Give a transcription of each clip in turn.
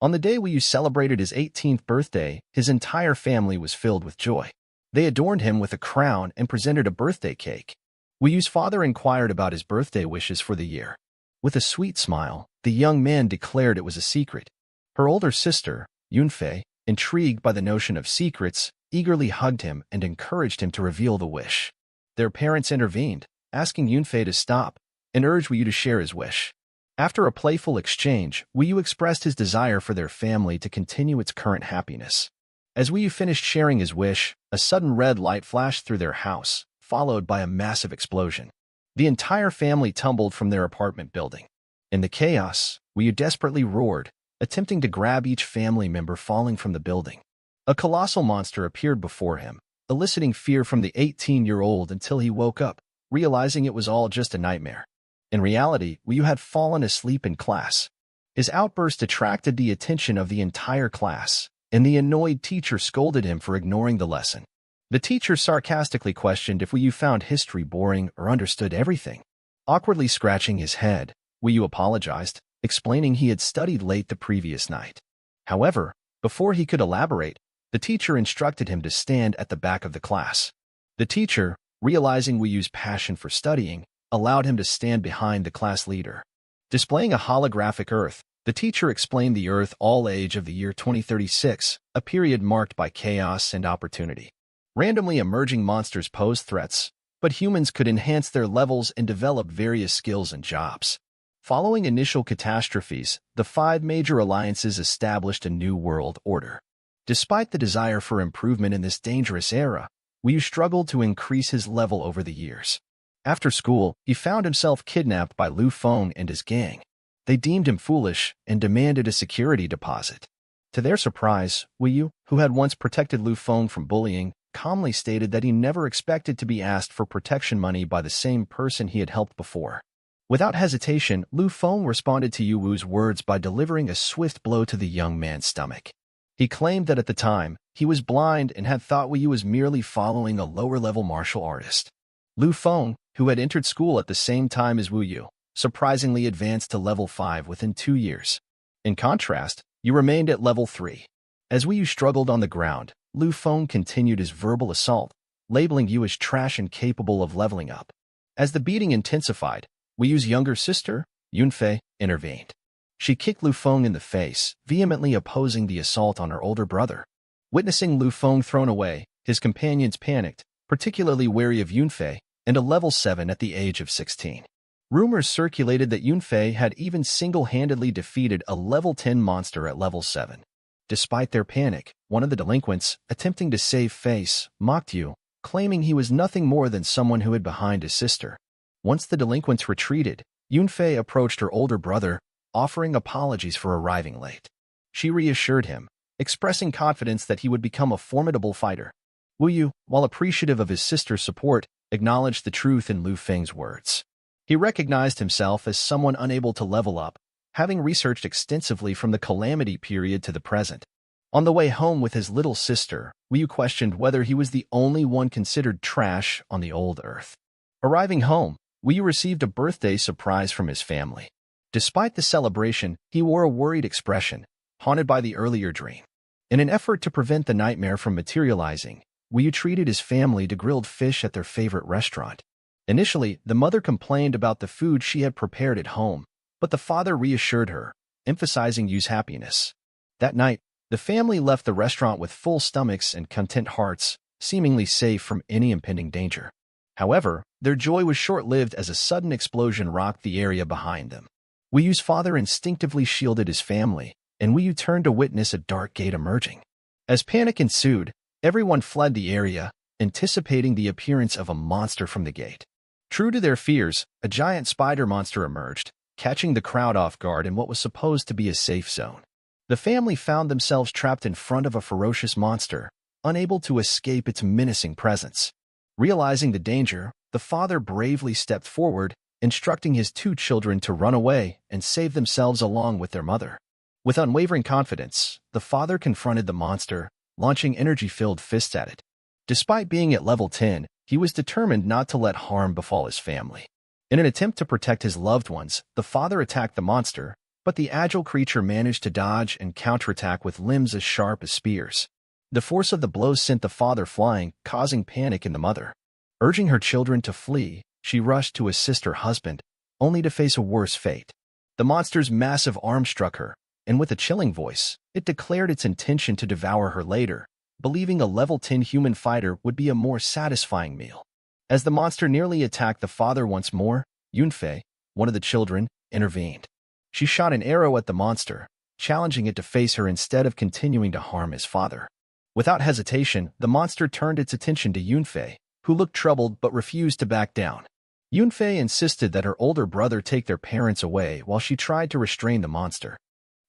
On the day Wu celebrated his 18th birthday, his entire family was filled with joy. They adorned him with a crown and presented a birthday cake. Wu's father inquired about his birthday wishes for the year. With a sweet smile, the young man declared it was a secret. Her older sister, Yunfei, intrigued by the notion of secrets, eagerly hugged him and encouraged him to reveal the wish. Their parents intervened, asking Yunfei to stop, and urged Wu to share his wish. After a playful exchange, Wu expressed his desire for their family to continue its current happiness. As Wu finished sharing his wish, a sudden red light flashed through their house, followed by a massive explosion. The entire family tumbled from their apartment building. In the chaos, Wu desperately roared, attempting to grab each family member falling from the building. A colossal monster appeared before him, eliciting fear from the 18-year-old until he woke up, realizing it was all just a nightmare. In reality, Wu had fallen asleep in class. His outburst attracted the attention of the entire class, and the annoyed teacher scolded him for ignoring the lesson. The teacher sarcastically questioned if Wu found history boring or understood everything. Awkwardly scratching his head, Wu apologized, explaining he had studied late the previous night. However, before he could elaborate, the teacher instructed him to stand at the back of the class. The teacher, realizing Wu's passion for studying, allowed him to stand behind the class leader. Displaying a holographic Earth, the teacher explained the Earth all age of the year 2036, a period marked by chaos and opportunity. Randomly emerging monsters pose threats, but humans could enhance their levels and develop various skills and jobs. Following initial catastrophes, the 5 major alliances established a new world order. Despite the desire for improvement in this dangerous era, Wu struggled to increase his level over the years. After school, he found himself kidnapped by Lu Feng and his gang. They deemed him foolish and demanded a security deposit. To their surprise, Wu, who had once protected Lu Feng from bullying, calmly stated that he never expected to be asked for protection money by the same person he had helped before. Without hesitation, Lu Feng responded to Wu's words by delivering a swift blow to the young man's stomach. He claimed that at the time, he was blind and had thought Wu was merely following a lower-level martial artist. Lu Feng, who had entered school at the same time as Wu, surprisingly advanced to level 5 within 2 years. In contrast, Wu remained at level 3. As Wu struggled on the ground, Lu Feng continued his verbal assault, labeling Wu as trash and capable of leveling up. As the beating intensified, Wu's younger sister, Yunfei, intervened. She kicked Lu Feng in the face, vehemently opposing the assault on her older brother. Witnessing Lu Feng thrown away, his companions panicked, particularly wary of Yunfei, and a level 7 at the age of 16. Rumors circulated that Yunfei had even single-handedly defeated a level 10 monster at level 7. Despite their panic, one of the delinquents, attempting to save face, mocked Yu, claiming he was nothing more than someone who hid behind his sister. Once the delinquents retreated, Yunfei approached her older brother, offering apologies for arriving late. She reassured him, expressing confidence that he would become a formidable fighter. Wu, while appreciative of his sister's support, acknowledged the truth in Lu Feng's words. He recognized himself as someone unable to level up, having researched extensively from the Calamity period to the present. On the way home with his little sister, Wu questioned whether he was the only one considered trash on the old Earth. Arriving home, Wu received a birthday surprise from his family. Despite the celebration, he wore a worried expression, haunted by the earlier dream. In an effort to prevent the nightmare from materializing, Wu treated his family to grilled fish at their favorite restaurant. Initially, the mother complained about the food she had prepared at home, but the father reassured her, emphasizing Yu's happiness. That night, the family left the restaurant with full stomachs and content hearts, seemingly safe from any impending danger. However, their joy was short-lived as a sudden explosion rocked the area behind them. Wu's father instinctively shielded his family, and Wu turned to witness a dark gate emerging. As panic ensued, everyone fled the area, anticipating the appearance of a monster from the gate. True to their fears, a giant spider monster emerged, catching the crowd off guard in what was supposed to be a safe zone. The family found themselves trapped in front of a ferocious monster, unable to escape its menacing presence. Realizing the danger, the father bravely stepped forward, instructing his 2 children to run away and save themselves along with their mother. With unwavering confidence, the father confronted the monster, launching energy-filled fists at it. Despite being at level 10, he was determined not to let harm befall his family. In an attempt to protect his loved ones, the father attacked the monster, But the agile creature managed to dodge and counterattack with limbs as sharp as spears. The force of the blows sent the father flying, causing panic in the mother. Urging her children to flee, she rushed to assist her husband, only to face a worse fate. The monster's massive arm struck her, and with a chilling voice, it declared its intention to devour her later, believing a level 10 human fighter would be a more satisfying meal. As the monster nearly attacked the father once more, Yunfei, one of the children, intervened. She shot an arrow at the monster, challenging it to face her instead of continuing to harm his father. Without hesitation, the monster turned its attention to Yunfei, who looked troubled but refused to back down. Yunfei insisted that her older brother take their parents away while she tried to restrain the monster.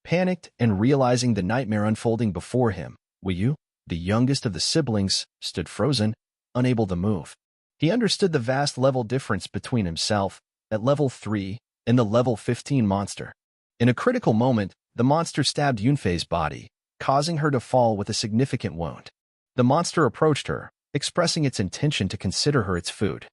Panicked and realizing the nightmare unfolding before him, Wu, the youngest of the siblings, stood frozen, unable to move. He understood the vast level difference between himself, at level 3, and the level 15 monster. In a critical moment, the monster stabbed Yunfei's body, causing her to fall with a significant wound. The monster approached her, expressing its intention to consider her its food.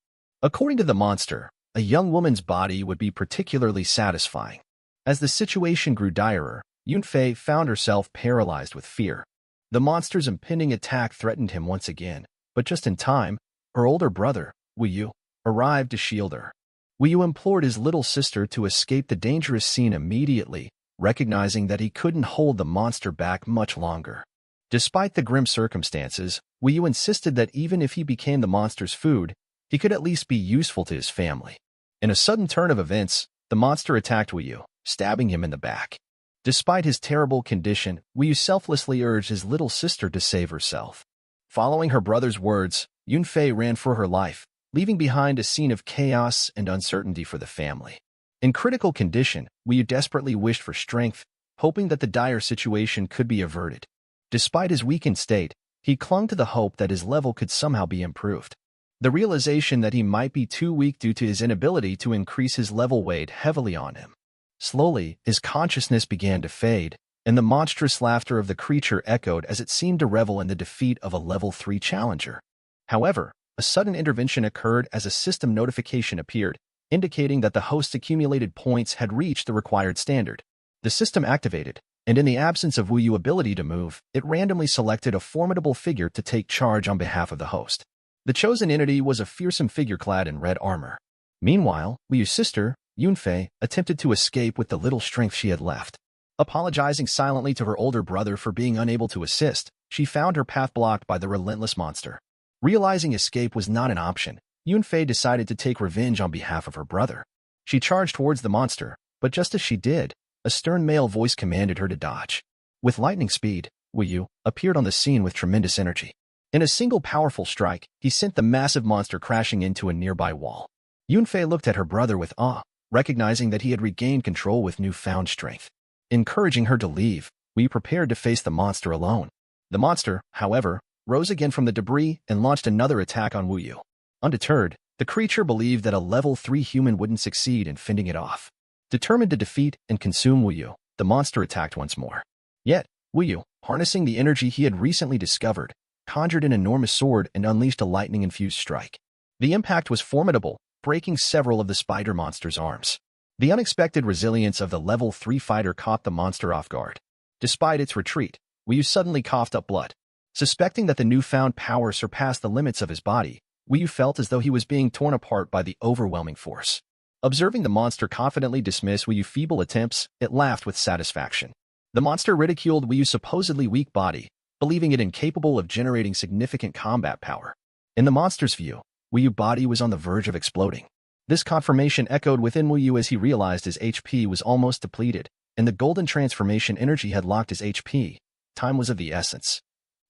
According to the monster, a young woman's body would be particularly satisfying. As the situation grew direr, Yunfei found herself paralyzed with fear. The monster's impending attack threatened him once again, but just in time, her older brother, Wu, arrived to shield her. Wu implored his little sister to escape the dangerous scene immediately, recognizing that he couldn't hold the monster back much longer. Despite the grim circumstances, Wu insisted that even if he became the monster's food, he could at least be useful to his family. In a sudden turn of events, the monster attacked Wu, stabbing him in the back. Despite his terrible condition, Wu selflessly urged his little sister to save herself. Following her brother's words, Yunfei ran for her life, leaving behind a scene of chaos and uncertainty for the family. In critical condition, Wu desperately wished for strength, hoping that the dire situation could be averted. Despite his weakened state, he clung to the hope that his level could somehow be improved. The realization that he might be too weak due to his inability to increase his level weighed heavily on him. Slowly, his consciousness began to fade, and the monstrous laughter of the creature echoed as it seemed to revel in the defeat of a level 3 challenger. However, a sudden intervention occurred as a system notification appeared, indicating that the host's accumulated points had reached the required standard. The system activated, and in the absence of Wu's ability to move, it randomly selected a formidable figure to take charge on behalf of the host. The chosen entity was a fearsome figure clad in red armor. Meanwhile, Wu's sister, Yunfei, attempted to escape with the little strength she had left. Apologizing silently to her older brother for being unable to assist, she found her path blocked by the relentless monster. Realizing escape was not an option, Yunfei decided to take revenge on behalf of her brother. She charged towards the monster, but just as she did, a stern male voice commanded her to dodge. With lightning speed, Wu appeared on the scene with tremendous energy. In a single powerful strike, he sent the massive monster crashing into a nearby wall. Yunfei looked at her brother with awe, recognizing that he had regained control with newfound strength. Encouraging her to leave, Wu prepared to face the monster alone. The monster, however, rose again from the debris and launched another attack on Wu. Undeterred, the creature believed that a level 3 human wouldn't succeed in fending it off. Determined to defeat and consume Wu, the monster attacked once more. Yet, Wu, harnessing the energy he had recently discovered, conjured an enormous sword and unleashed a lightning-infused strike. The impact was formidable, breaking several of the spider monster's arms. The unexpected resilience of the level 3 fighter caught the monster off guard. Despite its retreat, Wu suddenly coughed up blood. Suspecting that the newfound power surpassed the limits of his body, Wu felt as though he was being torn apart by the overwhelming force. Observing the monster confidently dismiss Wu's feeble attempts, it laughed with satisfaction. The monster ridiculed Wu's supposedly weak body, believing it incapable of generating significant combat power. In the monster's view, Wu's body was on the verge of exploding. This confirmation echoed within Wu as he realized his HP was almost depleted, and the golden transformation energy had locked his HP. Time was of the essence.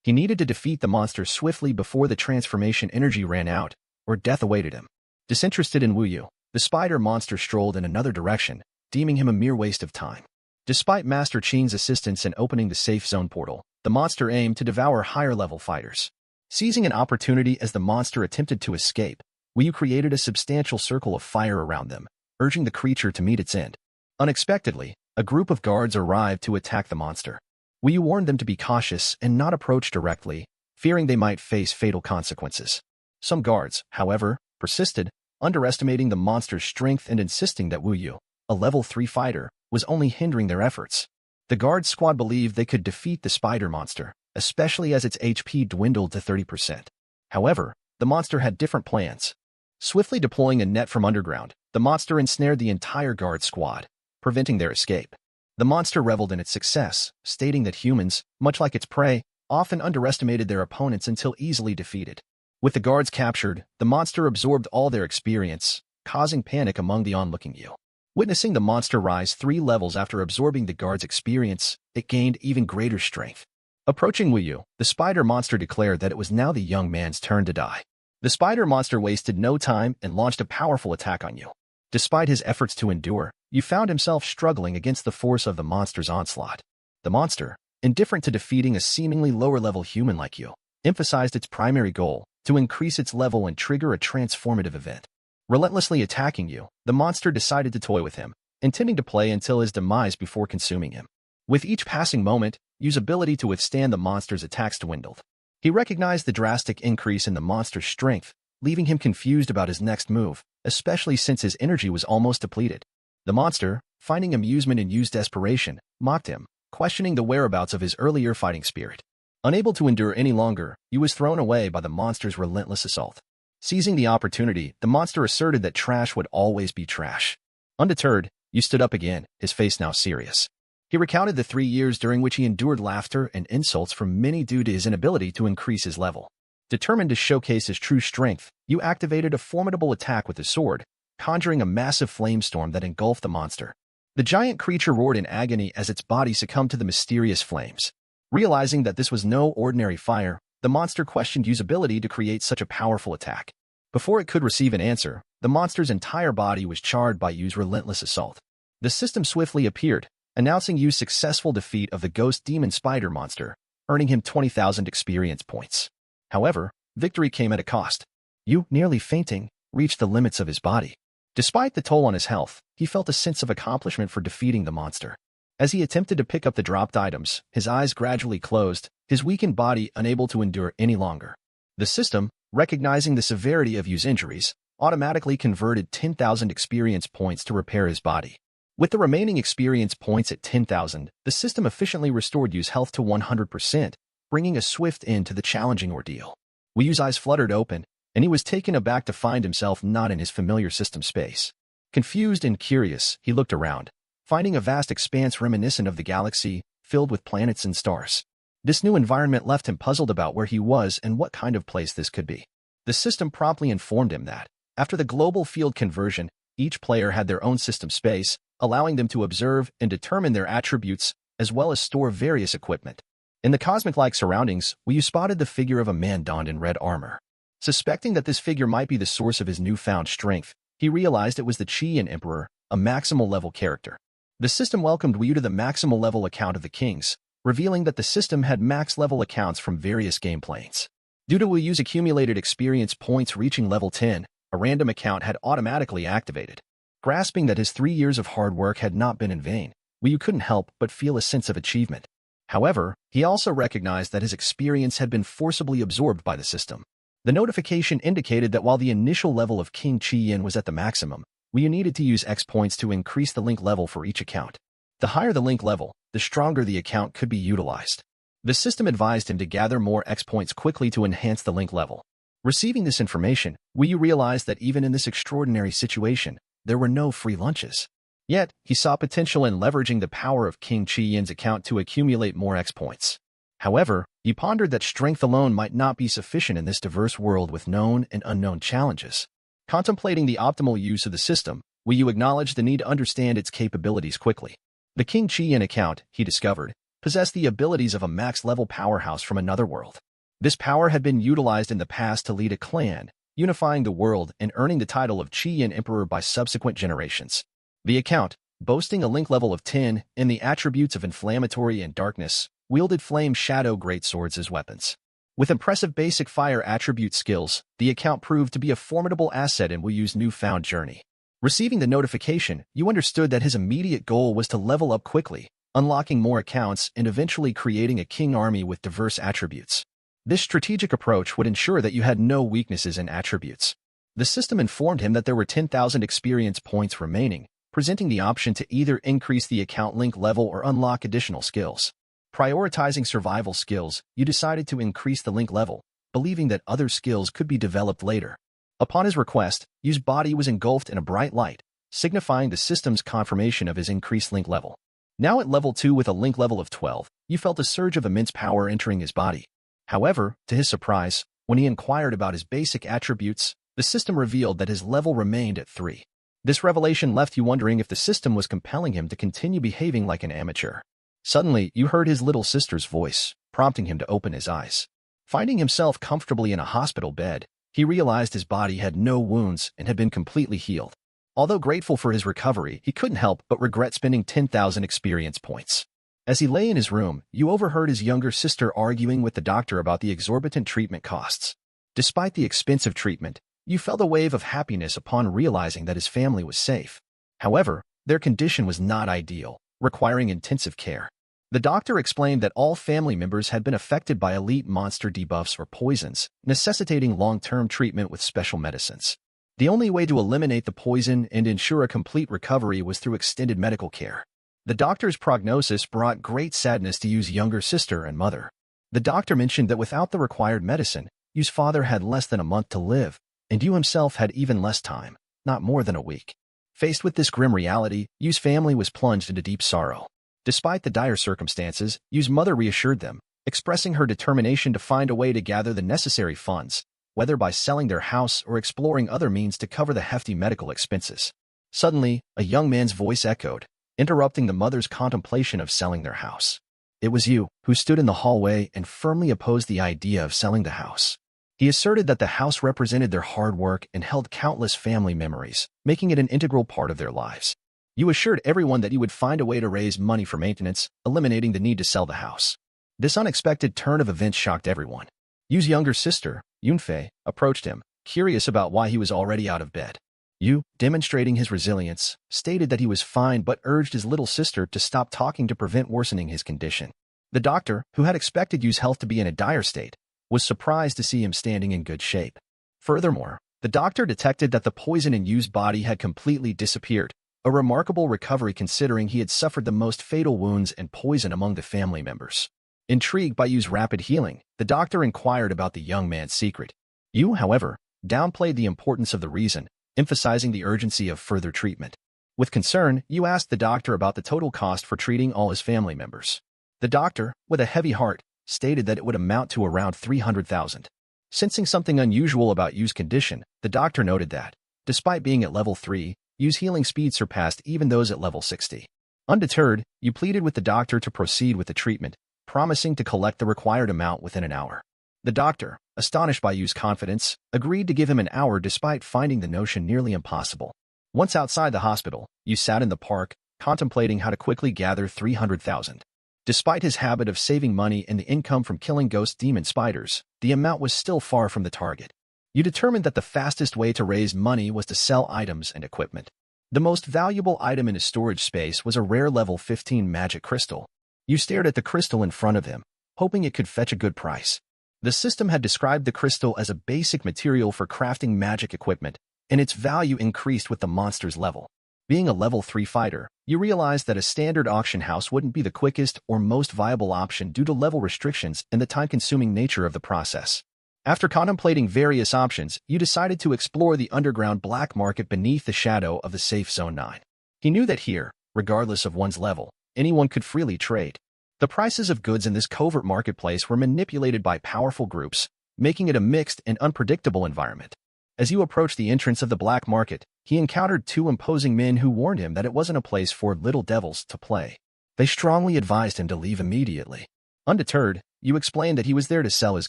He needed to defeat the monster swiftly before the transformation energy ran out, or death awaited him. Disinterested in Wu, the spider monster strolled in another direction, deeming him a mere waste of time. Despite Master Qing's assistance in opening the safe zone portal, the monster aimed to devour higher-level fighters. Seizing an opportunity as the monster attempted to escape, Wu created a substantial circle of fire around them, urging the creature to meet its end. Unexpectedly, a group of guards arrived to attack the monster. Wu warned them to be cautious and not approach directly, fearing they might face fatal consequences. Some guards, however, persisted, underestimating the monster's strength and insisting that Wu, a level 3 fighter, was only hindering their efforts. The guard squad believed they could defeat the spider monster, especially as its HP dwindled to 30%. However, the monster had different plans. Swiftly deploying a net from underground, the monster ensnared the entire guard squad, preventing their escape. The monster reveled in its success, stating that humans, much like its prey, often underestimated their opponents until easily defeated. With the guards captured, the monster absorbed all their experience, causing panic among the onlooking you. Witnessing the monster rise 3 levels after absorbing the guard's experience, it gained even greater strength. Approaching Wu Yu, the spider monster declared that it was now the young man's turn to die. The spider monster wasted no time and launched a powerful attack on you. Despite his efforts to endure, Yu found himself struggling against the force of the monster's onslaught. The monster, indifferent to defeating a seemingly lower-level human like you, emphasized its primary goal, to increase its level and trigger a transformative event. Relentlessly attacking you, the monster decided to toy with him, intending to play until his demise before consuming him. With each passing moment, Yu's ability to withstand the monster's attacks dwindled. He recognized the drastic increase in the monster's strength, leaving him confused about his next move, especially since his energy was almost depleted. The monster, finding amusement in Yu's desperation, mocked him, questioning the whereabouts of his earlier fighting spirit. Unable to endure any longer, Yu was thrown away by the monster's relentless assault. Seizing the opportunity, the monster asserted that trash would always be trash. Undeterred, Yu stood up again, his face now serious. He recounted the 3 years during which he endured laughter and insults from many due to his inability to increase his level. Determined to showcase his true strength, Yu activated a formidable attack with his sword, conjuring a massive flamestorm that engulfed the monster. The giant creature roared in agony as its body succumbed to the mysterious flames. Realizing that this was no ordinary fire, the monster questioned Yu's ability to create such a powerful attack. Before it could receive an answer, the monster's entire body was charred by Yu's relentless assault. The system swiftly appeared, announcing Yu's successful defeat of the ghost demon spider monster, earning him 20,000 experience points. However, victory came at a cost. Yu, nearly fainting, reached the limits of his body. Despite the toll on his health, he felt a sense of accomplishment for defeating the monster. As he attempted to pick up the dropped items, his eyes gradually closed, his weakened body unable to endure any longer. The system, recognizing the severity of Yu's injuries, automatically converted 10,000 experience points to repair his body. With the remaining experience points at 10,000, the system efficiently restored Yu's health to 100%, bringing a swift end to the challenging ordeal. Wu Yu's eyes fluttered open, and he was taken aback to find himself not in his familiar system space. Confused and curious, he looked around, finding a vast expanse reminiscent of the galaxy, filled with planets and stars. This new environment left him puzzled about where he was and what kind of place this could be. The system promptly informed him that, after the global field conversion, each player had their own system space, allowing them to observe and determine their attributes, as well as store various equipment. In the cosmic-like surroundings, Wu Yu spotted the figure of a man donned in red armor. Suspecting that this figure might be the source of his newfound strength, he realized it was the Qian Emperor, a maximal-level character. The system welcomed Wu Yu to the maximal-level account of the kings, revealing that the system had max-level accounts from various game planes. Due to Wu Yu's accumulated experience points reaching level 10, a random account had automatically activated. Grasping that his 3 years of hard work had not been in vain, Wu Yu couldn't help but feel a sense of achievement. However, he also recognized that his experience had been forcibly absorbed by the system. The notification indicated that while the initial level of King Qian was at the maximum, Wu Yu needed to use X points to increase the link level for each account. The higher the link level, the stronger the account could be utilized. The system advised him to gather more X points quickly to enhance the link level. Receiving this information, Wu Yu realized that even in this extraordinary situation, there were no free lunches. Yet, he saw potential in leveraging the power of King Qian's account to accumulate more X points. However, he pondered that strength alone might not be sufficient in this diverse world with known and unknown challenges. Contemplating the optimal use of the system, Wu Yu acknowledged the need to understand its capabilities quickly. The King Qian account, he discovered, possessed the abilities of a max-level powerhouse from another world. This power had been utilized in the past to lead a clan, unifying the world and earning the title of Qian Emperor by subsequent generations. The account, boasting a link level of 10 and the attributes of inflammatory and darkness, wielded flame shadow greatswords as weapons. With impressive basic fire attribute skills, the account proved to be a formidable asset in Wu Yu's newfound journey. Receiving the notification, Yu understood that his immediate goal was to level up quickly, unlocking more accounts and eventually creating a king army with diverse attributes. This strategic approach would ensure that you had no weaknesses in attributes. The system informed him that there were 10,000 experience points remaining, presenting the option to either increase the account link level or unlock additional skills. Prioritizing survival skills, you decided to increase the link level, believing that other skills could be developed later. Upon his request, Yu's body was engulfed in a bright light, signifying the system's confirmation of his increased link level. Now at level 2 with a link level of 12, you felt a surge of immense power entering his body. However, to his surprise, when he inquired about his basic attributes, the system revealed that his level remained at 3. This revelation left you wondering if the system was compelling him to continue behaving like an amateur. Suddenly, you heard his little sister's voice, prompting him to open his eyes. Finding himself comfortably in a hospital bed, he realized his body had no wounds and had been completely healed. Although grateful for his recovery, he couldn't help but regret spending 10,000 experience points. As he lay in his room, you overheard his younger sister arguing with the doctor about the exorbitant treatment costs. Despite the expensive treatment, you felt a wave of happiness upon realizing that his family was safe. However, their condition was not ideal, requiring intensive care. The doctor explained that all family members had been affected by elite monster debuffs or poisons, necessitating long-term treatment with special medicines. The only way to eliminate the poison and ensure a complete recovery was through extended medical care. The doctor's prognosis brought great sadness to Yu's younger sister and mother. The doctor mentioned that without the required medicine, Yu's father had less than a month to live, and Yu himself had even less time, not more than a week. Faced with this grim reality, Yu's family was plunged into deep sorrow. Despite the dire circumstances, Yu's mother reassured them, expressing her determination to find a way to gather the necessary funds, whether by selling their house or exploring other means to cover the hefty medical expenses. Suddenly, a young man's voice echoed, interrupting the mother's contemplation of selling their house. It was Yu, who stood in the hallway and firmly opposed the idea of selling the house. He asserted that the house represented their hard work and held countless family memories, making it an integral part of their lives. Yu assured everyone that he would find a way to raise money for maintenance, eliminating the need to sell the house. This unexpected turn of events shocked everyone. Yu's younger sister, Yunfei, approached him, curious about why he was already out of bed. Yu, demonstrating his resilience, stated that he was fine but urged his little sister to stop talking to prevent worsening his condition. The doctor, who had expected Yu's health to be in a dire state, was surprised to see him standing in good shape. Furthermore, the doctor detected that the poison in Yu's body had completely disappeared, a remarkable recovery considering he had suffered the most fatal wounds and poison among the family members. Intrigued by Yu's rapid healing, the doctor inquired about the young man's secret. Yu, however, downplayed the importance of the reason, emphasizing the urgency of further treatment. With concern, Yu asked the doctor about the total cost for treating all his family members. The doctor, with a heavy heart, stated that it would amount to around 300,000. Sensing something unusual about Yu's condition, the doctor noted that, despite being at level 3, Yu's healing speed surpassed even those at level 60. Undeterred, Yu pleaded with the doctor to proceed with the treatment, promising to collect the required amount within an hour. The doctor, astonished by Yu's confidence, agreed to give him an hour despite finding the notion nearly impossible. Once outside the hospital, Yu sat in the park, contemplating how to quickly gather 300,000. Despite his habit of saving money and the income from killing ghost demon spiders, the amount was still far from the target. Yu determined that the fastest way to raise money was to sell items and equipment. The most valuable item in his storage space was a rare level 15 magic crystal. Yu stared at the crystal in front of him, hoping it could fetch a good price. The system had described the crystal as a basic material for crafting magic equipment, and its value increased with the monster's level. Being a level 3 fighter, you realized that a standard auction house wouldn't be the quickest or most viable option due to level restrictions and the time-consuming nature of the process. After contemplating various options, you decided to explore the underground black market beneath the shadow of the safe Zone 9. He knew that here, regardless of one's level, anyone could freely trade. The prices of goods in this covert marketplace were manipulated by powerful groups, making it a mixed and unpredictable environment. As you approached the entrance of the black market, he encountered two imposing men who warned him that it wasn't a place for little devils to play. They strongly advised him to leave immediately. Undeterred, you explained that he was there to sell his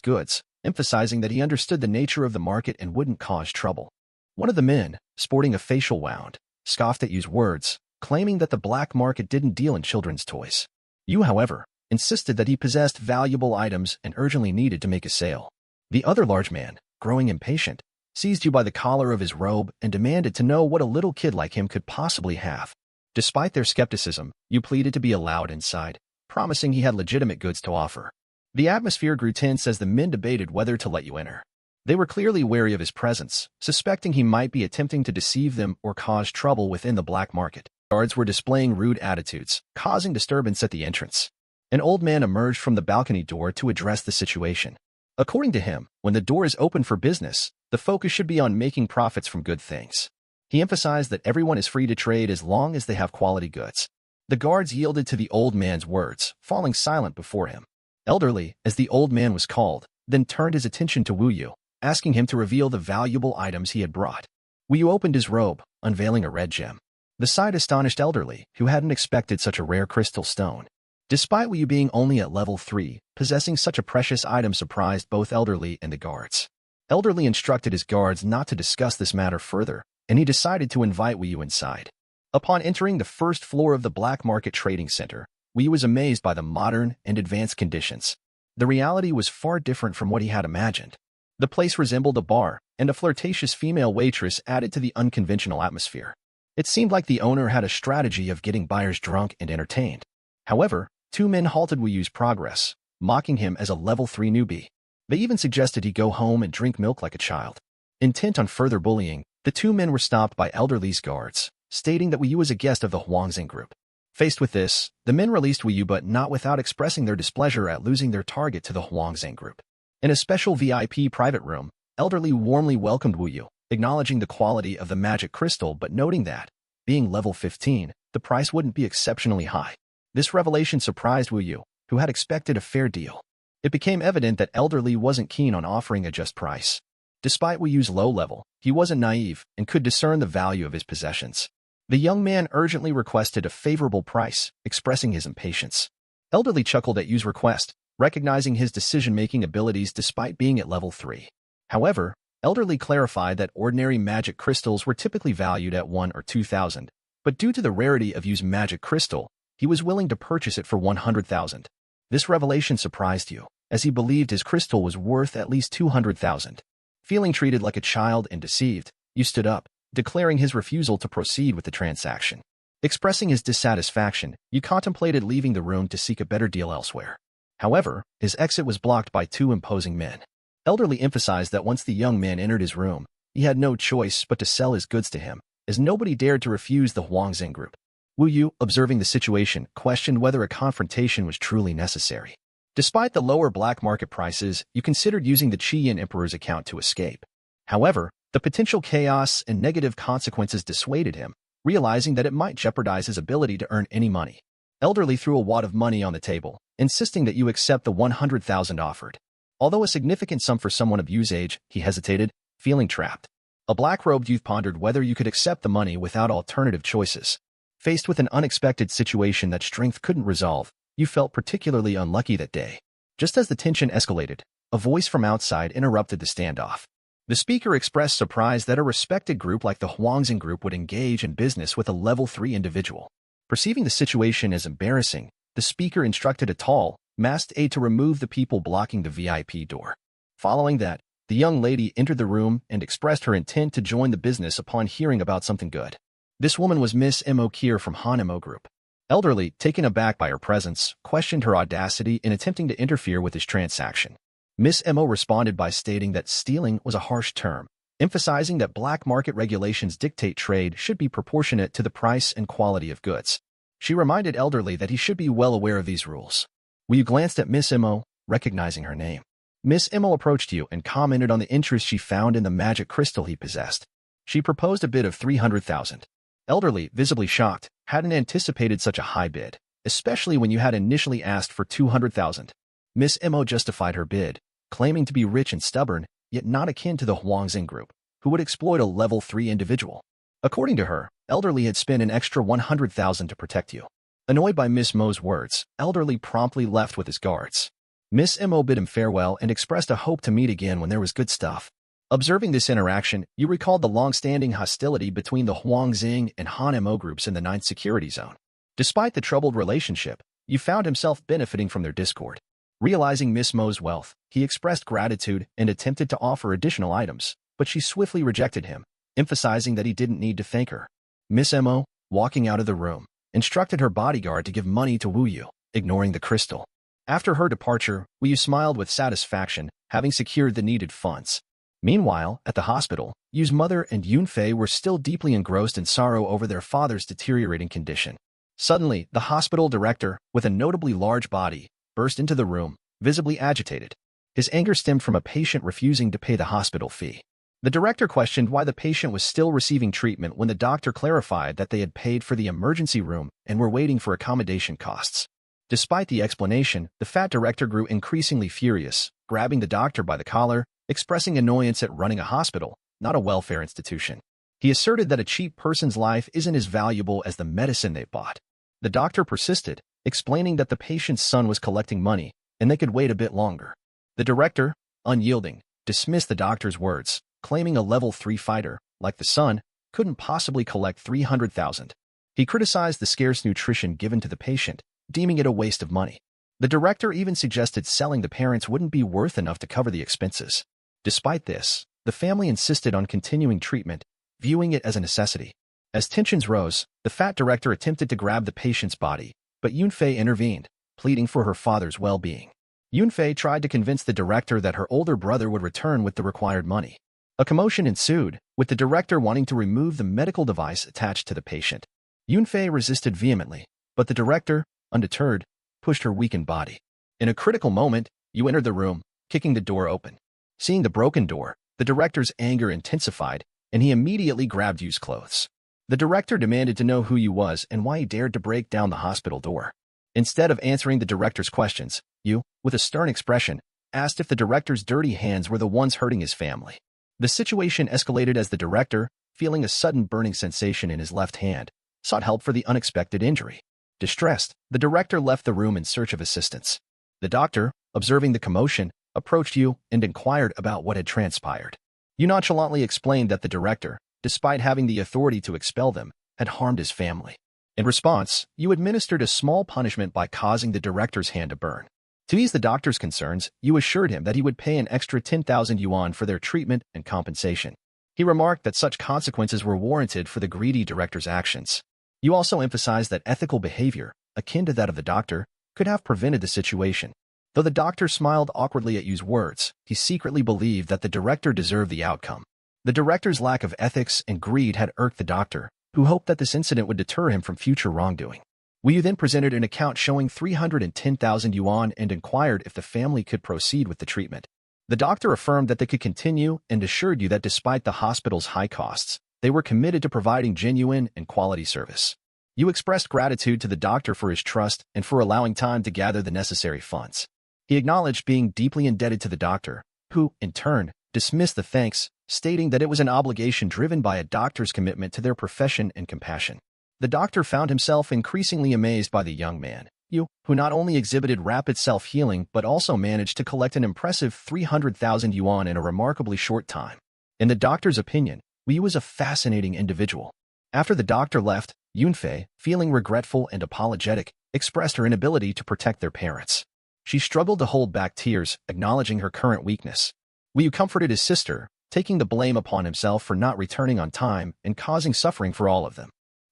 goods, emphasizing that he understood the nature of the market and wouldn't cause trouble. One of the men, sporting a facial wound, scoffed at Yu's words, claiming that the black market didn't deal in children's toys. Yu, however, insisted that he possessed valuable items and urgently needed to make a sale. The other large man, growing impatient, seized Yu by the collar of his robe and demanded to know what a little kid like him could possibly have. Despite their skepticism, Yu pleaded to be allowed inside, promising he had legitimate goods to offer. The atmosphere grew tense as the men debated whether to let Yu enter. They were clearly wary of his presence, suspecting he might be attempting to deceive them or cause trouble within the black market. Guards were displaying rude attitudes, causing disturbance at the entrance. An old man emerged from the balcony door to address the situation. According to him, when the door is open for business, the focus should be on making profits from good things. He emphasized that everyone is free to trade as long as they have quality goods. The guards yielded to the old man's words, falling silent before him. Elderly, as the old man was called, then turned his attention to Wu Yu, asking him to reveal the valuable items he had brought. Wu Yu opened his robe, unveiling a red gem. The sight astonished Elderly, who hadn't expected such a rare crystal stone. Despite Wu Yu being only at level 3, possessing such a precious item surprised both Elderly and the guards. Elderly instructed his guards not to discuss this matter further, and he decided to invite Wu Yu inside. Upon entering the first floor of the Black Market Trading Center, Wu Yu was amazed by the modern and advanced conditions. The reality was far different from what he had imagined. The place resembled a bar, and a flirtatious female waitress added to the unconventional atmosphere. It seemed like the owner had a strategy of getting buyers drunk and entertained. However, 2 men halted Wu Yu's progress, mocking him as a level 3 newbie. They even suggested he go home and drink milk like a child. Intent on further bullying, the 2 men were stopped by Elderly's guards, stating that Wu Yu was a guest of the Huangxing group. Faced with this, the men released Wu Yu but not without expressing their displeasure at losing their target to the Huangxing group. In a special VIP private room, Elderly warmly welcomed Wu Yu, acknowledging the quality of the magic crystal but noting that, being level 15, the price wouldn't be exceptionally high. This revelation surprised Wu Yu, who had expected a fair deal. It became evident that Elderly wasn't keen on offering a just price. Despite Wu Yu's low level, he wasn't naive and could discern the value of his possessions. The young man urgently requested a favorable price, expressing his impatience. Elderly chuckled at Yu's request, recognizing his decision-making abilities despite being at level 3. However, Elderly clarified that ordinary magic crystals were typically valued at 1,000 or 2,000, but due to the rarity of Yu's magic crystal, he was willing to purchase it for 100,000. This revelation surprised Yu, as he believed his crystal was worth at least 200,000. Feeling treated like a child and deceived, Yu stood up, declaring his refusal to proceed with the transaction. Expressing his dissatisfaction, Yu contemplated leaving the room to seek a better deal elsewhere. However, his exit was blocked by 2 imposing men. Elderly emphasized that once the young man entered his room, he had no choice but to sell his goods to him, as nobody dared to refuse the Huangxing group. Wu Yu, observing the situation, questioned whether a confrontation was truly necessary. Despite the lower black market prices, Yu considered using the Qiyin Emperor's account to escape. However, the potential chaos and negative consequences dissuaded him, realizing that it might jeopardize his ability to earn any money. Elderly threw a wad of money on the table, insisting that Yu accept the 100,000 offered. Although a significant sum for someone of Yu's age, he hesitated, feeling trapped. A black-robed youth pondered whether Yu could accept the money without alternative choices. Faced with an unexpected situation that strength couldn't resolve, Yu felt particularly unlucky that day. Just as the tension escalated, a voice from outside interrupted the standoff. The speaker expressed surprise that a respected group like the Huangxing group would engage in business with a level 3 individual. Perceiving the situation as embarrassing, the speaker instructed a tall, masked aide to remove the people blocking the VIP door. Following that, the young lady entered the room and expressed her intent to join the business upon hearing about something good. This woman was Miss Emo from Han Emo Group. Elderly, taken aback by her presence, questioned her audacity in attempting to interfere with his transaction. Miss Emo responded by stating that stealing was a harsh term, emphasizing that black market regulations dictate trade should be proportionate to the price and quality of goods. She reminded Elderly that he should be well aware of these rules. Wu Yu glanced at Miss Emo, recognizing her name. Miss Emo approached Yu and commented on the interest she found in the magic crystal he possessed. She proposed a bid of 300,000. Elderly, visibly shocked, hadn't anticipated such a high bid, especially when Yu had initially asked for 200,000. Miss Emo justified her bid, claiming to be rich and stubborn, yet not akin to the Huangxing group, who would exploit a level 3 individual. According to her, Elderly had spent an extra 100,000 to protect Yu. Annoyed by Miss Mo's words, Elderly promptly left with his guards. Miss Emo bid him farewell and expressed a hope to meet again when there was good stuff. Observing this interaction, Yu recalled the long-standing hostility between the Huangxing and Han Emo groups in the 9th Security Zone. Despite the troubled relationship, Yu found himself benefiting from their discord. Realizing Miss Mo's wealth, he expressed gratitude and attempted to offer additional items, but she swiftly rejected him, emphasizing that he didn't need to thank her. Miss Emo, walking out of the room, instructed her bodyguard to give money to Wu Yu, ignoring the crystal. After her departure, Wu Yu smiled with satisfaction, having secured the needed funds. Meanwhile, at the hospital, Yu's mother and Yunfei were still deeply engrossed in sorrow over their father's deteriorating condition. Suddenly, the hospital director, with a notably large body, burst into the room, visibly agitated. His anger stemmed from a patient refusing to pay the hospital fee. The director questioned why the patient was still receiving treatment when the doctor clarified that they had paid for the emergency room and were waiting for accommodation costs. Despite the explanation, the fat director grew increasingly furious, grabbing the doctor by the collar, expressing annoyance at running a hospital, not a welfare institution. He asserted that a cheap person's life isn't as valuable as the medicine they bought. The doctor persisted, explaining that the patient's son was collecting money, and they could wait a bit longer. The director, unyielding, dismissed the doctor's words, claiming a level 3 fighter, like the son, couldn't possibly collect 300,000. He criticized the scarce nutrition given to the patient, deeming it a waste of money. The director even suggested selling the parents wouldn't be worth enough to cover the expenses. Despite this, the family insisted on continuing treatment, viewing it as a necessity. As tensions rose, the fat director attempted to grab the patient's body, but Yunfei intervened, pleading for her father's well-being. Yunfei tried to convince the director that her older brother would return with the required money. A commotion ensued, with the director wanting to remove the medical device attached to the patient. Yunfei resisted vehemently, but the director, undeterred, pushed her weakened body. In a critical moment, Yu entered the room, kicking the door open. Seeing the broken door, the director's anger intensified, and he immediately grabbed Yu's clothes. The director demanded to know who Yu was and why he dared to break down the hospital door. Instead of answering the director's questions, Yu, with a stern expression, asked if the director's dirty hands were the ones hurting his family. The situation escalated as the director, feeling a sudden burning sensation in his left hand, sought help for the unexpected injury. Distressed, the director left the room in search of assistance. The doctor, observing the commotion, approached Yu and inquired about what had transpired. Yu nonchalantly explained that the director, despite having the authority to expel them, had harmed his family. In response, Yu administered a small punishment by causing the director's hand to burn. To ease the doctor's concerns, Yu assured him that he would pay an extra 10,000 yuan for their treatment and compensation. He remarked that such consequences were warranted for the greedy director's actions. Yu also emphasized that ethical behavior, akin to that of the doctor, could have prevented the situation. Though the doctor smiled awkwardly at Yu's words, he secretly believed that the director deserved the outcome. The director's lack of ethics and greed had irked the doctor, who hoped that this incident would deter him from future wrongdoing. Yu then presented an account showing 310,000 yuan and inquired if the family could proceed with the treatment. The doctor affirmed that they could continue and assured Yu that despite the hospital's high costs, they were committed to providing genuine and quality service. Yu expressed gratitude to the doctor for his trust and for allowing time to gather the necessary funds. He acknowledged being deeply indebted to the doctor, who, in turn, dismissed the thanks, stating that it was an obligation driven by a doctor's commitment to their profession and compassion. The doctor found himself increasingly amazed by the young man, Yu, who not only exhibited rapid self-healing but also managed to collect an impressive 300,000 yuan in a remarkably short time. In the doctor's opinion, Yu was a fascinating individual. After the doctor left, Yunfei, feeling regretful and apologetic, expressed her inability to protect their parents. She struggled to hold back tears, acknowledging her current weakness. Yu comforted his sister, taking the blame upon himself for not returning on time and causing suffering for all of them.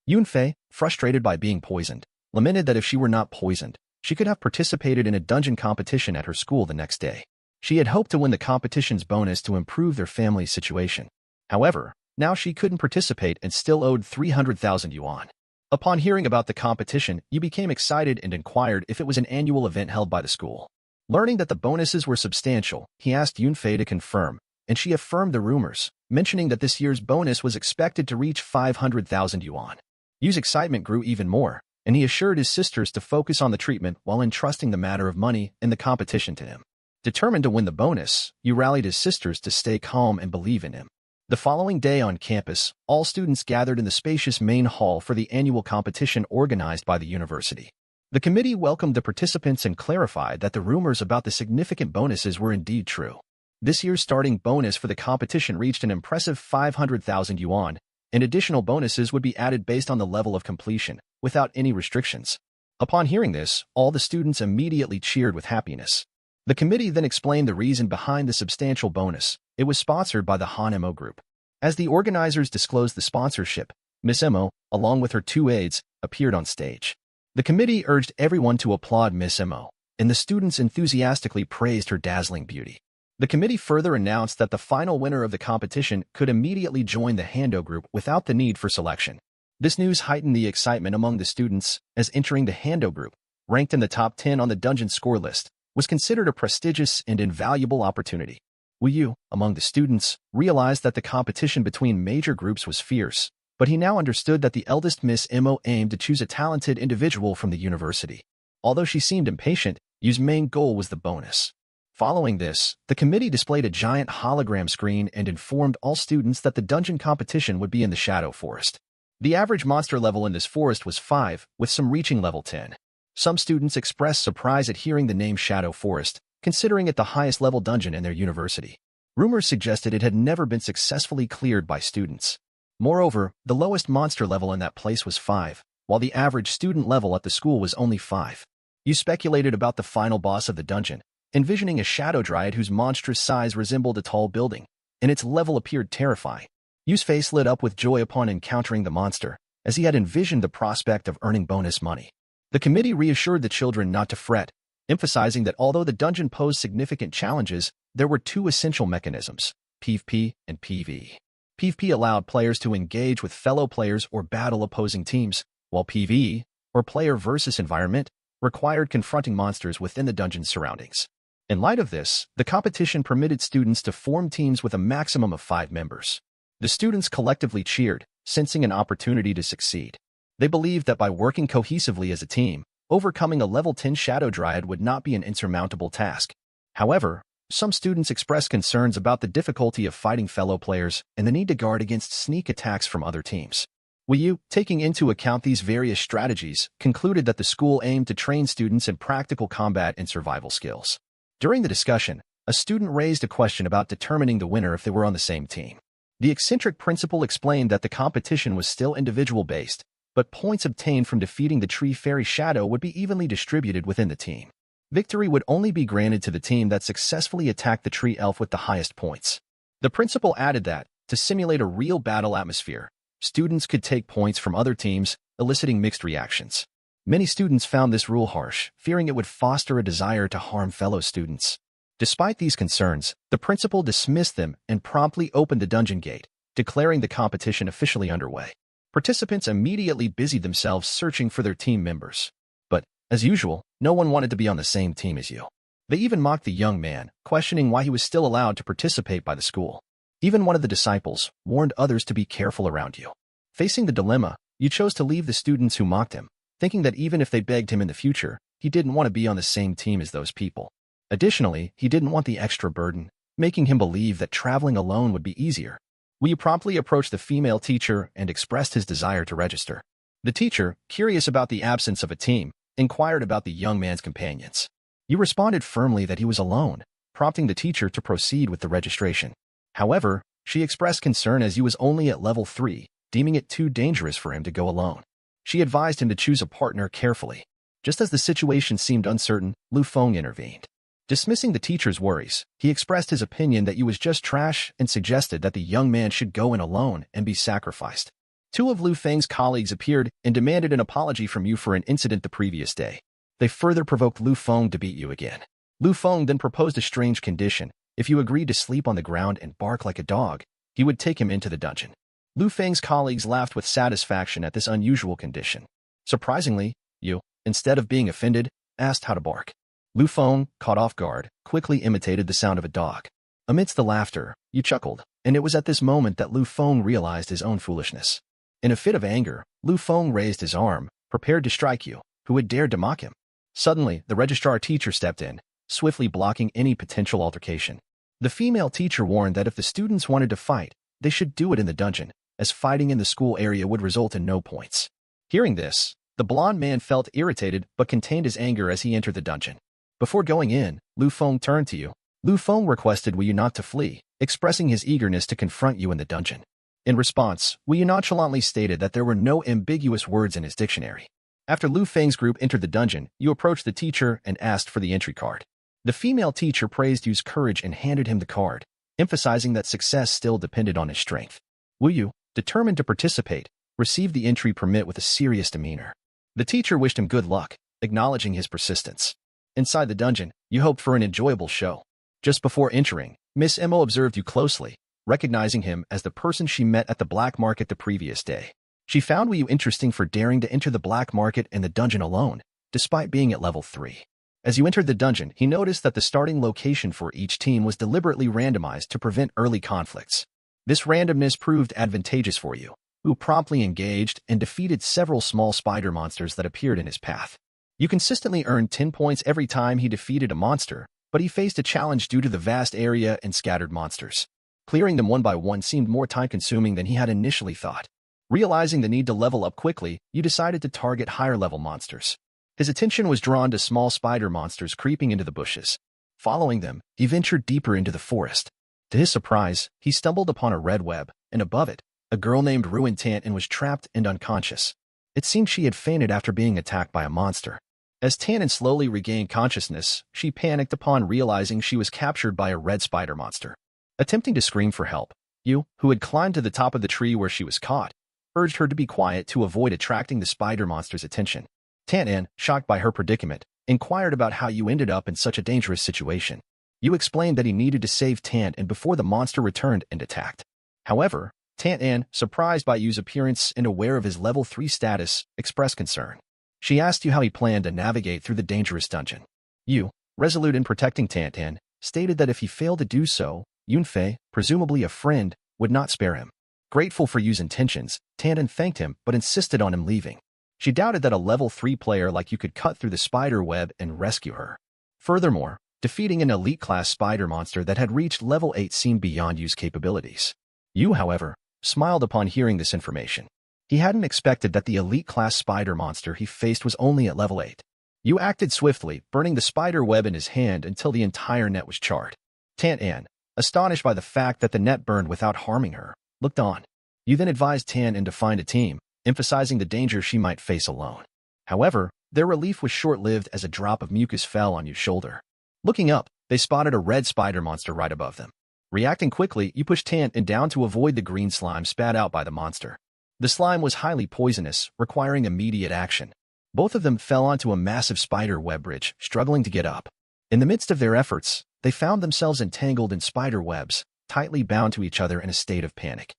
Yunfei, frustrated by being poisoned, lamented that if she were not poisoned, she could have participated in a dungeon competition at her school the next day. She had hoped to win the competition's bonus to improve their family's situation. However, now she couldn't participate and still owed 300,000 yuan. Upon hearing about the competition, Yu became excited and inquired if it was an annual event held by the school. Learning that the bonuses were substantial, he asked Yunfei to confirm, and she affirmed the rumors, mentioning that this year's bonus was expected to reach 500,000 yuan. Yu's excitement grew even more, and he assured his sisters to focus on the treatment while entrusting the matter of money and the competition to him. Determined to win the bonus, Yu rallied his sisters to stay calm and believe in him. The following day on campus, all students gathered in the spacious main hall for the annual competition organized by the university. The committee welcomed the participants and clarified that the rumors about the significant bonuses were indeed true. This year's starting bonus for the competition reached an impressive 500,000 yuan, and additional bonuses would be added based on the level of completion, without any restrictions. Upon hearing this, all the students immediately cheered with happiness. The committee then explained the reason behind the substantial bonus. It was sponsored by the Han Emo Group. As the organizers disclosed the sponsorship, Miss Emo, along with her two aides, appeared on stage. The committee urged everyone to applaud Miss Emo, and the students enthusiastically praised her dazzling beauty. The committee further announced that the final winner of the competition could immediately join the Hando group without the need for selection. This news heightened the excitement among the students, as entering the Hando group, ranked in the top 10 on the dungeon score list, was considered a prestigious and invaluable opportunity. Yu, among the students, realized that the competition between major groups was fierce, but he now understood that the eldest Miss Emo aimed to choose a talented individual from the university. Although she seemed impatient, Yu's main goal was the bonus. Following this, the committee displayed a giant hologram screen and informed all students that the dungeon competition would be in the Shadow Forest. The average monster level in this forest was 5, with some reaching level 10. Some students expressed surprise at hearing the name Shadow Forest, considering it the highest level dungeon in their university. Rumors suggested it had never been successfully cleared by students. Moreover, the lowest monster level in that place was 5, while the average student level at the school was only 5. You speculated about the final boss of the dungeon, envisioning a shadow dryad whose monstrous size resembled a tall building, and its level appeared terrifying. Yu's face lit up with joy upon encountering the monster, as he had envisioned the prospect of earning bonus money. The committee reassured the children not to fret, emphasizing that although the dungeon posed significant challenges, there were two essential mechanisms, PvP and PvE. PvP allowed players to engage with fellow players or battle opposing teams, while PvE, or player versus environment, required confronting monsters within the dungeon's surroundings. In light of this, the competition permitted students to form teams with a maximum of 5 members. The students collectively cheered, sensing an opportunity to succeed. They believed that by working cohesively as a team, overcoming a level 10 Shadow Dryad would not be an insurmountable task. However, some students expressed concerns about the difficulty of fighting fellow players and the need to guard against sneak attacks from other teams. Yu, taking into account these various strategies, concluded that the school aimed to train students in practical combat and survival skills. During the discussion, a student raised a question about determining the winner if they were on the same team. The eccentric principal explained that the competition was still individual-based, but points obtained from defeating the Tree Fairy Shadow would be evenly distributed within the team. Victory would only be granted to the team that successfully attacked the Tree Elf with the highest points. The principal added that, to simulate a real battle atmosphere, students could take points from other teams, eliciting mixed reactions. Many students found this rule harsh, fearing it would foster a desire to harm fellow students. Despite these concerns, the principal dismissed them and promptly opened the dungeon gate, declaring the competition officially underway. Participants immediately busied themselves searching for their team members. But, as usual, no one wanted to be on the same team as you. They even mocked the young man, questioning why he was still allowed to participate by the school. Even one of the disciples warned others to be careful around you. Facing the dilemma, you chose to leave the students who mocked him, thinking that even if they begged him in the future, he didn't want to be on the same team as those people. Additionally, he didn't want the extra burden, making him believe that traveling alone would be easier. Yu promptly approached the female teacher and expressed his desire to register. The teacher, curious about the absence of a team, inquired about the young man's companions. Yu responded firmly that he was alone, prompting the teacher to proceed with the registration. However, she expressed concern as he was only at level 3, deeming it too dangerous for him to go alone. She advised him to choose a partner carefully. Just as the situation seemed uncertain, Lu Feng intervened. Dismissing the teacher's worries, he expressed his opinion that Yu was just trash and suggested that the young man should go in alone and be sacrificed. 2 of Lu Feng's colleagues appeared and demanded an apology from Yu for an incident the previous day. They further provoked Lu Feng to beat Yu again. Lu Feng then proposed a strange condition. If Yu agreed to sleep on the ground and bark like a dog, he would take him into the dungeon. Lu Feng's colleagues laughed with satisfaction at this unusual condition. Surprisingly, Yu, instead of being offended, asked how to bark. Lu Feng, caught off guard, quickly imitated the sound of a dog. Amidst the laughter, Yu chuckled, and it was at this moment that Lu Feng realized his own foolishness. In a fit of anger, Lu Feng raised his arm, prepared to strike Yu, who had dared to mock him. Suddenly, the registrar teacher stepped in, swiftly blocking any potential altercation. The female teacher warned that if the students wanted to fight, they should do it in the dungeon, as fighting in the school area would result in no points. Hearing this, the blonde man felt irritated but contained his anger as he entered the dungeon. Before going in, Lu Feng turned to Yu. Lu Feng requested Yu not to flee, expressing his eagerness to confront Yu in the dungeon. In response, Yu nonchalantly stated that there were no ambiguous words in his dictionary. After Lu Feng's group entered the dungeon, Yu approached the teacher and asked for the entry card. The female teacher praised Yu's courage and handed him the card, emphasizing that success still depended on his strength. Yu, determined to participate, received the entry permit with a serious demeanor. The teacher wished him good luck, acknowledging his persistence. Inside the dungeon, Yu hoped for an enjoyable show. Just before entering, Miss Emo observed you closely, recognizing him as the person she met at the black market the previous day. She found you interesting for daring to enter the black market and the dungeon alone, despite being at level 3. As you entered the dungeon, he noticed that the starting location for each team was deliberately randomized to prevent early conflicts. This randomness proved advantageous for you, who promptly engaged and defeated several small spider monsters that appeared in his path. You consistently earned 10 points every time he defeated a monster, but he faced a challenge due to the vast area and scattered monsters. Clearing them one by one seemed more time-consuming than he had initially thought. Realizing the need to level up quickly, you decided to target higher-level monsters. His attention was drawn to small spider monsters creeping into the bushes. Following them, he ventured deeper into the forest. To his surprise, he stumbled upon a red web, and above it, a girl named Reincarnation was trapped and unconscious. It seemed she had fainted after being attacked by a monster. As Tannen slowly regained consciousness, she panicked upon realizing she was captured by a red spider monster. Attempting to scream for help, you, who had climbed to the top of the tree where she was caught, urged her to be quiet to avoid attracting the spider monster's attention. Tannen, shocked by her predicament, inquired about how you ended up in such a dangerous situation. You explained that he needed to save Tannen before the monster returned and attacked. However, Tannen, surprised by Yu's appearance and aware of his level 3 status, expressed concern. She asked you how he planned to navigate through the dangerous dungeon. You, resolute in protecting Tannen, stated that if he failed to do so, Yunfei, presumably a friend, would not spare him. Grateful for Yu's intentions, Tannen thanked him but insisted on him leaving. She doubted that a level 3 player like you could cut through the spider web and rescue her. Furthermore, defeating an elite-class spider monster that had reached level 8 seemed beyond Yu's capabilities. Yu, however, smiled upon hearing this information. He hadn't expected that the elite-class spider monster he faced was only at level 8. Yu acted swiftly, burning the spider web in his hand until the entire net was charred. Tannen, astonished by the fact that the net burned without harming her, looked on. Yu then advised Tannen to find a team, emphasizing the danger she might face alone. However, their relief was short-lived as a drop of mucus fell on Yu's shoulder. Looking up, they spotted a red spider monster right above them. Reacting quickly, you pushed Tannen down to avoid the green slime spat out by the monster. The slime was highly poisonous, requiring immediate action. Both of them fell onto a massive spider web bridge, struggling to get up. In the midst of their efforts, they found themselves entangled in spider webs, tightly bound to each other in a state of panic.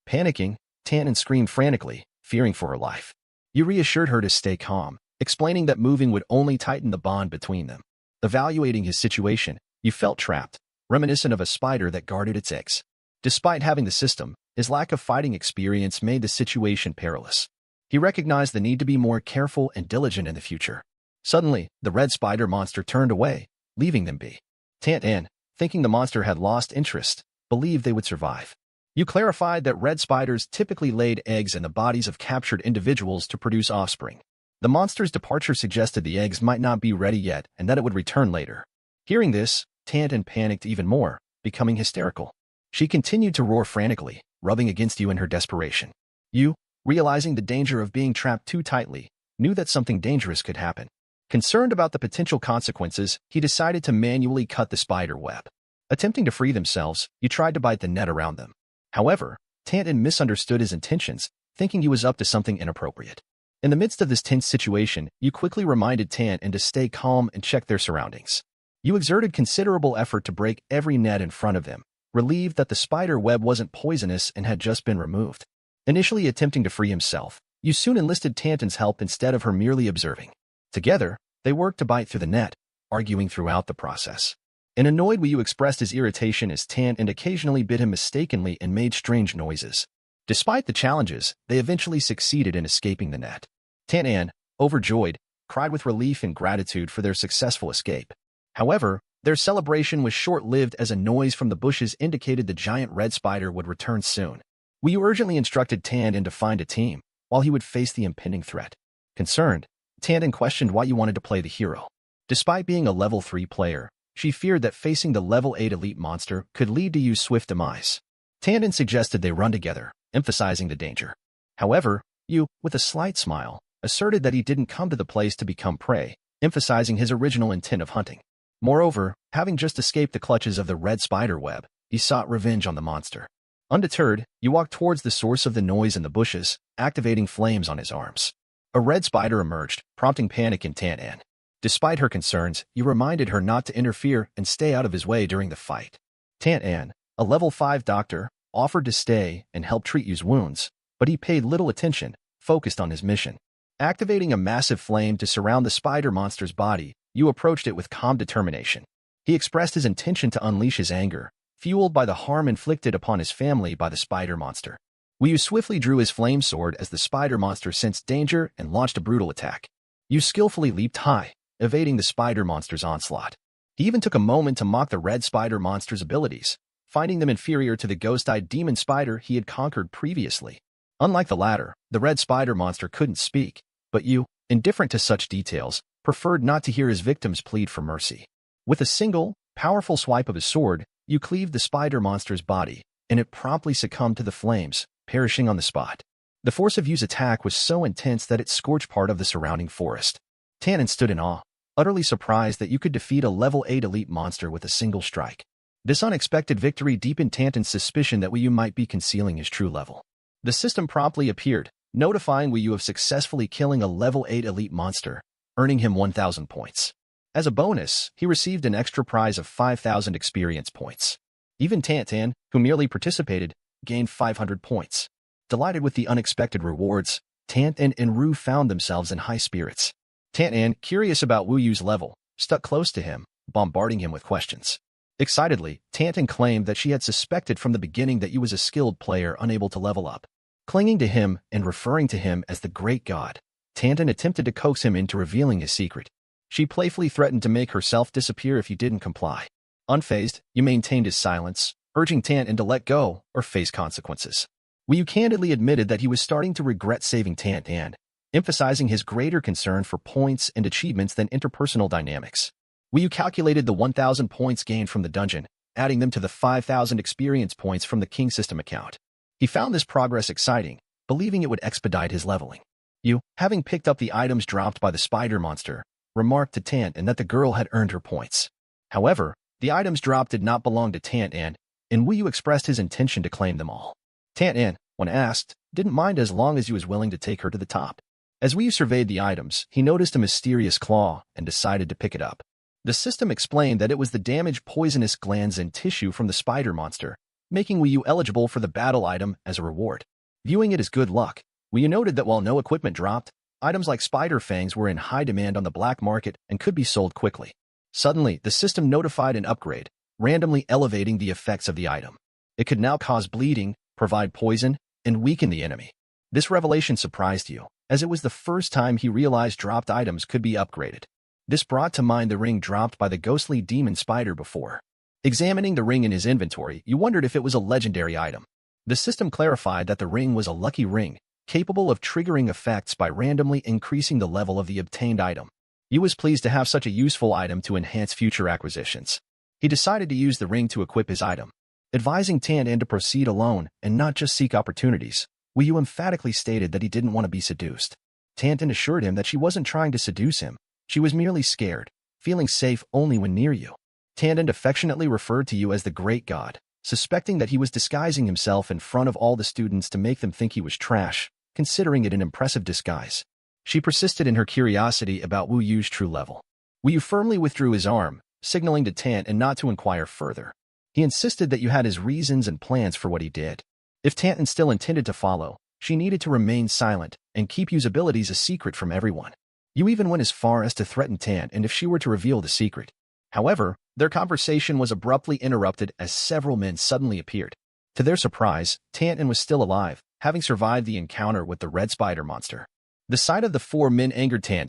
Panicking, Tannen screamed frantically, fearing for her life. You reassured her to stay calm, explaining that moving would only tighten the bond between them. Evaluating his situation, you felt trapped, reminiscent of a spider that guarded its eggs. Despite having the system, his lack of fighting experience made the situation perilous. He recognized the need to be more careful and diligent in the future. Suddenly, the red spider monster turned away, leaving them be. Tannen, thinking the monster had lost interest, believed they would survive. You clarified that red spiders typically laid eggs in the bodies of captured individuals to produce offspring. The monster's departure suggested the eggs might not be ready yet and that it would return later. Hearing this, Tannen panicked even more, becoming hysterical. She continued to roar frantically, rubbing against you in her desperation. You, realizing the danger of being trapped too tightly, knew that something dangerous could happen. Concerned about the potential consequences, he decided to manually cut the spider web. Attempting to free themselves, you tried to bite the net around them. However, Tannen misunderstood his intentions, thinking he was up to something inappropriate. In the midst of this tense situation, you quickly reminded Tannen to stay calm and check their surroundings. You exerted considerable effort to break every net in front of them, relieved that the spider web wasn't poisonous and had just been removed. Initially attempting to free himself, you soon enlisted Tannen's help instead of her merely observing. Together, they worked to bite through the net, arguing throughout the process. An annoyed Wii U expressed his irritation as Tannen occasionally bit him mistakenly and made strange noises. Despite the challenges, they eventually succeeded in escaping the net. Tannen, overjoyed, cried with relief and gratitude for their successful escape. However, their celebration was short-lived as a noise from the bushes indicated the giant red spider would return soon. Wii U urgently instructed Tannen to find a team, while he would face the impending threat. Concerned, Tannen questioned why you wanted to play the hero. Despite being a level 3 player, she feared that facing the level 8 elite monster could lead to Yu's swift demise. Tannen suggested they run together, emphasizing the danger. However, Yu, with a slight smile, asserted that he didn't come to the place to become prey, emphasizing his original intent of hunting. Moreover, having just escaped the clutches of the red spider web, he sought revenge on the monster. Undeterred, Yu walked towards the source of the noise in the bushes, activating flames on his arms. A red spider emerged, prompting panic in Tannen. Despite her concerns, you reminded her not to interfere and stay out of his way during the fight. Tan, a level 5 doctor, offered to stay and help treat Yu's wounds, but he paid little attention, focused on his mission. Activating a massive flame to surround the spider monster's body, Yu approached it with calm determination. He expressed his intention to unleash his anger, fueled by the harm inflicted upon his family by the spider monster. Yu swiftly drew his flame sword as the spider monster sensed danger and launched a brutal attack. Yu skillfully leaped high, evading the spider monster's onslaught. He even took a moment to mock the red spider monster's abilities, finding them inferior to the ghost-eyed demon spider he had conquered previously. Unlike the latter, the red spider monster couldn't speak, but Yu, indifferent to such details, preferred not to hear his victims plead for mercy. With a single, powerful swipe of his sword, Yu cleaved the spider monster's body, and it promptly succumbed to the flames, perishing on the spot. The force of Yu's attack was so intense that it scorched part of the surrounding forest. Tan stood in awe, utterly surprised that you could defeat a level 8 elite monster with a single strike. This unexpected victory deepened Tantan's suspicion that Yu might be concealing his true level. The system promptly appeared, notifying Yu of successfully killing a level 8 elite monster, earning him 1,000 points. As a bonus, he received an extra prize of 5,000 experience points. Even Tan, who merely participated, gained 500 points. Delighted with the unexpected rewards, Tan and Ru found themselves in high spirits. Tan, curious about Wu Yu's level, stuck close to him, bombarding him with questions. Excitedly, Tan claimed that she had suspected from the beginning that Yu was a skilled player unable to level up. Clinging to him and referring to him as the great god, Tan attempted to coax him into revealing his secret. She playfully threatened to make herself disappear if he didn't comply. Unfazed, Yu maintained his silence, urging Tan to let go or face consequences. Yu candidly admitted that he was starting to regret saving Tan, emphasizing his greater concern for points and achievements than interpersonal dynamics. Yu calculated the 1,000 points gained from the dungeon, adding them to the 5,000 experience points from the King system account. He found this progress exciting, believing it would expedite his leveling. Yu, having picked up the items dropped by the spider monster, remarked to Tan that the girl had earned her points. However, the items dropped did not belong to Tan, and Yu expressed his intention to claim them all. Tan, when asked, didn't mind as long as Yu was willing to take her to the top. As Yu surveyed the items, he noticed a mysterious claw and decided to pick it up. The system explained that it was the damaged poisonous glands and tissue from the spider monster, making Yu eligible for the battle item as a reward. Viewing it as good luck, Yu noted that while no equipment dropped, items like spider fangs were in high demand on the black market and could be sold quickly. Suddenly, the system notified an upgrade, randomly elevating the effects of the item. It could now cause bleeding, provide poison, and weaken the enemy. This revelation surprised Yu, as it was the first time he realized dropped items could be upgraded. This brought to mind the ring dropped by the ghostly demon spider before. Examining the ring in his inventory, Yu wondered if it was a legendary item. The system clarified that the ring was a lucky ring, capable of triggering effects by randomly increasing the level of the obtained item. Yu was pleased to have such a useful item to enhance future acquisitions. He decided to use the ring to equip his item. Advising Tan to proceed alone and not just seek opportunities, Yu emphatically stated that he didn't want to be seduced. Tan assured him that she wasn't trying to seduce him. She was merely scared, feeling safe only when near Yu. Tan affectionately referred to Yu as the great god, suspecting that he was disguising himself in front of all the students to make them think he was trash, considering it an impressive disguise. She persisted in her curiosity about Wu Yu's true level. Yu firmly withdrew his arm, signaling to Tan not to inquire further. He insisted that Yu had his reasons and plans for what he did. If Tan still intended to follow, she needed to remain silent and keep Yu's abilities a secret from everyone. Yu even went as far as to threaten Tan if she were to reveal the secret. However, their conversation was abruptly interrupted as several men suddenly appeared. To their surprise, Tan was still alive, having survived the encounter with the red spider monster. The sight of the 4 men angered Tan.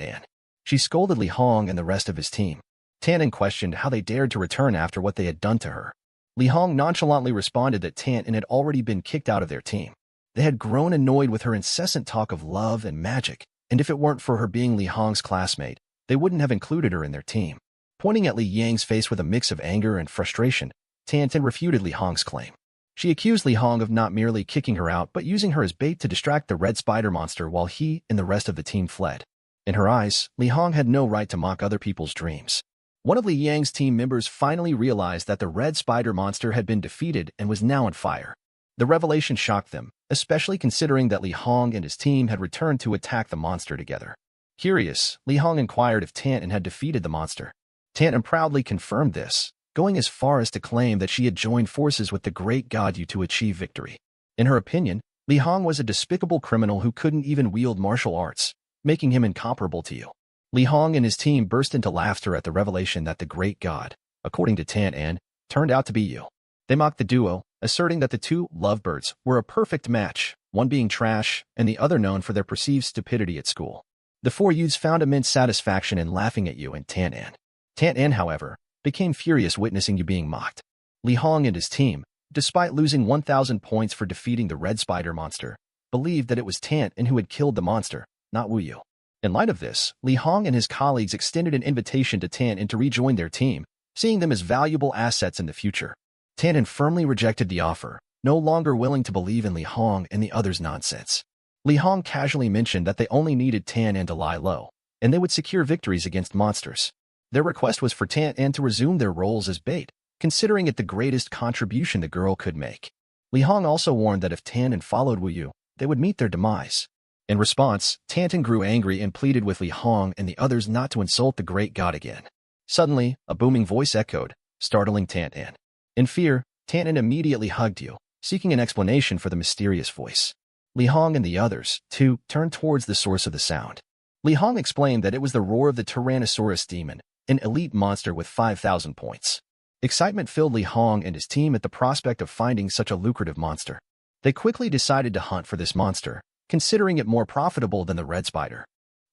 She scolded Li Hong and the rest of his team. Tan questioned how they dared to return after what they had done to her. Li Hong nonchalantly responded that Tan had already been kicked out of their team. They had grown annoyed with her incessant talk of love and magic, and if it weren't for her being Li Hong's classmate, they wouldn't have included her in their team. Pointing at Li Yang's face with a mix of anger and frustration, Tan refuted Li Hong's claim. She accused Li Hong of not merely kicking her out but using her as bait to distract the red spider monster while he and the rest of the team fled. In her eyes, Li Hong had no right to mock other people's dreams. One of Li Yang's team members finally realized that the red spider monster had been defeated and was now on fire. The revelation shocked them, especially considering that Li Hong and his team had returned to attack the monster together. Curious, Li Hong inquired if Tantan had defeated the monster. Tantan proudly confirmed this, going as far as to claim that she had joined forces with the great god Yu to achieve victory. In her opinion, Li Hong was a despicable criminal who couldn't even wield martial arts, making him incomparable to you. Li Hong and his team burst into laughter at the revelation that the great god, according to Tantan, turned out to be Yu. They mocked the duo, asserting that the two lovebirds were a perfect match, one being trash and the other known for their perceived stupidity at school. The four youths found immense satisfaction in laughing at Yu and Tantan. Tantan, however, became furious witnessing Yu being mocked. Li Hong and his team, despite losing 1,000 points for defeating the red spider monster, believed that it was Tantan who had killed the monster, not Wu Yu. In light of this, Li Hong and his colleagues extended an invitation to Tantan to rejoin their team, seeing them as valuable assets in the future. Tantan firmly rejected the offer, no longer willing to believe in Li Hong and the others' nonsense. Li Hong casually mentioned that they only needed Tantan to lie low, and they would secure victories against monsters. Their request was for Tantan to resume their roles as bait, considering it the greatest contribution the girl could make. Li Hong also warned that if Tantan followed Wu Yu, they would meet their demise. In response, Tantan grew angry and pleaded with Li Hong and the others not to insult the great god again. Suddenly, a booming voice echoed, startling Tantan. In fear, Tantan immediately hugged Yu, seeking an explanation for the mysterious voice. Li Hong and the others, too, turned towards the source of the sound. Li Hong explained that it was the roar of the Tyrannosaurus demon, an elite monster with 5,000 points. Excitement filled Li Hong and his team at the prospect of finding such a lucrative monster. They quickly decided to hunt for this monster, considering it more profitable than the red spider.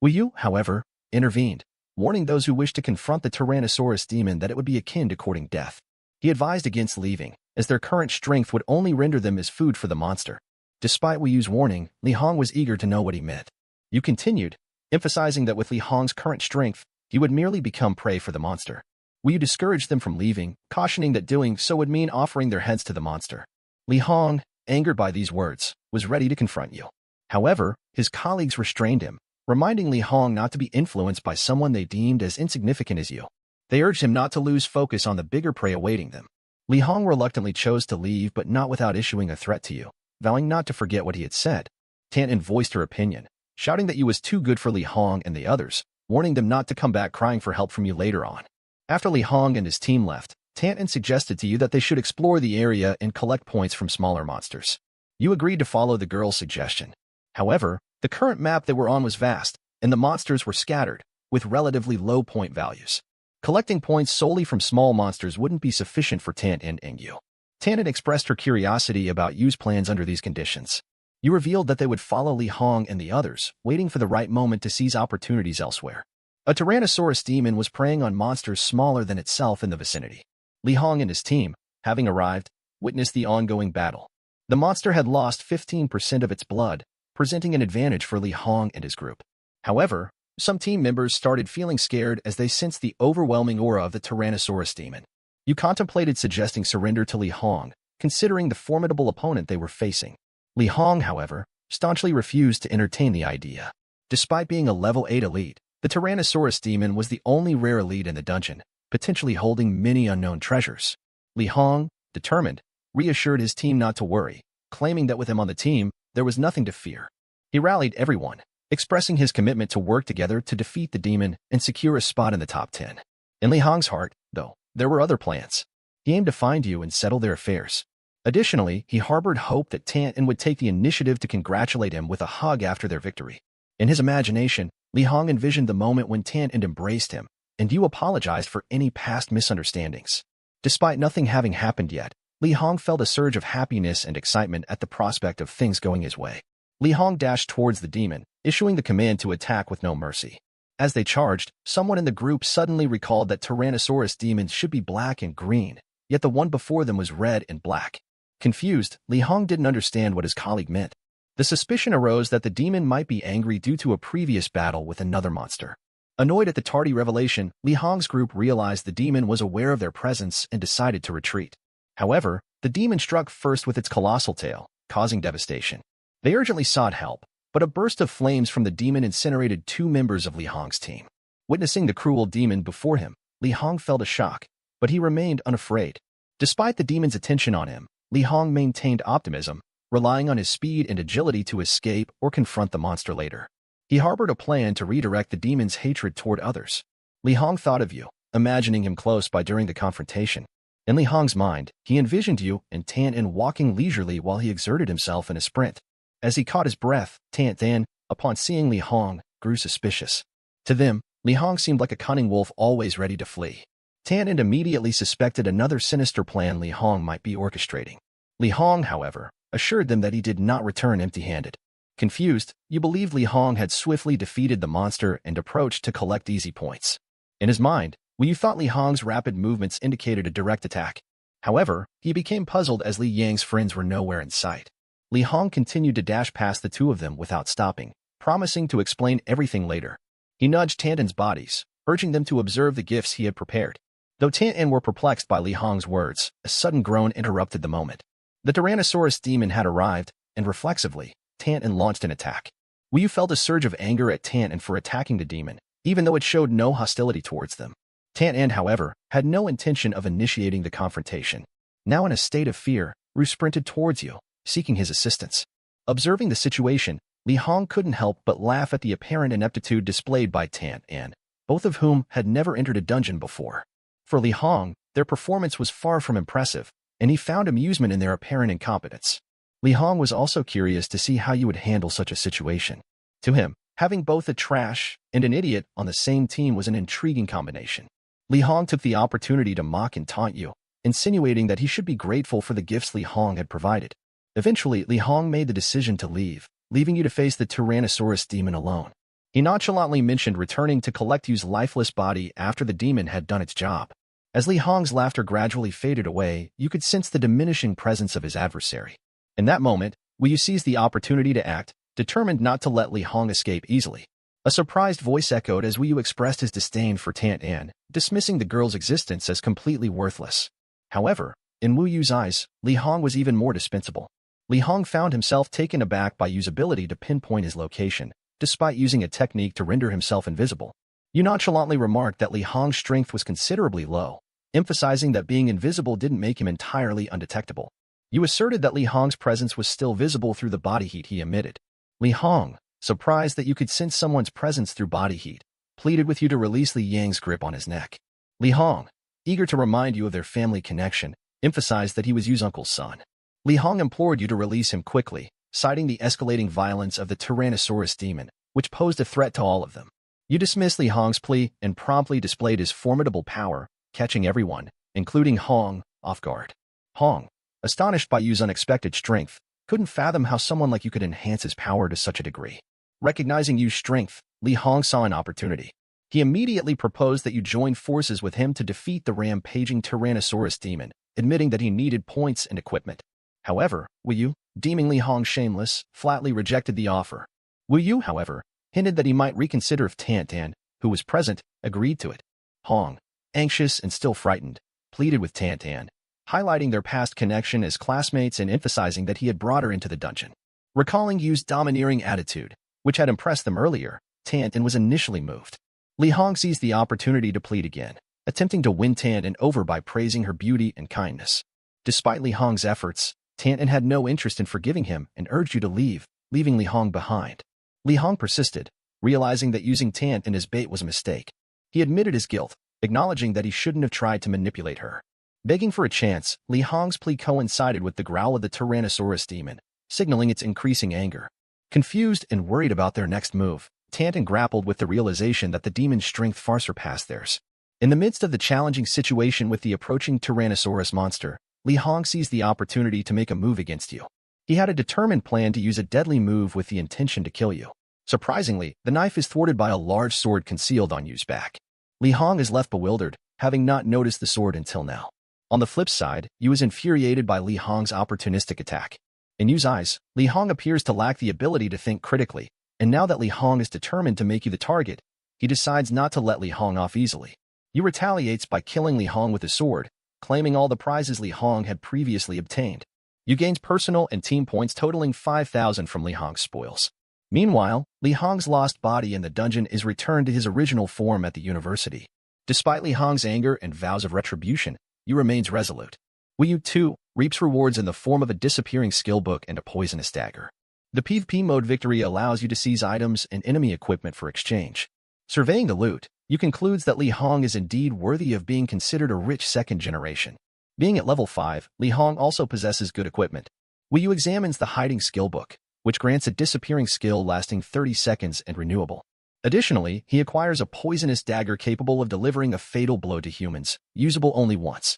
Wu Yu, however, intervened, warning those who wished to confront the Tyrannosaurus demon that it would be akin to courting death. He advised against leaving, as their current strength would only render them as food for the monster. Despite Wu Yu's warning, Li Hong was eager to know what he meant. Yu continued, emphasizing that with Li Hong's current strength, he would merely become prey for the monster. Wu Yu discouraged them from leaving, cautioning that doing so would mean offering their heads to the monster. Li Hong, angered by these words, was ready to confront Yu. However, his colleagues restrained him, reminding Li Hong not to be influenced by someone they deemed as insignificant as Yu. They urged him not to lose focus on the bigger prey awaiting them. Li Hong reluctantly chose to leave, but not without issuing a threat to Yu, vowing not to forget what he had said. Tantan voiced her opinion, shouting that Yu was too good for Li Hong and the others, warning them not to come back crying for help from Yu later on. After Li Hong and his team left, Tantan suggested to Yu that they should explore the area and collect points from smaller monsters. Yu agreed to follow the girl's suggestion. However, the current map they were on was vast, and the monsters were scattered, with relatively low point values. Collecting points solely from small monsters wouldn't be sufficient for Tantan and Yu. Tantan expressed her curiosity about Yu's plans under these conditions. Yu revealed that they would follow Li Hong and the others, waiting for the right moment to seize opportunities elsewhere. A Tyrannosaurus demon was preying on monsters smaller than itself in the vicinity. Li Hong and his team, having arrived, witnessed the ongoing battle. The monster had lost 15% of its blood, presenting an advantage for Li Hong and his group. However, some team members started feeling scared as they sensed the overwhelming aura of the Tyrannosaurus demon. Yu contemplated suggesting surrender to Li Hong, considering the formidable opponent they were facing. Li Hong, however, staunchly refused to entertain the idea. Despite being a level 8 elite, the Tyrannosaurus demon was the only rare elite in the dungeon, potentially holding many unknown treasures. Li Hong, determined, reassured his team not to worry, claiming that with him on the team, there was nothing to fear. He rallied everyone, expressing his commitment to work together to defeat the demon and secure a spot in the top 10. In Li Hong's heart, though, there were other plans. He aimed to find Yu and settle their affairs. Additionally, he harbored hope that Tantan would take the initiative to congratulate him with a hug after their victory. In his imagination, Li Hong envisioned the moment when Tantan embraced him, and Yu apologized for any past misunderstandings. Despite nothing having happened yet, Li Hong felt a surge of happiness and excitement at the prospect of things going his way. Li Hong dashed towards the demon, issuing the command to attack with no mercy. As they charged, someone in the group suddenly recalled that Tyrannosaurus demons should be black and green, yet the one before them was red and black. Confused, Li Hong didn't understand what his colleague meant. The suspicion arose that the demon might be angry due to a previous battle with another monster. Annoyed at the tardy revelation, Li Hong's group realized the demon was aware of their presence and decided to retreat. However, the demon struck first with its colossal tail, causing devastation. They urgently sought help, but a burst of flames from the demon incinerated 2 members of Li Hong's team. Witnessing the cruel demon before him, Li Hong felt a shock, but he remained unafraid. Despite the demon's attention on him, Li Hong maintained optimism, relying on his speed and agility to escape or confront the monster later. He He harbored a plan to redirect the demon's hatred toward others. Li Hong thought of you, imagining him close by during the confrontation. In Li Hong's mind, he envisioned you and Tan walking leisurely while he exerted himself in a sprint. As he caught his breath, Tan, upon seeing Li Hong, grew suspicious. To them, Li Hong seemed like a cunning wolf always ready to flee. Tan immediately suspected another sinister plan Li Hong might be orchestrating. Li Hong, however, assured them that he did not return empty-handed. Confused, you believed Li Hong had swiftly defeated the monster and approached to collect easy points. In his mind, you thought Li Hong's rapid movements indicated a direct attack. However, he became puzzled as Li Yang's friends were nowhere in sight. Li Hong continued to dash past the two of them without stopping, promising to explain everything later. He nudged Tantan's bodies, urging them to observe the gifts he had prepared. Though Tantan were perplexed by Li Hong's words, a sudden groan interrupted the moment. The Tyrannosaurus demon had arrived, and reflexively, Tantan launched an attack. Wu felt a surge of anger at Tantan for attacking the demon, even though it showed no hostility towards them. Tantan, however, had no intention of initiating the confrontation. Now in a state of fear, Wu sprinted towards you, seeking his assistance. Observing the situation, Li Hong couldn't help but laugh at the apparent ineptitude displayed by Tantan, both of whom had never entered a dungeon before. For Li Hong, their performance was far from impressive, and he found amusement in their apparent incompetence. Li Hong was also curious to see how you would handle such a situation. To him, having both a trash and an idiot on the same team was an intriguing combination. Li Hong took the opportunity to mock and taunt you, insinuating that he should be grateful for the gifts Li Hong had provided. Eventually, Li Hong made the decision to leave, leaving you to face the Tyrannosaurus demon alone. He nonchalantly mentioned returning to collect Yu's lifeless body after the demon had done its job. As Li Hong's laughter gradually faded away, you could sense the diminishing presence of his adversary. In that moment, Wu seized the opportunity to act, determined not to let Li Hong escape easily. A surprised voice echoed as Wu expressed his disdain for Tantan, dismissing the girl's existence as completely worthless. However, in Wu's eyes, Li Hong was even more dispensable. Li Hong found himself taken aback by Yu's ability to pinpoint his location, despite using a technique to render himself invisible. Yu nonchalantly remarked that Li Hong's strength was considerably low, emphasizing that being invisible didn't make him entirely undetectable. Yu asserted that Li Hong's presence was still visible through the body heat he emitted. Li Hong, surprised that you could sense someone's presence through body heat, pleaded with you to release Li Yang's grip on his neck. Li Hong, eager to remind you of their family connection, emphasized that he was Yu's uncle's son. Li Hong implored you to release him quickly, citing the escalating violence of the Tyrannosaurus demon, which posed a threat to all of them. You dismissed Li Hong's plea and promptly displayed his formidable power, catching everyone, including Hong, off guard. Hong, astonished by Yu's unexpected strength, couldn't fathom how someone like you could enhance his power to such a degree. Recognizing Yu's strength, Li Hong saw an opportunity. He immediately proposed that you join forces with him to defeat the rampaging Tyrannosaurus demon, admitting that he needed points and equipment. However, Wu, deeming Li Hong shameless, flatly rejected the offer. Wu, however, hinted that he might reconsider if Tantan, who was present, agreed to it. Hong, anxious and still frightened, pleaded with Tantan, highlighting their past connection as classmates and emphasizing that he had brought her into the dungeon. Recalling Yu's domineering attitude, which had impressed them earlier, Tantan was initially moved. Li Hong seized the opportunity to plead again, attempting to win Tantan over by praising her beauty and kindness. Despite Li Hong's efforts, Tantan had no interest in forgiving him and urged you to leave, leaving Li Hong behind. Li Hong persisted, realizing that using Tantan as bait was a mistake. He admitted his guilt, acknowledging that he shouldn't have tried to manipulate her. Begging for a chance, Li Hong's plea coincided with the growl of the Tyrannosaurus demon, signaling its increasing anger. Confused and worried about their next move, Tantan grappled with the realization that the demon's strength far surpassed theirs. In the midst of the challenging situation with the approaching Tyrannosaurus monster, Li Hong seized the opportunity to make a move against you. He had a determined plan to use a deadly move with the intention to kill you. Surprisingly, the knife is thwarted by a large sword concealed on Yu's back. Li Hong is left bewildered, having not noticed the sword until now. On the flip side, Yu is infuriated by Li Hong's opportunistic attack. In Yu's eyes, Li Hong appears to lack the ability to think critically, and now that Li Hong is determined to make you the target, he decides not to let Li Hong off easily. Yu retaliates by killing Li Hong with a sword, claiming all the prizes Li Hong had previously obtained. Yu gains personal and team points totaling 5,000 from Li Hong's spoils. Meanwhile, Li Hong's lost body in the dungeon is returned to his original form at the university. Despite Li Hong's anger and vows of retribution, Yu remains resolute. Wu, too, reaps rewards in the form of a disappearing skill book and a poisonous dagger. The PvP mode victory allows you to seize items and enemy equipment for exchange. Surveying the loot, you concludes that Li Hong is indeed worthy of being considered a rich second generation. Being at level 5, Li Hong also possesses good equipment. Wei Yu examines the hiding skill book, which grants a disappearing skill lasting 30 seconds and renewable. Additionally, he acquires a poisonous dagger capable of delivering a fatal blow to humans, usable only once.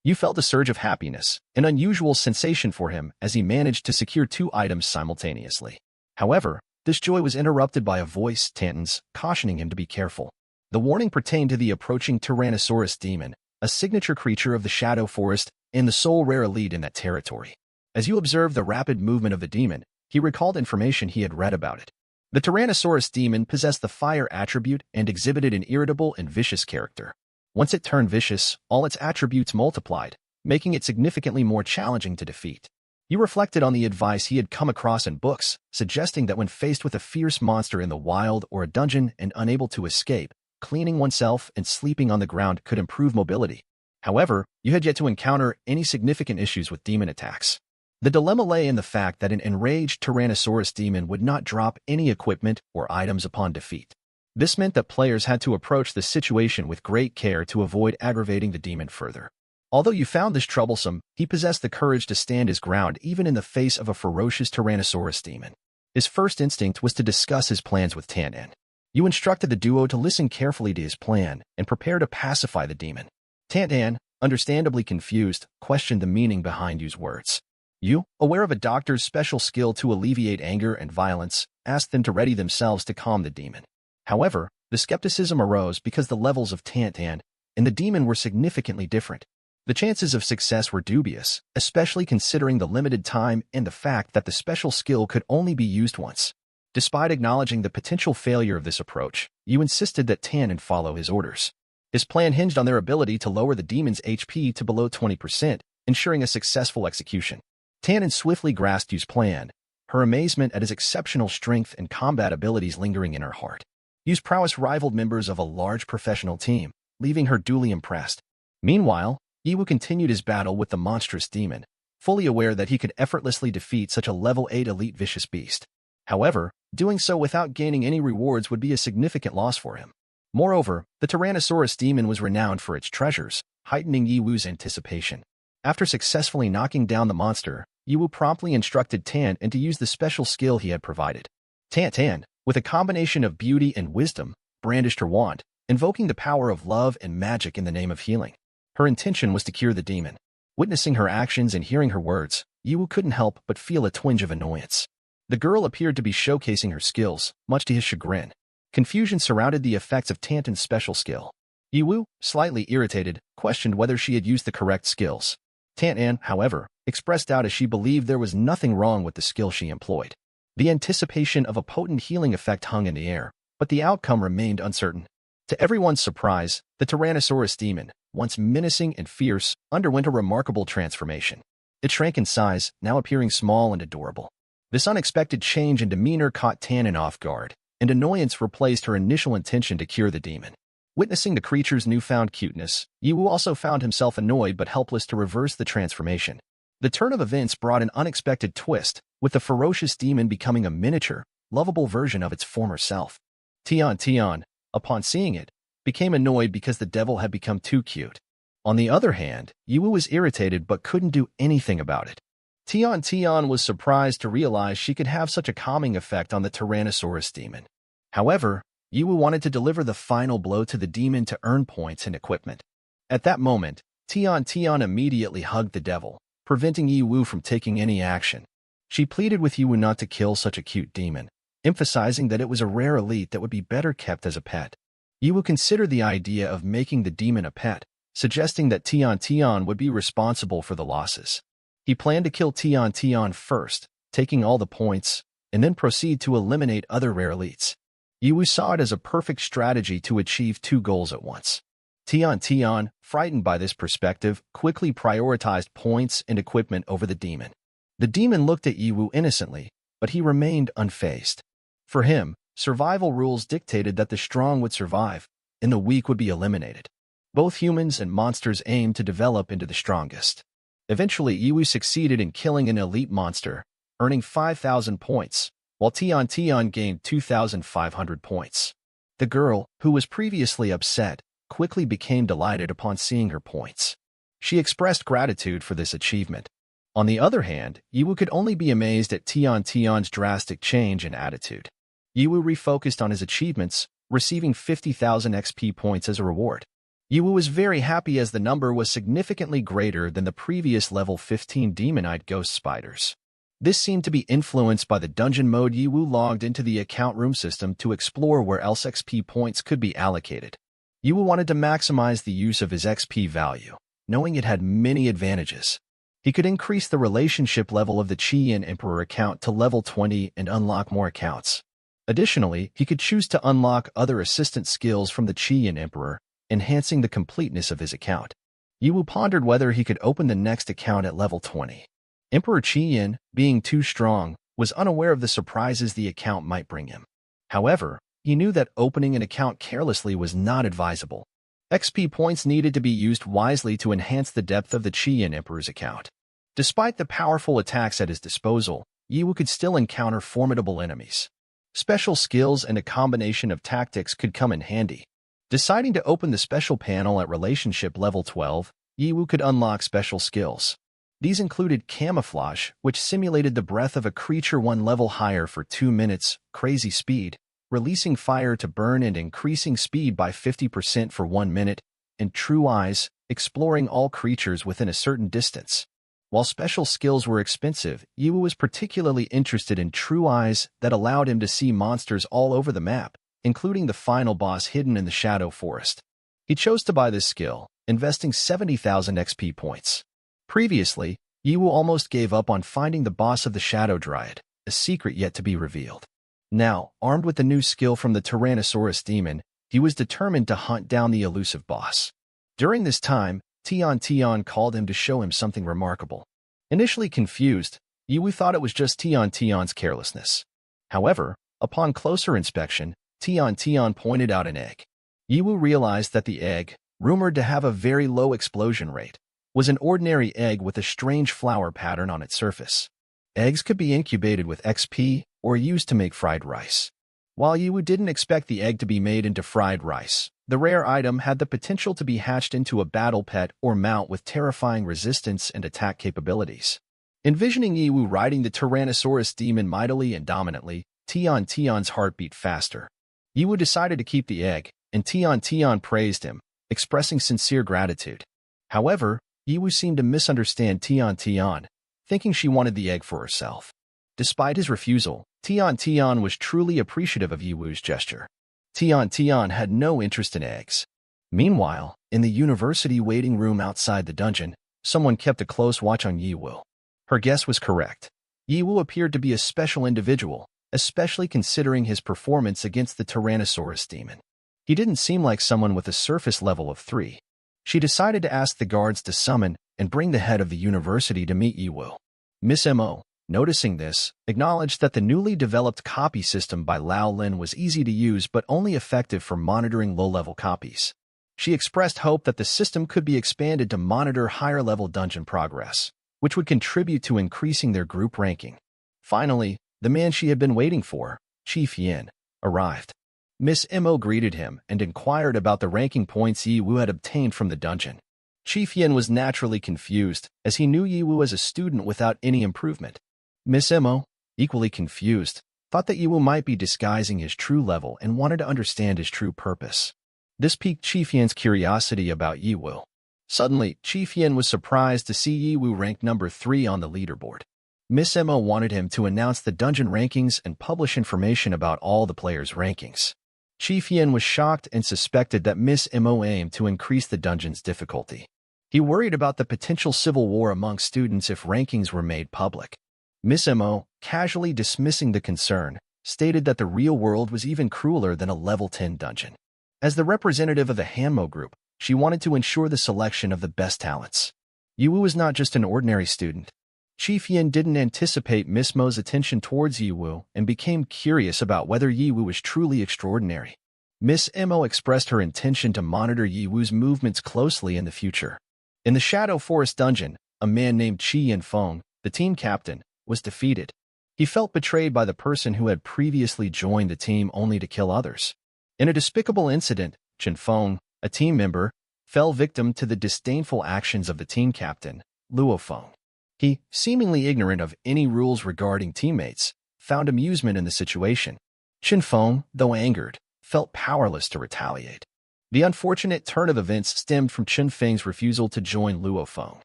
You felt a surge of happiness, an unusual sensation for him as he managed to secure 2 items simultaneously. However, this joy was interrupted by a voice, Tanton's, cautioning him to be careful. The warning pertained to the approaching Tyrannosaurus demon, a signature creature of the Shadow Forest and the sole rare elite in that territory. As you observed the rapid movement of the demon, he recalled information he had read about it. The Tyrannosaurus demon possessed the fire attribute and exhibited an irritable and vicious character. Once it turned vicious, all its attributes multiplied, making it significantly more challenging to defeat. You reflected on the advice he had come across in books, suggesting that when faced with a fierce monster in the wild or a dungeon and unable to escape, cleaning oneself and sleeping on the ground could improve mobility. However, you had yet to encounter any significant issues with demon attacks. The dilemma lay in the fact that an enraged Tyrannosaurus demon would not drop any equipment or items upon defeat. This meant that players had to approach the situation with great care to avoid aggravating the demon further. Although you found this troublesome, he possessed the courage to stand his ground even in the face of a ferocious Tyrannosaurus demon. His first instinct was to discuss his plans with Tanton. You instructed the duo to listen carefully to his plan and prepare to pacify the demon. Tanton, understandably confused, questioned the meaning behind Yu's words. Yu, aware of a doctor's special skill to alleviate anger and violence, asked them to ready themselves to calm the demon. However, the skepticism arose because the levels of Tanton and the demon were significantly different. The chances of success were dubious, especially considering the limited time and the fact that the special skill could only be used once. Despite acknowledging the potential failure of this approach, Yu insisted that Tanton follow his orders. His plan hinged on their ability to lower the demon's HP to below 20%, ensuring a successful execution. Tanton swiftly grasped Yu's plan, her amazement at his exceptional strength and combat abilities lingering in her heart. Yu's prowess rivaled members of a large professional team, leaving her duly impressed. Meanwhile, Ye Wu continued his battle with the monstrous demon, fully aware that he could effortlessly defeat such a level 8 elite vicious beast. However, doing so without gaining any rewards would be a significant loss for him. Moreover, the Tyrannosaurus demon was renowned for its treasures, heightening Ye Wu's anticipation. After successfully knocking down the monster, Ye Wu promptly instructed Tanton to use the special skill he had provided. Tanton, with a combination of beauty and wisdom, brandished her wand, invoking the power of love and magic in the name of healing. Her intention was to cure the demon. Witnessing her actions and hearing her words, Ye Wu couldn't help but feel a twinge of annoyance. The girl appeared to be showcasing her skills, much to his chagrin. Confusion surrounded the effects of Tanton's special skill. Ye Wu, slightly irritated, questioned whether she had used the correct skills. Tanton, however, expressed doubt as she believed there was nothing wrong with the skill she employed. The anticipation of a potent healing effect hung in the air, but the outcome remained uncertain. To everyone's surprise, the Tyrannosaurus demon, once menacing and fierce, underwent a remarkable transformation. It shrank in size, now appearing small and adorable. This unexpected change in demeanor caught Tanton off guard, and annoyance replaced her initial intention to cure the demon. Witnessing the creature's newfound cuteness, Ye Wu also found himself annoyed but helpless to reverse the transformation. The turn of events brought an unexpected twist, with the ferocious demon becoming a miniature, lovable version of its former self. Tian, upon seeing it, became annoyed because the devil had become too cute. On the other hand, Ye Wu was irritated but couldn't do anything about it. Tian was surprised to realize she could have such a calming effect on the Tyrannosaurus demon. However, Ye Wu wanted to deliver the final blow to the demon to earn points and equipment. At that moment, Tian immediately hugged the devil, preventing Ye Wu from taking any action. She pleaded with Ye Wu not to kill such a cute demon, emphasizing that it was a rare elite that would be better kept as a pet. Ye Wu considered the idea of making the demon a pet, suggesting that Tian would be responsible for the losses. He planned to kill Tian first, taking all the points, and then proceed to eliminate other rare elites. Ye Wu saw it as a perfect strategy to achieve 2 goals at once. Tian, frightened by this perspective, quickly prioritized points and equipment over the demon. The demon looked at Ye Wu innocently, but he remained unfazed. For him, survival rules dictated that the strong would survive, and the weak would be eliminated. Both humans and monsters aimed to develop into the strongest. Eventually, Ye Wu succeeded in killing an elite monster, earning 5,000 points, while Tian Tian gained 2,500 points. The girl, who was previously upset, quickly became delighted upon seeing her points. She expressed gratitude for this achievement. On the other hand, Yiwu could only be amazed at Tian Tian's drastic change in attitude. Yiwu refocused on his achievements, receiving 50,000 XP points as a reward. Yiwu was very happy as the number was significantly greater than the previous level 15 demonite ghost spiders. This seemed to be influenced by the dungeon mode. Yiwu logged into the account room system to explore where else XP points could be allocated. Yiwu wanted to maximize the use of his XP value, knowing it had many advantages. He could increase the relationship level of the Qian Emperor account to level 20 and unlock more accounts. Additionally, he could choose to unlock other assistant skills from the Qian Emperor, enhancing the completeness of his account. Yiwu pondered whether he could open the next account at level 20. Emperor Qian, being too strong, was unaware of the surprises the account might bring him. However, he knew that opening an account carelessly was not advisable. XP points needed to be used wisely to enhance the depth of the Qian Emperor's account. Despite the powerful attacks at his disposal, Yiwu could still encounter formidable enemies. Special skills and a combination of tactics could come in handy. Deciding to open the special panel at relationship level 12, Yiwu could unlock special skills. These included camouflage, which simulated the breath of a creature one level higher for 2 minutes, crazy speed, releasing fire to burn and increasing speed by 50% for 1 minute, and true eyes, exploring all creatures within a certain distance. While special skills were expensive, Yiwu was particularly interested in true eyes that allowed him to see monsters all over the map, including the final boss hidden in the Shadow Forest. He chose to buy this skill, investing 70,000 XP points. Previously, Yiwu almost gave up on finding the boss of the Shadow Dryad, a secret yet to be revealed. Now, armed with the new skill from the Tyrannosaurus demon, he was determined to hunt down the elusive boss. During this time, Tian Tian called him to show him something remarkable. Initially confused, Yiwu thought it was just Tian Tian's carelessness. However, upon closer inspection, Tian Tian pointed out an egg. Yiwu realized that the egg, rumored to have a very low explosion rate, was an ordinary egg with a strange flower pattern on its surface. Eggs could be incubated with XP or used to make fried rice. While Yiwu didn't expect the egg to be made into fried rice, the rare item had the potential to be hatched into a battle pet or mount with terrifying resistance and attack capabilities. Envisioning Yiwu riding the Tyrannosaurus demon mightily and dominantly, Tian Tian's heart beat faster. Yiwu decided to keep the egg, and Tian Tian praised him, expressing sincere gratitude. However, Yiwu seemed to misunderstand Tian Tian, thinking she wanted the egg for herself. Despite his refusal, Tian Tian was truly appreciative of Yiwu's gesture. Tian Tian had no interest in eggs. Meanwhile, in the university waiting room outside the dungeon, someone kept a close watch on Yiwu. Her guess was correct. Yiwu appeared to be a special individual, especially considering his performance against the Tyrannosaurus demon. He didn't seem like someone with a surface level of 3. She decided to ask the guards to summon and bring the head of the university to meet Yiwu. Miss Emo, noticing this, acknowledged that the newly developed copy system by Lao Lin was easy to use but only effective for monitoring low-level copies. She expressed hope that the system could be expanded to monitor higher-level dungeon progress, which would contribute to increasing their group ranking. Finally, the man she had been waiting for, Chief Yin, arrived. Miss Emo greeted him and inquired about the ranking points Yiwu had obtained from the dungeon. Chief Yin was naturally confused, as he knew Yiwu as a student without any improvement. Miss Emo, equally confused, thought that Yiwu might be disguising his true level and wanted to understand his true purpose. This piqued Chief Yin's curiosity about Yiwu. Suddenly, Chief Yin was surprised to see Yiwu ranked number 3 on the leaderboard. Miss Emo wanted him to announce the dungeon rankings and publish information about all the players' rankings. Chief Yin was shocked and suspected that Miss Emo aimed to increase the dungeon's difficulty. He worried about the potential civil war among students if rankings were made public. Miss Emo, casually dismissing the concern, stated that the real world was even crueler than a level 10 dungeon. As the representative of the Hanmo group, she wanted to ensure the selection of the best talents. Yiwu was not just an ordinary student. Chief Yin didn't anticipate Miss Mo's attention towards Yiwu and became curious about whether Yiwu was truly extraordinary. Miss Emo expressed her intention to monitor Yiwu's movements closely in the future. In the Shadow Forest dungeon, a man named Chi Yanfeng, the team captain, was defeated. He felt betrayed by the person who had previously joined the team only to kill others. In a despicable incident, Chen Feng, a team member, fell victim to the disdainful actions of the team captain, Luo Feng. He, seemingly ignorant of any rules regarding teammates, found amusement in the situation. Chen Feng, though angered, felt powerless to retaliate. The unfortunate turn of events stemmed from Chen Feng's refusal to join Luo Feng.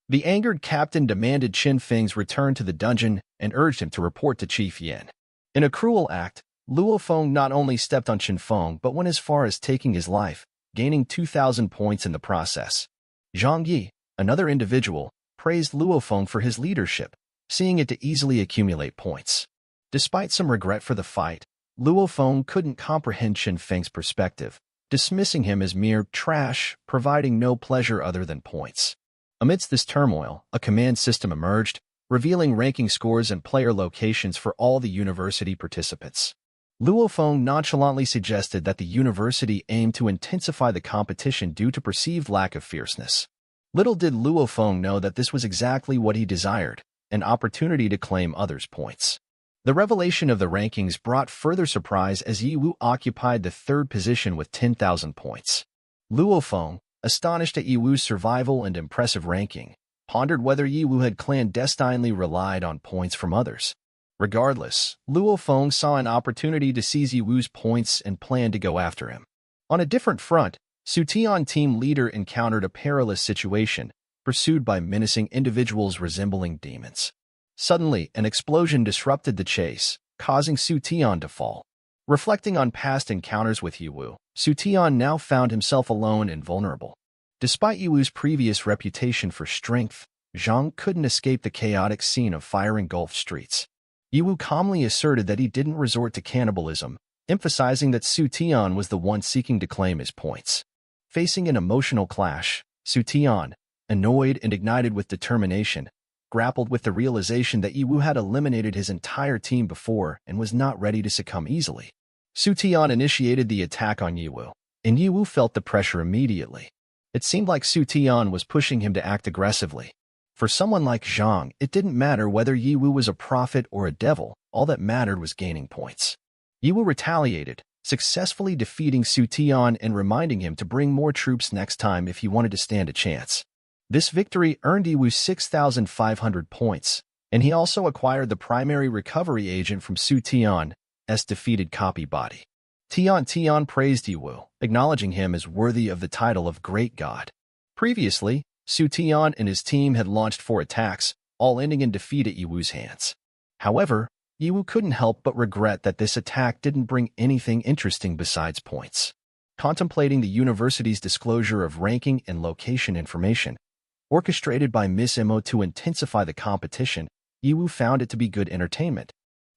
The angered captain demanded Chen Feng's return to the dungeon and urged him to report to Chief Yan. In a cruel act, Luo Feng not only stepped on Chen Feng but went as far as taking his life, gaining 2,000 points in the process. Zhang Yi, another individual, praised Luo Feng for his leadership, seeing it to easily accumulate points. Despite some regret for the fight, Luo Feng couldn't comprehend Chen Feng's perspective, dismissing him as mere trash, providing no pleasure other than points. Amidst this turmoil, a command system emerged, revealing ranking scores and player locations for all the university participants. Luo Feng nonchalantly suggested that the university aimed to intensify the competition due to perceived lack of fierceness. Little did Luo Feng know that this was exactly what he desired, an opportunity to claim others' points. The revelation of the rankings brought further surprise as Ye Wu occupied the third position with 10,000 points. Luo Feng, astonished at Ye Wu's survival and impressive ranking, pondered whether Ye Wu had clandestinely relied on points from others. Regardless, Luo Feng saw an opportunity to seize Ye Wu's points and planned to go after him. On a different front, Su Tian team leader encountered a perilous situation, pursued by menacing individuals resembling demons. Suddenly, an explosion disrupted the chase, causing Su Tian to fall. Reflecting on past encounters with Ye Wu, Su Tian now found himself alone and vulnerable. Despite Ye Wu's previous reputation for strength, Zhang couldn't escape the chaotic scene of fire-engulfed streets. Ye Wu calmly asserted that he didn't resort to cannibalism, emphasizing that Su Tian was the one seeking to claim his points. Facing an emotional clash, Su Tian, annoyed and ignited with determination, grappled with the realization that Ye Wu had eliminated his entire team before and was not ready to succumb easily. Su Tian initiated the attack on Ye Wu, and Ye Wu felt the pressure immediately. It seemed like Su Tian was pushing him to act aggressively. For someone like Zhang, it didn't matter whether Ye Wu was a prophet or a devil, all that mattered was gaining points. Ye Wu retaliated, successfully defeating Su Tian and reminding him to bring more troops next time if he wanted to stand a chance. This victory earned Ye Wu 6,500 points, and he also acquired the primary recovery agent from Su Tian's defeated copy body. Tian praised Ye Wu, acknowledging him as worthy of the title of Great God. Previously, Su Tian and his team had launched 4 attacks, all ending in defeat at Ye Wu's hands. However, Ye Wu couldn't help but regret that this attack didn't bring anything interesting besides points. Contemplating the university's disclosure of ranking and location information, orchestrated by Miss Emo to intensify the competition, Ye Wu found it to be good entertainment.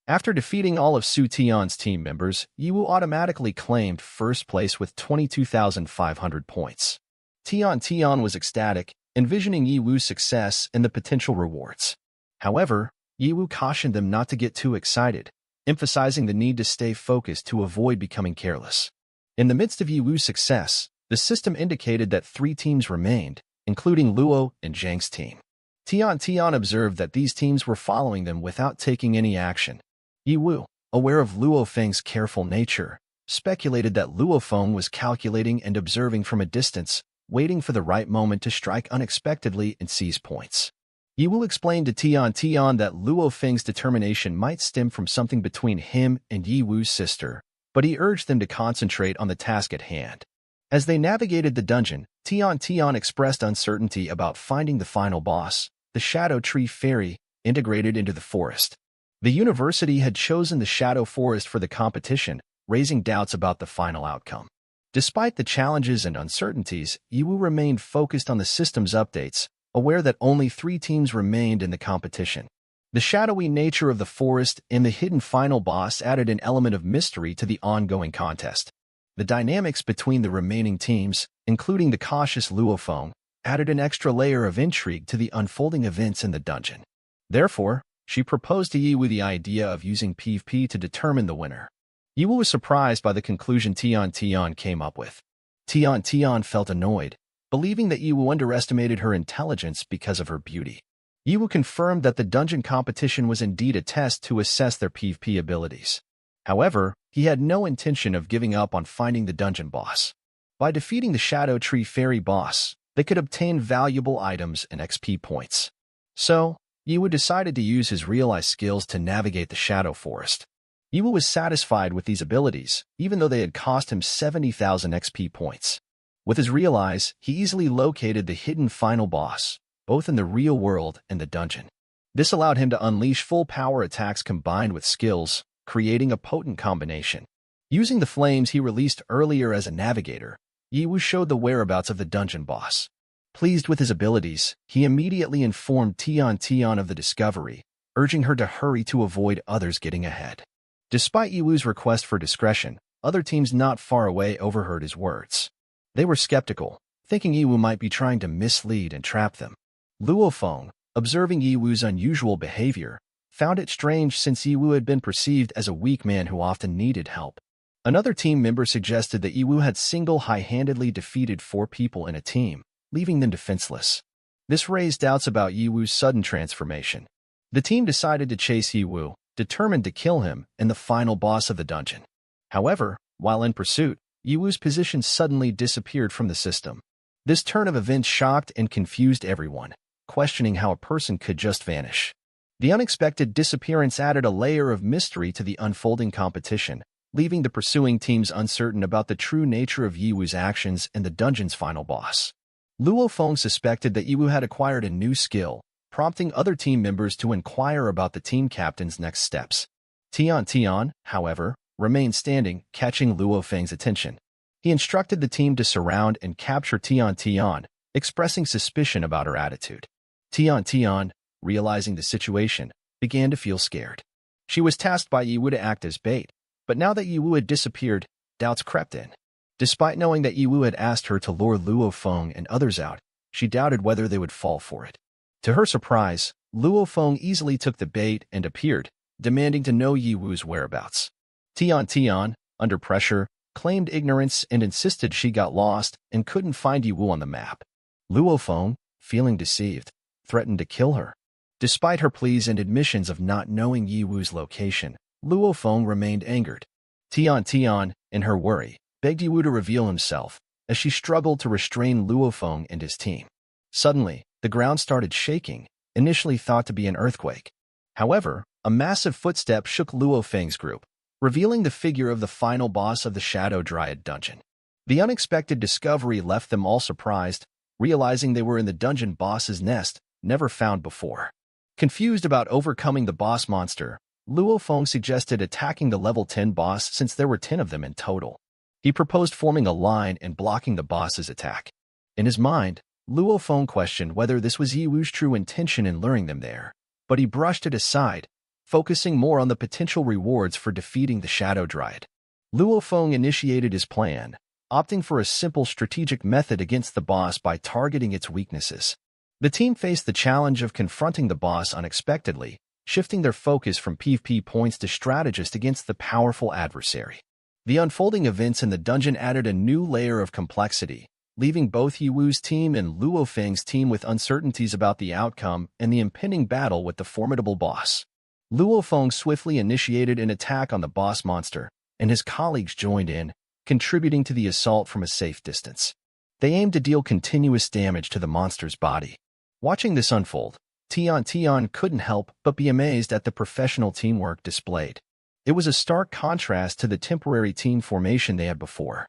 After defeating all of Su Tian's team members, Ye Wu automatically claimed first place with 22,500 points. Tian was ecstatic, envisioning Ye Wu's success and the potential rewards. However, Ye Wu cautioned them not to get too excited, emphasizing the need to stay focused to avoid becoming careless. In the midst of Ye Wu's success, the system indicated that 3 teams remained, including Luo and Zhang's team. Tian observed that these teams were following them without taking any action. Ye Wu, aware of Luo Feng's careful nature, speculated that Luo Feng was calculating and observing from a distance, waiting for the right moment to strike unexpectedly and seize points. Ye Wu explained to Tian that Luo Feng's determination might stem from something between him and Ye Wu's sister, but he urged them to concentrate on the task at hand. As they navigated the dungeon, Tian expressed uncertainty about finding the final boss, the Shadow Tree Fairy, integrated into the forest. The university had chosen the Shadow Forest for the competition, raising doubts about the final outcome. Despite the challenges and uncertainties, Ye Wu remained focused on the system's updates, aware that only 3 teams remained in the competition. The shadowy nature of the forest and the hidden final boss added an element of mystery to the ongoing contest. The dynamics between the remaining teams, including the cautious Luo Feng, added an extra layer of intrigue to the unfolding events in the dungeon. Therefore, she proposed to Ye Wu the idea of using PvP to determine the winner. Ye Wu was surprised by the conclusion Tian came up with. Tian felt annoyed, believing that Ye Wu underestimated her intelligence because of her beauty. Ye Wu confirmed that the dungeon competition was indeed a test to assess their PvP abilities. However, he had no intention of giving up on finding the dungeon boss. By defeating the Shadow Tree Fairy boss, they could obtain valuable items and XP points. So, Ye Wu decided to use his realized skills to navigate the Shadow Forest. Ye Wu was satisfied with these abilities, even though they had cost him 70,000 XP points. With his realize, he easily located the hidden final boss, both in the real world and the dungeon. This allowed him to unleash full power attacks combined with skills, creating a potent combination. Using the flames he released earlier as a navigator, Ye Wu showed the whereabouts of the dungeon boss. Pleased with his abilities, he immediately informed Tian of the discovery, urging her to hurry to avoid others getting ahead. Despite Ye Wu's request for discretion, other teams not far away overheard his words. They were skeptical, thinking Ye Wu might be trying to mislead and trap them. Luo Feng, observing Ye Wu's unusual behavior, found it strange since Ye Wu had been perceived as a weak man who often needed help. Another team member suggested that Ye Wu had high-handedly defeated 4 people in a team, leaving them defenseless. This raised doubts about Ye Wu's sudden transformation. The team decided to chase Ye Wu, determined to kill him and the final boss of the dungeon. However, while in pursuit, Ye Wu's position suddenly disappeared from the system. This turn of events shocked and confused everyone, questioning how a person could just vanish. The unexpected disappearance added a layer of mystery to the unfolding competition, leaving the pursuing teams uncertain about the true nature of Ye Wu's actions and the dungeon's final boss. Luo Feng suspected that Ye Wu had acquired a new skill, prompting other team members to inquire about the team captain's next steps. Tian, however, remained standing, catching Luo Feng's attention. He instructed the team to surround and capture Tian, expressing suspicion about her attitude. Tian, realizing the situation, began to feel scared. She was tasked by Ye Wu to act as bait, but now that Ye Wu had disappeared, doubts crept in. Despite knowing that Ye Wu had asked her to lure Luo Feng and others out, she doubted whether they would fall for it. To her surprise, Luo Feng easily took the bait and appeared, demanding to know Ye Wu's whereabouts. Tian, under pressure, claimed ignorance and insisted she got lost and couldn't find Ye Wu on the map. Luo Feng, feeling deceived, threatened to kill her. Despite her pleas and admissions of not knowing Ye Wu's location, Luo Feng remained angered. Tian, in her worry, begged Ye Wu to reveal himself, as she struggled to restrain Luo Feng and his team. Suddenly, the ground started shaking, initially thought to be an earthquake. However, a massive footstep shook Luo Feng's group, revealing the figure of the final boss of the Shadow Dryad dungeon. The unexpected discovery left them all surprised, realizing they were in the dungeon boss's nest, never found before. Confused about overcoming the boss monster, Luo Feng suggested attacking the level 10 boss since there were 10 of them in total. He proposed forming a line and blocking the boss's attack. In his mind, Luo Feng questioned whether this was Ye Wu's true intention in luring them there, but he brushed it aside, focusing more on the potential rewards for defeating the Shadow Dryad. Luo Feng initiated his plan, opting for a simple strategic method against the boss by targeting its weaknesses. The team faced the challenge of confronting the boss unexpectedly, shifting their focus from PvP points to strategist against the powerful adversary. The unfolding events in the dungeon added a new layer of complexity, leaving both Ye Wu's team and Luo Feng's team with uncertainties about the outcome and the impending battle with the formidable boss. Luo Feng swiftly initiated an attack on the boss monster, and his colleagues joined in, contributing to the assault from a safe distance. They aimed to deal continuous damage to the monster's body. Watching this unfold, Tian couldn't help but be amazed at the professional teamwork displayed. It was a stark contrast to the temporary team formation they had before.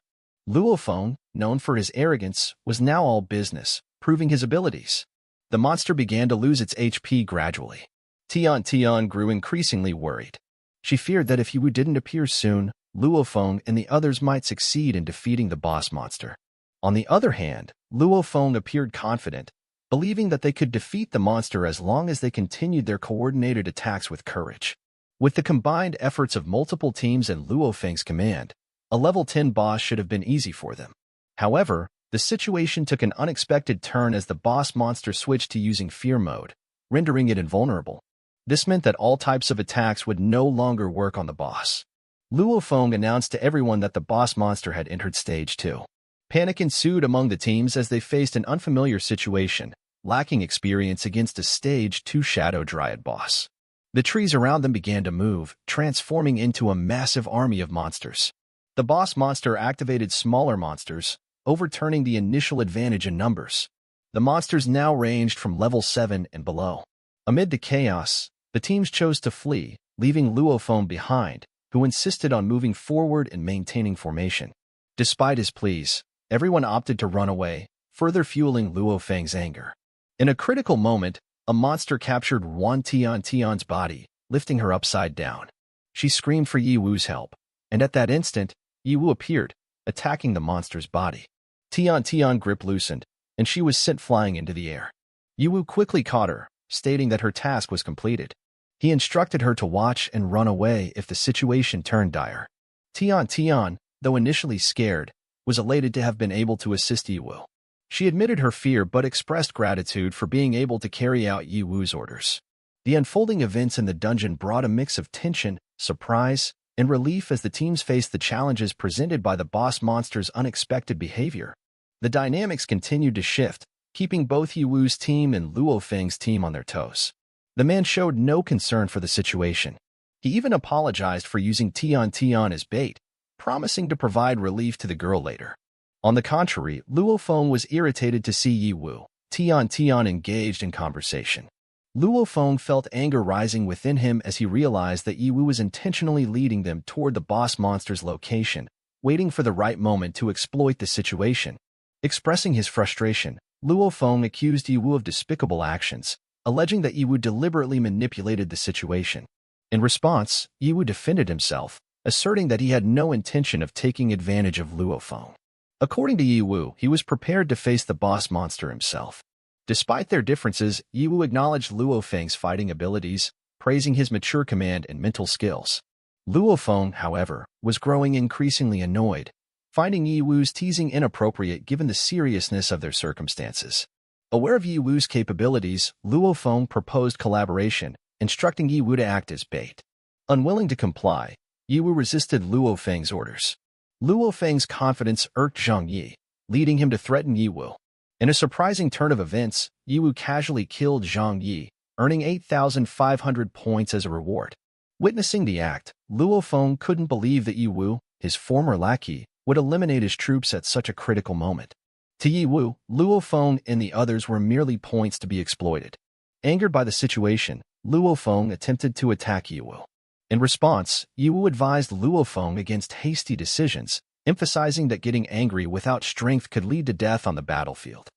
Luo Feng, known for his arrogance, was now all business, proving his abilities. The monster began to lose its HP gradually. Tian grew increasingly worried. She feared that if Ye Wu didn't appear soon, Luo Feng and the others might succeed in defeating the boss monster. On the other hand, Luo Feng appeared confident, believing that they could defeat the monster as long as they continued their coordinated attacks with courage. With the combined efforts of multiple teams and Luo Feng's command, a level 10 boss should have been easy for them. However, the situation took an unexpected turn as the boss monster switched to using fear mode, rendering it invulnerable. This meant that all types of attacks would no longer work on the boss. Luo Feng announced to everyone that the boss monster had entered Stage 2. Panic ensued among the teams as they faced an unfamiliar situation, lacking experience against a Stage 2 Shadow Dryad boss. The trees around them began to move, transforming into a massive army of monsters. The boss monster activated smaller monsters, overturning the initial advantage in numbers. The monsters now ranged from level 7 and below. Amid the chaos, the teams chose to flee, leaving Luofeng behind, who insisted on moving forward and maintaining formation. Despite his pleas, everyone opted to run away, further fueling Luofeng's anger. In a critical moment, a monster captured Wan Tian's body, lifting her upside down. She screamed for Yi Wu's help, and at that instant, Yi Wu appeared, attacking the monster's body. Tian grip loosened, and she was sent flying into the air. Yi Wu quickly caught her, stating that her task was completed. He instructed her to watch and run away if the situation turned dire. Tian, though initially scared, was elated to have been able to assist Yi Wu. She admitted her fear but expressed gratitude for being able to carry out Yi Wu's orders. The unfolding events in the dungeon brought a mix of tension, surprise, and relief as the teams faced the challenges presented by the boss monster's unexpected behavior. The dynamics continued to shift, keeping both Yi Wu's team and Luofeng's team on their toes. The man showed no concern for the situation. He even apologized for using Tian as bait, promising to provide relief to the girl later. On the contrary, Luofeng was irritated to see Yi Wu, Tian engaged in conversation. Luofeng felt anger rising within him as he realized that Yi Wu was intentionally leading them toward the boss monster's location, waiting for the right moment to exploit the situation. Expressing his frustration, Luofeng accused Yi Wu of despicable actions, alleging that Yi Wu deliberately manipulated the situation. In response, Yi Wu defended himself, asserting that he had no intention of taking advantage of Luofeng. According to Yi Wu, he was prepared to face the boss monster himself. Despite their differences, Yi Wu acknowledged Luofeng's fighting abilities, praising his mature command and mental skills. Luofeng, however, was growing increasingly annoyed, finding Yi Wu's teasing inappropriate given the seriousness of their circumstances. Aware of Yi Wu's capabilities, Luofeng proposed collaboration, instructing Yi Wu to act as bait. Unwilling to comply, Yi Wu resisted Luofeng's orders. Luofeng's confidence irked Zhang Yi, leading him to threaten Yi Wu. In a surprising turn of events, Yi Wu casually killed Zhang Yi, earning 8,500 points as a reward. Witnessing the act, Luofeng couldn't believe that Yi Wu, his former lackey, would eliminate his troops at such a critical moment. To Yi Wu, Luofeng and the others were merely points to be exploited. Angered by the situation, Luofeng attempted to attack Yi Wu. In response, Yi Wu advised Luofeng against hasty decisions, emphasizing that getting angry without strength could lead to death on the battlefield.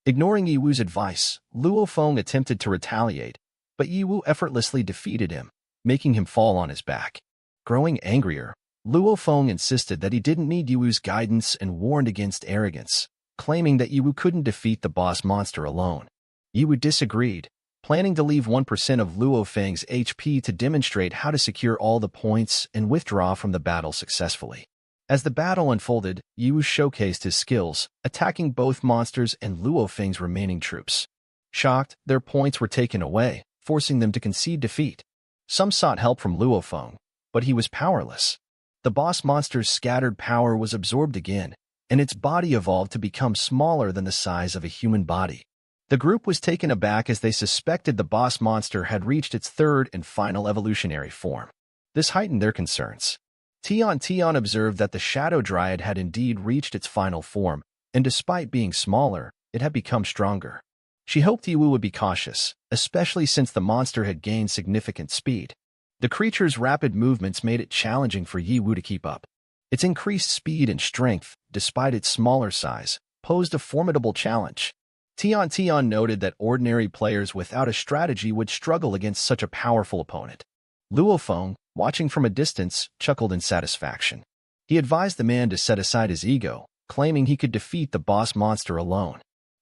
Ignoring Yi Wu's advice, Luofeng attempted to retaliate, but Yi Wu effortlessly defeated him, making him fall on his back. Growing angrier, Luofeng insisted that he didn't need Yi Wu's guidance and warned against arrogance, claiming that Yi Wu couldn't defeat the boss monster alone. Yi Wu disagreed, planning to leave 1% of Luofeng's HP to demonstrate how to secure all the points and withdraw from the battle successfully. As the battle unfolded, Yi Wu showcased his skills, attacking both monsters and Luofeng's remaining troops. Shocked, their points were taken away, forcing them to concede defeat. Some sought help from Luofeng, but he was powerless. The boss monster's scattered power was absorbed again, and its body evolved to become smaller than the size of a human body. The group was taken aback as they suspected the boss monster had reached its third and final evolutionary form. This heightened their concerns. Tian observed that the Shadow Dryad had indeed reached its final form, and despite being smaller, it had become stronger. She hoped Yi Wu would be cautious, especially since the monster had gained significant speed. The creature's rapid movements made it challenging for Yi Wu to keep up. Its increased speed and strength, despite its smaller size, posed a formidable challenge. Tian noted that ordinary players without a strategy would struggle against such a powerful opponent. Luofeng, watching from a distance, chuckled in satisfaction. He advised the man to set aside his ego, claiming he could defeat the boss monster alone.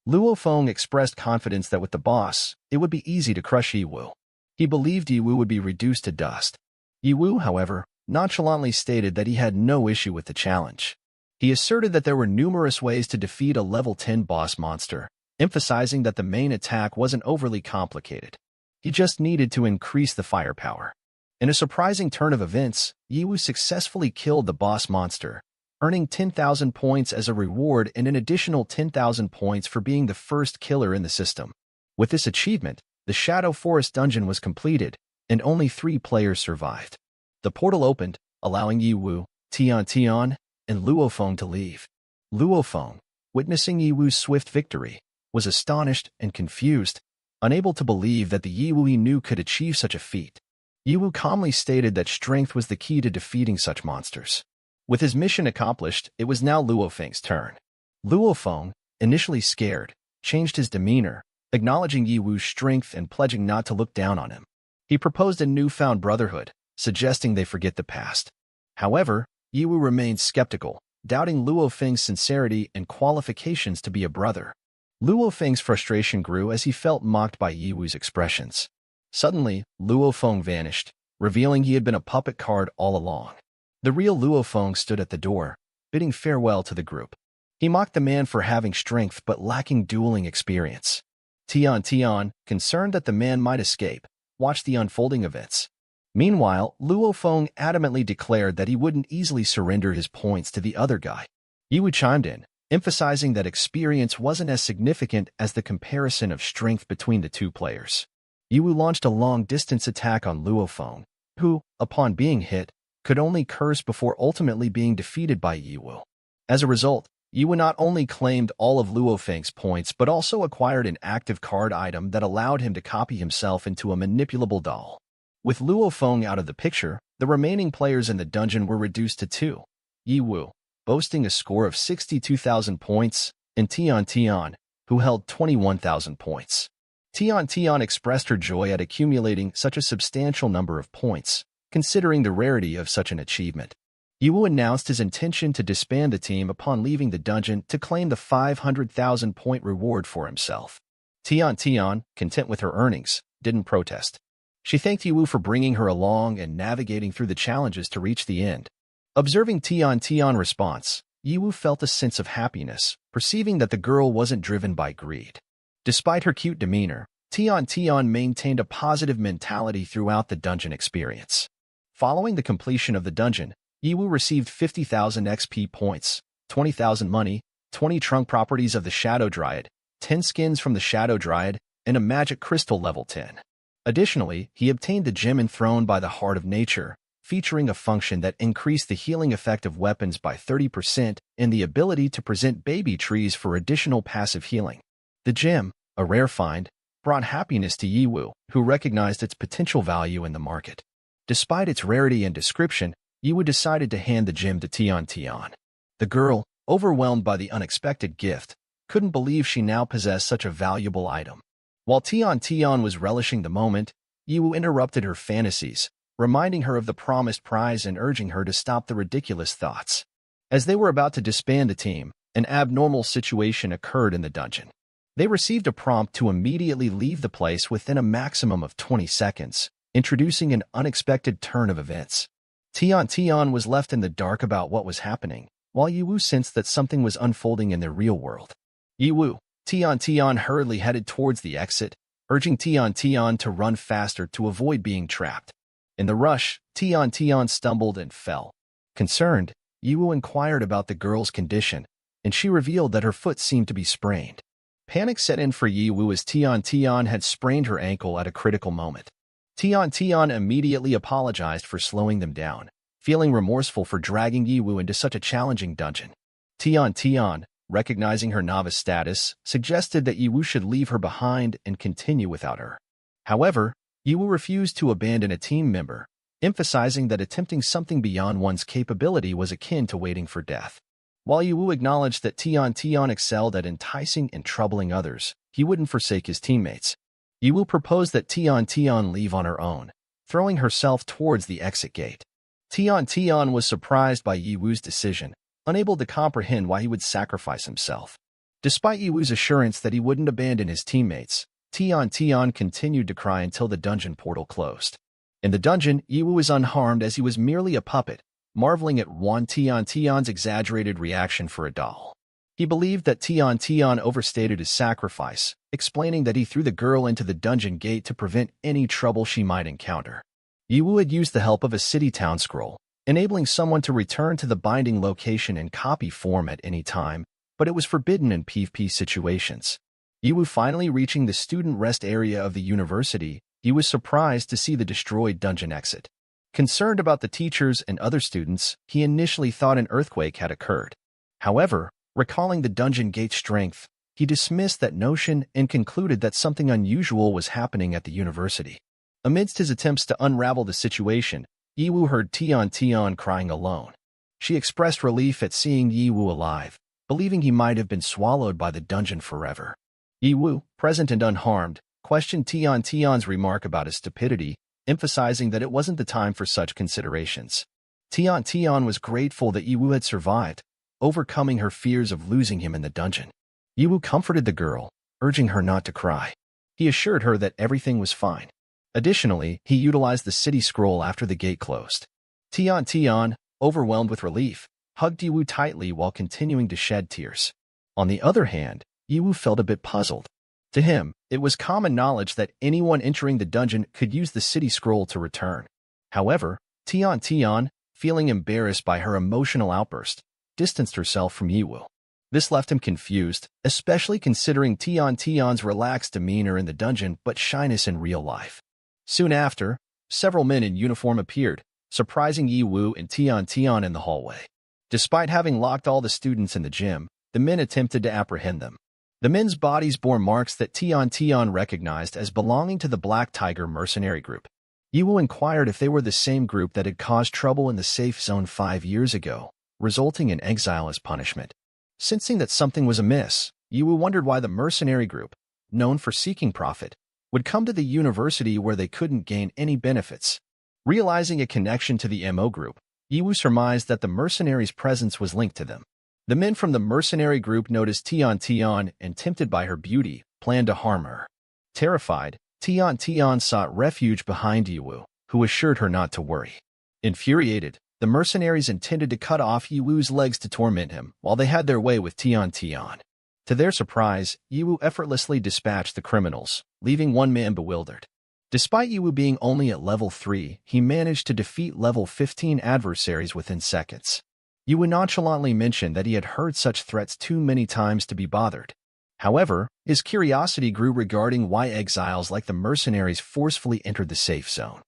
Luofeng expressed confidence that with the boss, it would be easy to crush Yi Wu. He believed Yi Wu would be reduced to dust. Yi Wu, however, nonchalantly stated that he had no issue with the challenge. He asserted that there were numerous ways to defeat a level 10 boss monster, emphasizing that the main attack wasn't overly complicated. He just needed to increase the firepower. In a surprising turn of events, Yi Wu successfully killed the boss monster, earning 10,000 points as a reward and an additional 10,000 points for being the first killer in the system. With this achievement, the Shadow Forest dungeon was completed, and only 3 players survived. The portal opened, allowing Ye Wu, Tian, and Luo Feng to leave. Luo Feng, witnessing Ye Wu's swift victory, was astonished and confused, unable to believe that the Ye Wu he knew could achieve such a feat. Ye Wu calmly stated that strength was the key to defeating such monsters. With his mission accomplished, it was now Luo Feng's turn. Luo Feng, initially scared, changed his demeanor, acknowledging Ye Wu's strength and pledging not to look down on him. He proposed a newfound brotherhood, suggesting they forget the past. However, Ye Wu remained skeptical, doubting Luo Feng's sincerity and qualifications to be a brother. Luo Feng's frustration grew as he felt mocked by Ye Wu's expressions. Suddenly, Luo Feng vanished, revealing he had been a puppet card all along. The real Luo Feng stood at the door, bidding farewell to the group. He mocked the man for having strength but lacking dueling experience. Tian, concerned that the man might escape, watched the unfolding events. Meanwhile, Luo Feng adamantly declared that he wouldn't easily surrender his points to the other guy. Ye Wu chimed in, emphasizing that experience wasn't as significant as the comparison of strength between the 2 players. Ye Wu launched a long-distance attack on Luo Feng, who, upon being hit, could only curse before ultimately being defeated by Ye Wu. As a result, Ye Wu not only claimed all of Luo Feng's points but also acquired an active card item that allowed him to copy himself into a manipulable doll. With Luo Feng out of the picture, the remaining players in the dungeon were reduced to 2. Ye Wu, boasting a score of 62,000 points, and Tian, who held 21,000 points. Tian expressed her joy at accumulating such a substantial number of points, considering the rarity of such an achievement. Ye Wu announced his intention to disband the team upon leaving the dungeon to claim the 500,000 point reward for himself. Tian, content with her earnings, didn't protest. She thanked Ye Wu for bringing her along and navigating through the challenges to reach the end. Observing Tian's response, Ye Wu felt a sense of happiness, perceiving that the girl wasn't driven by greed. Despite her cute demeanor, Tian maintained a positive mentality throughout the dungeon experience. Following the completion of the dungeon, Ye Wu received 50,000 XP points, 20,000 money, 20 trunk properties of the Shadow Dryad, 10 skins from the Shadow Dryad, and a magic crystal level 10. Additionally, he obtained the gem enthroned by the Heart of Nature, featuring a function that increased the healing effect of weapons by 30% and the ability to present baby trees for additional passive healing. The gem, a rare find, brought happiness to Ye Wu, who recognized its potential value in the market. Despite its rarity and description, Ye Wu decided to hand the gem to Tian. The girl, overwhelmed by the unexpected gift, couldn't believe she now possessed such a valuable item. While Tian was relishing the moment, Ye Wu interrupted her fantasies, reminding her of the promised prize and urging her to stop the ridiculous thoughts. As they were about to disband the team, an abnormal situation occurred in the dungeon. They received a prompt to immediately leave the place within a maximum of 20 seconds, introducing an unexpected turn of events. Tian was left in the dark about what was happening, while Ye Wu sensed that something was unfolding in their real world. Ye Wu, Tian hurriedly headed towards the exit, urging Tian to run faster to avoid being trapped. In the rush, Tian stumbled and fell. Concerned, Ye Wu inquired about the girl's condition, and she revealed that her foot seemed to be sprained. Panic set in for Ye Wu as Tian had sprained her ankle at a critical moment. Tian immediately apologized for slowing them down, feeling remorseful for dragging Ye Wu into such a challenging dungeon. Tian, recognizing her novice status, suggested that Ye Wu should leave her behind and continue without her. However, Ye Wu refused to abandon a team member, emphasizing that attempting something beyond one's capability was akin to waiting for death. While Ye Wu acknowledged that Tian excelled at enticing and troubling others, he wouldn't forsake his teammates. Ye Wu proposed that Tian leave on her own, throwing herself towards the exit gate. Tian was surprised by Ye Wu's decision, unable to comprehend why he would sacrifice himself. Despite Ye Wu's assurance that he wouldn't abandon his teammates, Tian continued to cry until the dungeon portal closed. In the dungeon, Ye Wu was unharmed as he was merely a puppet, marveling at Tian's exaggerated reaction for a doll. He believed that Tian overstated his sacrifice, explaining that he threw the girl into the dungeon gate to prevent any trouble she might encounter. Ye Wu had used the help of a city town scroll, enabling someone to return to the binding location in copy form at any time, but it was forbidden in PvP situations. Yiwu finally reaching the student rest area of the university, he was surprised to see the destroyed dungeon exit. Concerned about the teachers and other students, he initially thought an earthquake had occurred. However, recalling the dungeon gate's strength, he dismissed that notion and concluded that something unusual was happening at the university. Amidst his attempts to unravel the situation, Yiwu heard Tian crying alone. She expressed relief at seeing Yiwu alive, believing he might have been swallowed by the dungeon forever. Yiwu, present and unharmed, questioned Tian's remark about his stupidity, emphasizing that it wasn't the time for such considerations. Tian was grateful that Yiwu had survived, overcoming her fears of losing him in the dungeon. Yiwu comforted the girl, urging her not to cry. He assured her that everything was fine. Additionally, he utilized the city scroll after the gate closed. Tian, overwhelmed with relief, hugged Yiwu tightly while continuing to shed tears. On the other hand, Yiwu felt a bit puzzled. To him, it was common knowledge that anyone entering the dungeon could use the city scroll to return. However, Tian, feeling embarrassed by her emotional outburst, distanced herself from Yiwu. This left him confused, especially considering Tian's relaxed demeanor in the dungeon but shyness in real life. Soon after, several men in uniform appeared, surprising Yiwu and Tian in the hallway. Despite having locked all the students in the gym, the men attempted to apprehend them. The men's bodies bore marks that Tian recognized as belonging to the Black Tiger mercenary group. Yiwu inquired if they were the same group that had caused trouble in the safe zone 5 years ago, resulting in exile as punishment. Sensing that something was amiss, Yiwu wondered why the mercenary group, known for seeking profit, would come to the university where they couldn't gain any benefits. Realizing a connection to the MO group, Yiwu surmised that the mercenaries' presence was linked to them. The men from the mercenary group noticed Tian and, tempted by her beauty, planned to harm her. Terrified, Tian sought refuge behind Yiwu, who assured her not to worry. Infuriated, the mercenaries intended to cut off Yiwu's legs to torment him while they had their way with Tian. To their surprise, Yiwu effortlessly dispatched the criminals, leaving one man bewildered. Despite Yiwu being only at level 3, he managed to defeat level 15 adversaries within seconds. Yiwu nonchalantly mentioned that he had heard such threats too many times to be bothered. However, his curiosity grew regarding why exiles like the mercenaries forcefully entered the safe zone.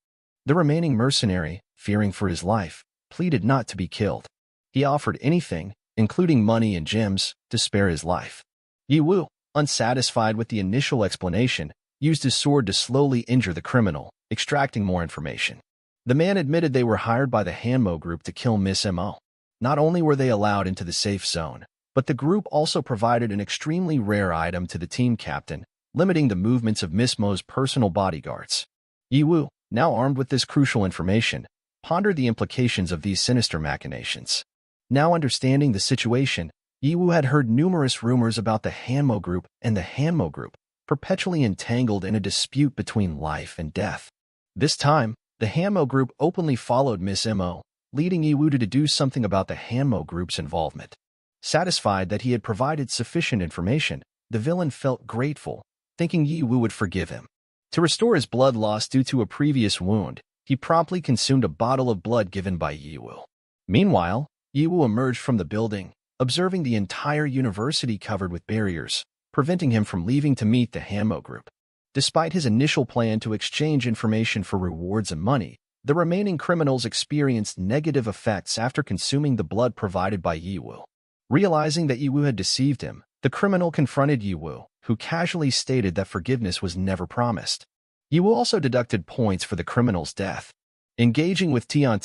The remaining mercenary, fearing for his life, pleaded not to be killed. He offered anything, including money and gems, to spare his life. Yiwu, unsatisfied with the initial explanation, used his sword to slowly injure the criminal, extracting more information. The man admitted they were hired by the Hanmo group to kill Miss Emo. Not only were they allowed into the safe zone, but the group also provided an extremely rare item to the team captain, limiting the movements of Miss Mo's personal bodyguards. Yiwu, now armed with this crucial information, pondered the implications of these sinister machinations. Now understanding the situation, Yiwu had heard numerous rumors about the Hanmo group and the Hanmo group, perpetually entangled in a dispute between life and death. This time, the Hanmo group openly followed Miss Emo, leading Yiwu to deduce something about the Hanmo group's involvement. Satisfied that he had provided sufficient information, the villain felt grateful, thinking Yiwu would forgive him. To restore his blood lost due to a previous wound, he promptly consumed a bottle of blood given by Yiwu. Meanwhile, Yiwu emerged from the building, observing the entire university covered with barriers, preventing him from leaving to meet the Hanmo group. Despite his initial plan to exchange information for rewards and money, the remaining criminals experienced negative effects after consuming the blood provided by Yiwu. Realizing that Yiwu had deceived him, the criminal confronted Yiwu, who casually stated that forgiveness was never promised. Yiwu also deducted points for the criminal's death. Engaging with Tian,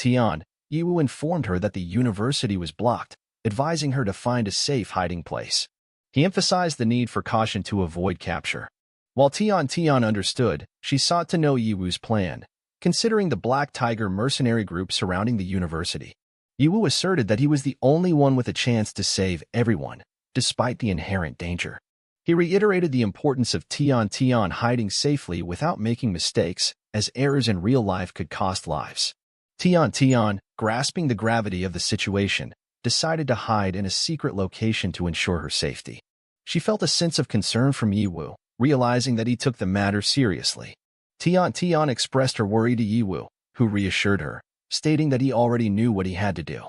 Yiwu informed her that the university was blocked, advising her to find a safe hiding place. He emphasized the need for caution to avoid capture. While Tian understood, she sought to know Yiwu's plan, considering the Black Tiger mercenary group surrounding the university. Yiwu asserted that he was the only one with a chance to save everyone, despite the inherent danger. He reiterated the importance of Tian hiding safely without making mistakes, as errors in real life could cost lives. Tian, grasping the gravity of the situation, decided to hide in a secret location to ensure her safety. She felt a sense of concern from Yiwu, realizing that he took the matter seriously. Tian expressed her worry to Yiwu, who reassured her, stating that he already knew what he had to do.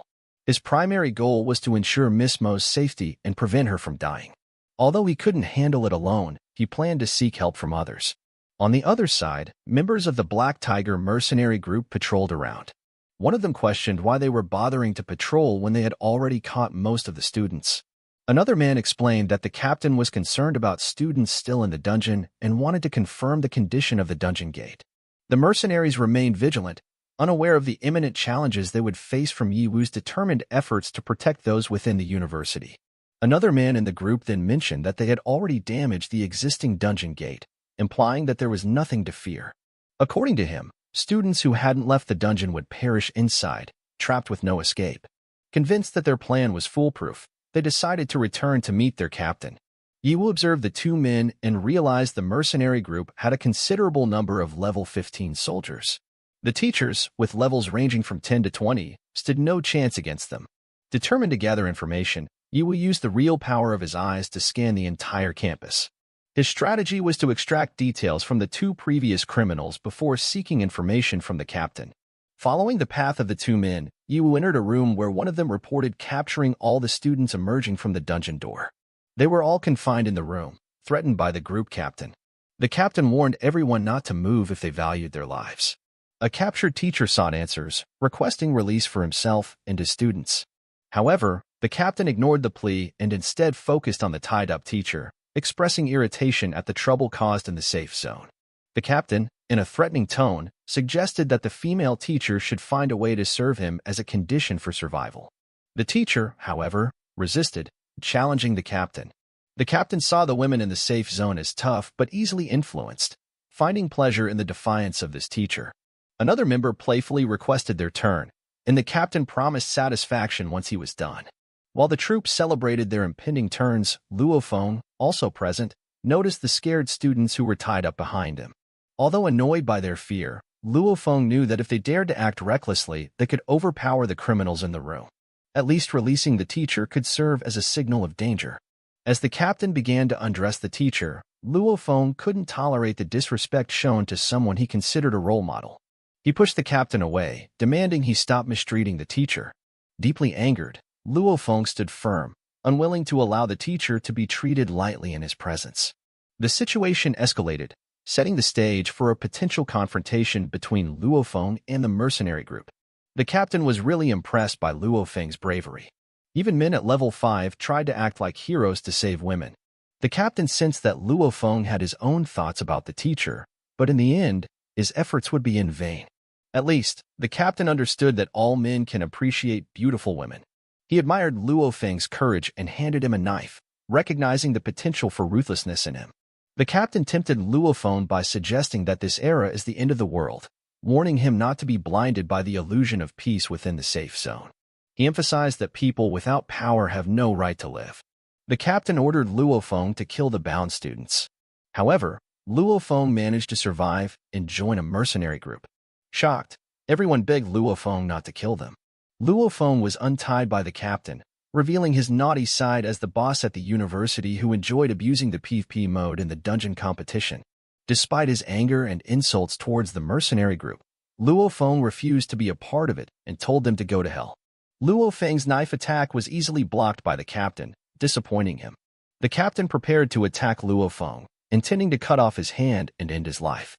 His primary goal was to ensure Miss Mo's safety and prevent her from dying. Although he couldn't handle it alone, he planned to seek help from others. On the other side, members of the Black Tiger mercenary group patrolled around. One of them questioned why they were bothering to patrol when they had already caught most of the students. Another man explained that the captain was concerned about students still in the dungeon and wanted to confirm the condition of the dungeon gate. The mercenaries remained vigilant, unaware of the imminent challenges they would face from Ye Hao's determined efforts to protect those within the university. Another man in the group then mentioned that they had already damaged the existing dungeon gate, implying that there was nothing to fear. According to him, students who hadn't left the dungeon would perish inside, trapped with no escape. Convinced that their plan was foolproof, they decided to return to meet their captain. Ye Hao observed the two men and realized the mercenary group had a considerable number of level 15 soldiers. The teachers, with levels ranging from 10 to 20, stood no chance against them. Determined to gather information, Ye Hao used the real power of his eyes to scan the entire campus. His strategy was to extract details from the two previous criminals before seeking information from the captain. Following the path of the two men, Ye Hao entered a room where one of them reported capturing all the students emerging from the dungeon door. They were all confined in the room, threatened by the group captain. The captain warned everyone not to move if they valued their lives. A captured teacher sought answers, requesting release for himself and his students. However, the captain ignored the plea and instead focused on the tied-up teacher, expressing irritation at the trouble caused in the safe zone. The captain, in a threatening tone, suggested that the female teacher should find a way to serve him as a condition for survival. The teacher, however, resisted, challenging the captain. The captain saw the women in the safe zone as tough but easily influenced, finding pleasure in the defiance of this teacher. Another member playfully requested their turn, and the captain promised satisfaction once he was done. While the troops celebrated their impending turns, Luo Feng, also present, noticed the scared students who were tied up behind him. Although annoyed by their fear, Luo Feng knew that if they dared to act recklessly, they could overpower the criminals in the room. At least releasing the teacher could serve as a signal of danger. As the captain began to undress the teacher, Luo Feng couldn't tolerate the disrespect shown to someone he considered a role model. He pushed the captain away, demanding he stop mistreating the teacher. Deeply angered, Luo Feng stood firm, unwilling to allow the teacher to be treated lightly in his presence. The situation escalated, setting the stage for a potential confrontation between Luo Feng and the mercenary group. The captain was really impressed by Luo Feng's bravery. Even men at level 5 tried to act like heroes to save women. The captain sensed that Luo Feng had his own thoughts about the teacher, but in the end, his efforts would be in vain. At least, the captain understood that all men can appreciate beautiful women. He admired Luo Feng's courage and handed him a knife, recognizing the potential for ruthlessness in him. The captain tempted Luo Feng by suggesting that this era is the end of the world, warning him not to be blinded by the illusion of peace within the safe zone. He emphasized that people without power have no right to live. The captain ordered Luo Feng to kill the bound students. However, Luo Feng managed to survive and join a mercenary group. Shocked, everyone begged Luo Feng not to kill them. Luo Feng was untied by the captain, revealing his naughty side as the boss at the university who enjoyed abusing the PvP mode in the dungeon competition. Despite his anger and insults towards the mercenary group, Luo Feng refused to be a part of it and told them to go to hell. Luo Feng's knife attack was easily blocked by the captain, disappointing him. The captain prepared to attack Luo Feng, intending to cut off his hand and end his life.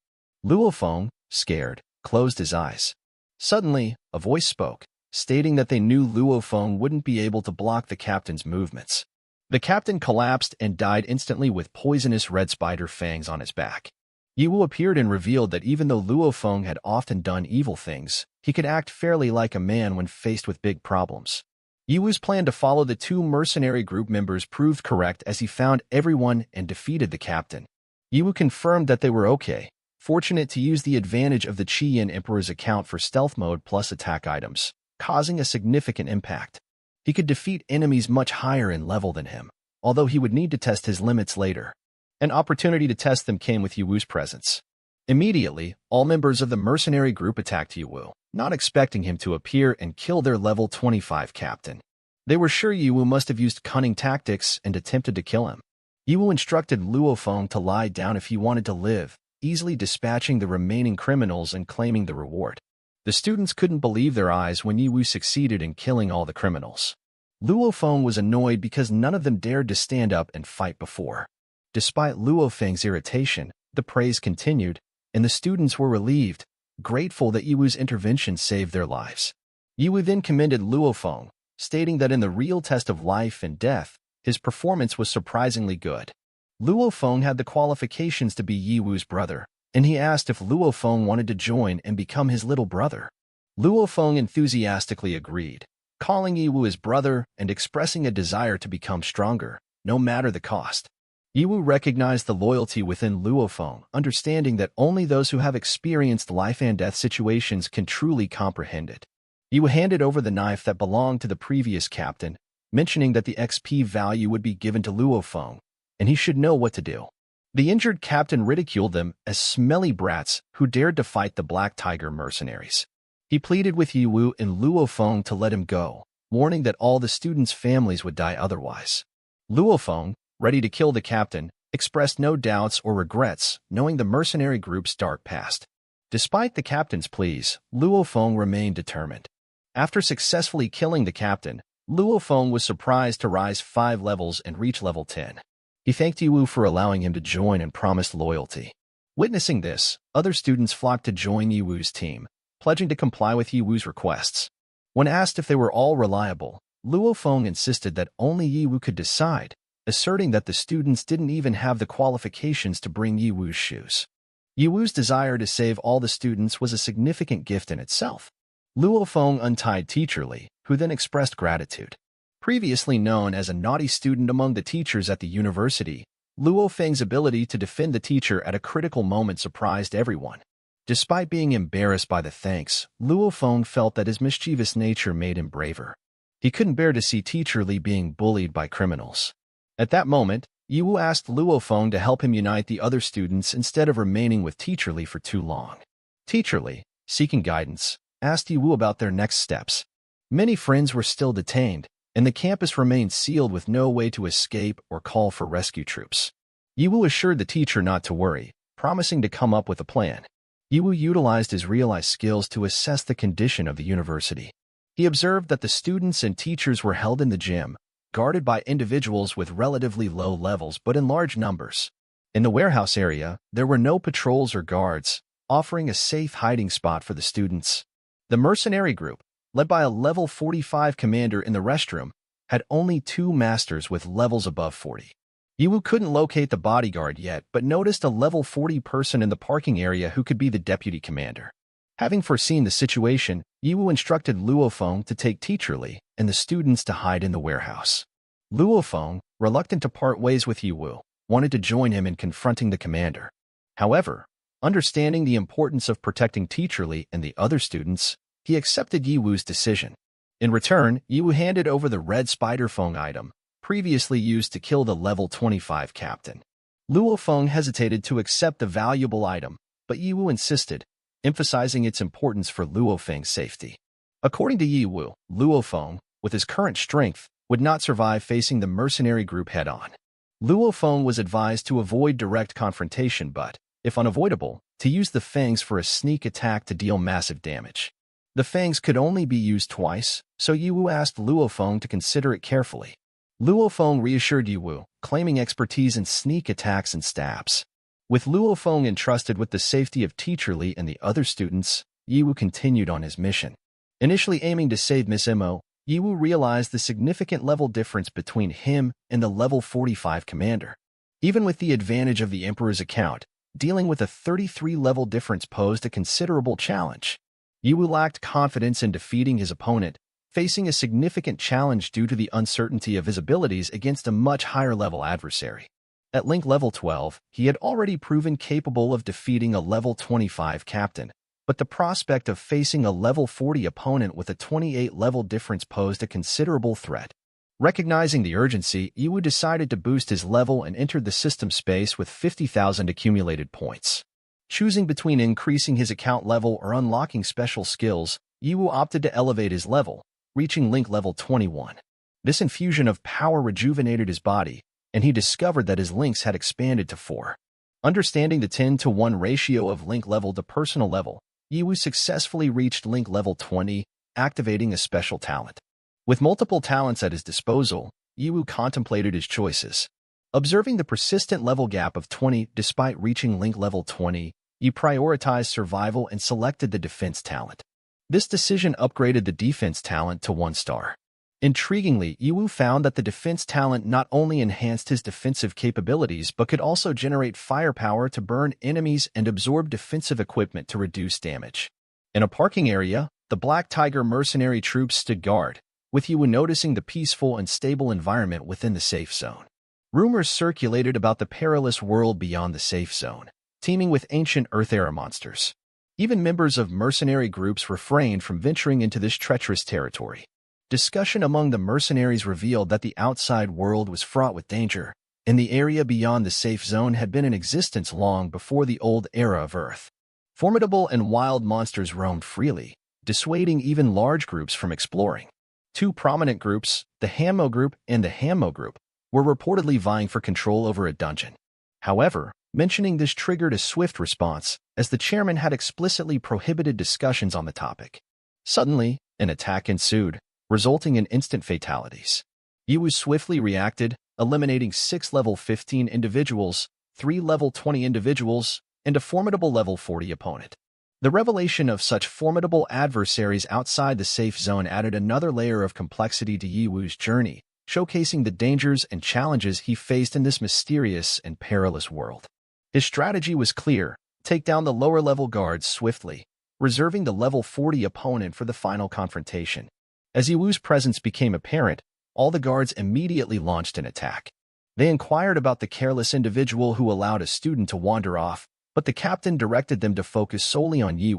Luo Feng, scared, closed his eyes. Suddenly, a voice spoke, stating that they knew Luo Feng wouldn't be able to block the captain's movements. The captain collapsed and died instantly with poisonous red spider fangs on his back. Ye Hao appeared and revealed that even though Luo Feng had often done evil things, he could act fairly like a man when faced with big problems. Ye Hao's plan to follow the two mercenary group members proved correct as he found everyone and defeated the captain. Ye Hao confirmed that they were okay, fortunate to use the advantage of the Qian Emperor's account for stealth mode plus attack items, causing a significant impact. He could defeat enemies much higher in level than him, although he would need to test his limits later. An opportunity to test them came with Ye Hao's presence. Immediately, all members of the mercenary group attacked Ye Hao, not expecting him to appear and kill their level 25 captain. They were sure Ye Hao must have used cunning tactics and attempted to kill him. Ye Hao instructed Luo Feng to lie down if he wanted to live, easily dispatching the remaining criminals and claiming the reward. The students couldn't believe their eyes when Ye Hao succeeded in killing all the criminals. Luo Feng was annoyed because none of them dared to stand up and fight before. Despite Luo Feng's irritation, the praise continued, and the students were relieved, grateful that Yiwu's intervention saved their lives. Yiwu then commended Luo Feng, stating that in the real test of life and death, his performance was surprisingly good. Luo Feng had the qualifications to be Yiwu's brother, and he asked if Luo Feng wanted to join and become his little brother. Luo Feng enthusiastically agreed, calling Yiwu his brother and expressing a desire to become stronger, no matter the cost. Yiwu recognized the loyalty within Luo Feng, understanding that only those who have experienced life and death situations can truly comprehend it. Yiwu handed over the knife that belonged to the previous captain, mentioning that the XP value would be given to Luo Feng, and he should know what to do. The injured captain ridiculed them as smelly brats who dared to fight the Black Tiger mercenaries. He pleaded with Yiwu and Luo Feng to let him go, warning that all the students' families would die otherwise. Luo Feng, ready to kill the captain, expressed no doubts or regrets, knowing the mercenary group's dark past. Despite the captain's pleas, Luo Feng remained determined. After successfully killing the captain, Luo Feng was surprised to rise 5 levels and reach level 10. He thanked Yiwu for allowing him to join and promised loyalty. Witnessing this, other students flocked to join Yiwu's team, pledging to comply with Yiwu's requests. When asked if they were all reliable, Luo Feng insisted that only Yiwu could decide, asserting that the students didn't even have the qualifications to bring Yiwu's shoes. Yiwu's desire to save all the students was a significant gift in itself. Luo Feng untied Teacher Li, who then expressed gratitude. Previously known as a naughty student among the teachers at the university, Luo Feng's ability to defend the teacher at a critical moment surprised everyone. Despite being embarrassed by the thanks, Luo Feng felt that his mischievous nature made him braver. He couldn't bear to see Teacher Li being bullied by criminals. At that moment, Yiwu asked Luo Feng to help him unite the other students instead of remaining with Teacher Li for too long. Teacher Li, seeking guidance, asked Yiwu about their next steps. Many friends were still detained, and the campus remained sealed with no way to escape or call for rescue troops. Yiwu assured the teacher not to worry, promising to come up with a plan. Yiwu utilized his realized skills to assess the condition of the university. He observed that the students and teachers were held in the gym, guarded by individuals with relatively low levels but in large numbers. In the warehouse area, there were no patrols or guards, offering a safe hiding spot for the students. The mercenary group, led by a level 45 commander in the restroom, had only 2 masters with levels above 40. Yiwu couldn't locate the bodyguard yet, but noticed a level 40 person in the parking area who could be the deputy commander. Having foreseen the situation, Yiwu instructed Luo Feng to take Teacher Li and the students to hide in the warehouse. Luo Feng, reluctant to part ways with Yiwu, wanted to join him in confronting the commander. However, understanding the importance of protecting Teacher Li and the other students, he accepted Yiwu's decision. In return, Yiwu handed over the red spider Feng item, previously used to kill the level 25 captain. Luo Feng hesitated to accept the valuable item, but Yiwu insisted, emphasizing its importance for Luo Feng's safety. According to Yiwu, Luo Feng, with his current strength, would not survive facing the mercenary group head-on. Luo Feng was advised to avoid direct confrontation but, if unavoidable, to use the fangs for a sneak attack to deal massive damage. The fangs could only be used twice, so Yiwu asked Luo Feng to consider it carefully. Luo Feng reassured Yiwu, claiming expertise in sneak attacks and stabs. With Luo Feng entrusted with the safety of Teacher Li and the other students, Yiwu continued on his mission. Initially aiming to save Miss Emo, Yiwu realized the significant level difference between him and the level 45 commander. Even with the advantage of the Emperor's account, dealing with a 33-level difference posed a considerable challenge. Yiwu lacked confidence in defeating his opponent, facing a significant challenge due to the uncertainty of his abilities against a much higher-level adversary. At Link level 12, he had already proven capable of defeating a level 25 captain, but the prospect of facing a level 40 opponent with a 28-level difference posed a considerable threat. Recognizing the urgency, Yiwu decided to boost his level and entered the system space with 50,000 accumulated points. Choosing between increasing his account level or unlocking special skills, Yiwu opted to elevate his level, reaching Link level 21. This infusion of power rejuvenated his body, and he discovered that his links had expanded to 4. Understanding the 10-to-1 ratio of Link level to personal level, Yiwu successfully reached Link level 20, activating a special talent. With multiple talents at his disposal, Yiwu contemplated his choices. Observing the persistent level gap of 20 despite reaching link level 20, Ye prioritized survival and selected the defense talent. This decision upgraded the defense talent to 1 star. Intriguingly, Ye found that the defense talent not only enhanced his defensive capabilities but could also generate firepower to burn enemies and absorb defensive equipment to reduce damage. In a parking area, the Black Tiger mercenary troops stood guard, with Ye noticing the peaceful and stable environment within the safe zone. Rumors circulated about the perilous world beyond the safe zone, teeming with ancient Earth-era monsters. Even members of mercenary groups refrained from venturing into this treacherous territory. Discussion among the mercenaries revealed that the outside world was fraught with danger, and the area beyond the safe zone had been in existence long before the old era of Earth. Formidable and wild monsters roamed freely, dissuading even large groups from exploring. 2 prominent groups, the Hamo group and the Hamo group, were reportedly vying for control over a dungeon. However, mentioning this triggered a swift response, as the chairman had explicitly prohibited discussions on the topic. Suddenly, an attack ensued, resulting in instant fatalities. Ye swiftly reacted, eliminating 6 level 15 individuals, 3 level 20 individuals, and a formidable level 40 opponent. The revelation of such formidable adversaries outside the safe zone added another layer of complexity to Ye journey, showcasing the dangers and challenges he faced in this mysterious and perilous world. His strategy was clear: take down the lower-level guards swiftly, reserving the level 40 opponent for the final confrontation. As Ye's presence became apparent, all the guards immediately launched an attack. They inquired about the careless individual who allowed a student to wander off, but the captain directed them to focus solely on Ye.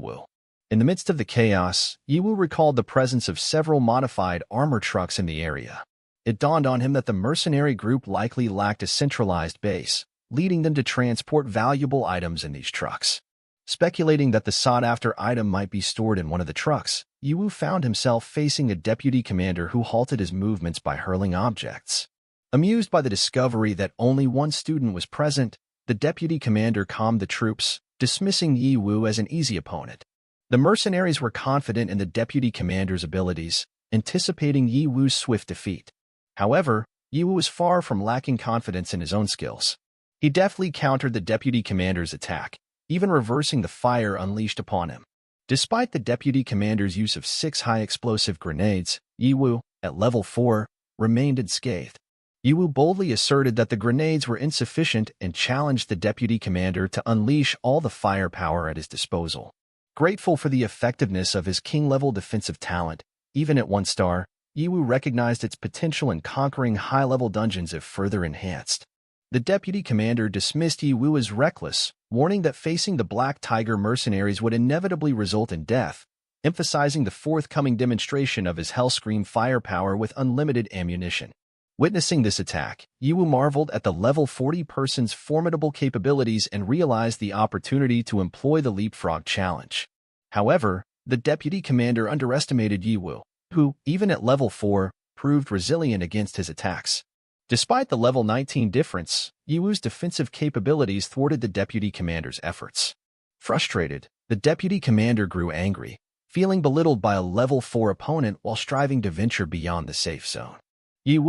In the midst of the chaos, Ye recalled the presence of several modified armor trucks in the area. It dawned on him that the mercenary group likely lacked a centralized base, leading them to transport valuable items in these trucks. Speculating that the sought-after item might be stored in one of the trucks, Ye found himself facing a deputy commander who halted his movements by hurling objects. Amused by the discovery that only 1 student was present, the deputy commander calmed the troops, dismissing Ye as an easy opponent. The mercenaries were confident in the deputy commander's abilities, anticipating Ye's swift defeat. However, Ye was far from lacking confidence in his own skills. He deftly countered the deputy commander's attack, even reversing the fire unleashed upon him. Despite the deputy commander's use of 6 high-explosive grenades, Ye, at level 4, remained unscathed. Ye boldly asserted that the grenades were insufficient and challenged the deputy commander to unleash all the firepower at his disposal. Grateful for the effectiveness of his king-level defensive talent, even at 1 star, Ye recognized its potential in conquering high-level dungeons if further enhanced. The deputy commander dismissed Ye as reckless, warning that facing the Black Tiger mercenaries would inevitably result in death, emphasizing the forthcoming demonstration of his Hellscream firepower with unlimited ammunition. Witnessing this attack, Ye marveled at the level 40 person's formidable capabilities and realized the opportunity to employ the leapfrog challenge. However, the deputy commander underestimated Ye, who, even at level 4, proved resilient against his attacks. Despite the level 19 difference, Ye's defensive capabilities thwarted the deputy commander's efforts. Frustrated, the deputy commander grew angry, feeling belittled by a level 4 opponent while striving to venture beyond the safe zone. Ye,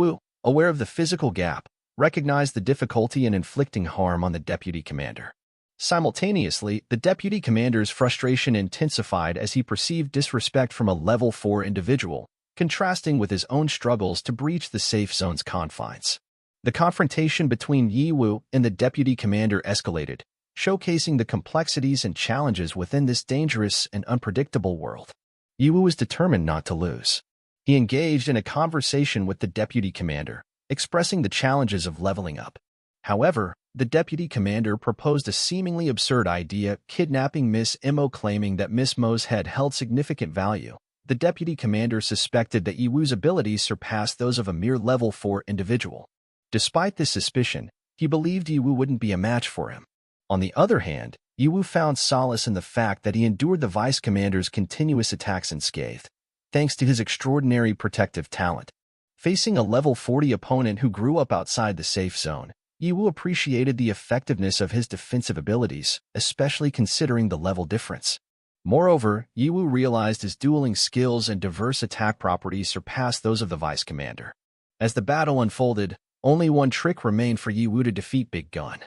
aware of the physical gap, recognized the difficulty in inflicting harm on the deputy commander. Simultaneously, the deputy commander's frustration intensified as he perceived disrespect from a level 4 individual, contrasting with his own struggles to breach the safe zone's confines. The confrontation between Ye and the deputy commander escalated, showcasing the complexities and challenges within this dangerous and unpredictable world. Ye was determined not to lose. He engaged in a conversation with the deputy commander, expressing the challenges of leveling up. However, the deputy commander proposed a seemingly absurd idea, kidnapping Miss Emo, claiming that Miss Mo's head held significant value. The deputy commander suspected that Ye's abilities surpassed those of a mere level 4 individual. Despite this suspicion, he believed Ye wouldn't be a match for him. On the other hand, Ye found solace in the fact that he endured the vice commander's continuous attacks unscathed, thanks to his extraordinary protective talent. Facing a level 40 opponent who grew up outside the safe zone, Ye appreciated the effectiveness of his defensive abilities, especially considering the level difference. Moreover, Ye realized his dueling skills and diverse attack properties surpassed those of the vice commander. As the battle unfolded, Only one trick remained for Ye Wu to defeat Big Gun.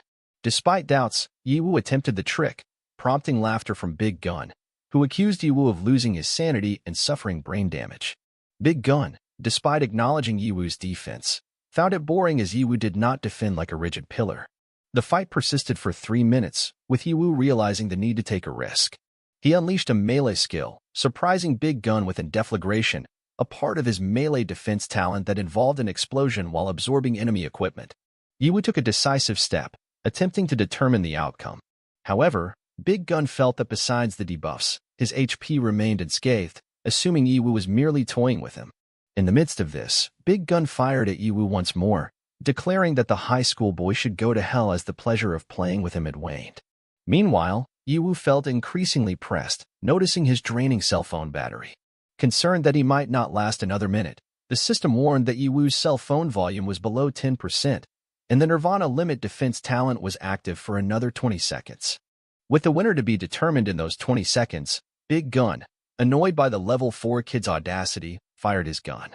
Despite doubts, Ye Wu attempted the trick, prompting laughter from Big Gun, who accused Ye Wu of losing his sanity and suffering brain damage. Big Gun, despite acknowledging Ye Wu's defense, found it boring as Ye Wu did not defend like a rigid pillar. The fight persisted for 3 minutes, with Ye Wu realizing the need to take a risk. He unleashed a melee skill, surprising Big Gun with a deflagration, a part of his melee defense talent that involved an explosion while absorbing enemy equipment. Ye Wu took a decisive step, attempting to determine the outcome. However, Big Gun felt that besides the debuffs, his HP remained unscathed, assuming Ye Wu was merely toying with him. In the midst of this, Big Gun fired at Ye Wu once more, declaring that the high school boy should go to hell as the pleasure of playing with him had waned. Meanwhile, Ye Wu felt increasingly pressed, noticing his draining cell phone battery. Concerned that he might not last another minute, the system warned that Ye Wu's cell phone volume was below 10%, and the Nirvana limit defense talent was active for another 20 seconds. With the winner to be determined in those 20 seconds, Big Gun, annoyed by the level 4 kid's audacity, fired his gun.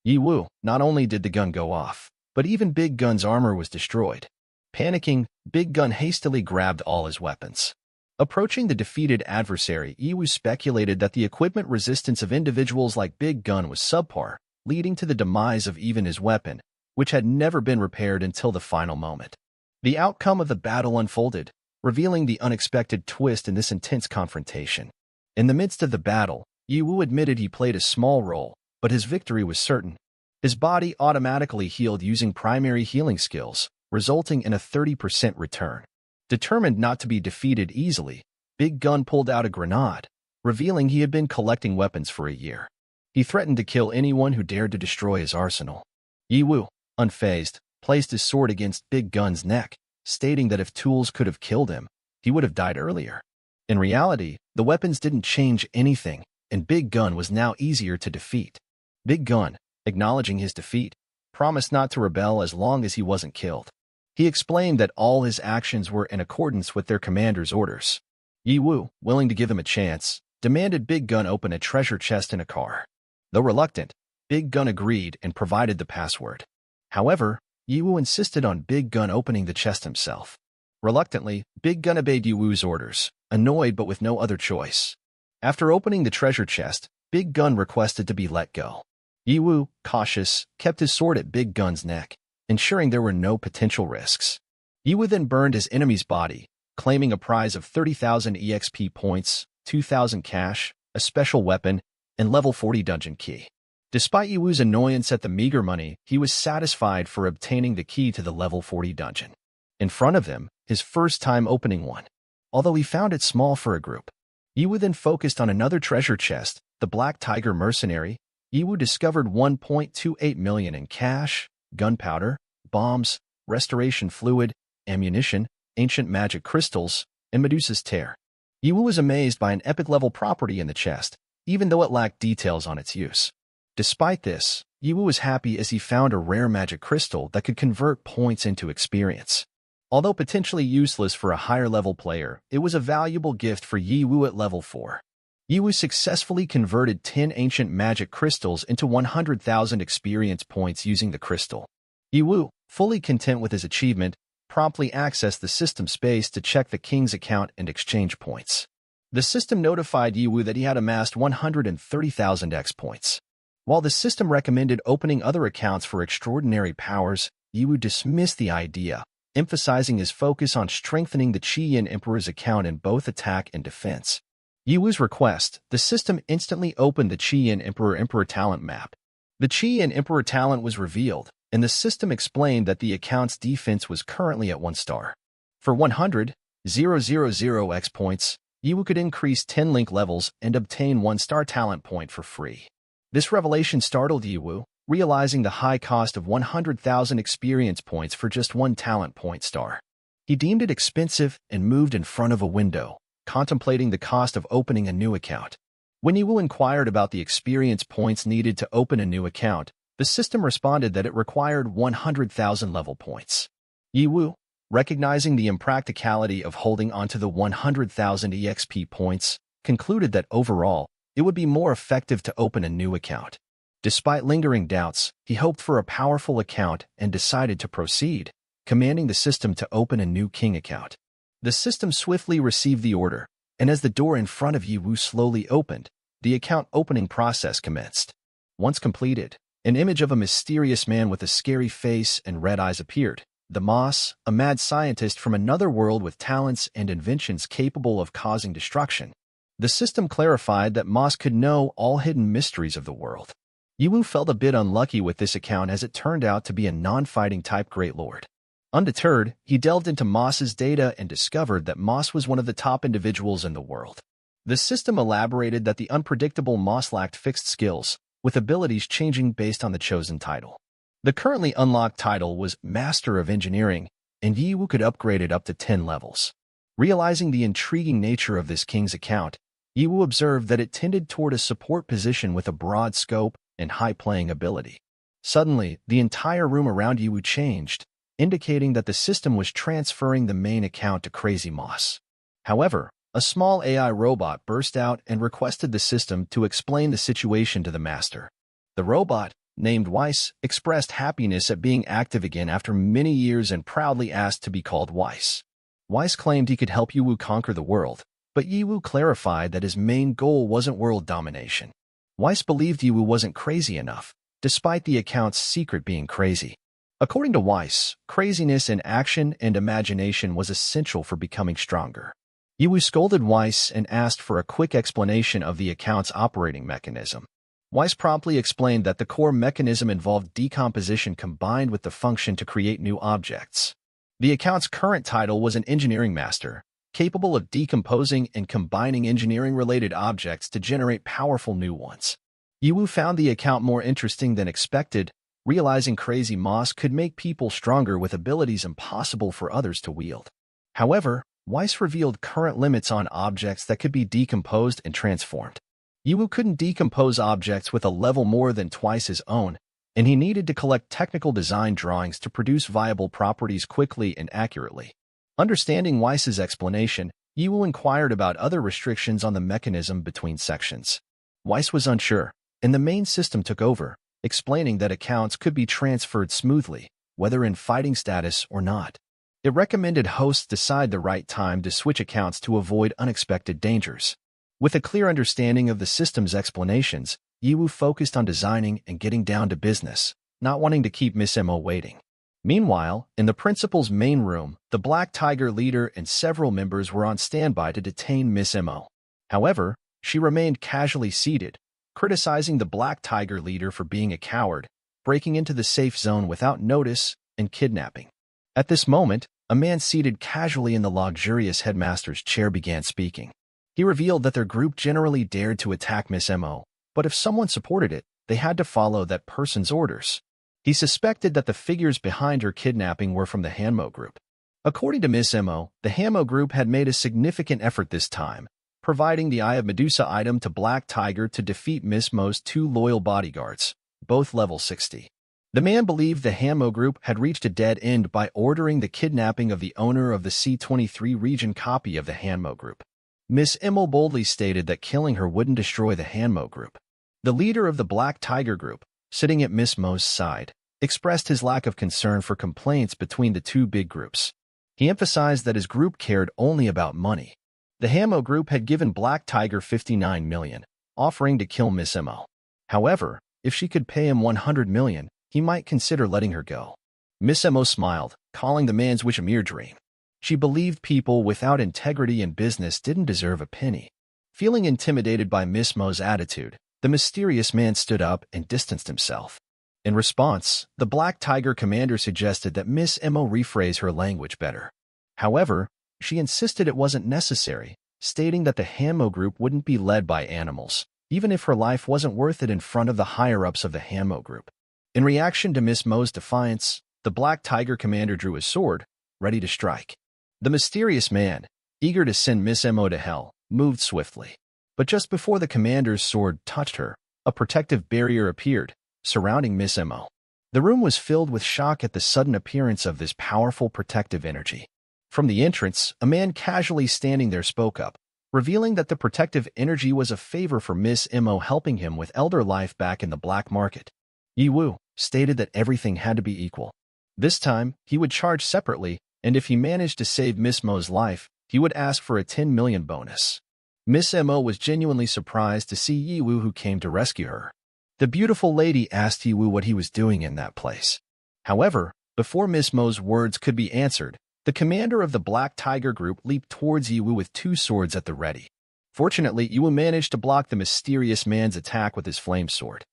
Ye Wu, not only did the gun go off, but even Big Gun's armor was destroyed. Panicking, Big Gun hastily grabbed all his weapons. Approaching the defeated adversary, Ye Wu speculated that the equipment resistance of individuals like Big Gun was subpar, leading to the demise of even his weapon, which had never been repaired until the final moment. The outcome of the battle unfolded, revealing the unexpected twist in this intense confrontation. In the midst of the battle, Ye Wu admitted he played a small role, but his victory was certain. His body automatically healed using primary healing skills, resulting in a 30% return. Determined not to be defeated easily, Big Gun pulled out a grenade, revealing he had been collecting weapons for a year. He threatened to kill anyone who dared to destroy his arsenal. Ye Wu, unfazed, placed his sword against Big Gun's neck, stating that if tools could have killed him, he would have died earlier. In reality, the weapons didn't change anything, and Big Gun was now easier to defeat. Big Gun, acknowledging his defeat, promised not to rebel as long as he wasn't killed. He explained that all his actions were in accordance with their commander's orders. Ye Wu, willing to give him a chance, demanded Big Gun open a treasure chest in a car. Though reluctant, Big Gun agreed and provided the password. However, Ye Wu insisted on Big Gun opening the chest himself. Reluctantly, Big Gun obeyed Ye Wu's orders, annoyed but with no other choice. After opening the treasure chest, Big Gun requested to be let go. Ye Wu, cautious, kept his sword at Big Gun's neck, ensuring there were no potential risks. Ye Wu then burned his enemy's body, claiming a prize of 30,000 EXP points, 2,000 cash, a special weapon, and level 40 dungeon key. Despite Ye Wu's annoyance at the meager money, he was satisfied for obtaining the key to the level 40 dungeon. In front of him, his first time opening one. Although he found it small for a group. Ye Wu then focused on another treasure chest, the Black Tiger Mercenary. Ye Wu discovered 1.28 million in cash, gunpowder, bombs, restoration fluid, ammunition, ancient magic crystals, and Medusa's tear. Ye Wu was amazed by an epic-level property in the chest, even though it lacked details on its use. Despite this, Ye Wu was happy as he found a rare magic crystal that could convert points into experience. Although potentially useless for a higher-level player, it was a valuable gift for Ye Wu at level 4. Ye Wu successfully converted 10 ancient magic crystals into 100,000 experience points using the crystal. Ye Wu, fully content with his achievement, promptly accessed the system space to check the king's account and exchange points. The system notified Ye Wu that he had amassed 130,000 X points. While the system recommended opening other accounts for extraordinary powers, Ye Wu dismissed the idea, emphasizing his focus on strengthening the Qi-Yin Emperor's account in both attack and defense. Ye Wu's request, the system instantly opened the Qi-Yin Emperor talent map. The Qi-Yin Emperor talent was revealed, and the system explained that the account's defense was currently at 1 star. For 100,000 X points, Ye Wu could increase 10 link levels and obtain 1-star talent point for free. This revelation startled Ye Wu, realizing the high cost of 100,000 experience points for just 1 talent point star. He deemed it expensive and moved in front of a window, contemplating the cost of opening a new account. When Ye Wu inquired about the experience points needed to open a new account, the system responded that it required 100,000 level points. Ye Wu, recognizing the impracticality of holding onto the 100,000 EXP points, concluded that overall, it would be more effective to open a new account. Despite lingering doubts, he hoped for a powerful account and decided to proceed, commanding the system to open a new king account. The system swiftly received the order, and as the door in front of Ye Hao slowly opened, the account opening process commenced. Once completed, an image of a mysterious man with a scary face and red eyes appeared. The Moss, a mad scientist from another world with talents and inventions capable of causing destruction. The system clarified that Moss could know all hidden mysteries of the world. Ye Hao felt a bit unlucky with this account as it turned out to be a non-fighting type Great Lord. Undeterred, he delved into Moss's data and discovered that Moss was one of the top individuals in the world. The system elaborated that the unpredictable Moss lacked fixed skills, with abilities changing based on the chosen title. The currently unlocked title was Master of Engineering, and Ye Hao could upgrade it up to 10 levels. Realizing the intriguing nature of this king's account, Ye Hao observed that it tended toward a support position with a broad scope and high playing ability. Suddenly, the entire room around Ye Hao changed, indicating that the system was transferring the main account to Crazy Moss. However, a small AI robot burst out and requested the system to explain the situation to the master. The robot, named Weiss, expressed happiness at being active again after many years and proudly asked to be called Weiss. Weiss claimed he could help Ye Hao conquer the world, but Ye Hao clarified that his main goal wasn't world domination. Weiss believed Ye Hao wasn't crazy enough, despite the account's secret being crazy. According to Weiss, craziness in action and imagination was essential for becoming stronger. Ye Hao scolded Weiss and asked for a quick explanation of the account's operating mechanism. Weiss promptly explained that the core mechanism involved decomposition combined with the function to create new objects. The account's current title was an engineering master, capable of decomposing and combining engineering-related objects to generate powerful new ones. Ye Hao found the account more interesting than expected, realizing Crazy Moss could make people stronger with abilities impossible for others to wield. However, Weiss revealed current limits on objects that could be decomposed and transformed. Ye Hao couldn't decompose objects with a level more than twice his own, and he needed to collect technical design drawings to produce viable properties quickly and accurately. Understanding Weiss's explanation, Ye Hao inquired about other restrictions on the mechanism between sections. Weiss was unsure, and the main system took over, explaining that accounts could be transferred smoothly, whether in fighting status or not. It recommended hosts decide the right time to switch accounts to avoid unexpected dangers. With a clear understanding of the system's explanations, Ye Hao focused on designing and getting down to business, not wanting to keep Miss Emo waiting. Meanwhile, in the principal's main room, the Black Tiger leader and several members were on standby to detain Miss Emo. However, she remained casually seated, criticizing the Black Tiger leader for being a coward, breaking into the safe zone without notice, and kidnapping. At this moment, a man seated casually in the luxurious headmaster's chair began speaking. He revealed that their group generally dared to attack Miss Emo, but if someone supported it, they had to follow that person's orders. He suspected that the figures behind her kidnapping were from the Hanmo group. According to Miss Emo, the Hanmo group had made a significant effort this time, providing the Eye of Medusa item to Black Tiger to defeat Miss Mo's 2 loyal bodyguards, both level 60. The man believed the Hanmo group had reached a dead end by ordering the kidnapping of the owner of the C-23 region copy of the Hanmo group. Miss Emo boldly stated that killing her wouldn't destroy the Hanmo group. The leader of the Black Tiger group, sitting at Miss Mo's side, expressed his lack of concern for complaints between the two big groups. He emphasized that his group cared only about money. The Hanmo group had given Black Tiger 59 million, offering to kill Miss Emo. However, if she could pay him 100 million, he might consider letting her go. Miss Emo smiled, calling the man's wish a mere dream. She believed people without integrity in business didn't deserve a penny. Feeling intimidated by Miss Mo's attitude, the mysterious man stood up and distanced himself. In response, the Black Tiger commander suggested that Miss Emo rephrase her language better. However, she insisted it wasn't necessary, stating that the Hanmo group wouldn't be led by animals, even if her life wasn't worth it in front of the higher-ups of the Hanmo group. In reaction to Miss Mo's defiance, the Black Tiger commander drew his sword, ready to strike. The mysterious man, eager to send Miss Emo to hell, moved swiftly. But just before the commander's sword touched her, a protective barrier appeared, surrounding Miss Emo. The room was filled with shock at the sudden appearance of this powerful protective energy. From the entrance, a man casually standing there spoke up, revealing that the protective energy was a favor for Miss Emo, helping him with elder life back in the black market. Ye Wu stated that everything had to be equal. This time, he would charge separately, and if he managed to save Miss Mo's life, he would ask for a 10 million bonus. Miss Emo was genuinely surprised to see Ye Wu, who came to rescue her. The beautiful lady asked Ye Wu what he was doing in that place. However, before Miss Mo's words could be answered, the commander of the Black Tiger group leaped towards Ye Wu with 2 swords at the ready. Fortunately, Ye Wu managed to block the mysterious man's attack with his flame sword.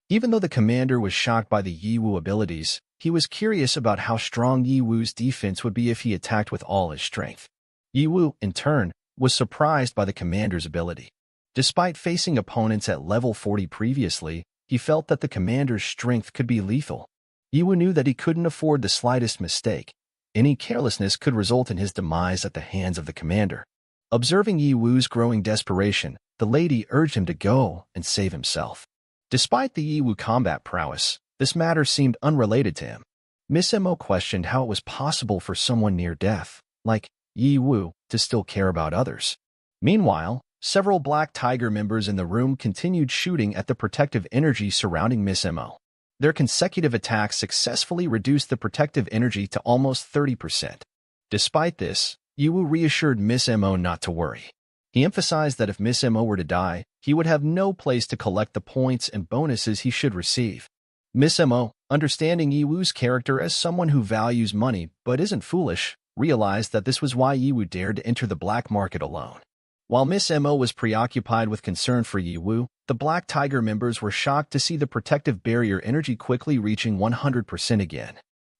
Even though the commander was shocked by the Ye Wu abilities, he was curious about how strong Ye Wu's defense would be if he attacked with all his strength. Ye Wu, in turn, was surprised by the commander's ability. Despite facing opponents at level 40 previously, he felt that the commander's strength could be lethal. Ye Wu knew that he couldn't afford the slightest mistake. Any carelessness could result in his demise at the hands of the commander. Observing Ye Wu's growing desperation, the lady urged him to go and save himself. Despite the Ye Wu combat prowess, this matter seemed unrelated to him. Miss Emo questioned how it was possible for someone near death, like Ye Wu, to still care about others. Meanwhile, several Black Tiger members in the room continued shooting at the protective energy surrounding Miss Emo. Their consecutive attacks successfully reduced the protective energy to almost 30%. Despite this, Ye Wu reassured Miss Emo not to worry. He emphasized that if Miss Emo were to die, he would have no place to collect the points and bonuses he should receive. Miss Emo, understanding Ye Wu's character as someone who values money but isn't foolish, realized that this was why Ye Wu dared to enter the black market alone. While Miss Emo was preoccupied with concern for Ye Wu, the Black Tiger members were shocked to see the protective barrier energy quickly reaching 100% again.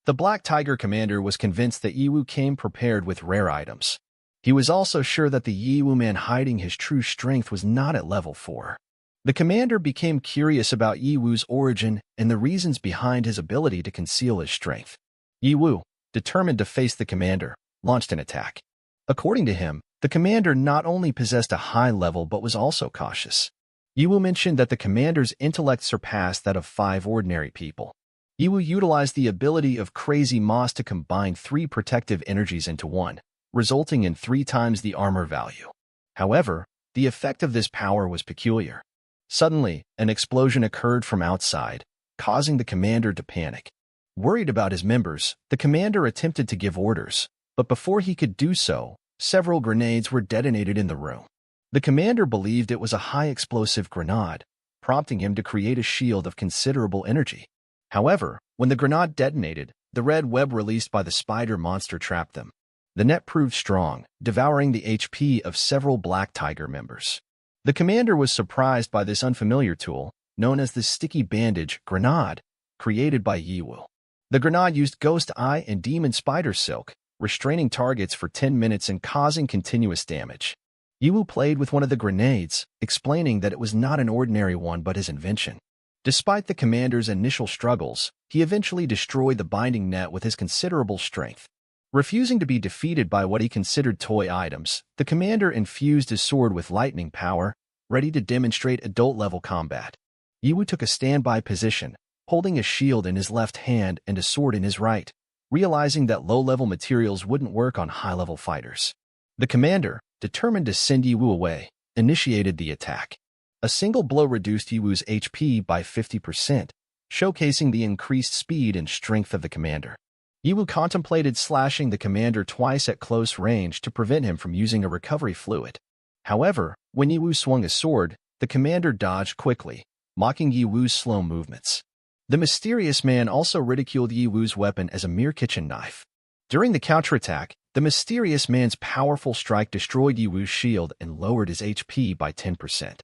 The Black Tiger commander was convinced that Ye Wu came prepared with rare items. He was also sure that the Ye Wu man hiding his true strength was not at level 4. The commander became curious about Ye Wu's origin and the reasons behind his ability to conceal his strength. Ye Wu, determined to face the commander, launched an attack. According to him, the commander not only possessed a high level but was also cautious. Ye Wu mentioned that the commander's intellect surpassed that of 5 ordinary people. Ye Wu utilized the ability of Crazy Moss to combine 3 protective energies into one, resulting in 3 times the armor value. However, the effect of this power was peculiar. Suddenly, an explosion occurred from outside, causing the commander to panic. Worried about his members, the commander attempted to give orders, but before he could do so, several grenades were detonated in the room. The commander believed it was a high-explosive grenade, prompting him to create a shield of considerable energy. However, when the grenade detonated, the red web released by the spider monster trapped them. The net proved strong, devouring the HP of several Black Tiger members. The commander was surprised by this unfamiliar tool, known as the Sticky Bandage grenade, created by Ye Wu. The grenade used Ghost Eye and Demon Spider Silk, restraining targets for 10 minutes and causing continuous damage. Ye Wu played with one of the grenades, explaining that it was not an ordinary one but his invention. Despite the commander's initial struggles, he eventually destroyed the binding net with his considerable strength. Refusing to be defeated by what he considered toy items, the commander infused his sword with lightning power, ready to demonstrate adult-level combat. Ye Wu took a standby position, holding a shield in his left hand and a sword in his right, realizing that low-level materials wouldn't work on high-level fighters. The commander, determined to send Ye Wu away, initiated the attack. A single blow reduced Ye Wu's HP by 50%, showcasing the increased speed and strength of the commander. Ye Wu contemplated slashing the commander twice at close range to prevent him from using a recovery fluid. However, when Ye Wu swung his sword, the commander dodged quickly, mocking Ye Wu's slow movements. The mysterious man also ridiculed Ye Wu's weapon as a mere kitchen knife. During the counterattack, the mysterious man's powerful strike destroyed Ye Wu's shield and lowered his HP by 10%.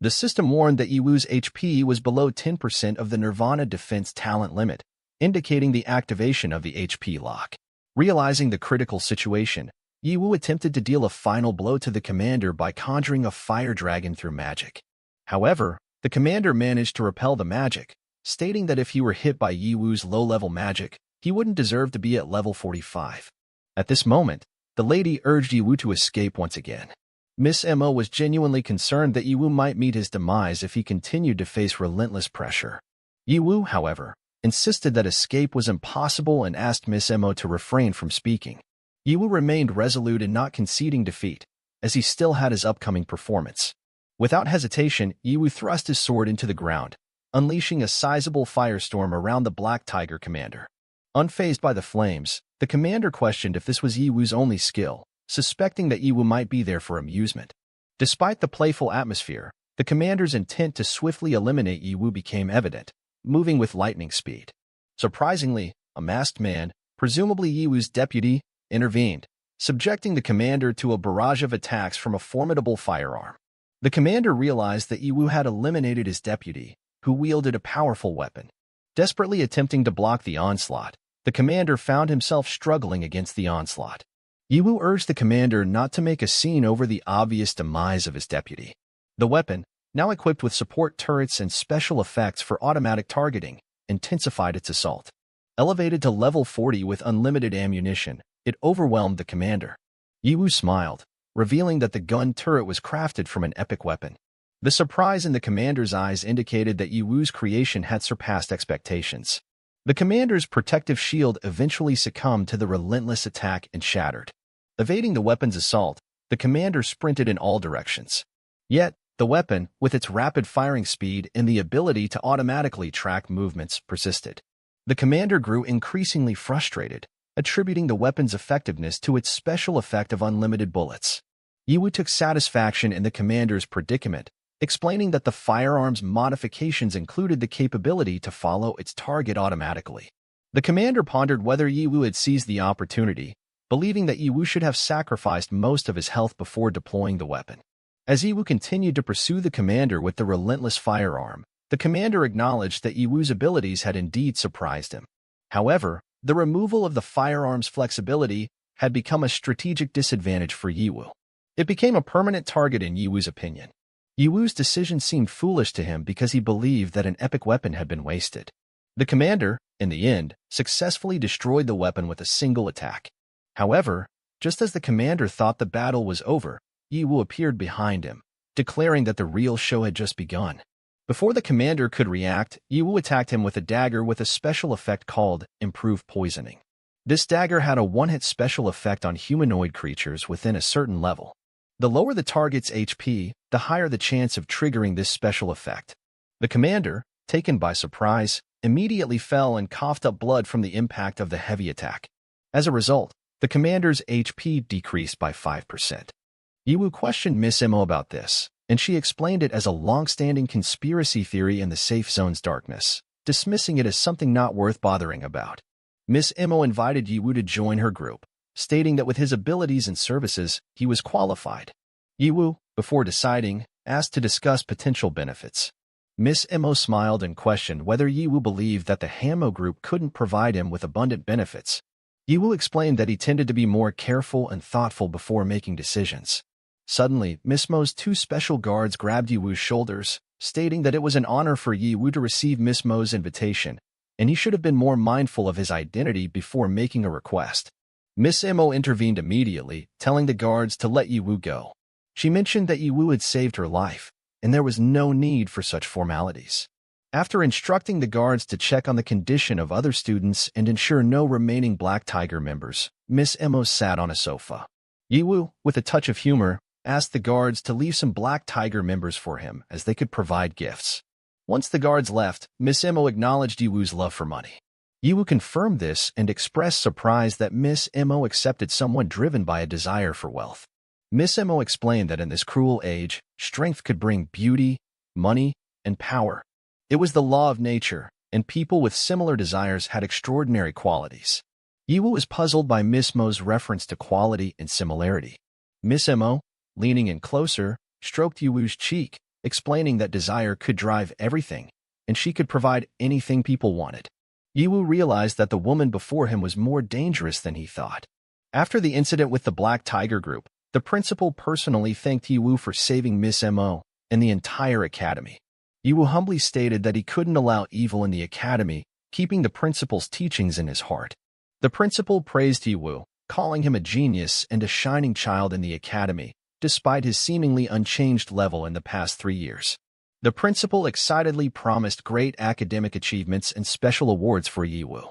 The system warned that Ye Wu's HP was below 10% of the Nirvana defense talent limit, indicating the activation of the HP lock. Realizing the critical situation, Ye Wu attempted to deal a final blow to the commander by conjuring a fire dragon through magic. However, the commander managed to repel the magic, stating that if he were hit by Ye Wu's low-level magic, he wouldn't deserve to be at level 45. At this moment, the lady urged Ye Wu to escape once again. Miss Emo was genuinely concerned that Ye Wu might meet his demise if he continued to face relentless pressure. Ye Wu, however, insisted that escape was impossible and asked Miss Emo to refrain from speaking. Ye Wu remained resolute in not conceding defeat, as he still had his upcoming performance. Without hesitation, Ye Wu thrust his sword into the ground, unleashing a sizable firestorm around the Black Tiger commander. Unfazed by the flames, the commander questioned if this was Ye Wu's only skill, suspecting that Ye Wu might be there for amusement. Despite the playful atmosphere, the commander's intent to swiftly eliminate Ye Wu became evident, moving with lightning speed. Surprisingly, a masked man, presumably Ye Wu's deputy, intervened, subjecting the commander to a barrage of attacks from a formidable firearm. The commander realized that Ye Wu had eliminated his deputy, who wielded a powerful weapon. Desperately attempting to block the onslaught, the commander found himself struggling against the onslaught. Ye Wu urged the commander not to make a scene over the obvious demise of his deputy. The weapon, now equipped with support turrets and special effects for automatic targeting, intensified its assault. Elevated to level 40 with unlimited ammunition, it overwhelmed the commander. Ye Wu smiled, revealing that the gun turret was crafted from an epic weapon. The surprise in the commander's eyes indicated that Ye Wu's creation had surpassed expectations. The commander's protective shield eventually succumbed to the relentless attack and shattered. Evading the weapon's assault, the commander sprinted in all directions. Yet, the weapon, with its rapid firing speed and the ability to automatically track movements, persisted. The commander grew increasingly frustrated, attributing the weapon's effectiveness to its special effect of unlimited bullets. Ye Wu took satisfaction in the commander's predicament, explaining that the firearm's modifications included the capability to follow its target automatically. The commander pondered whether Ye Wu had seized the opportunity, believing that Ye Wu should have sacrificed most of his health before deploying the weapon. As Ye Wu continued to pursue the commander with the relentless firearm, the commander acknowledged that Ye Wu's abilities had indeed surprised him. However, the removal of the firearm's flexibility had become a strategic disadvantage for Ye Wu. It became a permanent target in Ye Wu's opinion. Ye Wu's decision seemed foolish to him because he believed that an epic weapon had been wasted. The commander, in the end, successfully destroyed the weapon with a single attack. However, just as the commander thought the battle was over, Ye Wu appeared behind him, declaring that the real show had just begun. Before the commander could react, Ye Wu attacked him with a dagger with a special effect called Improved Poisoning. This dagger had a one-hit special effect on humanoid creatures within a certain level. The lower the target's HP, the higher the chance of triggering this special effect. The commander, taken by surprise, immediately fell and coughed up blood from the impact of the heavy attack. As a result, the commander's HP decreased by 5%. Ye Wu questioned Miss Emo about this, and she explained it as a long-standing conspiracy theory in the safe zone's darkness, dismissing it as something not worth bothering about. Miss Emo invited Ye Wu to join her group, stating that with his abilities and services, he was qualified. Ye Wu, before deciding, asked to discuss potential benefits. Miss Emo smiled and questioned whether Ye Wu believed that the Hamo group couldn't provide him with abundant benefits. Ye Wu explained that he tended to be more careful and thoughtful before making decisions. Suddenly, Miss Mo's two special guards grabbed Ye Wu's shoulders, stating that it was an honor for Ye Wu to receive Miss Mo's invitation, and he should have been more mindful of his identity before making a request. Miss Emo intervened immediately, telling the guards to let Ye Wu go. She mentioned that Ye Wu had saved her life, and there was no need for such formalities. After instructing the guards to check on the condition of other students and ensure no remaining Black Tiger members, Miss Emo sat on a sofa. Ye Wu, with a touch of humor, asked the guards to leave some Black Tiger members for him as they could provide gifts. Once the guards left, Miss Emo acknowledged Ye Wu's love for money. Ye Wu confirmed this and expressed surprise that Miss Emo accepted someone driven by a desire for wealth. Miss Emo explained that in this cruel age, strength could bring beauty, money, and power. It was the law of nature, and people with similar desires had extraordinary qualities. Ye Wu was puzzled by Miss Mo's reference to quality and similarity. Miss Emo, leaning in closer, stroked Ye Wu's cheek, explaining that desire could drive everything, and she could provide anything people wanted. Ye Wu realized that the woman before him was more dangerous than he thought. After the incident with the Black Tiger group, the principal personally thanked Ye Wu for saving Miss Emo and the entire academy. Ye Wu humbly stated that he couldn't allow evil in the academy, keeping the principal's teachings in his heart. The principal praised Ye Wu, calling him a genius and a shining child in the academy, despite his seemingly unchanged level in the past 3 years. The principal excitedly promised great academic achievements and special awards for Ye Wu.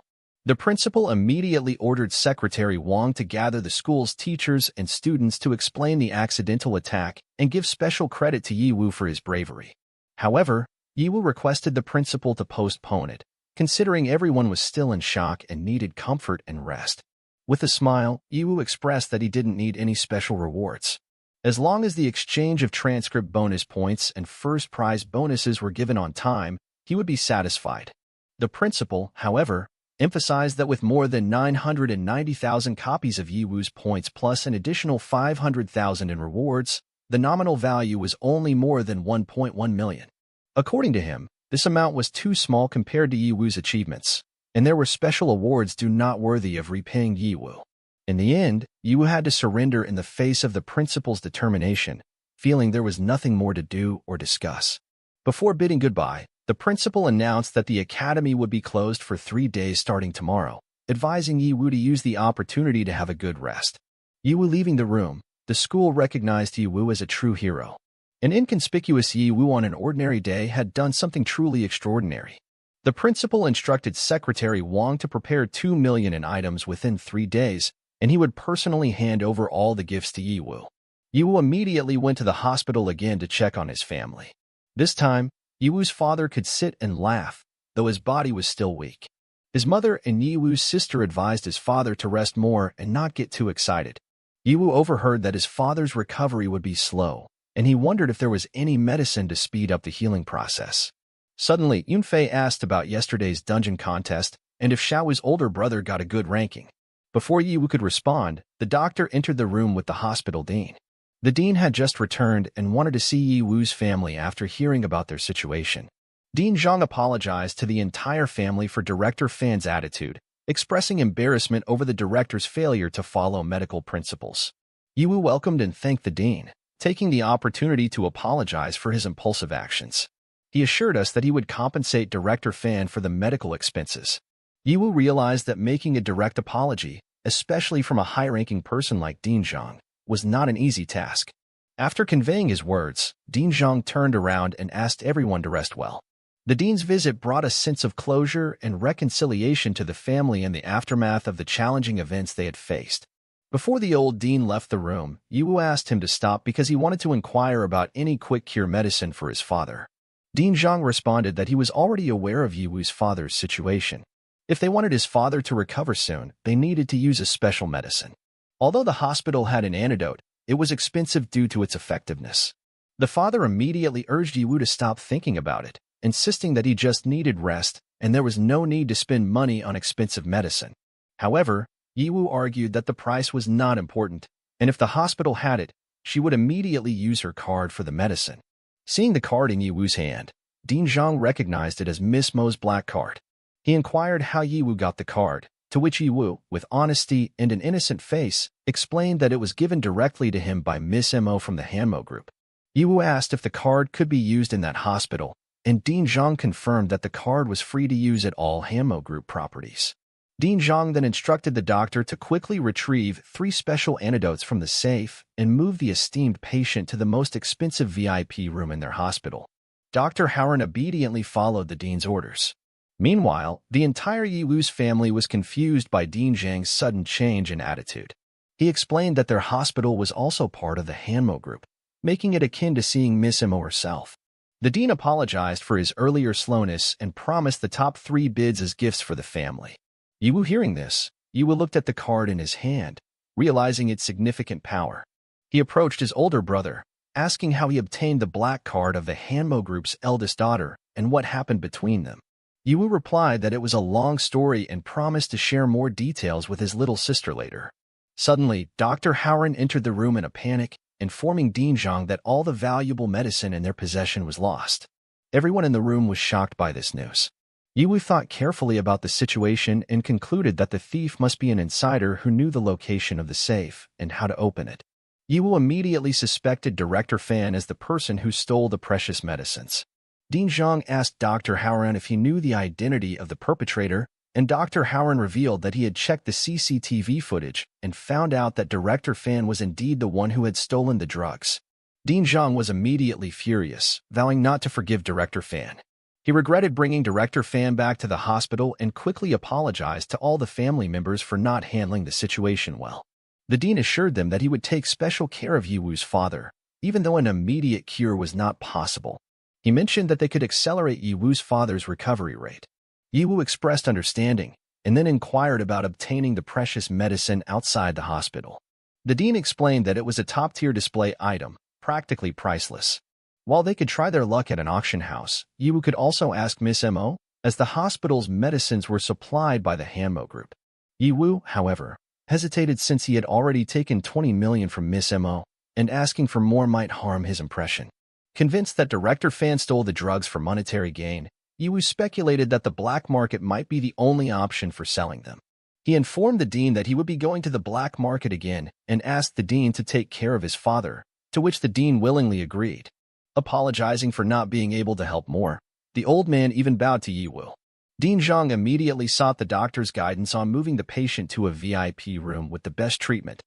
The principal immediately ordered Secretary Wang to gather the school's teachers and students to explain the accidental attack and give special credit to Ye Wu for his bravery. However, Ye Wu requested the principal to postpone it, considering everyone was still in shock and needed comfort and rest. With a smile, Ye Wu expressed that he didn't need any special rewards. As long as the exchange of transcript bonus points and first prize bonuses were given on time, he would be satisfied. The principal, however, emphasized that with more than 990,000 copies of Ye Wu's points plus an additional 500,000 in rewards, the nominal value was only more than 1.1 million. According to him, this amount was too small compared to Ye Wu's achievements, and there were special awards not worthy of repaying Ye Wu. In the end, Ye Wu had to surrender in the face of the principal's determination, feeling there was nothing more to do or discuss. Before bidding goodbye, the principal announced that the academy would be closed for 3 days starting tomorrow, advising Ye Wu to use the opportunity to have a good rest. Ye Wu leaving the room, the school recognized Ye Wu as a true hero. An inconspicuous Ye Wu on an ordinary day had done something truly extraordinary. The principal instructed Secretary Wang to prepare 2 million in items within 3 days, and he would personally hand over all the gifts to Ye Wu. Ye Wu immediately went to the hospital again to check on his family. This time, Ye Wu's father could sit and laugh, though his body was still weak. His mother and Ye Wu's sister advised his father to rest more and not get too excited. Ye Wu overheard that his father's recovery would be slow, and he wondered if there was any medicine to speed up the healing process. Suddenly, Yunfei asked about yesterday's dungeon contest and if Xiao's older brother got a good ranking. Before Ye Wu could respond, the doctor entered the room with the hospital dean. The dean had just returned and wanted to see Ye Wu's family after hearing about their situation. Dean Zhang apologized to the entire family for Director Fan's attitude, expressing embarrassment over the director's failure to follow medical principles. Ye Wu welcomed and thanked the dean, taking the opportunity to apologize for his impulsive actions. He assured us that he would compensate Director Fan for the medical expenses. Ye Wu realized that making a direct apology, especially from a high-ranking person like Dean Zhang, was not an easy task. After conveying his words, Dean Zhang turned around and asked everyone to rest well. The dean's visit brought a sense of closure and reconciliation to the family in the aftermath of the challenging events they had faced. Before the old dean left the room, Ye Wu asked him to stop because he wanted to inquire about any quick cure medicine for his father. Dean Zhang responded that he was already aware of Ye Wu's father's situation. If they wanted his father to recover soon, they needed to use a special medicine. Although the hospital had an antidote, it was expensive due to its effectiveness. The father immediately urged Ye Wu to stop thinking about it, insisting that he just needed rest and there was no need to spend money on expensive medicine. However, Ye Wu argued that the price was not important, and if the hospital had it, she would immediately use her card for the medicine. Seeing the card in Ye Wu's hand, Dean Zhang recognized it as Miss Mo's black card. He inquired how Ye Wu got the card, to which Ye Wu, with honesty and an innocent face, explained that it was given directly to him by Miss Emo from the Hanmo group. Ye Wu asked if the card could be used in that hospital, and Dean Zhang confirmed that the card was free to use at all Hanmo group properties. Dean Zhang then instructed the doctor to quickly retrieve 3 special antidotes from the safe and move the esteemed patient to the most expensive VIP room in their hospital. Dr. Howard obediently followed the dean's orders. Meanwhile, the entire Ye Wu's family was confused by Dean Zhang's sudden change in attitude. He explained that their hospital was also part of the Hanmo group, making it akin to seeing Miss Emo herself. The dean apologized for his earlier slowness and promised the top 3 bids as gifts for the family. Ye Wu hearing this, Ye Wu looked at the card in his hand, realizing its significant power. He approached his older brother, asking how he obtained the black card of the Hanmo group's eldest daughter and what happened between them. Ye Wu replied that it was a long story and promised to share more details with his little sister later. Suddenly, Dr. Howard entered the room in a panic, informing Dean Zhang that all the valuable medicine in their possession was lost. Everyone in the room was shocked by this news. Ye Wu thought carefully about the situation and concluded that the thief must be an insider who knew the location of the safe and how to open it. Ye Wu immediately suspected Director Fan as the person who stole the precious medicines. Dean Zhang asked Dr. Howard if he knew the identity of the perpetrator, and Dr. Howard revealed that he had checked the CCTV footage and found out that Director Fan was indeed the one who had stolen the drugs. Dean Zhang was immediately furious, vowing not to forgive Director Fan. He regretted bringing Director Fan back to the hospital and quickly apologized to all the family members for not handling the situation well. The dean assured them that he would take special care of Yiwu's father, even though an immediate cure was not possible. He mentioned that they could accelerate Yiwu's father's recovery rate. Yiwu expressed understanding, and then inquired about obtaining the precious medicine outside the hospital. The dean explained that it was a top-tier display item, practically priceless. While they could try their luck at an auction house, Yiwu could also ask Miss Emo, as the hospital's medicines were supplied by the Hanmo Group. Yiwu, however, hesitated since he had already taken 20 million from Miss Emo, and asking for more might harm his impression. Convinced that Director Fan stole the drugs for monetary gain, Yiwu speculated that the black market might be the only option for selling them. He informed the dean that he would be going to the black market again and asked the dean to take care of his father, to which the dean willingly agreed. Apologizing for not being able to help more, the old man even bowed to Yiwu. Dean Zhang immediately sought the doctor's guidance on moving the patient to a VIP room with the best treatment.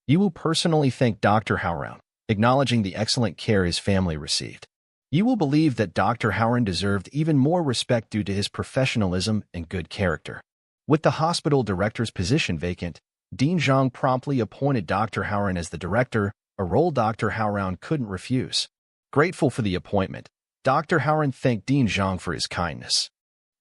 Yiwu personally thanked Dr. Haoran, acknowledging the excellent care his family received. Yiwu believed that Dr. Haoran deserved even more respect due to his professionalism and good character. With the hospital director's position vacant, Dean Zhang promptly appointed Dr. Haoran as the director, a role Dr. Haoran couldn't refuse. Grateful for the appointment, Dr. Haoran thanked Dean Zhang for his kindness.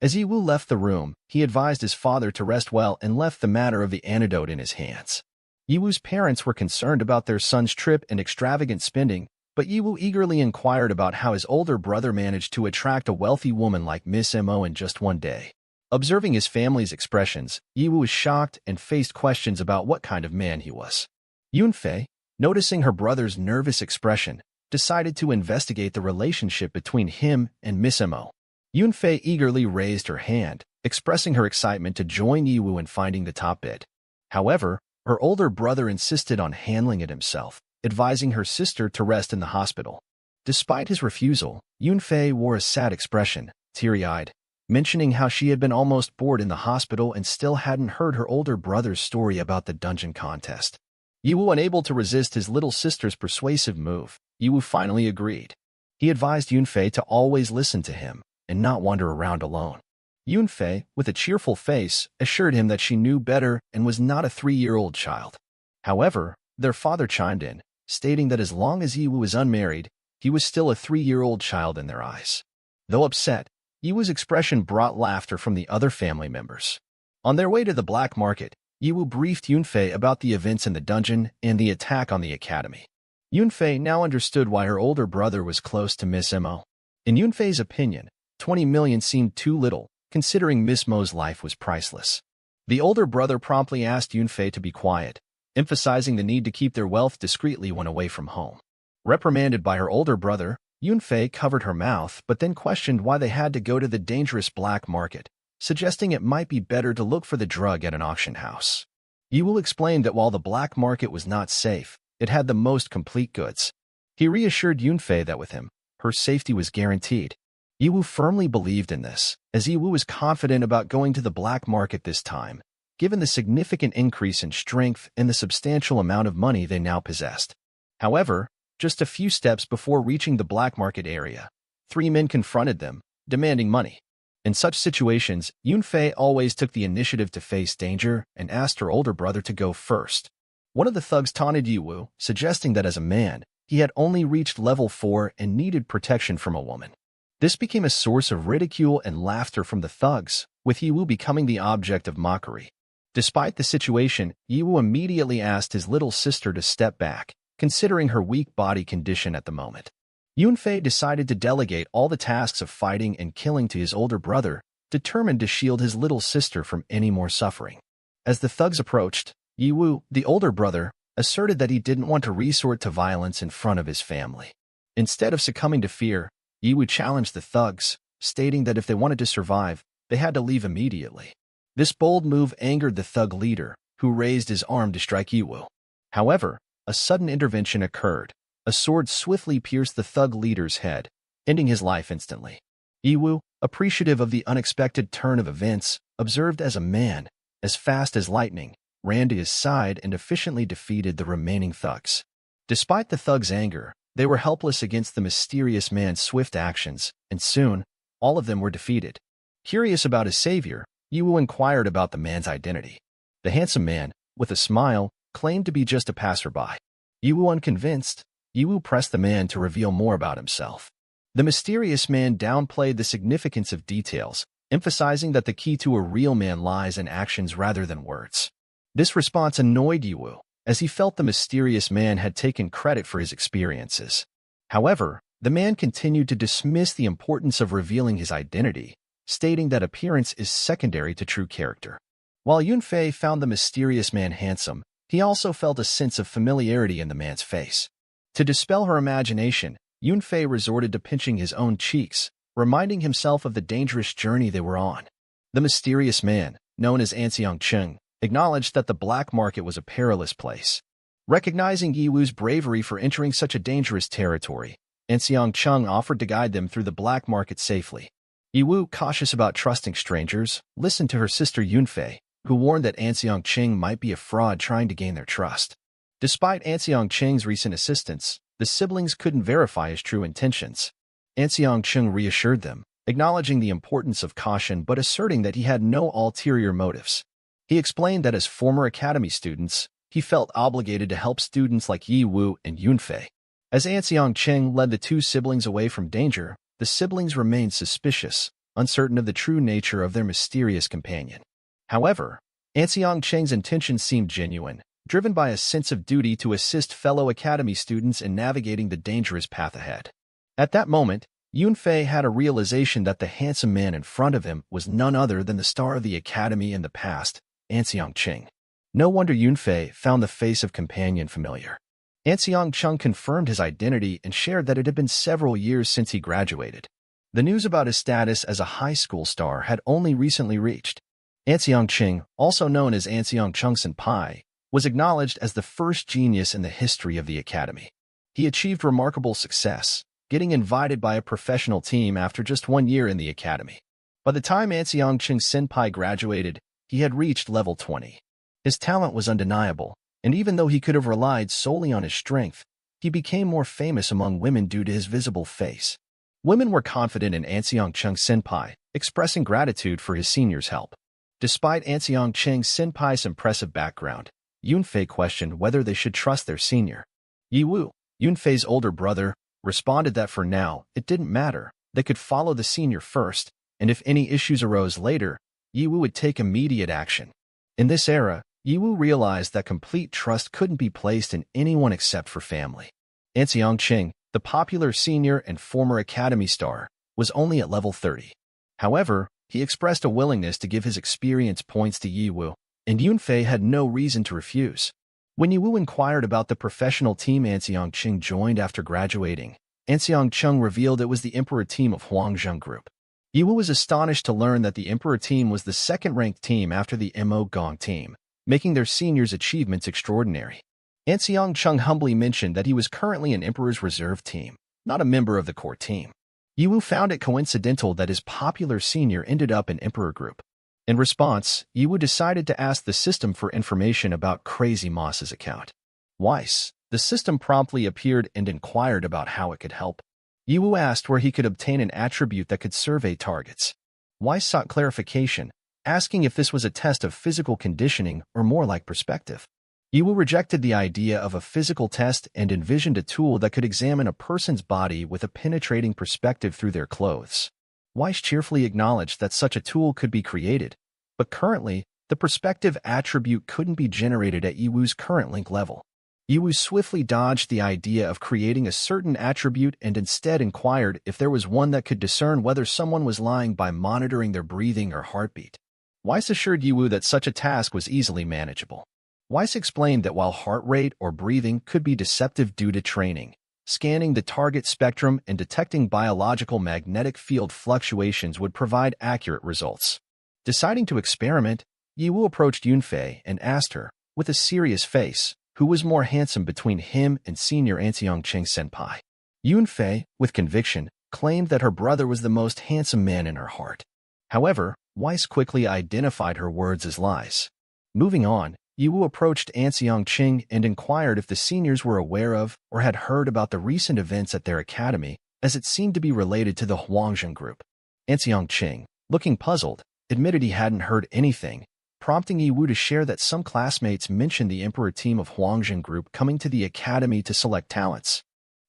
As Yiwu left the room, he advised his father to rest well and left the matter of the antidote in his hands. Yiwu's parents were concerned about their son's trip and extravagant spending, but Yiwu eagerly inquired about how his older brother managed to attract a wealthy woman like Miss Emo in just one day. Observing his family's expressions, Yiwu was shocked and faced questions about what kind of man he was. Yunfei, noticing her brother's nervous expression, decided to investigate the relationship between him and Miss Emo. Yunfei eagerly raised her hand, expressing her excitement to join Yiwu in finding the top bid. However, her older brother insisted on handling it himself, advising her sister to rest in the hospital. Despite his refusal, Yunfei wore a sad expression, teary-eyed, mentioning how she had been almost bored in the hospital and still hadn't heard her older brother's story about the dungeon contest. Yiwu, unable to resist his little sister's persuasive move, Yiwu finally agreed. He advised Yunfei to always listen to him and not wander around alone. Yunfei, with a cheerful face, assured him that she knew better and was not a 3-year-old child. However, their father chimed in, stating that as long as Yiwu was unmarried, he was still a 3-year-old child in their eyes. Though upset, Yiwu's expression brought laughter from the other family members. On their way to the black market, Yiwu briefed Yunfei about the events in the dungeon and the attack on the academy. Yunfei now understood why her older brother was close to Miss Emo. In Yunfei's opinion, 20 million seemed too little, considering Miss Mo's life was priceless. The older brother promptly asked Yunfei to be quiet, emphasizing the need to keep their wealth discreetly when away from home. Reprimanded by her older brother, Yunfei covered her mouth but then questioned why they had to go to the dangerous black market, suggesting it might be better to look for the drug at an auction house. Yiwu explained that while the black market was not safe, it had the most complete goods. He reassured Yunfei that with him, her safety was guaranteed. Yiwu firmly believed in this, as Yiwu was confident about going to the black market this time, given the significant increase in strength and the substantial amount of money they now possessed. However, just a few steps before reaching the black market area, 3 men confronted them, demanding money. In such situations, Yunfei always took the initiative to face danger and asked her older brother to go first. One of the thugs taunted Yiwu, suggesting that as a man, he had only reached level 4 and needed protection from a woman. This became a source of ridicule and laughter from the thugs, with Yiwu becoming the object of mockery. Despite the situation, Yiwu immediately asked his little sister to step back, considering her weak body condition at the moment. Yunfei decided to delegate all the tasks of fighting and killing to his older brother, determined to shield his little sister from any more suffering. As the thugs approached, Yiwu, the older brother, asserted that he didn't want to resort to violence in front of his family. Instead of succumbing to fear, Yiwu challenged the thugs, stating that if they wanted to survive, they had to leave immediately. This bold move angered the thug leader, who raised his arm to strike Yiwu. However, a sudden intervention occurred. A sword swiftly pierced the thug leader's head, ending his life instantly. Yiwu, appreciative of the unexpected turn of events, observed as a man, as fast as lightning, ran to his side and efficiently defeated the remaining thugs. Despite the thugs' anger, they were helpless against the mysterious man's swift actions, and soon, all of them were defeated. Curious about his savior, Ye Wu inquired about the man's identity. The handsome man, with a smile, claimed to be just a passerby. Ye Wu unconvinced, Ye Wu pressed the man to reveal more about himself. The mysterious man downplayed the significance of details, emphasizing that the key to a real man lies in actions rather than words. This response annoyed Ye Wu, as he felt the mysterious man had taken credit for his experiences. However, the man continued to dismiss the importance of revealing his identity, stating that appearance is secondary to true character. While Yunfei found the mysterious man handsome, he also felt a sense of familiarity in the man's face. To dispel her imagination, Yunfei resorted to pinching his own cheeks, reminding himself of the dangerous journey they were on. The mysterious man, known as Anxiang Cheng, acknowledged that the black market was a perilous place. Recognizing Ye Wu's bravery for entering such a dangerous territory, Anxiang Cheng offered to guide them through the black market safely. Ye Wu, cautious about trusting strangers, listened to her sister Yunfei, who warned that Anxiang Cheng might be a fraud trying to gain their trust. Despite Anxiang Cheng's recent assistance, the siblings couldn't verify his true intentions. Anxiang Cheng reassured them, acknowledging the importance of caution but asserting that he had no ulterior motives. He explained that as former academy students, he felt obligated to help students like Ye Wu and Yunfei. As Anxiang Cheng led the two siblings away from danger, the siblings remained suspicious, uncertain of the true nature of their mysterious companion. However, Anxiang Cheng's intentions seemed genuine, driven by a sense of duty to assist fellow academy students in navigating the dangerous path ahead. At that moment, Yunfei had a realization that the handsome man in front of him was none other than the star of the academy in the past, Anxiang Cheng. No wonder Yunfei found the face of companion familiar. Anxiang Cheng confirmed his identity and shared that it had been several years since he graduated. The news about his status as a high school star had only recently reached. Anxiang Cheng, also known as Anxiang Cheng Senpai, was acknowledged as the first genius in the history of the academy. He achieved remarkable success, getting invited by a professional team after just 1 year in the academy. By the time Anxiang Cheng Senpai graduated, he had reached level 20. His talent was undeniable, and even though he could have relied solely on his strength, he became more famous among women due to his visible face. Women were confident in Anxiang Cheng Senpai, expressing gratitude for his senior's help. Despite Anxiang Cheng Senpai's impressive background, Yunfei questioned whether they should trust their senior. Ye Wu, Yunfei's older brother, responded that for now, it didn't matter, they could follow the senior first, and if any issues arose later, Ye Wu would take immediate action. In this era, Ye Wu realized that complete trust couldn't be placed in anyone except for family. Anxiang Cheng, the popular senior and former academy star, was only at level 30. However, he expressed a willingness to give his experience points to Ye Wu, and Yunfei had no reason to refuse. When Ye Wu inquired about the professional team Anxiang Cheng joined after graduating, Anxiang Cheng revealed it was the Emperor team of Huangzheng Group. Ye Wu was astonished to learn that the Emperor team was the second-ranked team after the Mo Gong team, making their seniors' achievements extraordinary. Anxiang Cheng humbly mentioned that he was currently an Emperor's reserve team, not a member of the core team. Ye Wu found it coincidental that his popular senior ended up in Emperor Group. In response, Ye Wu decided to ask the system for information about Crazy Moss's account. Weiss, the system promptly appeared and inquired about how it could help. Ye Wu asked where he could obtain an attribute that could survey targets. Weiss sought clarification, asking if this was a test of physical conditioning or more like perspective. Ye Wu rejected the idea of a physical test and envisioned a tool that could examine a person's body with a penetrating perspective through their clothes. Weiss cheerfully acknowledged that such a tool could be created, but currently, the perspective attribute couldn't be generated at Ye Wu's current link level. Ye Wu swiftly dodged the idea of creating a certain attribute and instead inquired if there was one that could discern whether someone was lying by monitoring their breathing or heartbeat. Weiss assured Ye Wu that such a task was easily manageable. Weiss explained that while heart rate or breathing could be deceptive due to training, scanning the target spectrum and detecting biological magnetic field fluctuations would provide accurate results. Deciding to experiment, Ye Wu approached Yunfei and asked her, with a serious face, who was more handsome between him and senior Anxiang Cheng Senpai. Yunfei, with conviction, claimed that her brother was the most handsome man in her heart. However, Weiss quickly identified her words as lies. Moving on, Ye Wu approached Anxiang Cheng and inquired if the seniors were aware of or had heard about the recent events at their academy, as it seemed to be related to the Huangzheng Group. Anseong Ching, looking puzzled, admitted he hadn't heard anything, prompting Ye Wu to share that some classmates mentioned the Emperor team of Huangjin group coming to the academy to select talents.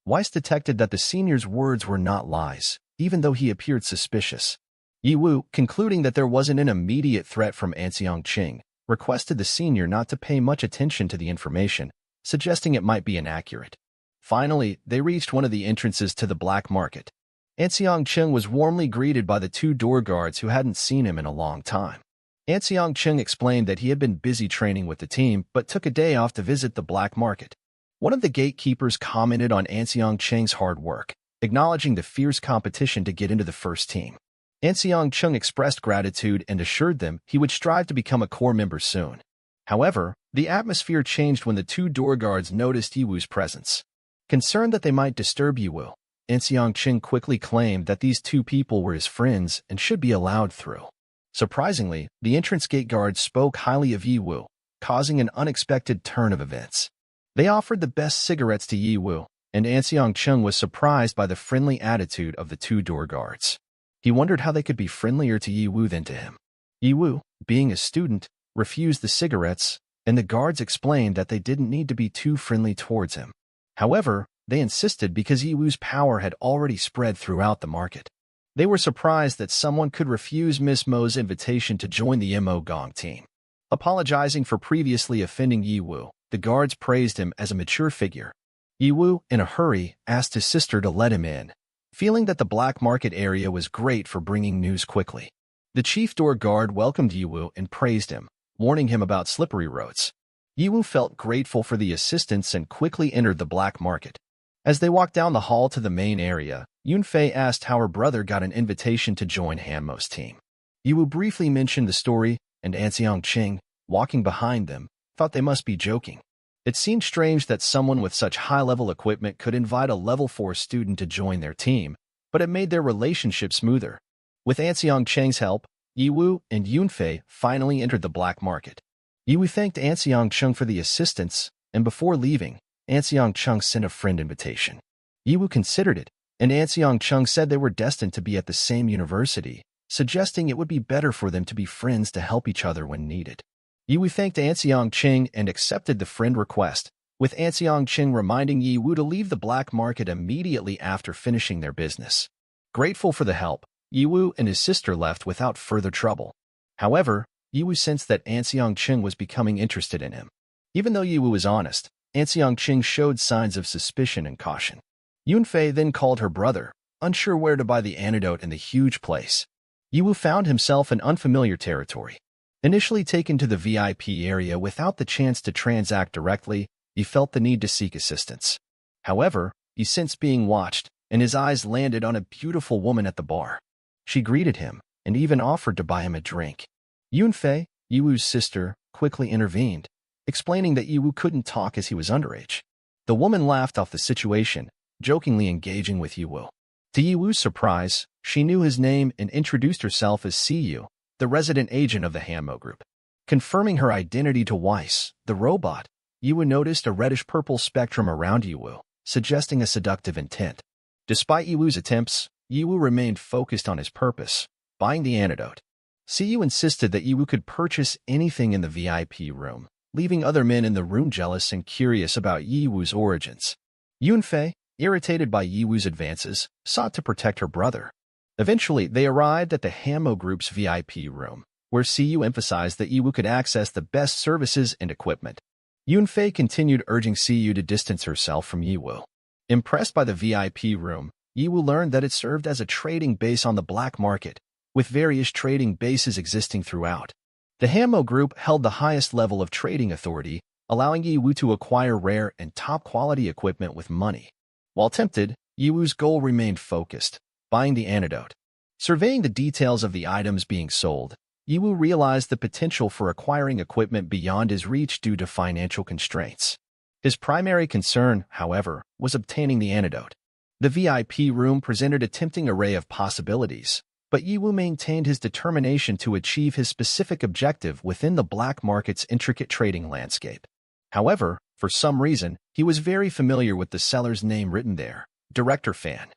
Weiss detected that the senior's words were not lies, even though he appeared suspicious. Ye Wu, concluding that there wasn't an immediate threat from Anseong Ching, requested the senior not to pay much attention to the information, suggesting it might be inaccurate. Finally, they reached one of the entrances to the black market. Anseong Ching was warmly greeted by the two door guards who hadn't seen him in a long time. Anseong Ching explained that he had been busy training with the team but took a day off to visit the black market. One of the gatekeepers commented on Anseong Ching's hard work, acknowledging the fierce competition to get into the first team. Anseong Ching expressed gratitude and assured them he would strive to become a core member soon. However, the atmosphere changed when the two door guards noticed Ye Wu's presence. Concerned that they might disturb Ye Wu, Anseong Ching quickly claimed that these two people were his friends and should be allowed through. Surprisingly, the entrance gate guards spoke highly of Ye Wu, causing an unexpected turn of events. They offered the best cigarettes to Ye Wu, and Anseong Ching was surprised by the friendly attitude of the two door guards. He wondered how they could be friendlier to Ye Wu than to him. Ye Wu, being a student, refused the cigarettes, and the guards explained that they didn't need to be too friendly towards him. However, they insisted because Ye Wu's power had already spread throughout the market. They were surprised that someone could refuse Miss Mo's invitation to join the Emo Gong team. Apologizing for previously offending Ye Wu, the guards praised him as a mature figure. Ye Wu, in a hurry, asked his sister to let him in, feeling that the black market area was great for bringing news quickly. The chief door guard welcomed Ye Wu and praised him, warning him about slippery roads. Ye Wu felt grateful for the assistance and quickly entered the black market. As they walked down the hall to the main area, Yunfei asked how her brother got an invitation to join Hanmo's team. Ye Wu briefly mentioned the story, and Anseong Ching, walking behind them, thought they must be joking. It seemed strange that someone with such high-level equipment could invite a level 4 student to join their team, but it made their relationship smoother. With Anseong Ching's help, Ye Wu and Yunfei finally entered the black market. Ye Wu thanked Anseong Ching for the assistance, and before leaving, Anseong Ching sent a friend invitation. Ye Wu considered it, and Anseong Ching said they were destined to be at the same university, suggesting it would be better for them to be friends to help each other when needed. Ye Wu thanked Anseong Ching and accepted the friend request, with Anseong Ching reminding Ye Wu to leave the black market immediately after finishing their business. Grateful for the help, Ye Wu and his sister left without further trouble. However, Ye Wu sensed that Anseong Ching was becoming interested in him. Even though Ye Wu was honest, Anseong Ching showed signs of suspicion and caution. Yunfei then called her brother, unsure where to buy the antidote in the huge place. Ye Wu found himself in unfamiliar territory. Initially taken to the VIP area without the chance to transact directly, he felt the need to seek assistance. However, he sensed being watched, and his eyes landed on a beautiful woman at the bar. She greeted him, and even offered to buy him a drink. Yunfei, Ye Wu's sister, quickly intervened, explaining that Ye Wu couldn't talk as he was underage. The woman laughed off the situation, jokingly engaging with Ye Wu. To Ye Wu's surprise, she knew his name and introduced herself as Siyu, the resident agent of the Hanmo group. Confirming her identity to Weiss, the robot, Ye Wu noticed a reddish-purple spectrum around Ye Wu, suggesting a seductive intent. Despite Ye Wu's attempts, Ye Wu remained focused on his purpose, buying the antidote. Siyu insisted that Ye Wu could purchase anything in the VIP room, leaving other men in the room jealous and curious about Ye Wu's origins. Yunfei, irritated by Ye Wu's advances, sought to protect her brother. Eventually, they arrived at the Hanmo group's VIP room, where Siyu emphasized that Ye Wu could access the best services and equipment. Yunfei continued urging Siyu to distance herself from Ye Wu. Impressed by the VIP room, Ye Wu learned that it served as a trading base on the black market, with various trading bases existing throughout. The Hanmo group held the highest level of trading authority, allowing Ye Wu to acquire rare and top-quality equipment with money. While tempted, Ye Wu's goal remained focused, buying the antidote. Surveying the details of the items being sold, Ye Wu realized the potential for acquiring equipment beyond his reach due to financial constraints. His primary concern, however, was obtaining the antidote. The VIP room presented a tempting array of possibilities, but Ye Wu maintained his determination to achieve his specific objective within the black market's intricate trading landscape. However, for some reason, he was very familiar with the seller's name written there, Director Fan.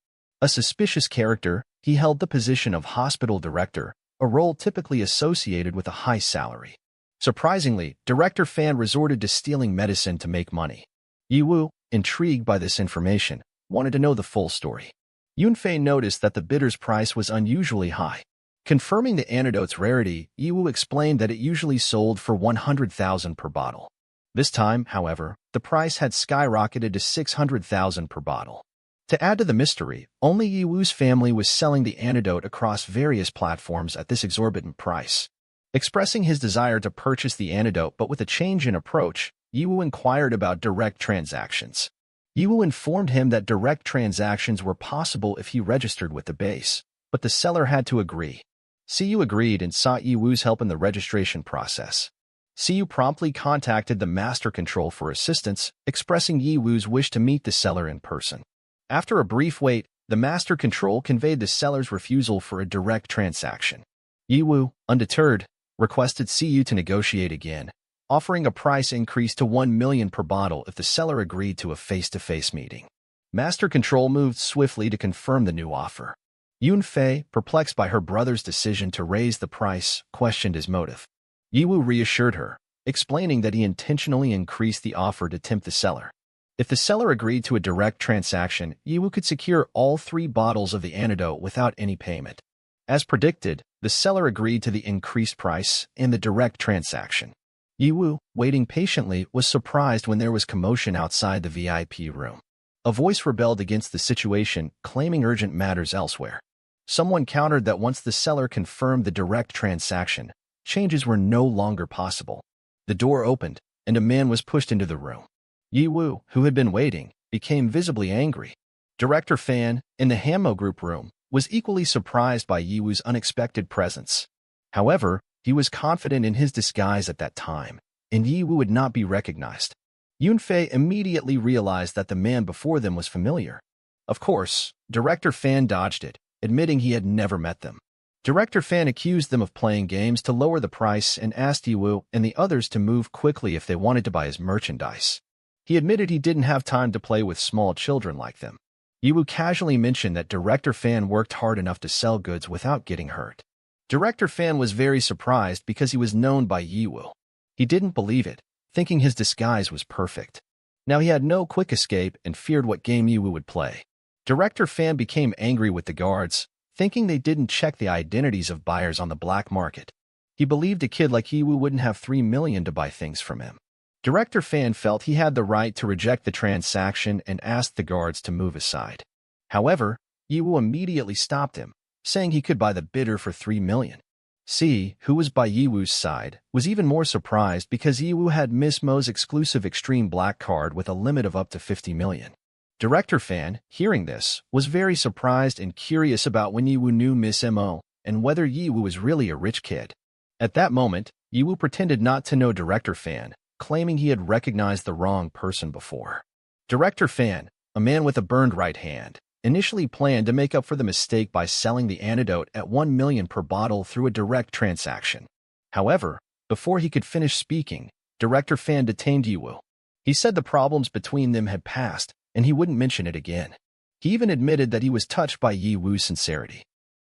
A suspicious character, he held the position of hospital director, a role typically associated with a high salary. Surprisingly, Director Fan resorted to stealing medicine to make money. Ye Wu, intrigued by this information, wanted to know the full story. Yunfei noticed that the bidder's price was unusually high. Confirming the antidote's rarity, Ye Wu explained that it usually sold for 100,000 per bottle. This time, however, the price had skyrocketed to 600,000 per bottle. To add to the mystery, only Ye Wu's family was selling the antidote across various platforms at this exorbitant price. Expressing his desire to purchase the antidote but with a change in approach, Ye Wu inquired about direct transactions. Ye Wu informed him that direct transactions were possible if he registered with the base, but the seller had to agree. Siyu agreed and sought Ye Wu's help in the registration process. Siyu promptly contacted the Master Control for assistance, expressing Ye Wu's wish to meet the seller in person. After a brief wait, the Master Control conveyed the seller's refusal for a direct transaction. Ye Wu, undeterred, requested Siyu to negotiate again, offering a price increase to 1 million per bottle if the seller agreed to a face-to-face meeting. Master Control moved swiftly to confirm the new offer. Yunfei, perplexed by her brother's decision to raise the price, questioned his motive. Ye Wu reassured her, explaining that he intentionally increased the offer to tempt the seller. If the seller agreed to a direct transaction, Ye Wu could secure all 3 bottles of the antidote without any payment. As predicted, the seller agreed to the increased price and the direct transaction. Ye Wu, waiting patiently, was surprised when there was commotion outside the VIP room. A voice rebelled against the situation, claiming urgent matters elsewhere. Someone countered that once the seller confirmed the direct transaction, changes were no longer possible. The door opened, and a man was pushed into the room. Ye Wu, who had been waiting, became visibly angry. Director Fan, in the Hamo Group room, was equally surprised by Ye Wu's unexpected presence. However, he was confident in his disguise at that time, and Ye Wu would not be recognized. Yunfei immediately realized that the man before them was familiar. Of course, Director Fan dodged it, admitting he had never met them. Director Fan accused them of playing games to lower the price and asked Ye Wu and the others to move quickly if they wanted to buy his merchandise. He admitted he didn't have time to play with small children like them. Ye Wu casually mentioned that Director Fan worked hard enough to sell goods without getting hurt. Director Fan was very surprised because he was known by Ye Wu. He didn't believe it, thinking his disguise was perfect. Now he had no quick escape and feared what game Ye Wu would play. Director Fan became angry with the guards, thinking they didn't check the identities of buyers on the black market. He believed a kid like Ye Wu wouldn't have 3 million to buy things from him. Director Fan felt he had the right to reject the transaction and asked the guards to move aside. However, Ye Wu immediately stopped him, saying he could buy the bidder for 3 million. C, who was by Ye Wu's side, was even more surprised because Ye Wu had Miss Mo's exclusive Extreme Black card with a limit of up to 50 million. Director Fan, hearing this, was very surprised and curious about when Ye Wu knew Miss Emo and whether Ye Wu was really a rich kid. At that moment, Ye Wu pretended not to know Director Fan, claiming he had recognized the wrong person before. Director Fan, a man with a burned right hand, initially planned to make up for the mistake by selling the antidote at 1 million per bottle through a direct transaction. However, before he could finish speaking, Director Fan detained Ye Wu. He said the problems between them had passed, and he wouldn't mention it again. He even admitted that he was touched by Ye Wu's sincerity.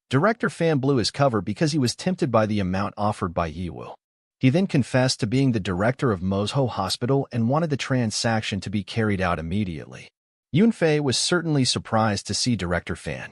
Director Fan blew his cover because he was tempted by the amount offered by Ye Wu. He then confessed to being the director of Manhua Hospital and wanted the transaction to be carried out immediately. Yunfei was certainly surprised to see Director Fan.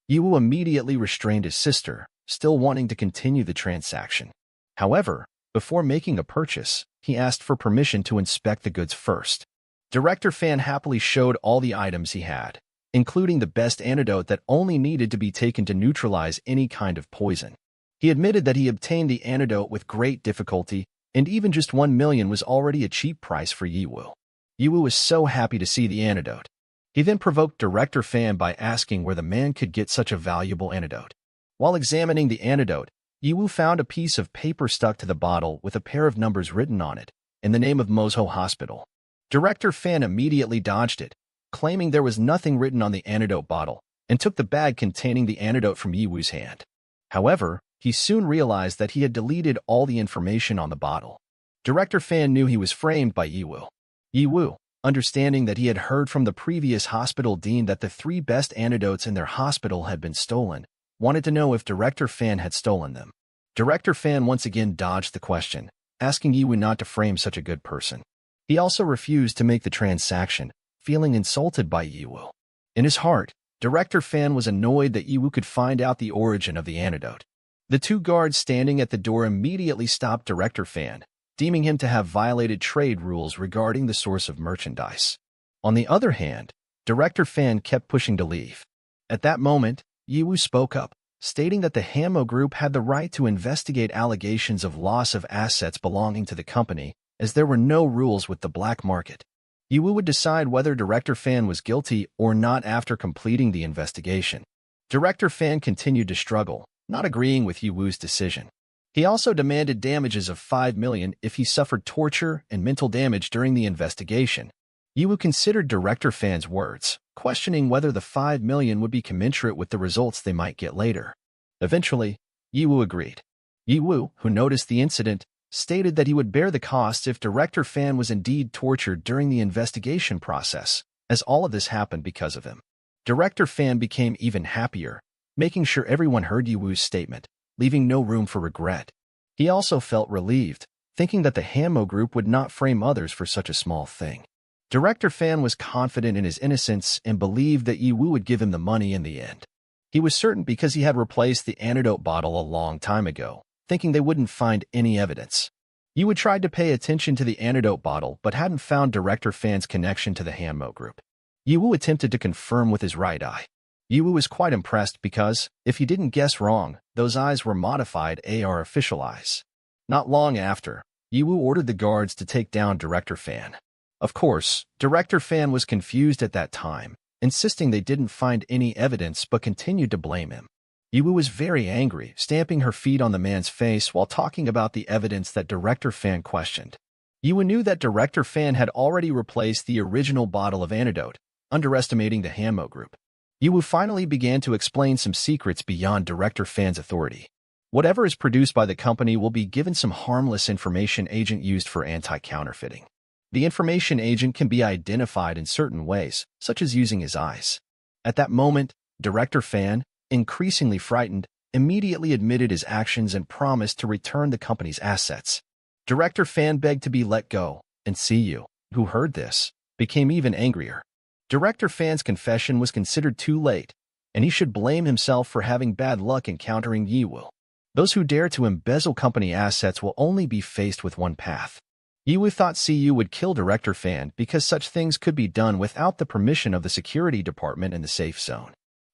Ye Wu immediately restrained his sister, still wanting to continue the transaction. However, before making a purchase, he asked for permission to inspect the goods first. Director Fan happily showed all the items he had, including the best antidote that only needed to be taken to neutralize any kind of poison. He admitted that he obtained the antidote with great difficulty, and even just 1 million was already a cheap price for Ye Wu. Ye Wu was so happy to see the antidote. He then provoked Director Fan by asking where the man could get such a valuable antidote. While examining the antidote, Ye Wu found a piece of paper stuck to the bottle with a pair of numbers written on it, and the name of Manhua Hospital. Director Fan immediately dodged it, claiming there was nothing written on the antidote bottle, and took the bag containing the antidote from Ye Wu's hand. However, he soon realized that he had deleted all the information on the bottle. Director Fan knew he was framed by Ye Wu. Ye Wu, Understanding that he had heard from the previous hospital dean that the 3 best antidotes in their hospital had been stolen, wanted to know if Director Fan had stolen them. Director Fan once again dodged the question, asking Ye Hao not to frame such a good person. He also refused to make the transaction, feeling insulted by Ye Hao. In his heart, Director Fan was annoyed that Ye Hao could find out the origin of the antidote. The 2 guards standing at the door immediately stopped Director Fan, deeming him to have violated trade rules regarding the source of merchandise. On the other hand, Director Fan kept pushing to leave. At that moment, Ye Hao spoke up, stating that the Hamo Group had the right to investigate allegations of loss of assets belonging to the company, as there were no rules with the black market. Ye Hao would decide whether Director Fan was guilty or not after completing the investigation. Director Fan continued to struggle, not agreeing with Ye Hao's decision. He also demanded damages of 5 million if he suffered torture and mental damage during the investigation. Ye Hao considered Director Fan's words, questioning whether the 5 million would be commensurate with the results they might get later. Eventually, Ye Hao agreed. Ye Hao, who noticed the incident, stated that he would bear the costs if Director Fan was indeed tortured during the investigation process, as all of this happened because of him. Director Fan became even happier, making sure everyone heard Ye Hao's statement, leaving no room for regret. He also felt relieved, thinking that the Hamo Group would not frame others for such a small thing. Director Fan was confident in his innocence and believed that Ye Hao would give him the money in the end. He was certain because he had replaced the antidote bottle a long time ago, thinking they wouldn't find any evidence. Ye Hao tried to pay attention to the antidote bottle but hadn't found Director Fan's connection to the Hamo Group. Ye Hao attempted to confirm with his right eye. Ye Hao was quite impressed because, if he didn't guess wrong, those eyes were modified AR official eyes. Not long after, Ye Hao ordered the guards to take down Director Fan. Of course, Director Fan was confused at that time, insisting they didn't find any evidence but continued to blame him. Ye Hao was very angry, stamping her feet on the man's face while talking about the evidence that Director Fan questioned. Ye Hao knew that Director Fan had already replaced the original bottle of antidote, underestimating the Hamo Group. Ye Hao finally began to explain some secrets beyond Director Fan's authority. Whatever is produced by the company will be given some harmless information agent used for anti-counterfeiting. The information agent can be identified in certain ways, such as using his eyes. At that moment, Director Fan, increasingly frightened, immediately admitted his actions and promised to return the company's assets. Director Fan begged to be let go, and Siyu, who heard this, became even angrier. Director Fan's confession was considered too late, and he should blame himself for having bad luck encountering Ye Hao. Those who dare to embezzle company assets will only be faced with one path. Ye Hao thought Siyu would kill Director Fan because such things could be done without the permission of the security department in the safe zone.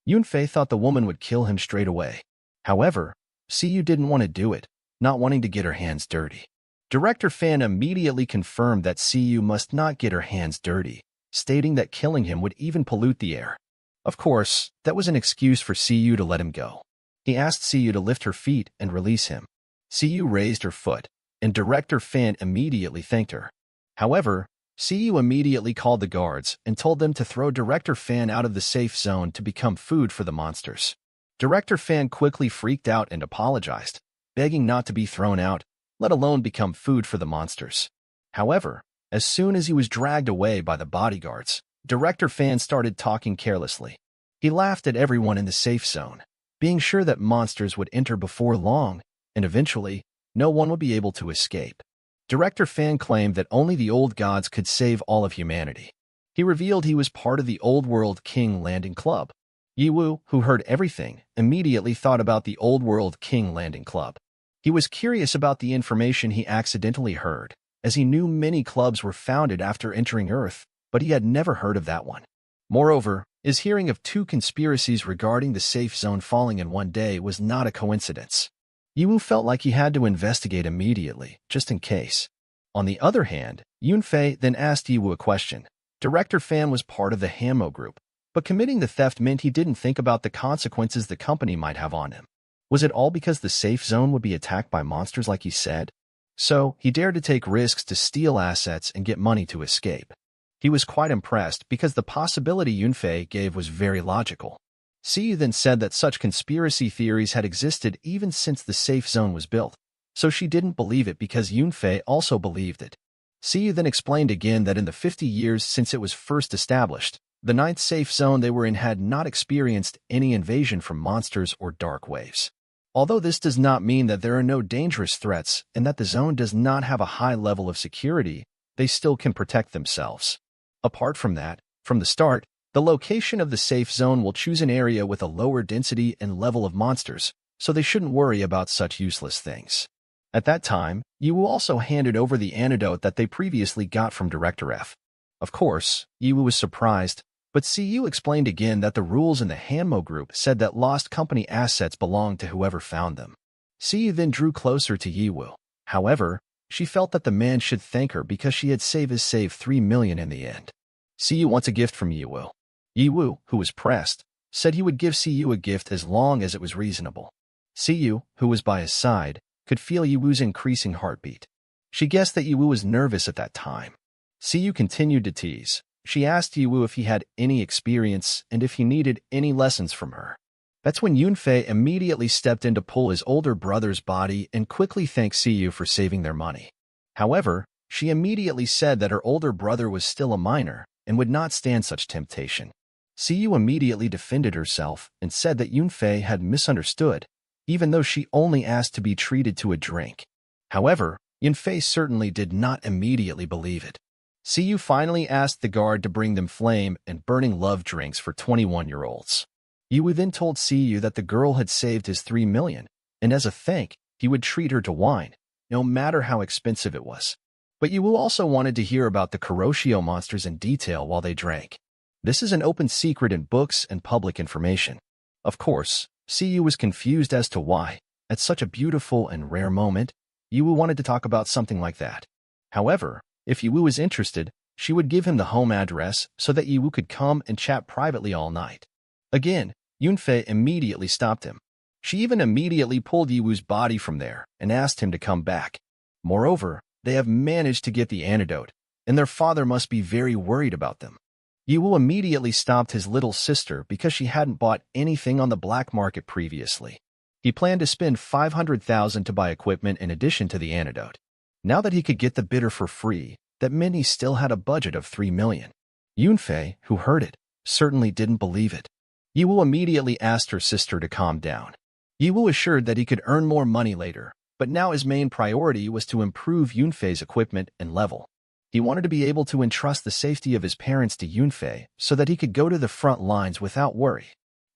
Yunfei thought the woman would kill him straight away. However, Siyu didn't want to do it, not wanting to get her hands dirty. Director Fan immediately confirmed that Siyu must not get her hands dirty, stating that killing him would even pollute the air. Of course, that was an excuse for Siyu to let him go. He asked Siyu to lift her feet and release him. Siyu raised her foot, and Director Fan immediately thanked her. However, Siyu immediately called the guards and told them to throw Director Fan out of the safe zone to become food for the monsters. Director Fan quickly freaked out and apologized, begging not to be thrown out, let alone become food for the monsters. However, as soon as he was dragged away by the bodyguards, Director Fan started talking carelessly. He laughed at everyone in the safe zone, being sure that monsters would enter before long, and eventually, no one would be able to escape. Director Fan claimed that only the old gods could save all of humanity. He revealed he was part of the Overpowered King landing club. Ye Hao, who heard everything, immediately thought about the Overpowered King landing club. He was curious about the information he accidentally heard, as he knew many clubs were founded after entering Earth, but he had never heard of that one. Moreover, his hearing of 2 conspiracies regarding the safe zone falling in one day was not a coincidence. Ye Hao felt like he had to investigate immediately, just in case. On the other hand, Yunfei then asked Ye Hao a question. Director Fan was part of the Hamo Group, but committing the theft meant he didn't think about the consequences the company might have on him. Was it all because the safe zone would be attacked by monsters like he said? So, he dared to take risks to steal assets and get money to escape. He was quite impressed because the possibility Yunfei gave was very logical. Siyu then said that such conspiracy theories had existed even since the safe zone was built, so she didn't believe it because Yunfei also believed it. Siyu then explained again that in the 50 years since it was first established, the ninth safe zone they were in had not experienced any invasion from monsters or dark waves. Although this does not mean that there are no dangerous threats and that the zone does not have a high level of security, they still can protect themselves. Apart from that, from the start, the location of the safe zone will choose an area with a lower density and level of monsters, so they shouldn't worry about such useless things. At that time, Yiwu also handed over the antidote that they previously got from Director F. Of course, Yiwu was surprised, but Siyu explained again that the rules in the Hanmo group said that lost company assets belonged to whoever found them. Siyu then drew closer to Yiwu. However, she felt that the man should thank her because she had saved 3 million in the end. Siyu wants a gift from Yiwu. Yiwu, who was pressed, said he would give Siyu a gift as long as it was reasonable. Siyu, who was by his side, could feel Yiwu's increasing heartbeat. She guessed that Yiwu was nervous at that time. Siyu continued to tease. She asked Yiwu if he had any experience and if he needed any lessons from her. That's when Yunfei immediately stepped in to pull his older brother's body and quickly thanked Siyu for saving their money. However, she immediately said that her older brother was still a minor and would not stand such temptation. Siyu immediately defended herself and said that Yunfei had misunderstood, even though she only asked to be treated to a drink. However, Yunfei certainly did not immediately believe it. Siyu finally asked the guard to bring them flame and burning love drinks for 21-year-olds. Yiwu then told Siyu that the girl had saved his 3 million, and as a thank, he would treat her to wine, no matter how expensive it was. But Yiwu also wanted to hear about the Kuroshio monsters in detail while they drank. This is an open secret in books and public information. Of course, Siyu was confused as to why, at such a beautiful and rare moment, Yiwu wanted to talk about something like that. However, if Yiwu was interested, she would give him the home address so that Yiwu could come and chat privately all night. Again, Yunfei immediately stopped him. She even immediately pulled Yiwu's body from there and asked him to come back. Moreover, they have managed to get the antidote, and their father must be very worried about them. Yiwu immediately stopped his little sister because she hadn't bought anything on the black market previously. He planned to spend 500,000 to buy equipment in addition to the antidote. Now that he could get the bitter for free, that meant he still had a budget of 3 million. Yunfei, who heard it, certainly didn't believe it. Yiwu immediately asked her sister to calm down. Yiwu assured that he could earn more money later, but now his main priority was to improve Yunfei's equipment and level. He wanted to be able to entrust the safety of his parents to Yunfei so that he could go to the front lines without worry.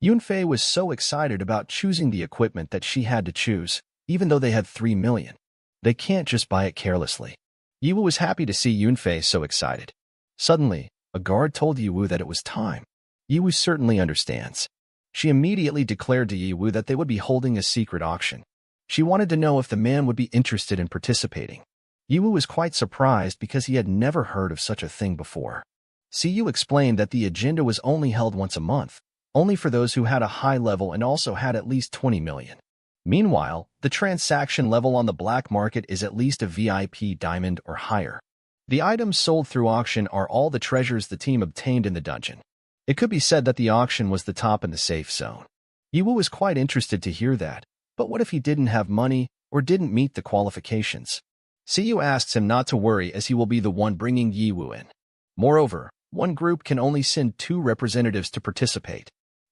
Yunfei was so excited about choosing the equipment that she had to choose, even though they had 3 million. They can't just buy it carelessly. Yiwu was happy to see Yunfei so excited. Suddenly, a guard told Yiwu that it was time. Yiwu certainly understands. She immediately declared to Yiwu that they would be holding a secret auction. She wanted to know if the man would be interested in participating. Yiwu was quite surprised because he had never heard of such a thing before. Siyu explained that the agenda was only held once a month, only for those who had a high level and also had at least 20 million. Meanwhile, the transaction level on the black market is at least a VIP diamond or higher. The items sold through auction are all the treasures the team obtained in the dungeon. It could be said that the auction was the top in the safe zone. Yiwu was quite interested to hear that, but what if he didn't have money or didn't meet the qualifications? Siyu asks him not to worry as he will be the one bringing Yiwu in. Moreover, one group can only send 2 representatives to participate.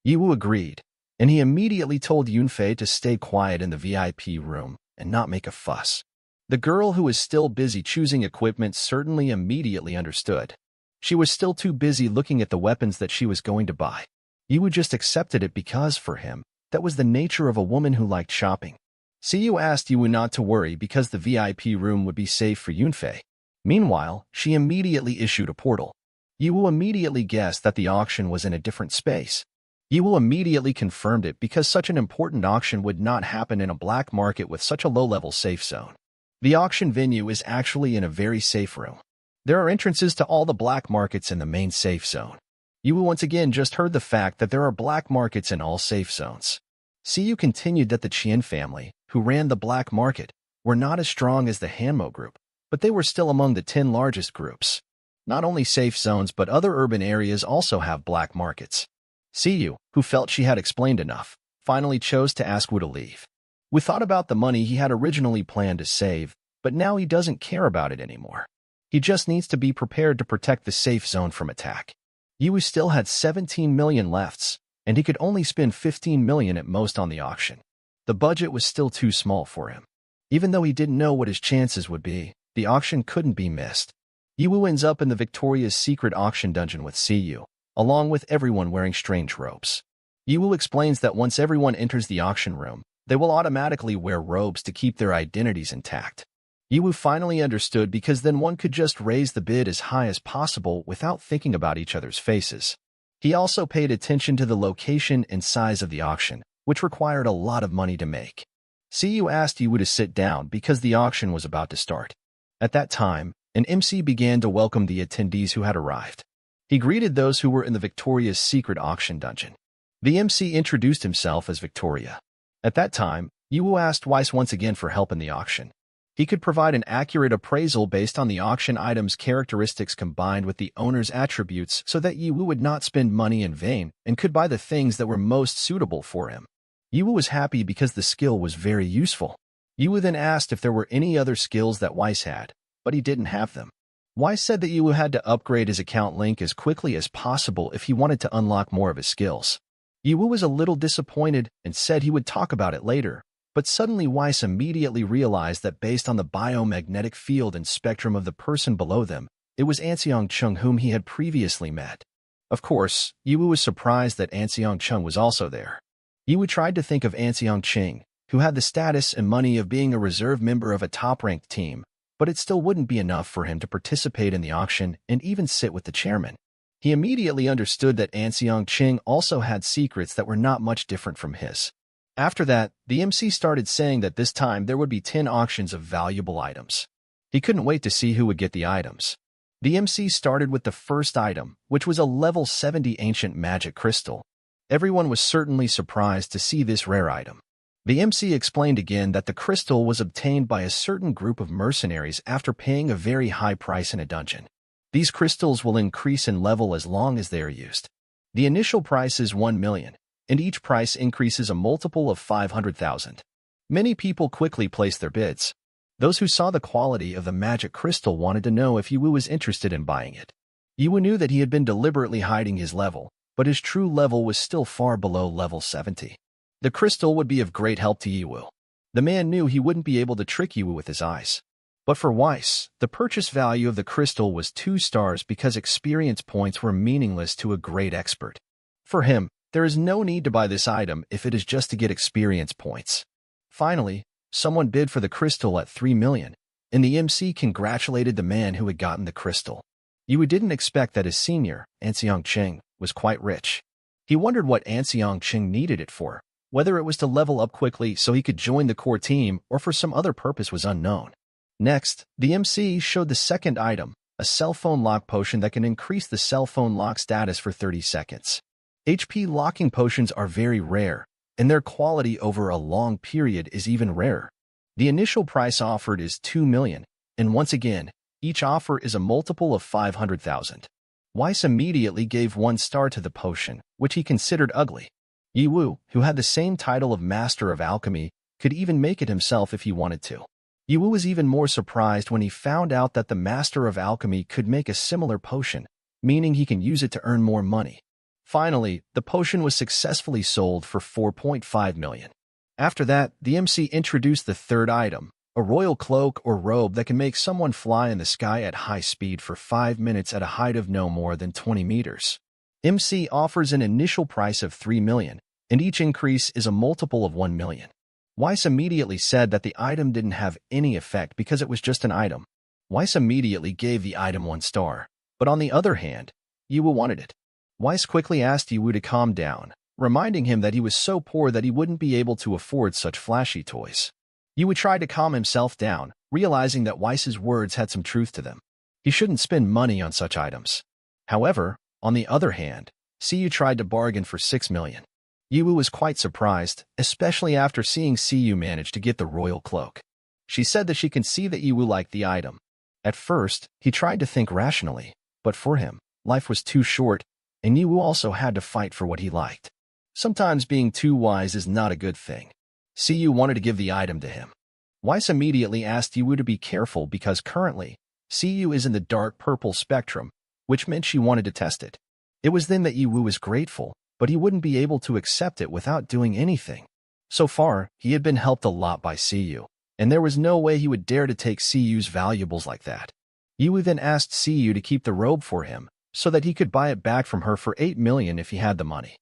Yiwu agreed, and he immediately told Yunfei to stay quiet in the VIP room and not make a fuss. The girl who was still busy choosing equipment certainly immediately understood. She was still too busy looking at the weapons that she was going to buy. Yiwu just accepted it because, for him, that was the nature of a woman who liked shopping. Siyu asked Yiwu not to worry because the VIP room would be safe for Yunfei. Meanwhile, she immediately issued a portal. Yiwu immediately guessed that the auction was in a different space. Yiwu immediately confirmed it because such an important auction would not happen in a black market with such a low-level safe zone. The auction venue is actually in a very safe room. There are entrances to all the black markets in the main safe zone. Yiwu once again just heard the fact that there are black markets in all safe zones. Siyu continued that the Qian family, who ran the black market, were not as strong as the Hanmo group, but they were still among the 10 largest groups. Not only safe zones but other urban areas also have black markets. Siyu, who felt she had explained enough, finally chose to ask Wu to leave. Wu thought about the money he had originally planned to save, but now he doesn't care about it anymore. He just needs to be prepared to protect the safe zone from attack. Ye still had 17 million lefts, and he could only spend 15 million at most on the auction. The budget was still too small for him. Even though he didn't know what his chances would be, the auction couldn't be missed. Ye ends up in the Victoria's Secret auction dungeon with Cu, along with everyone wearing strange robes. Ye explains that once everyone enters the auction room, they will automatically wear robes to keep their identities intact. Ye finally understood because then one could just raise the bid as high as possible without thinking about each other's faces. He also paid attention to the location and size of the auction, which required a lot of money to make. Cu asked Ye to sit down because the auction was about to start. At that time, an MC began to welcome the attendees who had arrived. He greeted those who were in the Victoria's Secret auction dungeon. The MC introduced himself as Victoria. At that time, Ye asked Weiss once again for help in the auction. He could provide an accurate appraisal based on the auction item's characteristics combined with the owner's attributes so that Ye would not spend money in vain and could buy the things that were most suitable for him. Ye was happy because the skill was very useful. Ye then asked if there were any other skills that Weiss had, but he didn't have them. Weiss said that Ye had to upgrade his account link as quickly as possible if he wanted to unlock more of his skills. Ye was a little disappointed and said he would talk about it later, but suddenly Weiss immediately realized that based on the biomagnetic field and spectrum of the person below them, it was Anseong Chung whom he had previously met. Of course, Ye was surprised that Anseong Chung was also there. Ye tried to think of Anseong Ching, who had the status and money of being a reserve member of a top-ranked team, but it still wouldn't be enough for him to participate in the auction and even sit with the chairman. He immediately understood that Anseong Ching also had secrets that were not much different from his. After that, the MC started saying that this time there would be 10 auctions of valuable items. He couldn't wait to see who would get the items. The MC started with the first item, which was a level 70 ancient magic crystal. Everyone was certainly surprised to see this rare item. The MC explained again that the crystal was obtained by a certain group of mercenaries after paying a very high price in a dungeon. These crystals will increase in level as long as they are used. The initial price is 1 million. And each price increases a multiple of 500,000. Many people quickly placed their bids. Those who saw the quality of the magic crystal wanted to know if Ye was interested in buying it. Ye knew that he had been deliberately hiding his level, but his true level was still far below level 70. The crystal would be of great help to Ye. The man knew he wouldn't be able to trick Ye with his eyes. But for Weiss, the purchase value of the crystal was 2 stars because experience points were meaningless to a great expert. For him, there is no need to buy this item if it is just to get experience points. Finally, someone bid for the crystal at 3 million, and the MC congratulated the man who had gotten the crystal. Ye didn't expect that his senior, Anseong Ching, was quite rich. He wondered what Anseong Ching needed it for, whether it was to level up quickly so he could join the core team or for some other purpose was unknown. Next, the MC showed the second item, a cell phone lock potion that can increase the cell phone lock status for 30 seconds. HP locking potions are very rare, and their quality over a long period is even rarer. The initial price offered is 2 million, and once again, each offer is a multiple of 500,000. Weiss immediately gave 1 star to the potion, which he considered ugly. Ye, who had the same title of Master of Alchemy, could even make it himself if he wanted to. Ye was even more surprised when he found out that the Master of Alchemy could make a similar potion, meaning he can use it to earn more money. Finally, the potion was successfully sold for 4.5 million. After that, the MC introduced the third item, a royal cloak or robe that can make someone fly in the sky at high speed for 5 minutes at a height of no more than 20 meters. MC offers an initial price of 3 million, and each increase is a multiple of 1 million. Weiss immediately said that the item didn't have any effect because it was just an item. Weiss immediately gave the item 1 star, but on the other hand, Ye wanted it. Weiss quickly asked Ye to calm down, reminding him that he was so poor that he wouldn't be able to afford such flashy toys. Ye tried to calm himself down, realizing that Weiss's words had some truth to them. He shouldn't spend money on such items. However, on the other hand, Cu tried to bargain for 6 million. Ye was quite surprised, especially after seeing Cu manage to get the royal cloak. She said that she can see that Ye liked the item. At first, he tried to think rationally, but for him, life was too short, and Ye also had to fight for what he liked. Sometimes being too wise is not a good thing. Cu wanted to give the item to him. Weiss immediately asked Ye to be careful because currently, CU is in the dark purple spectrum, which meant she wanted to test it. It was then that Ye was grateful, but he wouldn't be able to accept it without doing anything. So far, he had been helped a lot by CU, and there was no way he would dare to take CU's valuables like that. Ye then asked CU to keep the robe for him, so that he could buy it back from her for 8 million if he had the money.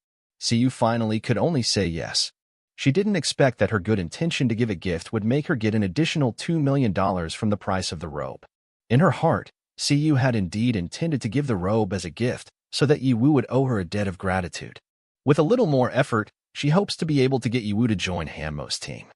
CU finally could only say yes. She didn't expect that her good intention to give a gift would make her get an additional $2 million from the price of the robe. In her heart, CU had indeed intended to give the robe as a gift so that Ye would owe her a debt of gratitude. With a little more effort, she hopes to be able to get Ye to join Hanmo's team.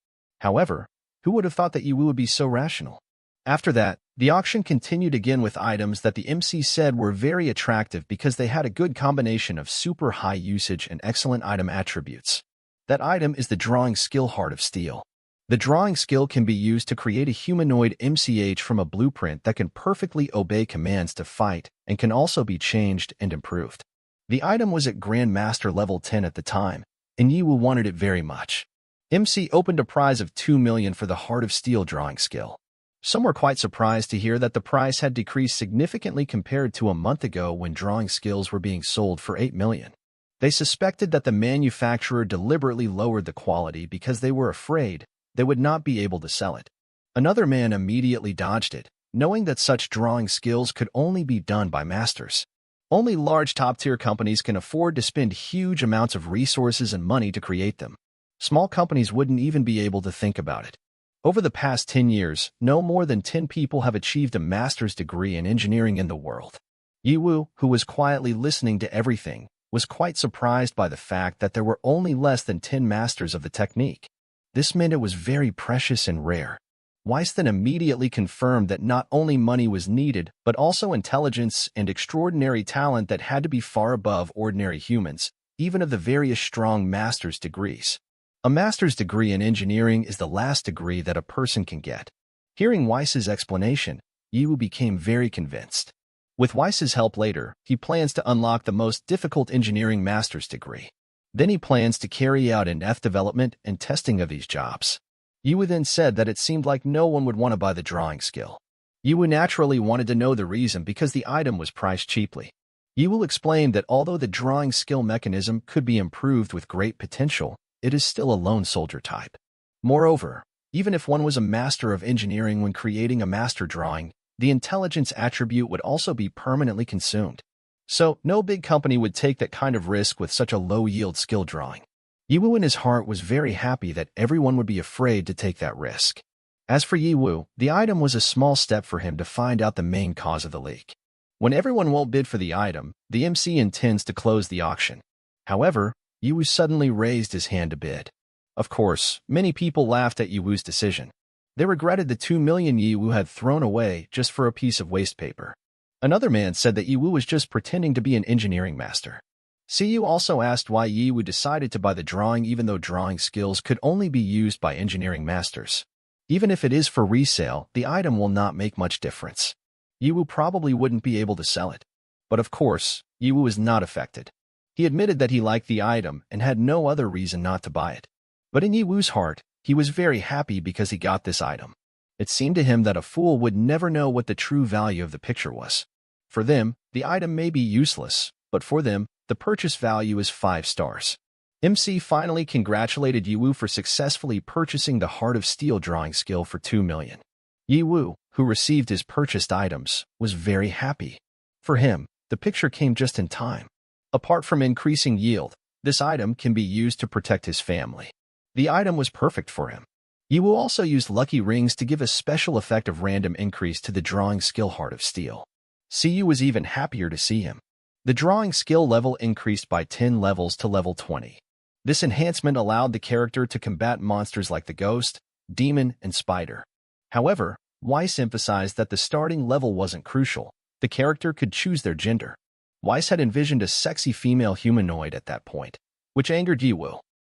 However, who would have thought that Ye would be so rational? After that, the auction continued again with items that the MC said were very attractive because they had a good combination of super high usage and excellent item attributes. That item is the drawing skill Heart of Steel. The drawing skill can be used to create a humanoid MCH from a blueprint that can perfectly obey commands to fight and can also be changed and improved. The item was at Grandmaster level 10 at the time, and Ye wanted it very much. MC opened a prize of 2 million for the Heart of Steel drawing skill. Some were quite surprised to hear that the price had decreased significantly compared to a month ago when drawing skills were being sold for 8 million. They suspected that the manufacturer deliberately lowered the quality because they were afraid they would not be able to sell it. Another man immediately dodged it, knowing that such drawing skills could only be done by masters. Only large top-tier companies can afford to spend huge amounts of resources and money to create them. Small companies wouldn't even be able to think about it. Over the past 10 years, no more than 10 people have achieved a master's degree in engineering in the world. Ye, who was quietly listening to everything, was quite surprised by the fact that there were only less than 10 masters of the technique. This meant it was very precious and rare. Weiss then immediately confirmed that not only money was needed, but also intelligence and extraordinary talent that had to be far above ordinary humans, even of the various strong master's degrees. A master's degree in engineering is the last degree that a person can get. Hearing Weiss's explanation, Ye became very convinced. With Weiss's help later, he plans to unlock the most difficult engineering master's degree. Then he plans to carry out in-depth development and testing of these jobs. Ye then said that it seemed like no one would want to buy the drawing skill. Ye naturally wanted to know the reason because the item was priced cheaply. Ye explained that although the drawing skill mechanism could be improved with great potential, it is still a lone soldier type. Moreover, even if one was a master of engineering when creating a master drawing, the intelligence attribute would also be permanently consumed. So, no big company would take that kind of risk with such a low-yield skill drawing. Ye in his heart was very happy that everyone would be afraid to take that risk. As for Ye, the item was a small step for him to find out the main cause of the leak. When everyone won't bid for the item, the MC intends to close the auction. However, Ye suddenly raised his hand to bid. Of course, many people laughed at Ye's decision. They regretted the 2 million Ye had thrown away just for a piece of waste paper. Another man said that Ye was just pretending to be an engineering master. CU also asked why Ye decided to buy the drawing even though drawing skills could only be used by engineering masters. Even if it is for resale, the item will not make much difference. Ye probably wouldn't be able to sell it. But of course, Ye was not affected. He admitted that he liked the item and had no other reason not to buy it. But in Ye's heart, he was very happy because he got this item. It seemed to him that a fool would never know what the true value of the picture was. For them, the item may be useless, but for them, the purchase value is 5 stars. MC finally congratulated Ye for successfully purchasing the Heart of Steel drawing skill for 2 million. Ye, who received his purchased items, was very happy. For him, the picture came just in time. Apart from increasing yield, this item can be used to protect his family. The item was perfect for him. Ye also used lucky rings to give a special effect of random increase to the drawing skill Heart of Steel. CU was even happier to see him. The drawing skill level increased by 10 levels to level 20. This enhancement allowed the character to combat monsters like the Ghost, Demon, and Spider. However, Weiss emphasized that the starting level wasn't crucial. The character could choose their gender. Weiss had envisioned a sexy female humanoid at that point, which angered Ye.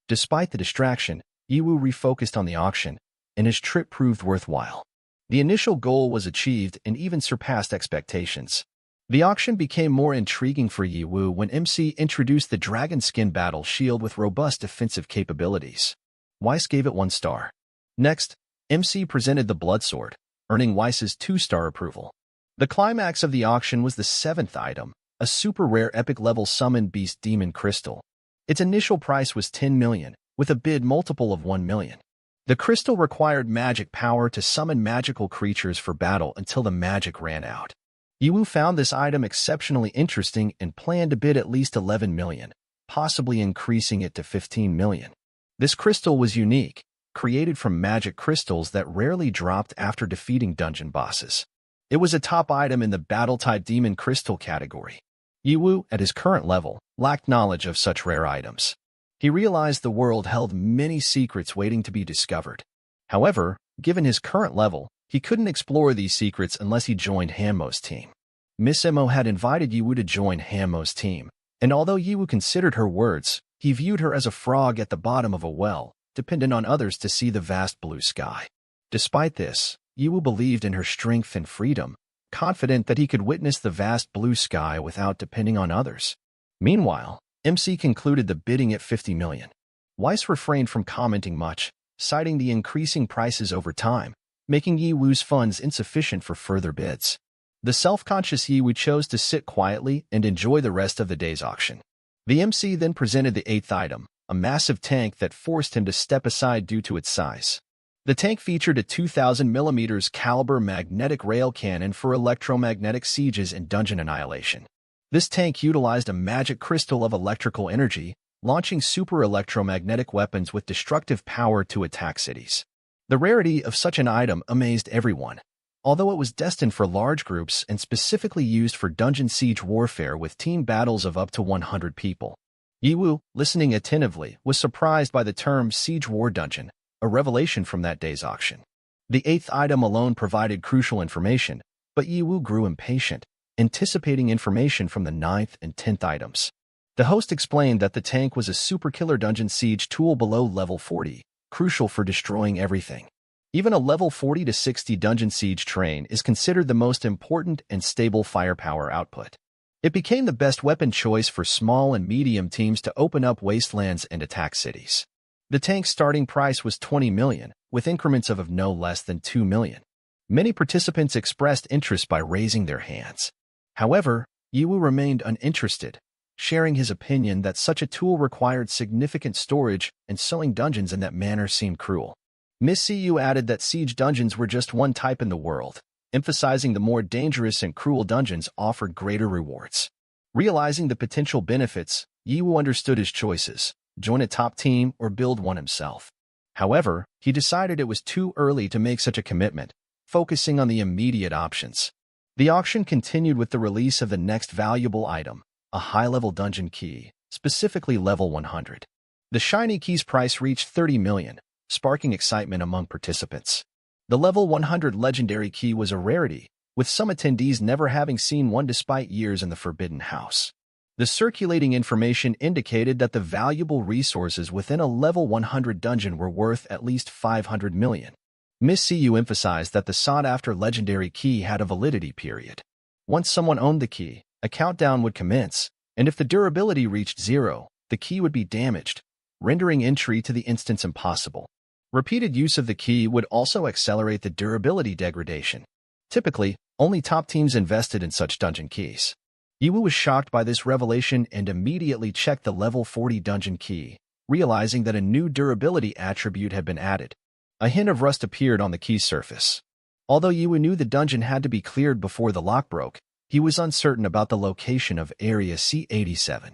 Despite the distraction, Ye refocused on the auction, and his trip proved worthwhile. The initial goal was achieved and even surpassed expectations. The auction became more intriguing for Ye when MC introduced the Dragon Skin Battle Shield with robust defensive capabilities. Weiss gave it 1 star. Next, MC presented the Blood Sword, earning Weiss's 2-star approval. The climax of the auction was the 7th item, a super rare epic level summon beast demon crystal. Its initial price was 10 million, with a bid multiple of 1 million. The crystal required magic power to summon magical creatures for battle until the magic ran out. Ye Hao found this item exceptionally interesting and planned to bid at least 11 million, possibly increasing it to 15 million. This crystal was unique, created from magic crystals that rarely dropped after defeating dungeon bosses. It was a top item in the battle-type demon crystal category. Ye Hao, at his current level, lacked knowledge of such rare items. He realized the world held many secrets waiting to be discovered. However, given his current level, he couldn't explore these secrets unless he joined Hanmo's team. Miss Emo had invited Ye Hao to join Hanmo's team, and although Ye Hao considered her words, he viewed her as a frog at the bottom of a well, dependent on others to see the vast blue sky. Despite this, Ye Hao believed in her strength and freedom, confident that he could witness the vast blue sky without depending on others. Meanwhile, MC concluded the bidding at 50 million. Weiss refrained from commenting much, citing the increasing prices over time, making Ye Hao's funds insufficient for further bids. The self-conscious Ye Hao chose to sit quietly and enjoy the rest of the day's auction. The MC then presented the 8th item, a massive tank that forced him to step aside due to its size. The tank featured a 2,000mm caliber magnetic rail cannon for electromagnetic sieges and dungeon annihilation. This tank utilized a magic crystal of electrical energy, launching super electromagnetic weapons with destructive power to attack cities. The rarity of such an item amazed everyone, although it was destined for large groups and specifically used for dungeon siege warfare with team battles of up to 100 people. Ye Hao, listening attentively, was surprised by the term siege war dungeon, a revelation from that day's auction. The 8th item alone provided crucial information, but Ye Hao grew impatient, anticipating information from the 9th and 10th items. The host explained that the tank was a super killer dungeon siege tool below level 40, crucial for destroying everything. Even a level 40 to 60 dungeon siege train is considered the most important and stable firepower output. It became the best weapon choice for small and medium teams to open up wastelands and attack cities. The tank's starting price was 20 million, with increments of no less than 2 million. Many participants expressed interest by raising their hands. However, Ye Hao remained uninterested, sharing his opinion that such a tool required significant storage and sewing dungeons in that manner seemed cruel. Miss Emo added that siege dungeons were just one type in the world, emphasizing the more dangerous and cruel dungeons offered greater rewards. Realizing the potential benefits, Ye Hao understood his choices: join a top team or build one himself. However, he decided it was too early to make such a commitment, focusing on the immediate options. The auction continued with the release of the next valuable item, a high-level dungeon key, specifically level 100. The shiny key's price reached 30 million, sparking excitement among participants. The level 100 legendary key was a rarity, with some attendees never having seen one despite years in the Forbidden House. The circulating information indicated that the valuable resources within a level 100 dungeon were worth at least 500 million. Miss Emo emphasized that the sought-after legendary key had a validity period. Once someone owned the key, a countdown would commence, and if the durability reached 0, the key would be damaged, rendering entry to the instance impossible. Repeated use of the key would also accelerate the durability degradation. Typically, only top teams invested in such dungeon keys. Ye Hao was shocked by this revelation and immediately checked the level 40 dungeon key, realizing that a new durability attribute had been added. A hint of rust appeared on the key's surface. Although Ye Hao knew the dungeon had to be cleared before the lock broke, he was uncertain about the location of Area C87.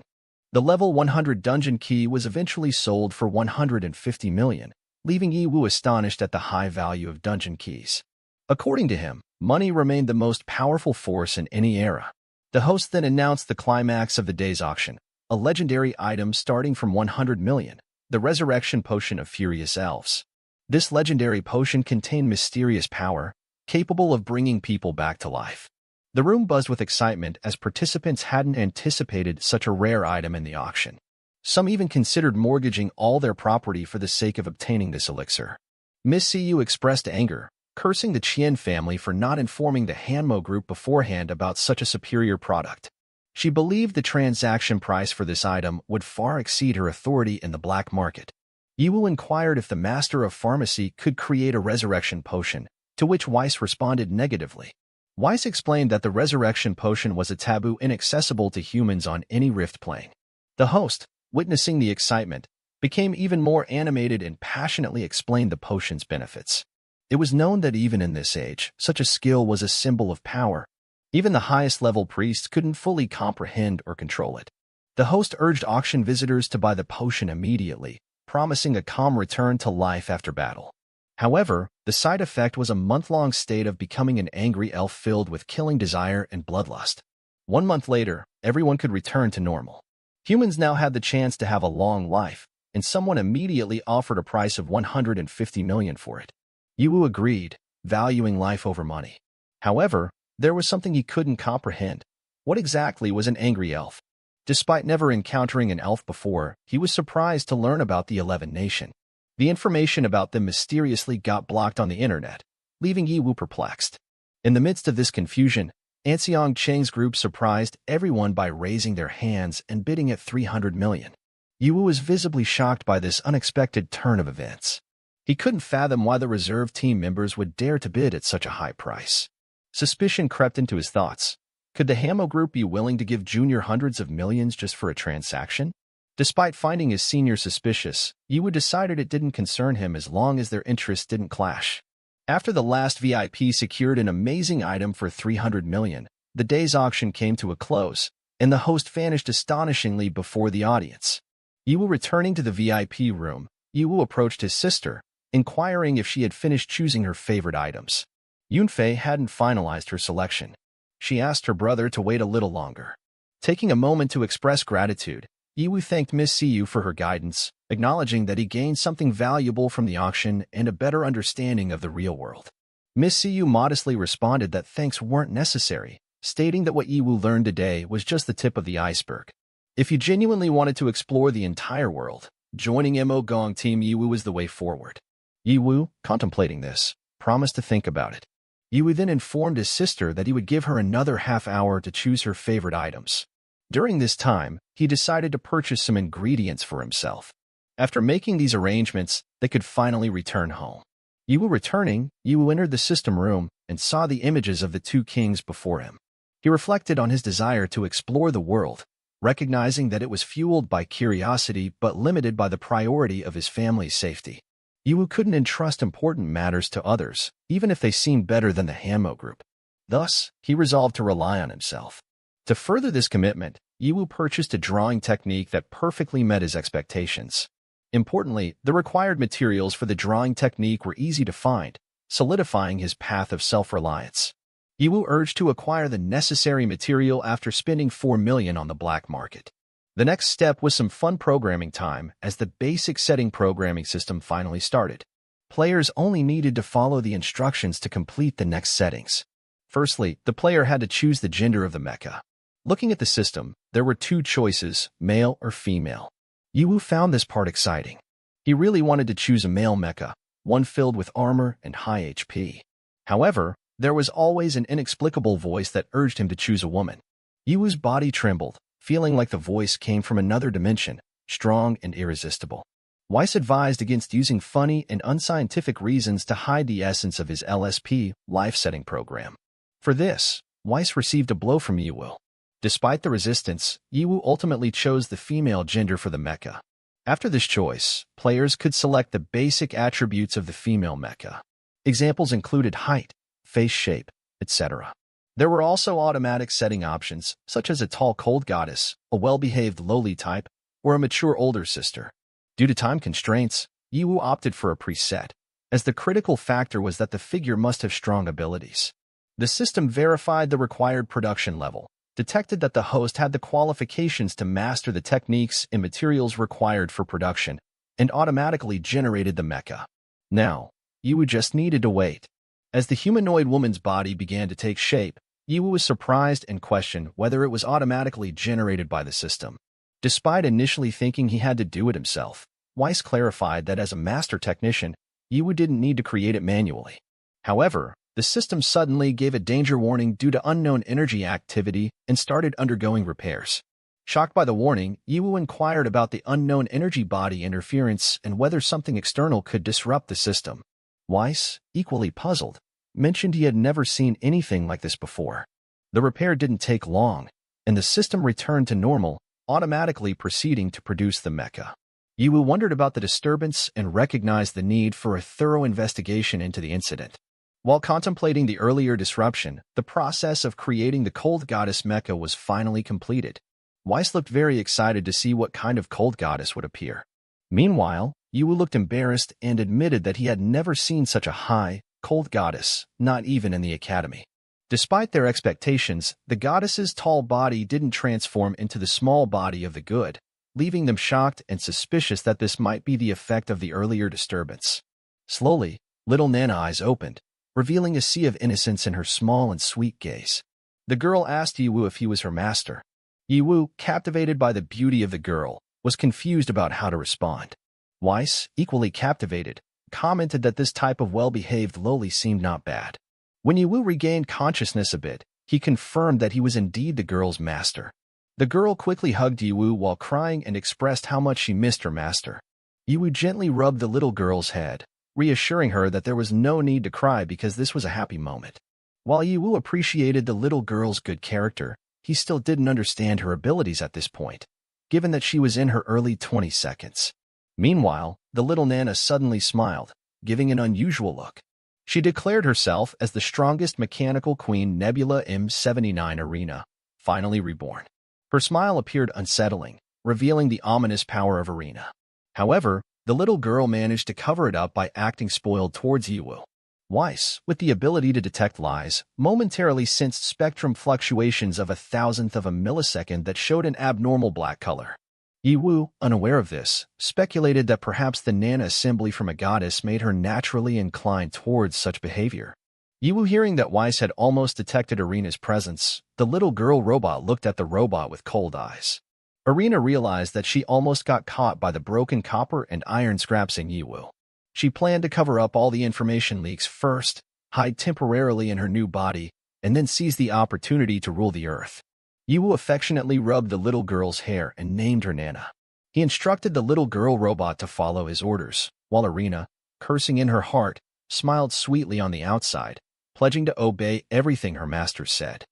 The level 100 dungeon key was eventually sold for 150 million, leaving Ye Hao astonished at the high value of dungeon keys. According to him, money remained the most powerful force in any era. The host then announced the climax of the day's auction, a legendary item starting from 100 million, the Resurrection Potion of Furious Elves. This legendary potion contained mysterious power, capable of bringing people back to life. The room buzzed with excitement as participants hadn't anticipated such a rare item in the auction. Some even considered mortgaging all their property for the sake of obtaining this elixir. Miss Emo expressed anger, cursing the Chien family for not informing the Hanmo group beforehand about such a superior product. She believed the transaction price for this item would far exceed her authority in the black market. Ye Hao inquired if the master of pharmacy could create a resurrection potion, to which Weiss responded negatively. Weiss explained that the resurrection potion was a taboo inaccessible to humans on any rift plane. The host, witnessing the excitement, became even more animated and passionately explained the potion's benefits. It was known that even in this age, such a skill was a symbol of power. Even the highest-level priests couldn't fully comprehend or control it. The host urged auction visitors to buy the potion immediately, promising a calm return to life after battle. However, the side effect was a month-long state of becoming an angry elf filled with killing desire and bloodlust. 1 month later, everyone could return to normal. Humans now had the chance to have a long life, and someone immediately offered a price of 150 million for it. Ye Hao agreed, valuing life over money. However, there was something he couldn't comprehend. What exactly was an angry elf? Despite never encountering an elf before, he was surprised to learn about the 11 Nation. The information about them mysteriously got blocked on the internet, leaving Ye Hao perplexed. In the midst of this confusion, Anseong Cheng's group surprised everyone by raising their hands and bidding at 300 million. Ye Hao was visibly shocked by this unexpected turn of events. He couldn't fathom why the reserve team members would dare to bid at such a high price. Suspicion crept into his thoughts. Could the Hamo group be willing to give Junior hundreds of millions just for a transaction? Despite finding his senior suspicious, Ye Hao decided it didn't concern him as long as their interests didn't clash. After the last VIP secured an amazing item for 300 million, the day's auction came to a close, and the host vanished astonishingly before the audience. Ye Hao returning to the VIP room, Ye Hao approached his sister, inquiring if she had finished choosing her favorite items. Yunfei hadn't finalized her selection. She asked her brother to wait a little longer. Taking a moment to express gratitude, Ye Hao thanked Miss Emo for her guidance, acknowledging that he gained something valuable from the auction and a better understanding of the real world. Miss Emo modestly responded that thanks weren't necessary, stating that what Ye Hao learned today was just the tip of the iceberg. If you genuinely wanted to explore the entire world, joining Mo Gong Team Ye Hao was the way forward. Ye Hao, contemplating this, promised to think about it. Ye Hao then informed his sister that he would give her another half hour to choose her favorite items. During this time, he decided to purchase some ingredients for himself. After making these arrangements, they could finally return home. Ye Hao returning, Ye Hao entered the system room and saw the images of the two kings before him. He reflected on his desire to explore the world, recognizing that it was fueled by curiosity but limited by the priority of his family's safety. Ye Hao couldn't entrust important matters to others, even if they seemed better than the Hamo group. Thus, he resolved to rely on himself. To further this commitment, Ye Hao purchased a drawing technique that perfectly met his expectations. Importantly, the required materials for the drawing technique were easy to find, solidifying his path of self-reliance. Ye Hao urged to acquire the necessary material after spending 4 million on the black market. The next step was some fun programming time as the basic setting programming system finally started. Players only needed to follow the instructions to complete the next settings. Firstly, the player had to choose the gender of the mecca. Looking at the system, there were 2 choices, male or female. Ye Hao found this part exciting. He really wanted to choose a male mecca, one filled with armor and high HP. However, there was always an inexplicable voice that urged him to choose a woman. Ye Hao's body trembled, feeling like the voice came from another dimension, strong and irresistible. Weiss advised against using funny and unscientific reasons to hide the essence of his LSP, life-setting program. For this, Weiss received a blow from Ye Hao. Despite the resistance, Ye Hao ultimately chose the female gender for the mecha. After this choice, players could select the basic attributes of the female mecha. Examples included height, face shape, etc. There were also automatic setting options, such as a tall cold goddess, a well-behaved lowly type, or a mature older sister. Due to time constraints, Ye Hao opted for a preset, as the critical factor was that the figure must have strong abilities. The system verified the required production level, detected that the host had the qualifications to master the techniques and materials required for production, and automatically generated the mecha. Now, Ye Hao just needed to wait. As the humanoid woman's body began to take shape, Ye Hao was surprised and questioned whether it was automatically generated by the system. Despite initially thinking he had to do it himself, Weiss clarified that as a master technician, Ye Hao didn't need to create it manually. However, the system suddenly gave a danger warning due to unknown energy activity and started undergoing repairs. Shocked by the warning, Ye Hao inquired about the unknown energy body interference and whether something external could disrupt the system. Weiss, equally puzzled, mentioned he had never seen anything like this before. The repair didn't take long, and the system returned to normal, automatically proceeding to produce the mecca. Ye Hao wondered about the disturbance and recognized the need for a thorough investigation into the incident. While contemplating the earlier disruption, the process of creating the cold goddess mecca was finally completed. Weiss looked very excited to see what kind of cold goddess would appear. Meanwhile, Ye Hao looked embarrassed and admitted that he had never seen such a high, cold goddess, not even in the academy. Despite their expectations, the goddess's tall body didn't transform into the small body of the good, leaving them shocked and suspicious that this might be the effect of the earlier disturbance. Slowly, little Nana's eyes opened, revealing a sea of innocence in her small and sweet gaze. The girl asked Ye Hao if he was her master. Ye Hao, captivated by the beauty of the girl, was confused about how to respond. Weiss, equally captivated, commented that this type of well-behaved lowly seemed not bad. When Ye Hao regained consciousness a bit, he confirmed that he was indeed the girl's master. The girl quickly hugged Ye Hao while crying and expressed how much she missed her master. Ye Hao gently rubbed the little girl's head, reassuring her that there was no need to cry because this was a happy moment. While Ye Hao appreciated the little girl's good character, he still didn't understand her abilities at this point, given that she was in her early 20s. Meanwhile, the little Nana suddenly smiled, giving an unusual look. She declared herself as the strongest mechanical queen Nebula M79 Arena, finally reborn. Her smile appeared unsettling, revealing the ominous power of Arena. However, the little girl managed to cover it up by acting spoiled towards Ye Hao. Weiss, with the ability to detect lies, momentarily sensed spectrum fluctuations of 1,000th of a millisecond that showed an abnormal black color. Ye Hao, unaware of this, speculated that perhaps the Nana assembly from a goddess made her naturally inclined towards such behavior. Ye Hao, hearing that Weiss had almost detected Arena's presence, the little girl robot looked at the robot with cold eyes. Arena realized that she almost got caught by the broken copper and iron scraps in Ye Hao. She planned to cover up all the information leaks first, hide temporarily in her new body, and then seize the opportunity to rule the earth. Ye Hao affectionately rubbed the little girl's hair and named her Nana. He instructed the little girl robot to follow his orders, while Arena, cursing in her heart, smiled sweetly on the outside, pledging to obey everything her master said.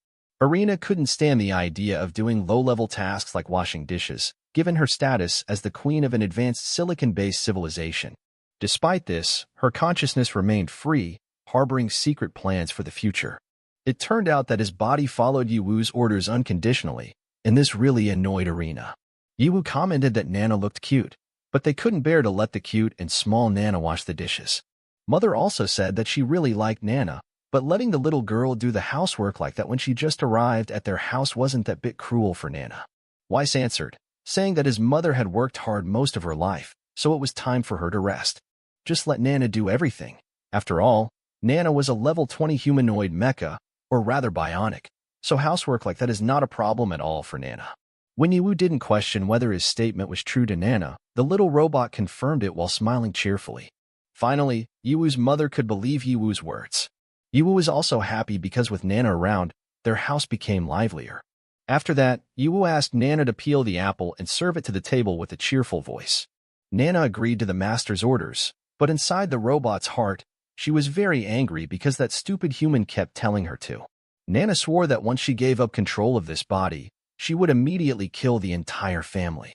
Arena couldn't stand the idea of doing low-level tasks like washing dishes, given her status as the queen of an advanced silicon-based civilization. Despite this, her consciousness remained free, harboring secret plans for the future. It turned out that his body followed Ye Hao's orders unconditionally, and this really annoyed Arena. Ye Hao commented that Nana looked cute, but they couldn't bear to let the cute and small Nana wash the dishes. Mother also said that she really liked Nana, but letting the little girl do the housework like that when she just arrived at their house wasn't that bit cruel for Nana. Weiss answered, saying that his mother had worked hard most of her life, so it was time for her to rest. Just let Nana do everything. After all, Nana was a level 20 humanoid mecha, or rather bionic, so housework like that is not a problem at all for Nana. When Ye Hao didn't question whether his statement was true to Nana, the little robot confirmed it while smiling cheerfully. Finally, Ye Hao's mother could believe Ye Hao's words. Ye Hao was also happy because with Nana around, their house became livelier. After that, Ye Hao asked Nana to peel the apple and serve it to the table with a cheerful voice. Nana agreed to the master's orders, but inside the robot's heart, she was very angry because that stupid human kept telling her to. Nana swore that once she gave up control of this body, she would immediately kill the entire family.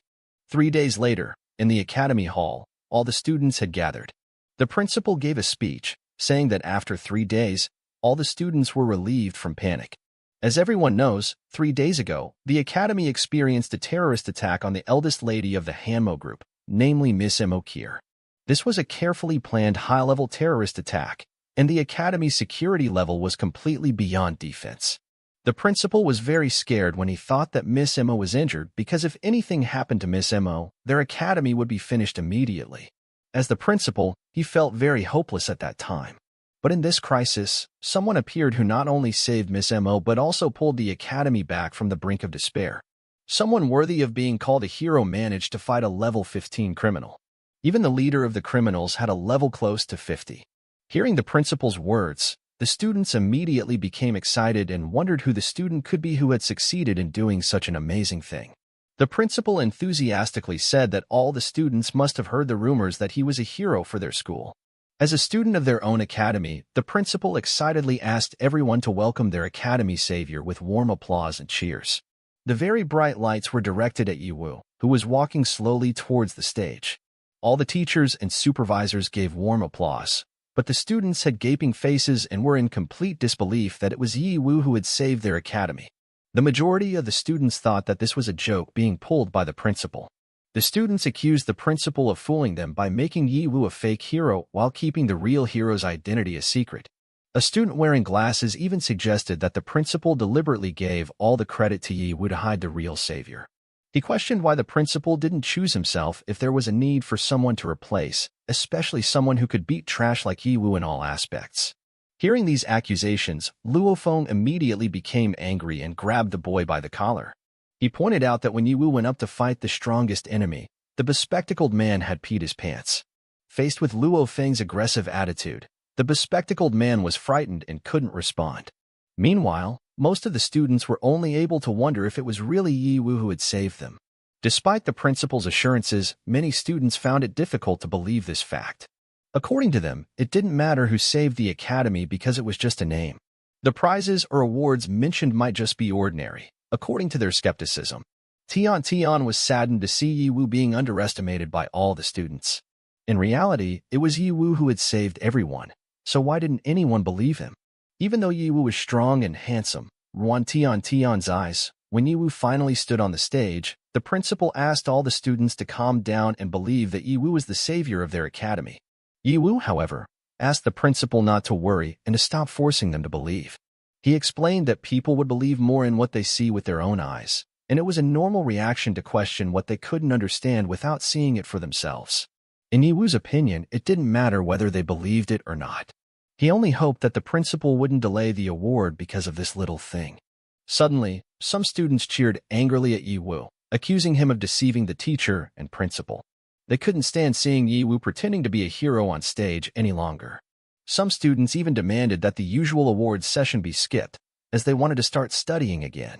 3 days later, in the academy hall, all the students had gathered. The principal gave a speech, saying that after 3 days, all the students were relieved from panic. As everyone knows, 3 days ago, the academy experienced a terrorist attack on the eldest lady of the Hanmo group, namely Miss Emo. This was a carefully planned high-level terrorist attack, and the academy's security level was completely beyond defense. The principal was very scared when he thought that Miss Emo was injured because if anything happened to Miss Emo, their academy would be finished immediately. As the principal, he felt very hopeless at that time. But in this crisis, someone appeared who not only saved Miss Emo but also pulled the academy back from the brink of despair. Someone worthy of being called a hero managed to fight a level 15 criminal. Even the leader of the criminals had a level close to 50. Hearing the principal's words, the students immediately became excited and wondered who the student could be who had succeeded in doing such an amazing thing. The principal enthusiastically said that all the students must have heard the rumors that he was a hero for their school. As a student of their own academy, the principal excitedly asked everyone to welcome their academy savior with warm applause and cheers. The very bright lights were directed at Ye Hao, who was walking slowly towards the stage. All the teachers and supervisors gave warm applause, but the students had gaping faces and were in complete disbelief that it was Ye Hao who had saved their academy. The majority of the students thought that this was a joke being pulled by the principal. The students accused the principal of fooling them by making Ye Hao a fake hero while keeping the real hero's identity a secret. A student wearing glasses even suggested that the principal deliberately gave all the credit to Ye Hao to hide the real savior. He questioned why the principal didn't choose himself if there was a need for someone to replace, especially someone who could beat trash like Ye Hao in all aspects. Hearing these accusations, Luo Feng immediately became angry and grabbed the boy by the collar. He pointed out that when Ye Hao went up to fight the strongest enemy, the bespectacled man had peed his pants. Faced with Luo Feng's aggressive attitude, the bespectacled man was frightened and couldn't respond. Meanwhile, most of the students were only able to wonder if it was really Ye Hao who had saved them. Despite the principal's assurances, many students found it difficult to believe this fact. According to them, it didn't matter who saved the academy because it was just a name. The prizes or awards mentioned might just be ordinary, according to their skepticism. Tian was saddened to see Ye Hao being underestimated by all the students. In reality, it was Ye Hao who had saved everyone, so why didn't anyone believe him? Even though Ye Hao was strong and handsome, Tian's eyes, when Ye Hao finally stood on the stage, the principal asked all the students to calm down and believe that Ye Hao was the savior of their academy. Ye Hao, however, asked the principal not to worry and to stop forcing them to believe. He explained that people would believe more in what they see with their own eyes, and it was a normal reaction to question what they couldn't understand without seeing it for themselves. In Ye Hao's opinion, it didn't matter whether they believed it or not. He only hoped that the principal wouldn't delay the award because of this little thing. Suddenly, some students cheered angrily at Ye Hao, accusing him of deceiving the teacher and principal. They couldn't stand seeing Ye Hao pretending to be a hero on stage any longer. Some students even demanded that the usual awards session be skipped, as they wanted to start studying again.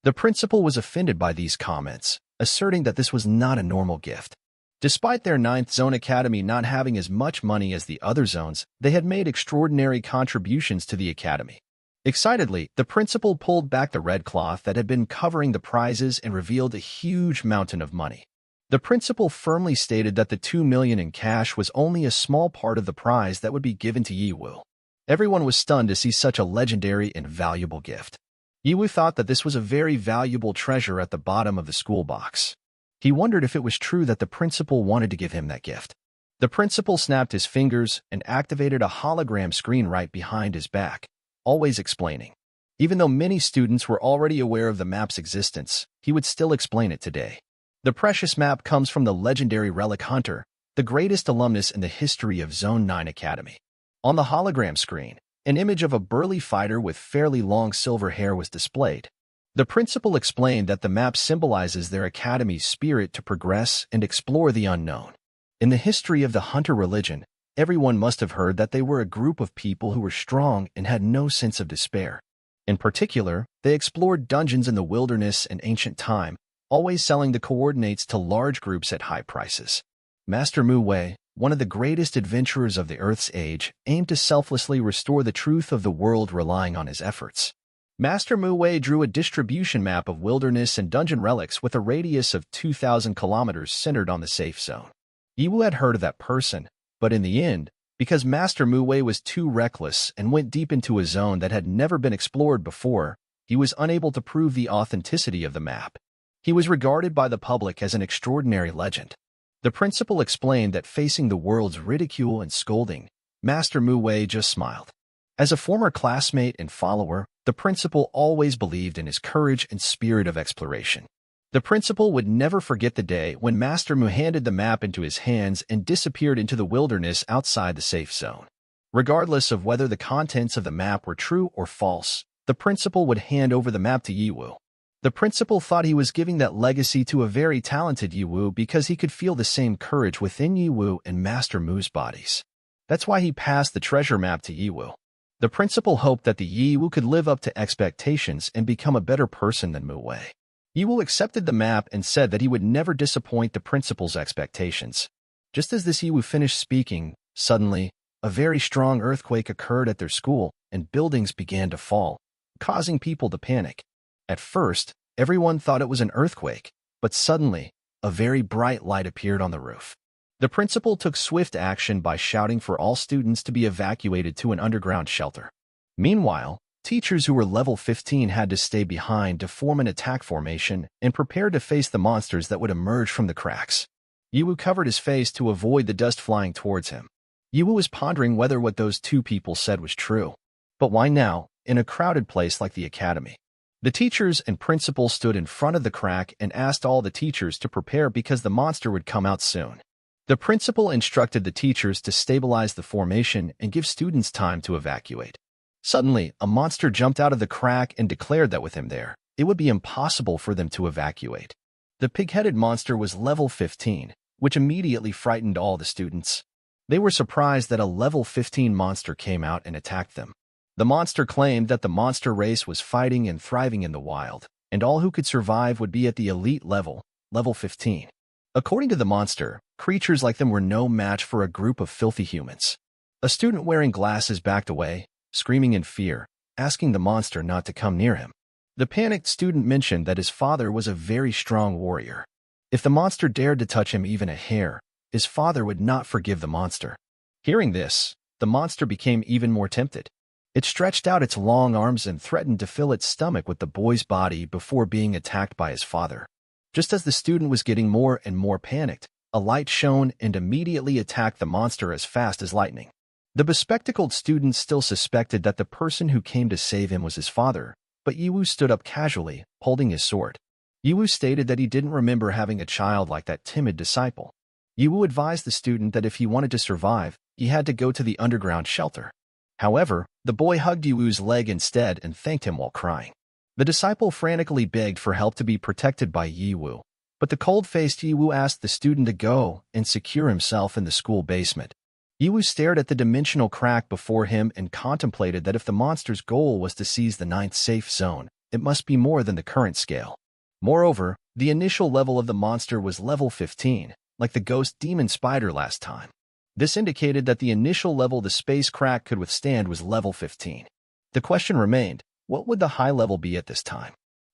The principal was offended by these comments, asserting that this was not a normal gift. Despite their 9th Zone Academy not having as much money as the other zones, they had made extraordinary contributions to the academy. Excitedly, the principal pulled back the red cloth that had been covering the prizes and revealed a huge mountain of money. The principal firmly stated that the 2 million in cash was only a small part of the prize that would be given to Ye Hao. Everyone was stunned to see such a legendary and valuable gift. Ye Hao thought that this was a very valuable treasure at the bottom of the school box. He wondered if it was true that the principal wanted to give him that gift. The principal snapped his fingers and activated a hologram screen right behind his back, always explaining. Even though many students were already aware of the map's existence, he would still explain it today. The precious map comes from the legendary Relic Hunter, the greatest alumnus in the history of Zone 9 Academy. On the hologram screen, an image of a burly fighter with fairly long silver hair was displayed. The principal explained that the map symbolizes their academy's spirit to progress and explore the unknown. In the history of the hunter religion, everyone must have heard that they were a group of people who were strong and had no sense of despair. In particular, they explored dungeons in the wilderness in ancient time, always selling the coordinates to large groups at high prices. Master Mu Wei, one of the greatest adventurers of the Earth's age, aimed to selflessly restore the truth of the world relying on his efforts. Master Mu Wei drew a distribution map of wilderness and dungeon relics with a radius of 2,000 kilometers centered on the safe zone. Ye Hao had heard of that person, but in the end, because Master Mu Wei was too reckless and went deep into a zone that had never been explored before, he was unable to prove the authenticity of the map. He was regarded by the public as an extraordinary legend. The principal explained that facing the world's ridicule and scolding, Master Mu Wei just smiled. As a former classmate and follower, the principal always believed in his courage and spirit of exploration. The principal would never forget the day when Master Mu handed the map into his hands and disappeared into the wilderness outside the safe zone. Regardless of whether the contents of the map were true or false, the principal would hand over the map to Ye Hao. The principal thought he was giving that legacy to a very talented Ye Hao because he could feel the same courage within Ye Hao and Master Mu's bodies. That's why he passed the treasure map to Ye Hao. The principal hoped that the Ye Hao could live up to expectations and become a better person than Mu Wei. Ye Hao accepted the map and said that he would never disappoint the principal's expectations. Just as this Ye Hao finished speaking, suddenly, a very strong earthquake occurred at their school and buildings began to fall, causing people to panic. At first, everyone thought it was an earthquake, but suddenly, a very bright light appeared on the roof. The principal took swift action by shouting for all students to be evacuated to an underground shelter. Meanwhile, teachers who were level 15 had to stay behind to form an attack formation and prepare to face the monsters that would emerge from the cracks. Ye Hao covered his face to avoid the dust flying towards him. Ye Hao was pondering whether what those two people said was true. But why now, in a crowded place like the academy? The teachers and principal stood in front of the crack and asked all the teachers to prepare because the monster would come out soon. The principal instructed the teachers to stabilize the formation and give students time to evacuate. Suddenly, a monster jumped out of the crack and declared that with him there, it would be impossible for them to evacuate. The pig-headed monster was level 15, which immediately frightened all the students. They were surprised that a level 15 monster came out and attacked them. The monster claimed that the monster race was fighting and thriving in the wild, and all who could survive would be at the elite level, level 15. According to the monster, creatures like them were no match for a group of filthy humans. A student wearing glasses backed away, screaming in fear, asking the monster not to come near him. The panicked student mentioned that his father was a very strong warrior. If the monster dared to touch him even a hair, his father would not forgive the monster. Hearing this, the monster became even more tempted. It stretched out its long arms and threatened to fill its stomach with the boy's body before being attacked by his father. Just as the student was getting more and more panicked, a light shone and immediately attacked the monster as fast as lightning. The bespectacled student still suspected that the person who came to save him was his father, but Ye Hao stood up casually, holding his sword. Ye Hao stated that he didn't remember having a child like that timid disciple. Ye Hao advised the student that if he wanted to survive, he had to go to the underground shelter. However, the boy hugged Ye Hao's leg instead and thanked him while crying. The disciple frantically begged for help to be protected by Ye Hao, but the cold-faced Ye Hao asked the student to go and secure himself in the school basement. Ye Hao stared at the dimensional crack before him and contemplated that if the monster's goal was to seize the 9th safe zone, it must be more than the current scale. Moreover, the initial level of the monster was level 15, like the ghost demon spider last time. This indicated that the initial level the space crack could withstand was level 15. The question remained, what would the high level be at this time?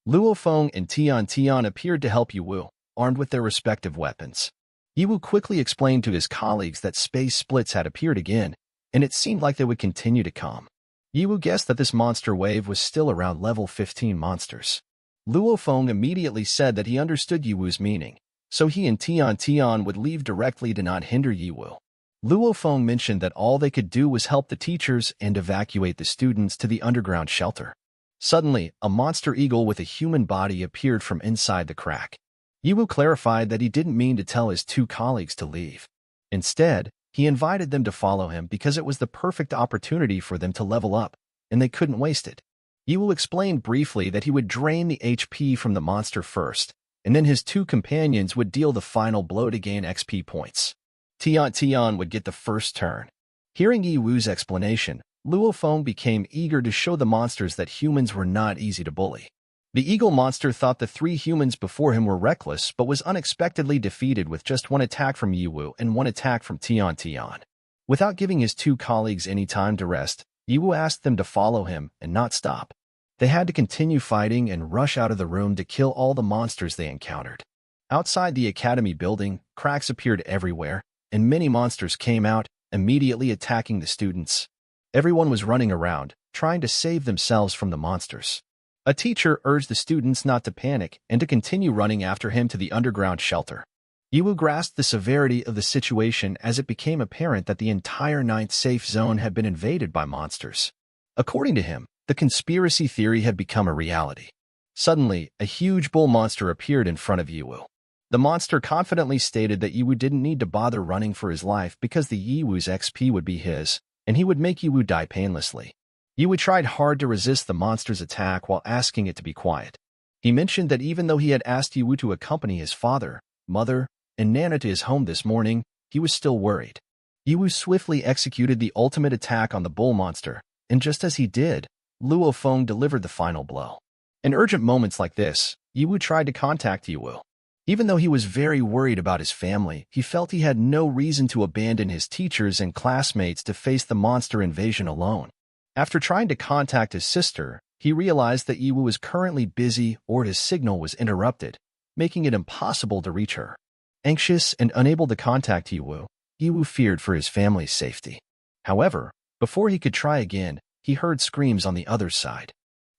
Luo Feng and Tian Tian appeared to help Ye Hao, armed with their respective weapons. Ye Hao quickly explained to his colleagues that space splits had appeared again, and it seemed like they would continue to come. Ye Hao guessed that this monster wave was still around level 15 monsters. Luo Feng immediately said that he understood Ye Hao's meaning, so he and Tian Tian would leave directly to not hinder Ye Hao. Luo Feng mentioned that all they could do was help the teachers and evacuate the students to the underground shelter. Suddenly, a monster eagle with a human body appeared from inside the crack. Ye Hao clarified that he didn't mean to tell his two colleagues to leave. Instead, he invited them to follow him because it was the perfect opportunity for them to level up, and they couldn't waste it. Ye Hao explained briefly that he would drain the HP from the monster first, and then his two companions would deal the final blow to gain XP points. Tian Tian would get the first turn. Hearing Ye Hao's explanation, Luo Feng became eager to show the monsters that humans were not easy to bully. The eagle monster thought the 3 humans before him were reckless but was unexpectedly defeated with just one attack from Ye Hao and one attack from Tian Tian. Without giving his 2 colleagues any time to rest, Ye Hao asked them to follow him and not stop. They had to continue fighting and rush out of the room to kill all the monsters they encountered. Outside the academy building, cracks appeared everywhere, and many monsters came out, immediately attacking the students. Everyone was running around, trying to save themselves from the monsters. A teacher urged the students not to panic and to continue running after him to the underground shelter. Ye Hao grasped the severity of the situation as it became apparent that the entire 9th safe zone had been invaded by monsters. According to him, the conspiracy theory had become a reality. Suddenly, a huge bull monster appeared in front of Ye Hao. The monster confidently stated that Ye Hao didn't need to bother running for his life because the Ye Hao's XP would be his, and he would make Ye Hao die painlessly. Ye Hao tried hard to resist the monster's attack while asking it to be quiet. He mentioned that even though he had asked Ye Hao to accompany his father, mother, and Nana to his home this morning, he was still worried. Ye Hao swiftly executed the ultimate attack on the bull monster, and just as he did, Luo Feng delivered the final blow. In urgent moments like this, Ye Hao tried to contact Ye Hao. Even though he was very worried about his family, he felt he had no reason to abandon his teachers and classmates to face the monster invasion alone. After trying to contact his sister, he realized that Ye Wu was currently busy or his signal was interrupted, making it impossible to reach her. Anxious and unable to contact Ye Wu feared for his family's safety. However, before he could try again, he heard screams on the other side.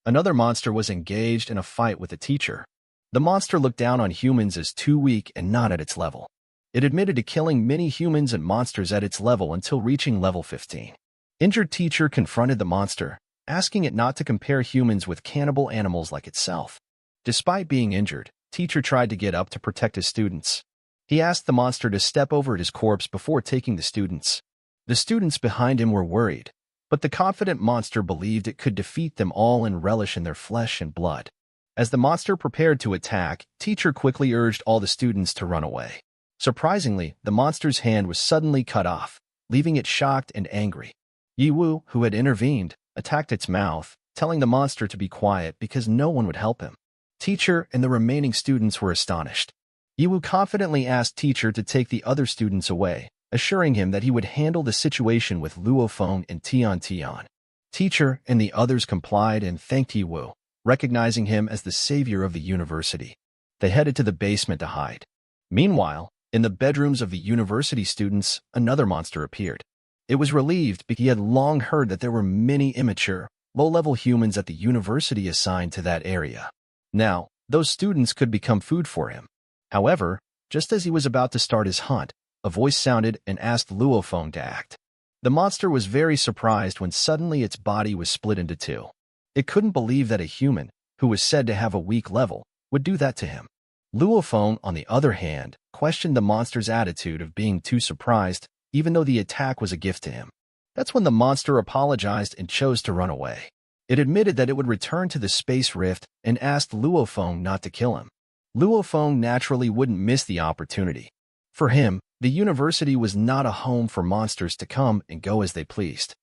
Another monster was engaged in a fight with a teacher. The monster looked down on humans as too weak and not at its level. It admitted to killing many humans and monsters at its level until reaching level 15. Injured teacher confronted the monster, asking it not to compare humans with cannibal animals like itself. Despite being injured, teacher tried to get up to protect his students. He asked the monster to step over his corpse before taking the students. The students behind him were worried, but the confident monster believed it could defeat them all and relish in their flesh and blood. As the monster prepared to attack, teacher quickly urged all the students to run away. Surprisingly, the monster's hand was suddenly cut off, leaving it shocked and angry. Ye Wu, who had intervened, attacked its mouth, telling the monster to be quiet because no one would help him. Teacher and the remaining students were astonished. Ye Wu confidently asked teacher to take the other students away, assuring him that he would handle the situation with Luo Feng and Tian Tian. Teacher and the others complied and thanked Ye Wu, recognizing him as the savior of the university. They headed to the basement to hide. Meanwhile, in the bedrooms of the university students, another monster appeared. It was relieved because he had long heard that there were many immature, low-level humans at the university assigned to that area. Now, those students could become food for him. However, just as he was about to start his hunt, a voice sounded and asked Luo Feng to act. The monster was very surprised when suddenly its body was split into two. It couldn't believe that a human, who was said to have a weak level, would do that to him. Luo Feng, on the other hand, questioned the monster's attitude of being too surprised, even though the attack was a gift to him. That's when the monster apologized and chose to run away. It admitted that it would return to the space rift and asked Luo Feng not to kill him. Luo Feng naturally wouldn't miss the opportunity. For him, the university was not a home for monsters to come and go as they pleased.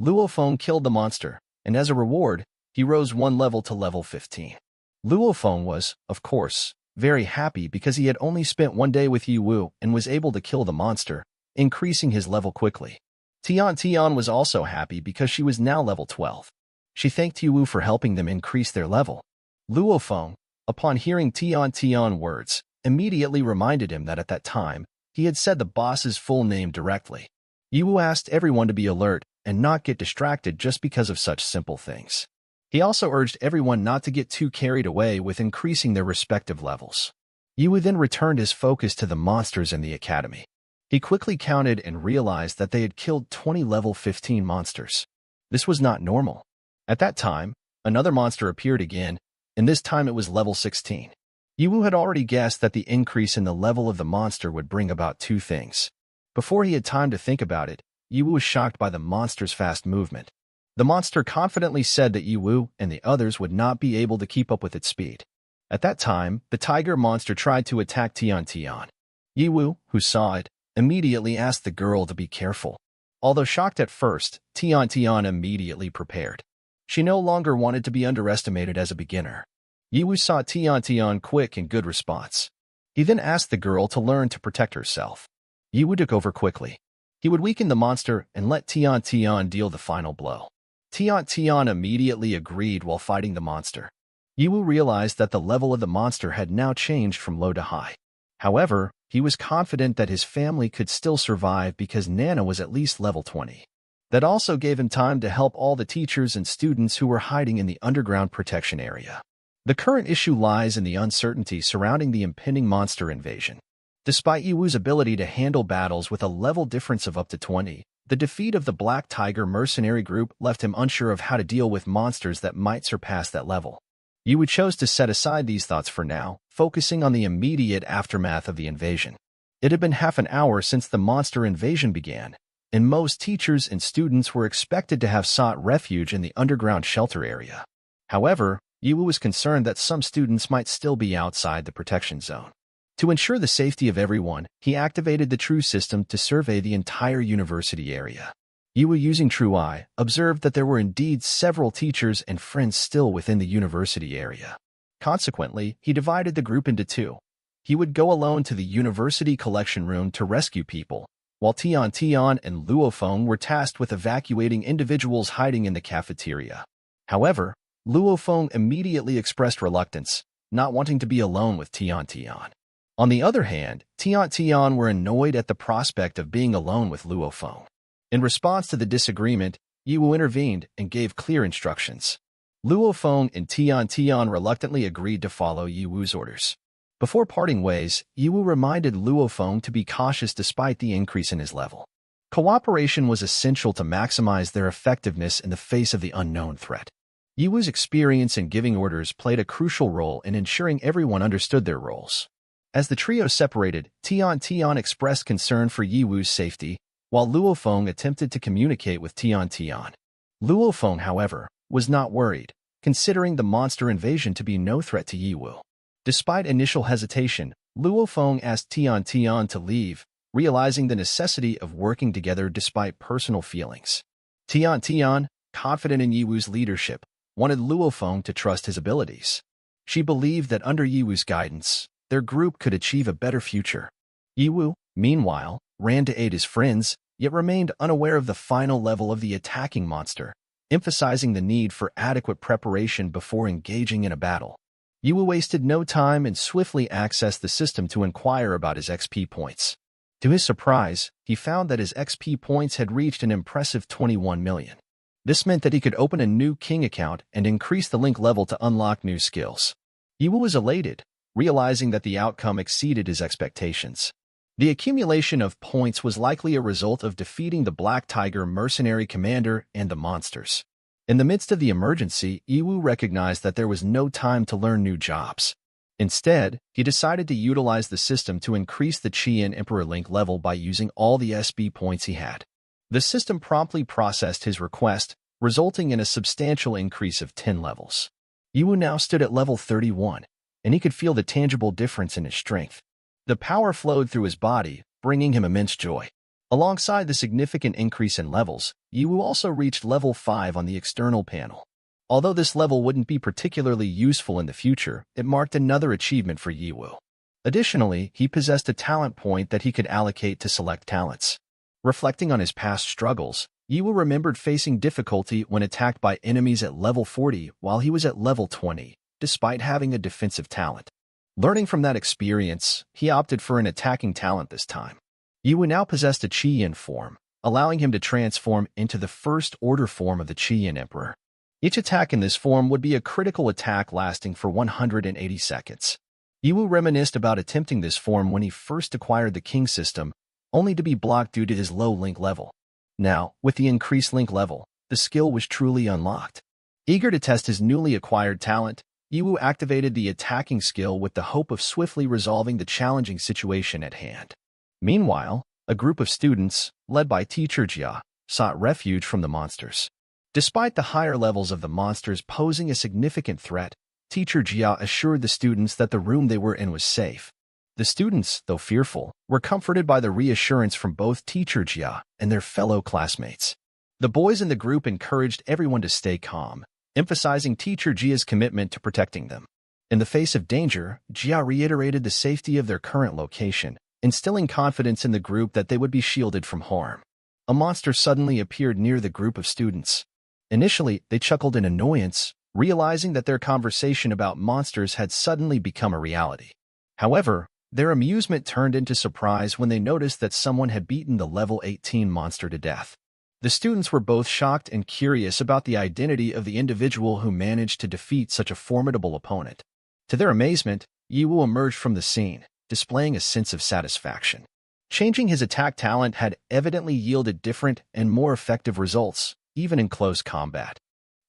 Luo Feng killed the monster, and as a reward, he rose one level to level 15. Luo Feng was, of course, very happy because he had only spent one day with Ye Wu and was able to kill the monster, increasing his level quickly. Tian Tian was also happy because she was now level 12. She thanked Ye Wu for helping them increase their level. Luo Feng, upon hearing Tian Tian words, immediately reminded him that at that time, he had said the boss's full name directly. Ye Wu asked everyone to be alert and not get distracted just because of such simple things. He also urged everyone not to get too carried away with increasing their respective levels. Ye Wu then returned his focus to the monsters in the academy. He quickly counted and realized that they had killed 20 level 15 monsters. This was not normal. At that time, another monster appeared again, and this time it was level 16. Ye Wu had already guessed that the increase in the level of the monster would bring about two things. Before he had time to think about it, Ye Wu was shocked by the monster's fast movement. The monster confidently said that Ye Wu and the others would not be able to keep up with its speed. At that time, the tiger monster tried to attack Tian Tian. Ye Wu, who saw it, immediately asked the girl to be careful. Although shocked at first, Tian Tian immediately prepared. She no longer wanted to be underestimated as a beginner. Ye Wu saw Tian Tian quick and good response. He then asked the girl to learn to protect herself. Ye Wu took over quickly. He would weaken the monster and let Tian Tian deal the final blow. Tian Tian immediately agreed while fighting the monster. Ye Wu realized that the level of the monster had now changed from low to high. However, he was confident that his family could still survive because Nana was at least level 20. That also gave him time to help all the teachers and students who were hiding in the underground protection area. The current issue lies in the uncertainty surrounding the impending monster invasion. Despite Ye Wu's ability to handle battles with a level difference of up to 20, the defeat of the Black Tiger mercenary group left him unsure of how to deal with monsters that might surpass that level. Ye Wu chose to set aside these thoughts for now, focusing on the immediate aftermath of the invasion. It had been half an hour since the monster invasion began, and most teachers and students were expected to have sought refuge in the underground shelter area. However, Ye Wu was concerned that some students might still be outside the protection zone. To ensure the safety of everyone, he activated the True system to survey the entire university area. Ye Wu, using True Eye, observed that there were indeed several teachers and friends still within the university area. Consequently, he divided the group into two. He would go alone to the university collection room to rescue people, while Tian Tian and Luo Feng were tasked with evacuating individuals hiding in the cafeteria. However, Luo Feng immediately expressed reluctance, not wanting to be alone with Tian Tian. On the other hand, Tian Tian were annoyed at the prospect of being alone with Luo Feng. In response to the disagreement, Ye Wu intervened and gave clear instructions. Luo Feng and Tian Tian reluctantly agreed to follow Ye Wu's orders. Before parting ways, Ye Wu reminded Luo Feng to be cautious despite the increase in his level. Cooperation was essential to maximize their effectiveness in the face of the unknown threat. Ye Wu's experience in giving orders played a crucial role in ensuring everyone understood their roles. As the trio separated, Tian Tian expressed concern for Ye Wu's safety, while Luo Feng attempted to communicate with Tian Tian. Luo Feng, however, was not worried, considering the monster invasion to be no threat to Ye Wu. Despite initial hesitation, Luo Feng asked Tian Tian to leave, realizing the necessity of working together despite personal feelings. Tian Tian, confident in Ye Wu's leadership, wanted Luo Feng to trust his abilities. She believed that under Ye Wu's guidance, their group could achieve a better future. Ye Wu, meanwhile, ran to aid his friends, yet remained unaware of the final level of the attacking monster, emphasizing the need for adequate preparation before engaging in a battle. Ye Wu wasted no time and swiftly accessed the system to inquire about his XP points. To his surprise, he found that his XP points had reached an impressive 21 million. This meant that he could open a new King account and increase the link level to unlock new skills. Ye Wu was elated, realizing that the outcome exceeded his expectations. The accumulation of points was likely a result of defeating the Black Tiger mercenary commander and the monsters. In the midst of the emergency, Ye Wu recognized that there was no time to learn new jobs. Instead, he decided to utilize the system to increase the Qian Emperor link level by using all the SB points he had. The system promptly processed his request, resulting in a substantial increase of 10 levels. Ye Wu now stood at level 31, and he could feel the tangible difference in his strength. The power flowed through his body, bringing him immense joy. Alongside the significant increase in levels, Ye Wu also reached level 5 on the external panel. Although this level wouldn't be particularly useful in the future, it marked another achievement for Ye Wu. Additionally, he possessed a talent point that he could allocate to select talents. Reflecting on his past struggles, Ye Wu remembered facing difficulty when attacked by enemies at level 40 while he was at level 20, despite having a defensive talent. Learning from that experience, he opted for an attacking talent this time. Ye Wu now possessed a Qian form, allowing him to transform into the first order form of the Qian Emperor. Each attack in this form would be a critical attack lasting for 180 seconds. Ye Wu reminisced about attempting this form when he first acquired the King system, only to be blocked due to his low link level. Now, with the increased link level, the skill was truly unlocked. Eager to test his newly acquired talent, Ye Wu activated the attacking skill with the hope of swiftly resolving the challenging situation at hand. Meanwhile, a group of students, led by Teacher Jia, sought refuge from the monsters. Despite the higher levels of the monsters posing a significant threat, Teacher Jia assured the students that the room they were in was safe. The students, though fearful, were comforted by the reassurance from both Teacher Jia and their fellow classmates. The boys in the group encouraged everyone to stay calm, emphasizing Teacher Jia's commitment to protecting them. In the face of danger, Jia reiterated the safety of their current location, instilling confidence in the group that they would be shielded from harm. A monster suddenly appeared near the group of students. Initially, they chuckled in annoyance, realizing that their conversation about monsters had suddenly become a reality. However, their amusement turned into surprise when they noticed that someone had beaten the level 18 monster to death. The students were both shocked and curious about the identity of the individual who managed to defeat such a formidable opponent. To their amazement, Ye Wu emerged from the scene, displaying a sense of satisfaction. Changing his attack talent had evidently yielded different and more effective results, even in close combat.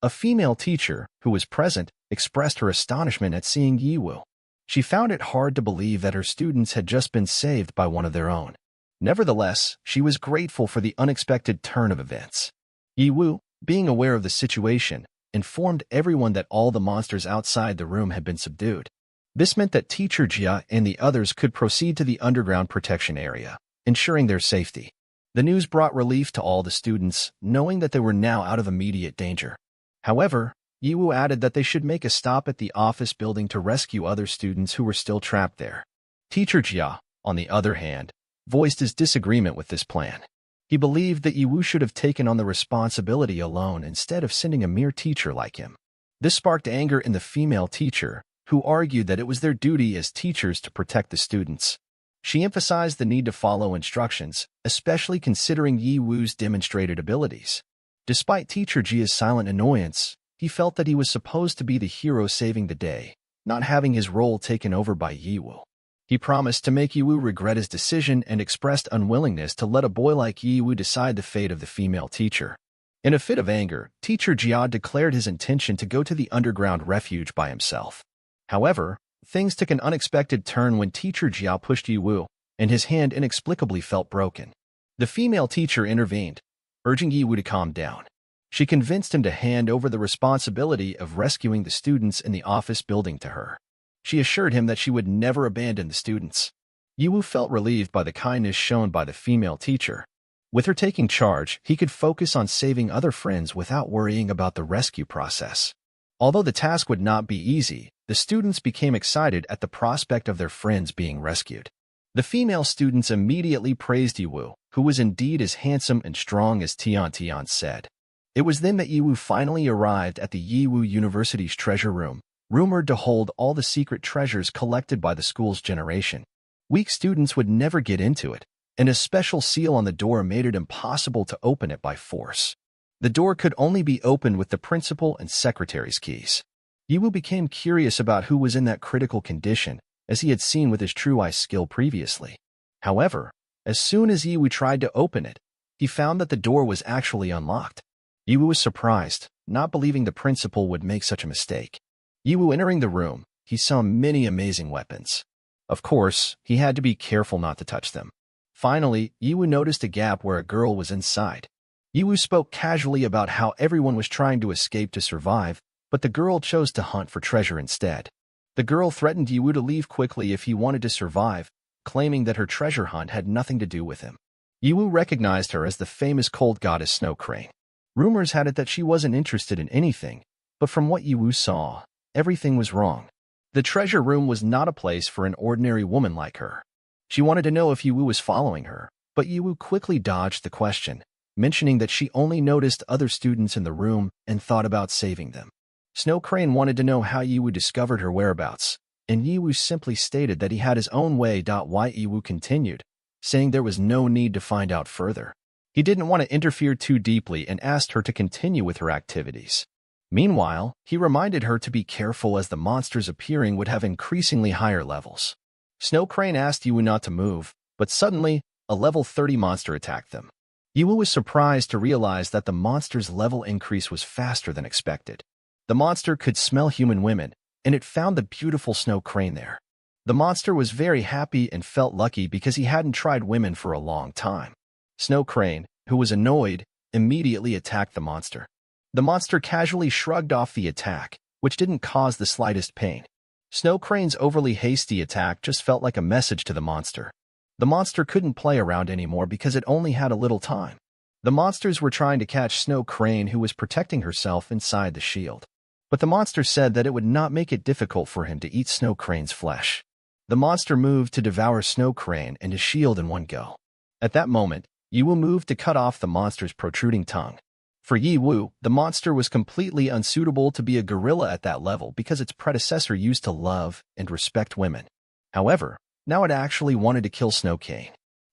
A female teacher, who was present, expressed her astonishment at seeing Ye Wu. She found it hard to believe that her students had just been saved by one of their own. Nevertheless, she was grateful for the unexpected turn of events. Ye Wu, being aware of the situation, informed everyone that all the monsters outside the room had been subdued. This meant that Teacher Jia and the others could proceed to the underground protection area, ensuring their safety. The news brought relief to all the students, knowing that they were now out of immediate danger. However, Ye Wu added that they should make a stop at the office building to rescue other students who were still trapped there. Teacher Jia, on the other hand, voiced his disagreement with this plan. He believed that Yiwu should have taken on the responsibility alone instead of sending a mere teacher like him. This sparked anger in the female teacher, who argued that it was their duty as teachers to protect the students. She emphasized the need to follow instructions, especially considering Yiwu's demonstrated abilities. Despite Teacher Jia's silent annoyance, he felt that he was supposed to be the hero saving the day, not having his role taken over by Yiwu. He promised to make Yiwu regret his decision and expressed unwillingness to let a boy like Yiwu decide the fate of the female teacher. In a fit of anger, Teacher Jia declared his intention to go to the underground refuge by himself. However, things took an unexpected turn when Teacher Jia pushed Yiwu, and his hand inexplicably felt broken. The female teacher intervened, urging Yiwu to calm down. She convinced him to hand over the responsibility of rescuing the students in the office building to her. She assured him that she would never abandon the students. Yiwu felt relieved by the kindness shown by the female teacher. With her taking charge, he could focus on saving other friends without worrying about the rescue process. Although the task would not be easy, the students became excited at the prospect of their friends being rescued. The female students immediately praised Yiwu, who was indeed as handsome and strong as Tian Tian said. It was then that Yiwu finally arrived at the Yiwu University's treasure room, rumored to hold all the secret treasures collected by the school's generation. Weak students would never get into it, and a special seal on the door made it impossible to open it by force. The door could only be opened with the principal and secretary's keys. Yiwu became curious about who was in that critical condition, as he had seen with his true eye skill previously. However, as soon as Yiwu tried to open it, he found that the door was actually unlocked. Yiwu was surprised, not believing the principal would make such a mistake. Yiwu entering the room, he saw many amazing weapons. Of course, he had to be careful not to touch them. Finally, Yiwu noticed a gap where a girl was inside. Yiwu spoke casually about how everyone was trying to escape to survive, but the girl chose to hunt for treasure instead. The girl threatened Yiwu to leave quickly if he wanted to survive, claiming that her treasure hunt had nothing to do with him. Yiwu recognized her as the famous cold goddess Snow Crane. Rumors had it that she wasn't interested in anything, but from what Yiwu saw, everything was wrong. The treasure room was not a place for an ordinary woman like her. She wanted to know if Yiwu was following her, but Yiwu quickly dodged the question, mentioning that she only noticed other students in the room and thought about saving them. Snow Crane wanted to know how Yiwu discovered her whereabouts, and Yiwu simply stated that he had his own way. Why Yiwu continued, saying there was no need to find out further. He didn't want to interfere too deeply and asked her to continue with her activities. Meanwhile, he reminded her to be careful as the monsters appearing would have increasingly higher levels. Snow Crane asked Yiwu not to move, but suddenly, a level 30 monster attacked them. Yiwu was surprised to realize that the monster's level increase was faster than expected. The monster could smell human women, and it found the beautiful Snow Crane there. The monster was very happy and felt lucky because he hadn't tried women for a long time. Snow Crane, who was annoyed, immediately attacked the monster. The monster casually shrugged off the attack, which didn't cause the slightest pain. Snow Crane's overly hasty attack just felt like a message to the monster. The monster couldn't play around anymore because it only had a little time. The monsters were trying to catch Snow Crane, who was protecting herself inside the shield. But the monster said that it would not make it difficult for him to eat Snow Crane's flesh. The monster moved to devour Snow Crane and his shield in one go. At that moment, Yiwu moved to cut off the monster's protruding tongue. For Yiwu, the monster was completely unsuitable to be a gorilla at that level because its predecessor used to love and respect women. However, now it actually wanted to kill Snow Cane.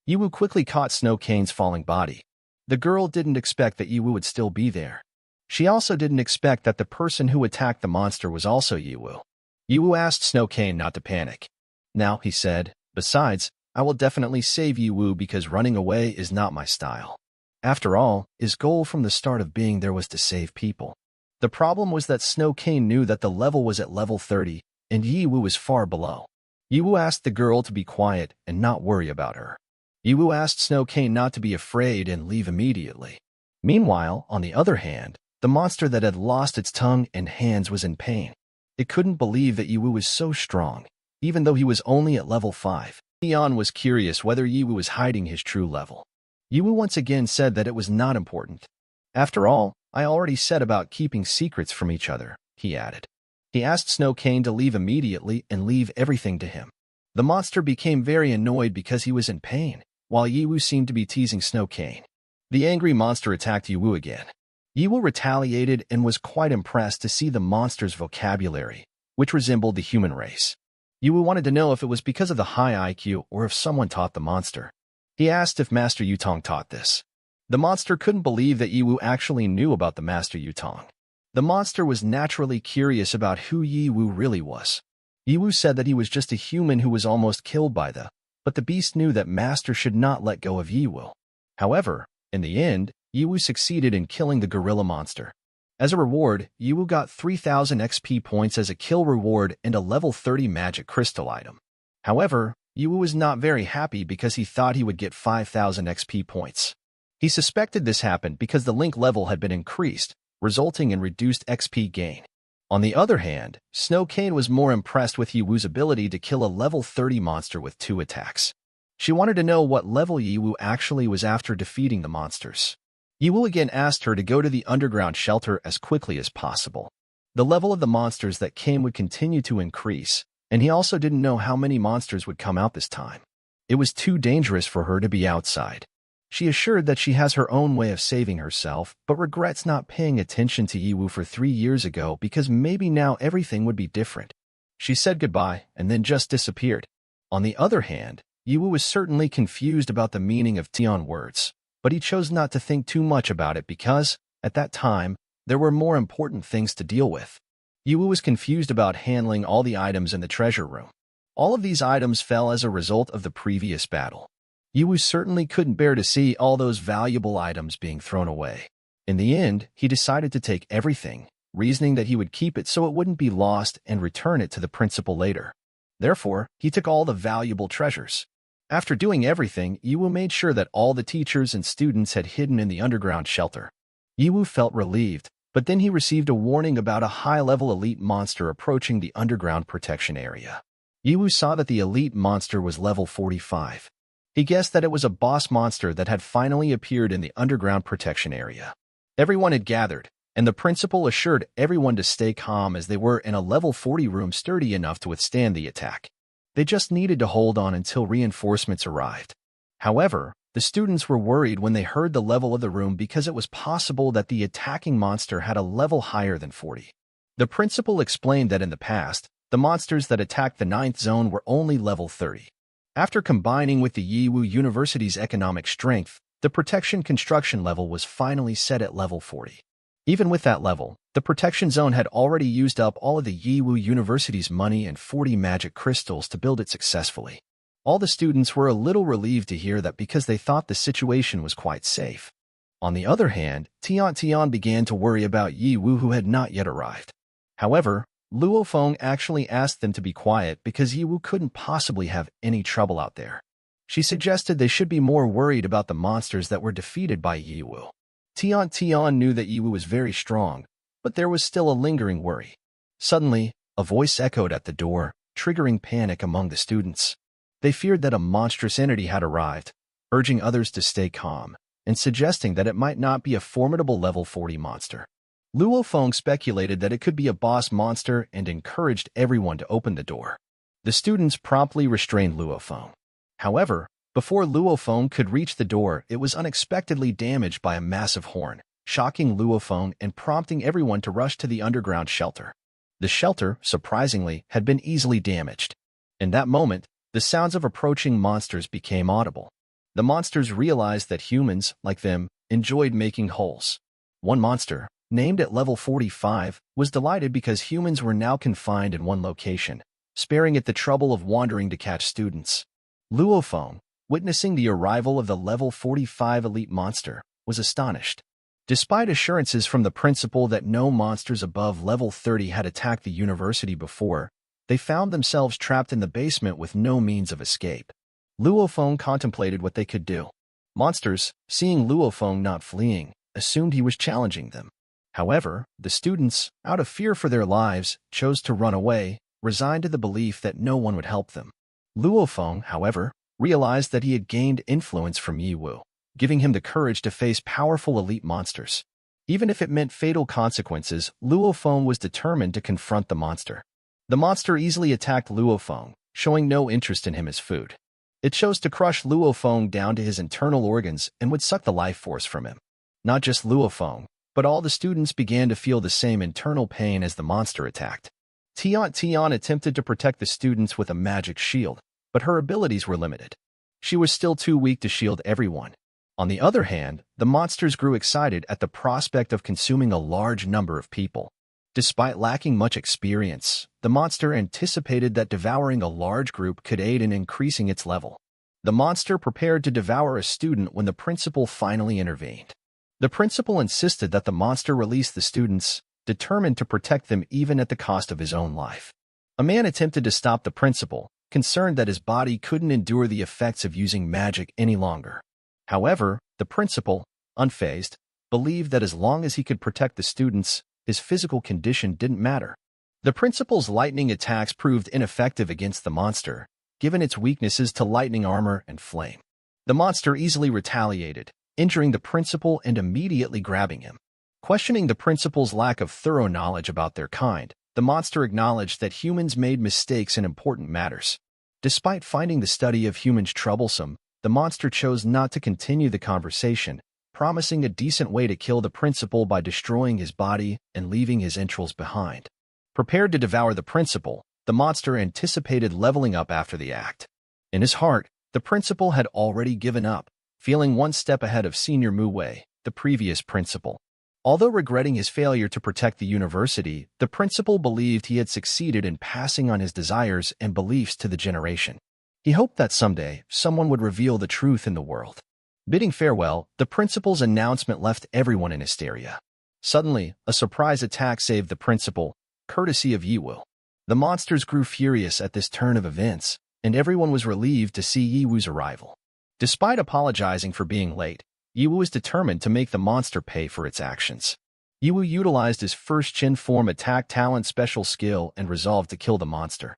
Yiwu quickly caught Snow Cane's falling body. The girl didn't expect that Yiwu would still be there. She also didn't expect that the person who attacked the monster was also Yiwu. Yiwu asked Snow Cane not to panic. Now, he said, besides, I will definitely save Yiwu because running away is not my style. After all, his goal from the start of being there was to save people. The problem was that Snow Cane knew that the level was at level 30, and Yiwu was far below. Yiwu asked the girl to be quiet and not worry about her. Yiwu asked Snow Cane not to be afraid and leave immediately. Meanwhile, on the other hand, the monster that had lost its tongue and hands was in pain. It couldn't believe that Yiwu was so strong, even though he was only at level 5. Leon was curious whether Yiwu was hiding his true level. Yiwu once again said that it was not important. After all, I already said about keeping secrets from each other, he added. He asked Snow Cane to leave immediately and leave everything to him. The monster became very annoyed because he was in pain, while Ye Wu seemed to be teasing Snow Cane. The angry monster attacked Ye Wu again. Ye Wu retaliated and was quite impressed to see the monster's vocabulary, which resembled the human race. Ye Wu wanted to know if it was because of the high IQ or if someone taught the monster. He asked if Master Yutong taught this. The monster couldn't believe that Ye Wu actually knew about the Master Yutong. The monster was naturally curious about who Ye Wu really was. Ye Wu said that he was just a human who was almost killed by but the beast knew that Master should not let go of Ye Wu. However, in the end, Ye Wu succeeded in killing the gorilla monster. As a reward, Ye Wu got 3,000 XP points as a kill reward and a level 30 magic crystal item. However, Ye Wu was not very happy because he thought he would get 5,000 XP points. He suspected this happened because the link level had been increased, resulting in reduced XP gain. On the other hand, Snow Cane was more impressed with Ye Wu's ability to kill a level 30 monster with 2 attacks. She wanted to know what level Ye Wu actually was after defeating the monsters. Ye Wu again asked her to go to the underground shelter as quickly as possible. The level of the monsters that came would continue to increase, and he also didn't know how many monsters would come out this time. It was too dangerous for her to be outside. She assured that she has her own way of saving herself, but regrets not paying attention to Ye Wu for 3 years ago because maybe now everything would be different. She said goodbye and then just disappeared. On the other hand, Ye Wu was certainly confused about the meaning of Tian words, but he chose not to think too much about it because, at that time, there were more important things to deal with. Ye Wu was confused about handling all the items in the treasure room. All of these items fell as a result of the previous battle. Ye Wu certainly couldn't bear to see all those valuable items being thrown away. In the end, he decided to take everything, reasoning that he would keep it so it wouldn't be lost and return it to the principal later. Therefore, he took all the valuable treasures. After doing everything, Ye Wu made sure that all the teachers and students had hidden in the underground shelter. Ye Wu felt relieved, but then he received a warning about a high-level elite monster approaching the underground protection area. Ye Wu saw that the elite monster was level 45. He guessed that it was a boss monster that had finally appeared in the underground protection area. Everyone had gathered, and the principal assured everyone to stay calm as they were in a level 40 room sturdy enough to withstand the attack. They just needed to hold on until reinforcements arrived. However, the students were worried when they heard the level of the room because it was possible that the attacking monster had a level higher than 40. The principal explained that in the past, the monsters that attacked the 9th zone were only level 30. After combining with the Ye Wu University's economic strength, the protection construction level was finally set at level 40. Even with that level, the protection zone had already used up all of the Ye Wu University's money and 40 magic crystals to build it successfully. All the students were a little relieved to hear that because they thought the situation was quite safe. On the other hand, Tian began to worry about Ye Wu who had not yet arrived. However, Luo Feng actually asked them to be quiet because Ye Wu couldn't possibly have any trouble out there. She suggested they should be more worried about the monsters that were defeated by Ye Wu. Tian knew that Ye Wu was very strong, but there was still a lingering worry. Suddenly, a voice echoed at the door, triggering panic among the students. They feared that a monstrous entity had arrived, urging others to stay calm, and suggesting that it might not be a formidable level 40 monster. Luo Feng speculated that it could be a boss monster and encouraged everyone to open the door. The students promptly restrained Luo Feng. However, before Luo Feng could reach the door, it was unexpectedly damaged by a massive horn, shocking Luo Feng and prompting everyone to rush to the underground shelter. The shelter, surprisingly, had been easily damaged. In that moment, the sounds of approaching monsters became audible. The monsters realized that humans, like them, enjoyed making holes. One monster, named at level 45, was delighted because humans were now confined in one location, sparing it the trouble of wandering to catch students. Luo Feng, witnessing the arrival of the level 45 elite monster, was astonished. Despite assurances from the principal that no monsters above level 30 had attacked the university before, they found themselves trapped in the basement with no means of escape. Luo Feng contemplated what they could do. Monsters, seeing Luo Feng not fleeing, assumed he was challenging them. However, the students, out of fear for their lives, chose to run away, resigned to the belief that no one would help them. Luo Feng, however, realized that he had gained influence from Ye Wu, giving him the courage to face powerful elite monsters. Even if it meant fatal consequences, Luo Feng was determined to confront the monster. The monster easily attacked Luo Feng, showing no interest in him as food. It chose to crush Luofeng down to his internal organs and would suck the life force from him. Not just Luofeng, but all the students began to feel the same internal pain as the monster attacked. Tian attempted to protect the students with a magic shield, but her abilities were limited. She was still too weak to shield everyone. On the other hand, the monsters grew excited at the prospect of consuming a large number of people. Despite lacking much experience, the monster anticipated that devouring a large group could aid in increasing its level. The monster prepared to devour a student when the principal finally intervened. The principal insisted that the monster release the students, determined to protect them even at the cost of his own life. A man attempted to stop the principal, concerned that his body couldn't endure the effects of using magic any longer. However, the principal, unfazed, believed that as long as he could protect the students, his physical condition didn't matter. The principal's lightning attacks proved ineffective against the monster, given its weaknesses to lightning armor and flame. The monster easily retaliated, injuring the principal and immediately grabbing him. Questioning the principal's lack of thorough knowledge about their kind, the monster acknowledged that humans made mistakes in important matters. Despite finding the study of humans troublesome, the monster chose not to continue the conversation, promising a decent way to kill the principal by destroying his body and leaving his entrails behind. Prepared to devour the principal, the monster anticipated leveling up after the act. In his heart, the principal had already given up, feeling one step ahead of Senior Muwei, the previous principal. Although regretting his failure to protect the university, the principal believed he had succeeded in passing on his desires and beliefs to the generation. He hoped that someday, someone would reveal the truth in the world. Bidding farewell, the principal's announcement left everyone in hysteria. Suddenly, a surprise attack saved the principal, courtesy of Ye Hao. The monsters grew furious at this turn of events, and everyone was relieved to see Ye Hao's arrival. Despite apologizing for being late, Ye Hao was determined to make the monster pay for its actions. Ye Hao utilized his first Qin form attack talent special skill and resolved to kill the monster.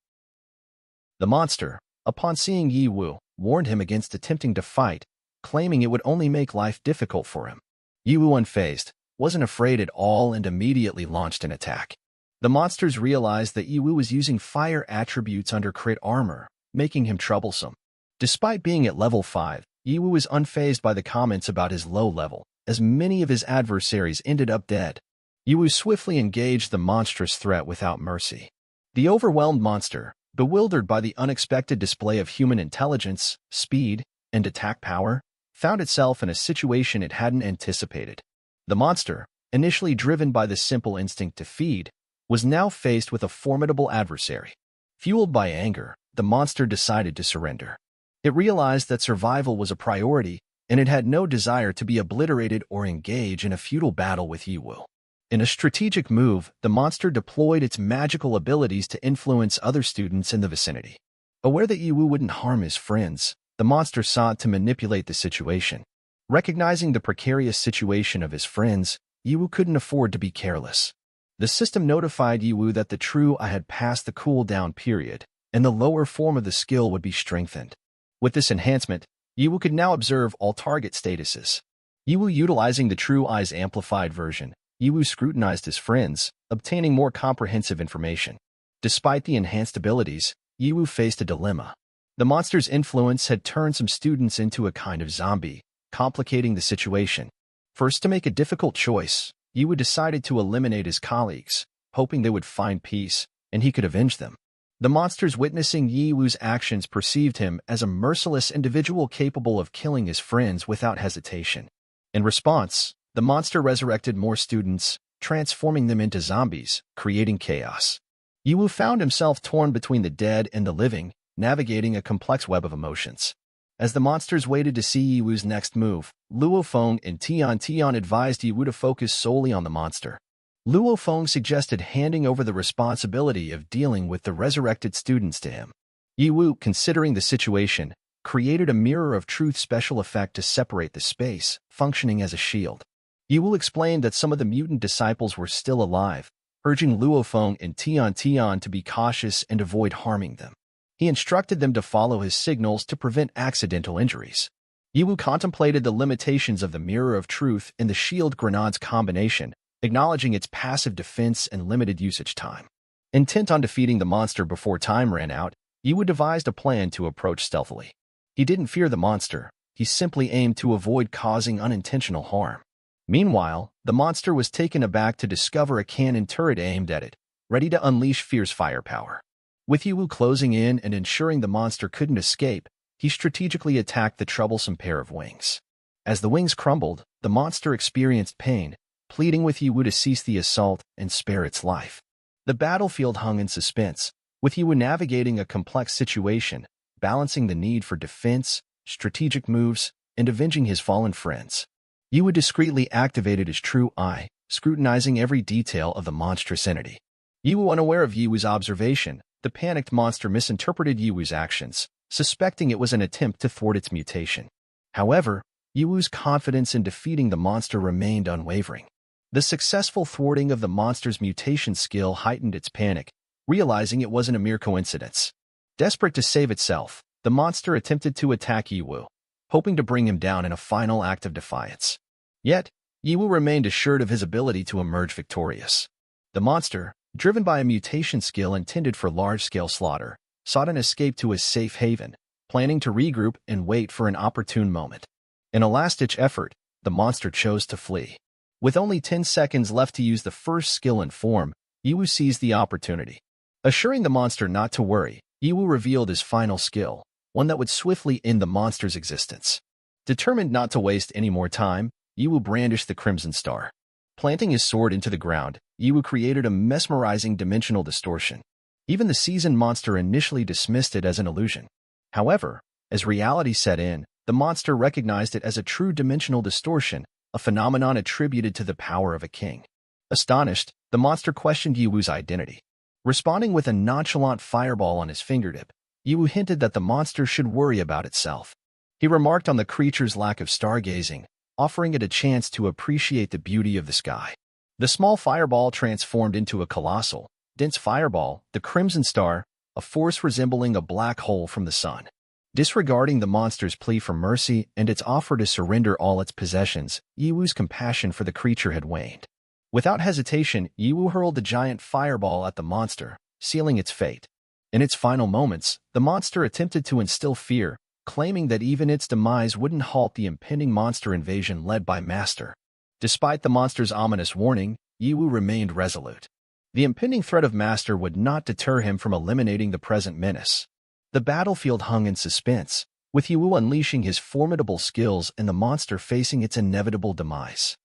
The monster, upon seeing Ye Hao, warned him against attempting to fight, claiming it would only make life difficult for him. Ye Hao, unfazed, wasn't afraid at all and immediately launched an attack. The monsters realized that Ye Hao was using fire attributes under crit armor, making him troublesome. Despite being at level 5, Ye Hao was unfazed by the comments about his low level, as many of his adversaries ended up dead. Ye Hao swiftly engaged the monstrous threat without mercy. The overwhelmed monster, bewildered by the unexpected display of human intelligence, speed, and attack power, found itself in a situation it hadn't anticipated. The monster, initially driven by the simple instinct to feed, was now faced with a formidable adversary. Fueled by anger, the monster decided to surrender. It realized that survival was a priority, and it had no desire to be obliterated or engage in a futile battle with Ye Hao. In a strategic move, the monster deployed its magical abilities to influence other students in the vicinity. Aware that Ye Hao wouldn't harm his friends, the monster sought to manipulate the situation. Recognizing the precarious situation of his friends, Ye Hao couldn't afford to be careless. The system notified Ye Hao that the true I had passed the cooldown period, and the lower form of the skill would be strengthened. With this enhancement, Ye Hao could now observe all target statuses. Ye Hao utilizing the True Eye's amplified version, Ye Hao scrutinized his friends, obtaining more comprehensive information. Despite the enhanced abilities, Ye Hao faced a dilemma. The monster's influence had turned some students into a kind of zombie, complicating the situation. First, to make a difficult choice, Ye Hao decided to eliminate his colleagues, hoping they would find peace, and he could avenge them. The monsters witnessing Ye Hao's actions perceived him as a merciless individual capable of killing his friends without hesitation. In response, the monster resurrected more students, transforming them into zombies, creating chaos. Ye Hao found himself torn between the dead and the living, navigating a complex web of emotions. As the monsters waited to see Ye Hao's next move, Luofeng and Tian advised Ye Hao to focus solely on the monster. Luofeng suggested handing over the responsibility of dealing with the resurrected students to him. Ye Hao, considering the situation, created a mirror of truth special effect to separate the space, functioning as a shield. Ye Hao explained that some of the mutant disciples were still alive, urging Luofeng and Tian to be cautious and avoid harming them. He instructed them to follow his signals to prevent accidental injuries. Ye Hao contemplated the limitations of the Mirror of Truth and the Shield Grenade's combination, acknowledging its passive defense and limited usage time. Intent on defeating the monster before time ran out, Yiwu devised a plan to approach stealthily. He didn't fear the monster, he simply aimed to avoid causing unintentional harm. Meanwhile, the monster was taken aback to discover a cannon turret aimed at it, ready to unleash fierce firepower. With Yiwu closing in and ensuring the monster couldn't escape, he strategically attacked the troublesome pair of wings. As the wings crumbled, the monster experienced pain, pleading with Yiwu to cease the assault and spare its life. The battlefield hung in suspense, with Yiwu navigating a complex situation, balancing the need for defense, strategic moves, and avenging his fallen friends. Yiwu discreetly activated his true eye, scrutinizing every detail of the monstrous entity. Yiwu, unaware of Yiwu's observation, the panicked monster misinterpreted Yiwu's actions, suspecting it was an attempt to thwart its mutation. However, Yiwu's confidence in defeating the monster remained unwavering. The successful thwarting of the monster's mutation skill heightened its panic, realizing it wasn't a mere coincidence. Desperate to save itself, the monster attempted to attack Yiwu, hoping to bring him down in a final act of defiance. Yet, Yiwu remained assured of his ability to emerge victorious. The monster, driven by a mutation skill intended for large-scale slaughter, sought an escape to a safe haven, planning to regroup and wait for an opportune moment. In a last-ditch effort, the monster chose to flee. With only 10 seconds left to use the first skill in form, Yiwu seized the opportunity. Assuring the monster not to worry, Yiwu revealed his final skill, one that would swiftly end the monster's existence. Determined not to waste any more time, Yiwu brandished the Crimson Star. Planting his sword into the ground, Yiwu created a mesmerizing dimensional distortion. Even the seasoned monster initially dismissed it as an illusion. However, as reality set in, the monster recognized it as a true dimensional distortion, a phenomenon attributed to the power of a king. Astonished, the monster questioned Yiwu's identity. Responding with a nonchalant fireball on his fingertip, Yiwu hinted that the monster should worry about itself. He remarked on the creature's lack of stargazing, offering it a chance to appreciate the beauty of the sky. The small fireball transformed into a colossal, dense fireball, the Crimson Star, a force resembling a black hole from the sun. Disregarding the monster's plea for mercy and its offer to surrender all its possessions, Yiwu's compassion for the creature had waned. Without hesitation, Yiwu hurled the giant fireball at the monster, sealing its fate. In its final moments, the monster attempted to instill fear, claiming that even its demise wouldn't halt the impending monster invasion led by Master. Despite the monster's ominous warning, Yiwu remained resolute. The impending threat of Master would not deter him from eliminating the present menace. The battlefield hung in suspense, with Yiwu unleashing his formidable skills and the monster facing its inevitable demise.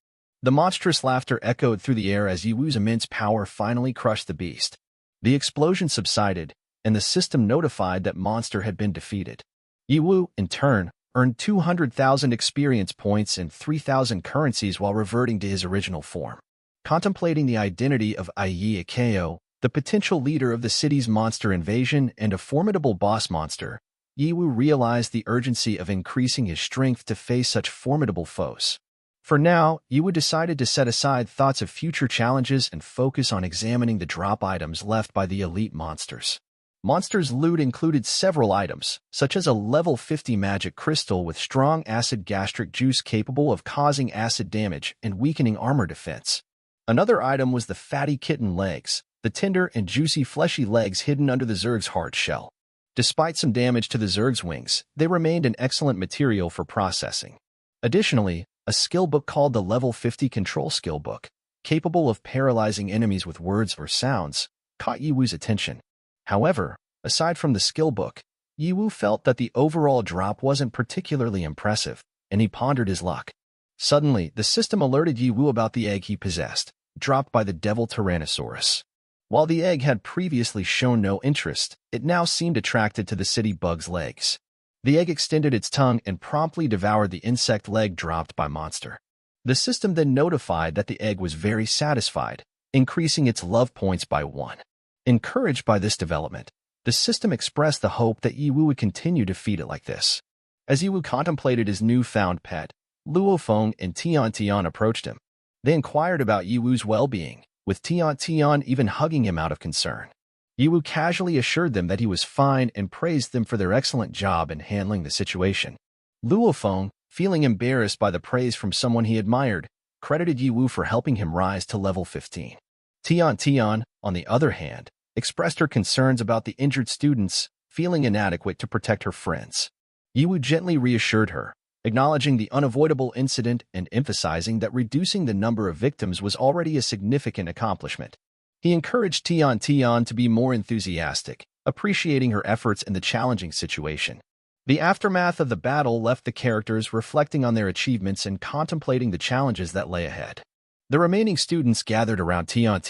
The monstrous laughter echoed through the air as Yiwu's immense power finally crushed the beast. The explosion subsided, and the system notified that monster had been defeated. Yiwu, in turn, earned 200,000 experience points and 3,000 currencies while reverting to his original form. Contemplating the identity of Ye Hao, the potential leader of the city's monster invasion and a formidable boss monster, Yiwu realized the urgency of increasing his strength to face such formidable foes. For now, Yiwu decided to set aside thoughts of future challenges and focus on examining the drop items left by the elite monsters. Monster's loot included several items, such as a level 50 magic crystal with strong acid gastric juice capable of causing acid damage and weakening armor defense. Another item was the fatty kitten legs, the tender and juicy fleshy legs hidden under the Zerg's hard shell. Despite some damage to the Zerg's wings, they remained an excellent material for processing. Additionally, a skill book called the Level 50 Control Skill Book, capable of paralyzing enemies with words or sounds, caught Yiwu's attention. However, aside from the skill book, Yiwu felt that the overall drop wasn't particularly impressive, and he pondered his luck. Suddenly, the system alerted Yiwu about the egg he possessed, dropped by the devil Tyrannosaurus. While the egg had previously shown no interest, it now seemed attracted to the city bug's legs. The egg extended its tongue and promptly devoured the insect leg dropped by monster. The system then notified that the egg was very satisfied, increasing its love points by 1. Encouraged by this development, the system expressed the hope that Yiwu would continue to feed it like this. As Yiwu contemplated his newfound pet, Luofeng and Tian approached him. They inquired about Yiwu's well-being, with Tian even hugging him out of concern. Yiwu casually assured them that he was fine and praised them for their excellent job in handling the situation. Luofeng, feeling embarrassed by the praise from someone he admired, credited Yiwu for helping him rise to level 15. Tian, on the other hand, expressed her concerns about the injured students, feeling inadequate to protect her friends. Yiwu gently reassured her, acknowledging the unavoidable incident and emphasizing that reducing the number of victims was already a significant accomplishment. He encouraged Tian to be more enthusiastic, appreciating her efforts in the challenging situation. The aftermath of the battle left the characters reflecting on their achievements and contemplating the challenges that lay ahead. The remaining students gathered around Tian.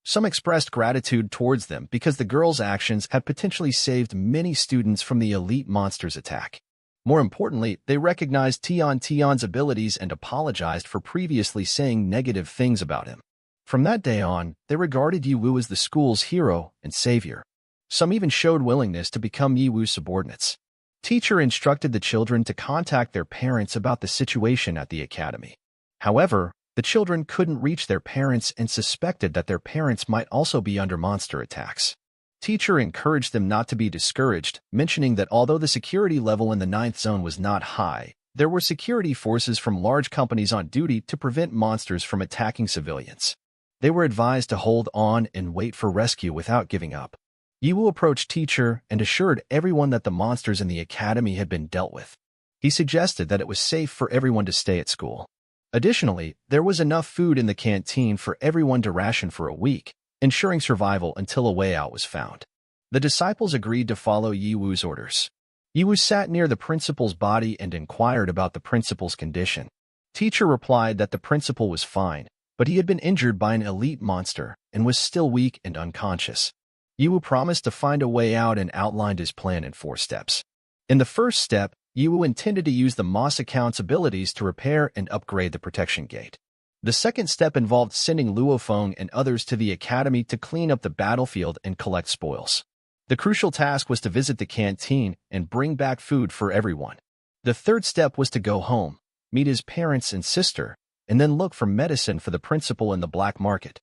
Some expressed gratitude towards them because the girls' actions had potentially saved many students from the elite monster's attack. More importantly, they recognized Tian's abilities and apologized for previously saying negative things about him. From that day on, they regarded Yiwu as the school's hero and savior. Some even showed willingness to become Yiwu's subordinates. Teacher instructed the children to contact their parents about the situation at the academy. However, the children couldn't reach their parents and suspected that their parents might also be under monster attacks. Teacher encouraged them not to be discouraged, mentioning that although the security level in the 9th zone was not high, there were security forces from large companies on duty to prevent monsters from attacking civilians. They were advised to hold on and wait for rescue without giving up. Yiwu approached Teacher and assured everyone that the monsters in the academy had been dealt with. He suggested that it was safe for everyone to stay at school. Additionally, there was enough food in the canteen for everyone to ration for a week, ensuring survival until a way out was found. The disciples agreed to follow Yiwu's orders. Yiwu sat near the principal's body and inquired about the principal's condition. Teacher replied that the principal was fine, but he had been injured by an elite monster and was still weak and unconscious. Yiwu promised to find a way out and outlined his plan in 4 steps. In the first step, Yiwu intended to use the Moss account's abilities to repair and upgrade the protection gate. The second step involved sending Luofeng and others to the academy to clean up the battlefield and collect spoils. The crucial task was to visit the canteen and bring back food for everyone. The third step was to go home, meet his parents and sister, and then look for medicine for the principal in the black market.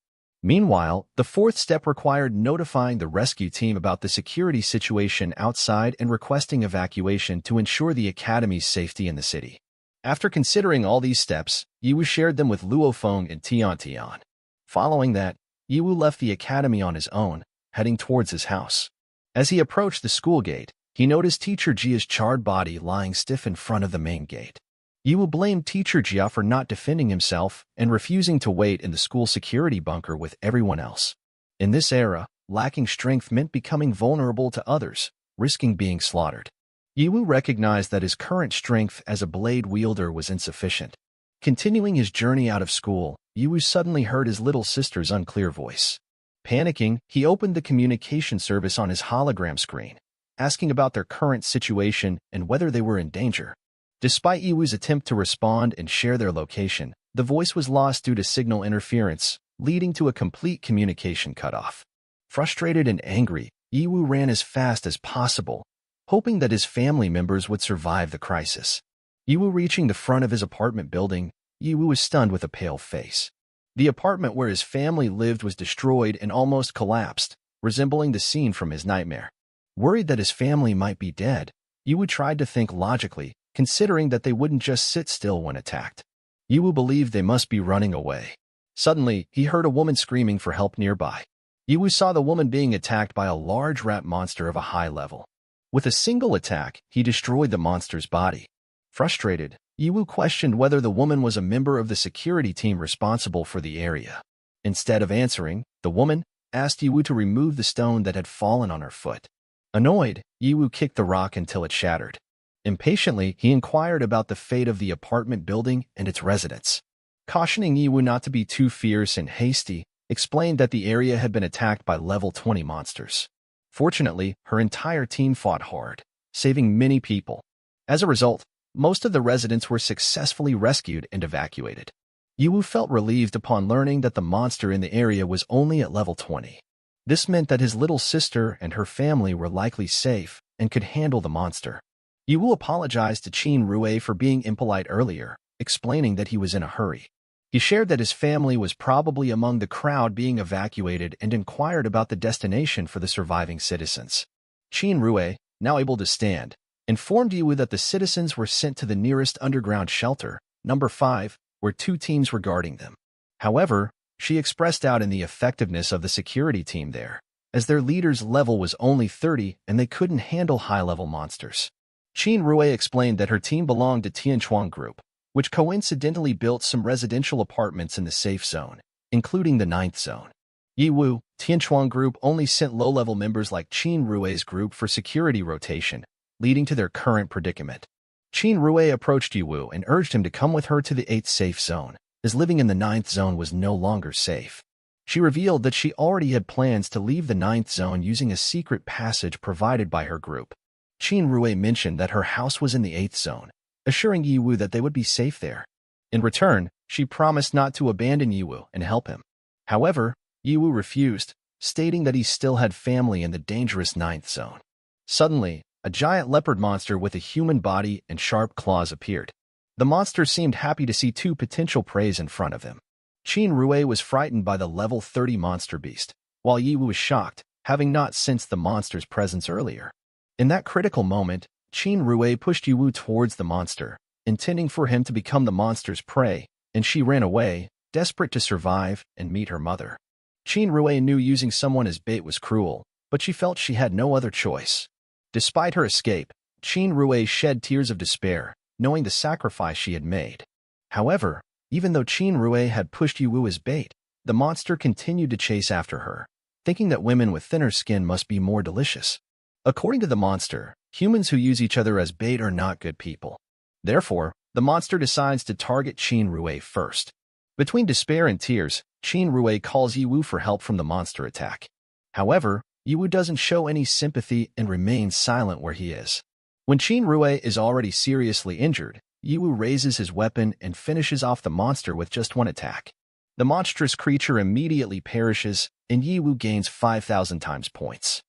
Meanwhile, the fourth step required notifying the rescue team about the security situation outside and requesting evacuation to ensure the academy's safety in the city. After considering all these steps, Yiwu shared them with Luofeng and Tian. Following that, Yiwu left the academy on his own, heading towards his house. As he approached the school gate, he noticed Teacher Jia's charred body lying stiff in front of the main gate. Yiwu blamed Teacher Jia for not defending himself and refusing to wait in the school security bunker with everyone else. In this era, lacking strength meant becoming vulnerable to others, risking being slaughtered. Yiwu recognized that his current strength as a blade wielder was insufficient. Continuing his journey out of school, Yiwu suddenly heard his little sister's unclear voice. Panicking, he opened the communication service on his hologram screen, asking about their current situation and whether they were in danger. Despite Yiwu's attempt to respond and share their location, the voice was lost due to signal interference, leading to a complete communication cutoff. Frustrated and angry, Yiwu ran as fast as possible, hoping that his family members would survive the crisis. Yiwu reaching the front of his apartment building, Yiwu was stunned with a pale face. The apartment where his family lived was destroyed and almost collapsed, resembling the scene from his nightmare. Worried that his family might be dead, Yiwu tried to think logically, considering that they wouldn't just sit still when attacked. Yiwu believed they must be running away. Suddenly, he heard a woman screaming for help nearby. Yiwu saw the woman being attacked by a large rat monster of a high level. With a single attack, he destroyed the monster's body. Frustrated, Yiwu questioned whether the woman was a member of the security team responsible for the area. Instead of answering, the woman asked Yiwu to remove the stone that had fallen on her foot. Annoyed, Yiwu kicked the rock until it shattered. Impatiently, he inquired about the fate of the apartment building and its residents. Cautioning Yiwu not to be too fierce and hasty, explained that the area had been attacked by level 20 monsters. Fortunately, her entire team fought hard, saving many people. As a result, most of the residents were successfully rescued and evacuated. Yiwu felt relieved upon learning that the monster in the area was only at level 20. This meant that his little sister and her family were likely safe and could handle the monster. Yiwu apologized to Qin Rue for being impolite earlier, explaining that he was in a hurry. He shared that his family was probably among the crowd being evacuated and inquired about the destination for the surviving citizens. Qin Rue, now able to stand, informed Yiwu that the citizens were sent to the nearest underground shelter, number 5, where 2 teams were guarding them. However, she expressed doubt in the effectiveness of the security team there, as their leader's level was only 30 and they couldn't handle high-level monsters. Qin Rui explained that her team belonged to Tianchuan Group, which coincidentally built some residential apartments in the safe zone, including the 9th zone. Ye Wu, Tianchuan Group only sent low-level members like Qin Rui's group for security rotation, leading to their current predicament. Qin Rui approached Ye Wu and urged him to come with her to the 8th safe zone, as living in the 9th zone was no longer safe. She revealed that she already had plans to leave the 9th zone using a secret passage provided by her group. Qin Rui mentioned that her house was in the 8th zone, assuring Ye Wu that they would be safe there. In return, she promised not to abandon Ye Wu and help him. However, Ye Wu refused, stating that he still had family in the dangerous 9th zone. Suddenly, a giant leopard monster with a human body and sharp claws appeared. The monster seemed happy to see two potential preys in front of him. Qin Rui was frightened by the level 30 monster beast, while Ye Wu was shocked, having not sensed the monster's presence earlier. In that critical moment, Qin Rui pushed Ye Wu towards the monster, intending for him to become the monster's prey, and she ran away, desperate to survive and meet her mother. Qin Rui knew using someone as bait was cruel, but she felt she had no other choice. Despite her escape, Qin Rui shed tears of despair, knowing the sacrifice she had made. However, even though Qin Rui had pushed Ye Wu as bait, the monster continued to chase after her, thinking that women with thinner skin must be more delicious. According to the monster, humans who use each other as bait are not good people. Therefore, the monster decides to target Qin Rui first. Between despair and tears, Qin Rui calls Ye Wu for help from the monster attack. However, Ye Wu doesn't show any sympathy and remains silent where he is. When Qin Rui is already seriously injured, Ye Wu raises his weapon and finishes off the monster with just one attack. The monstrous creature immediately perishes, and Ye Wu gains 5,000 times points.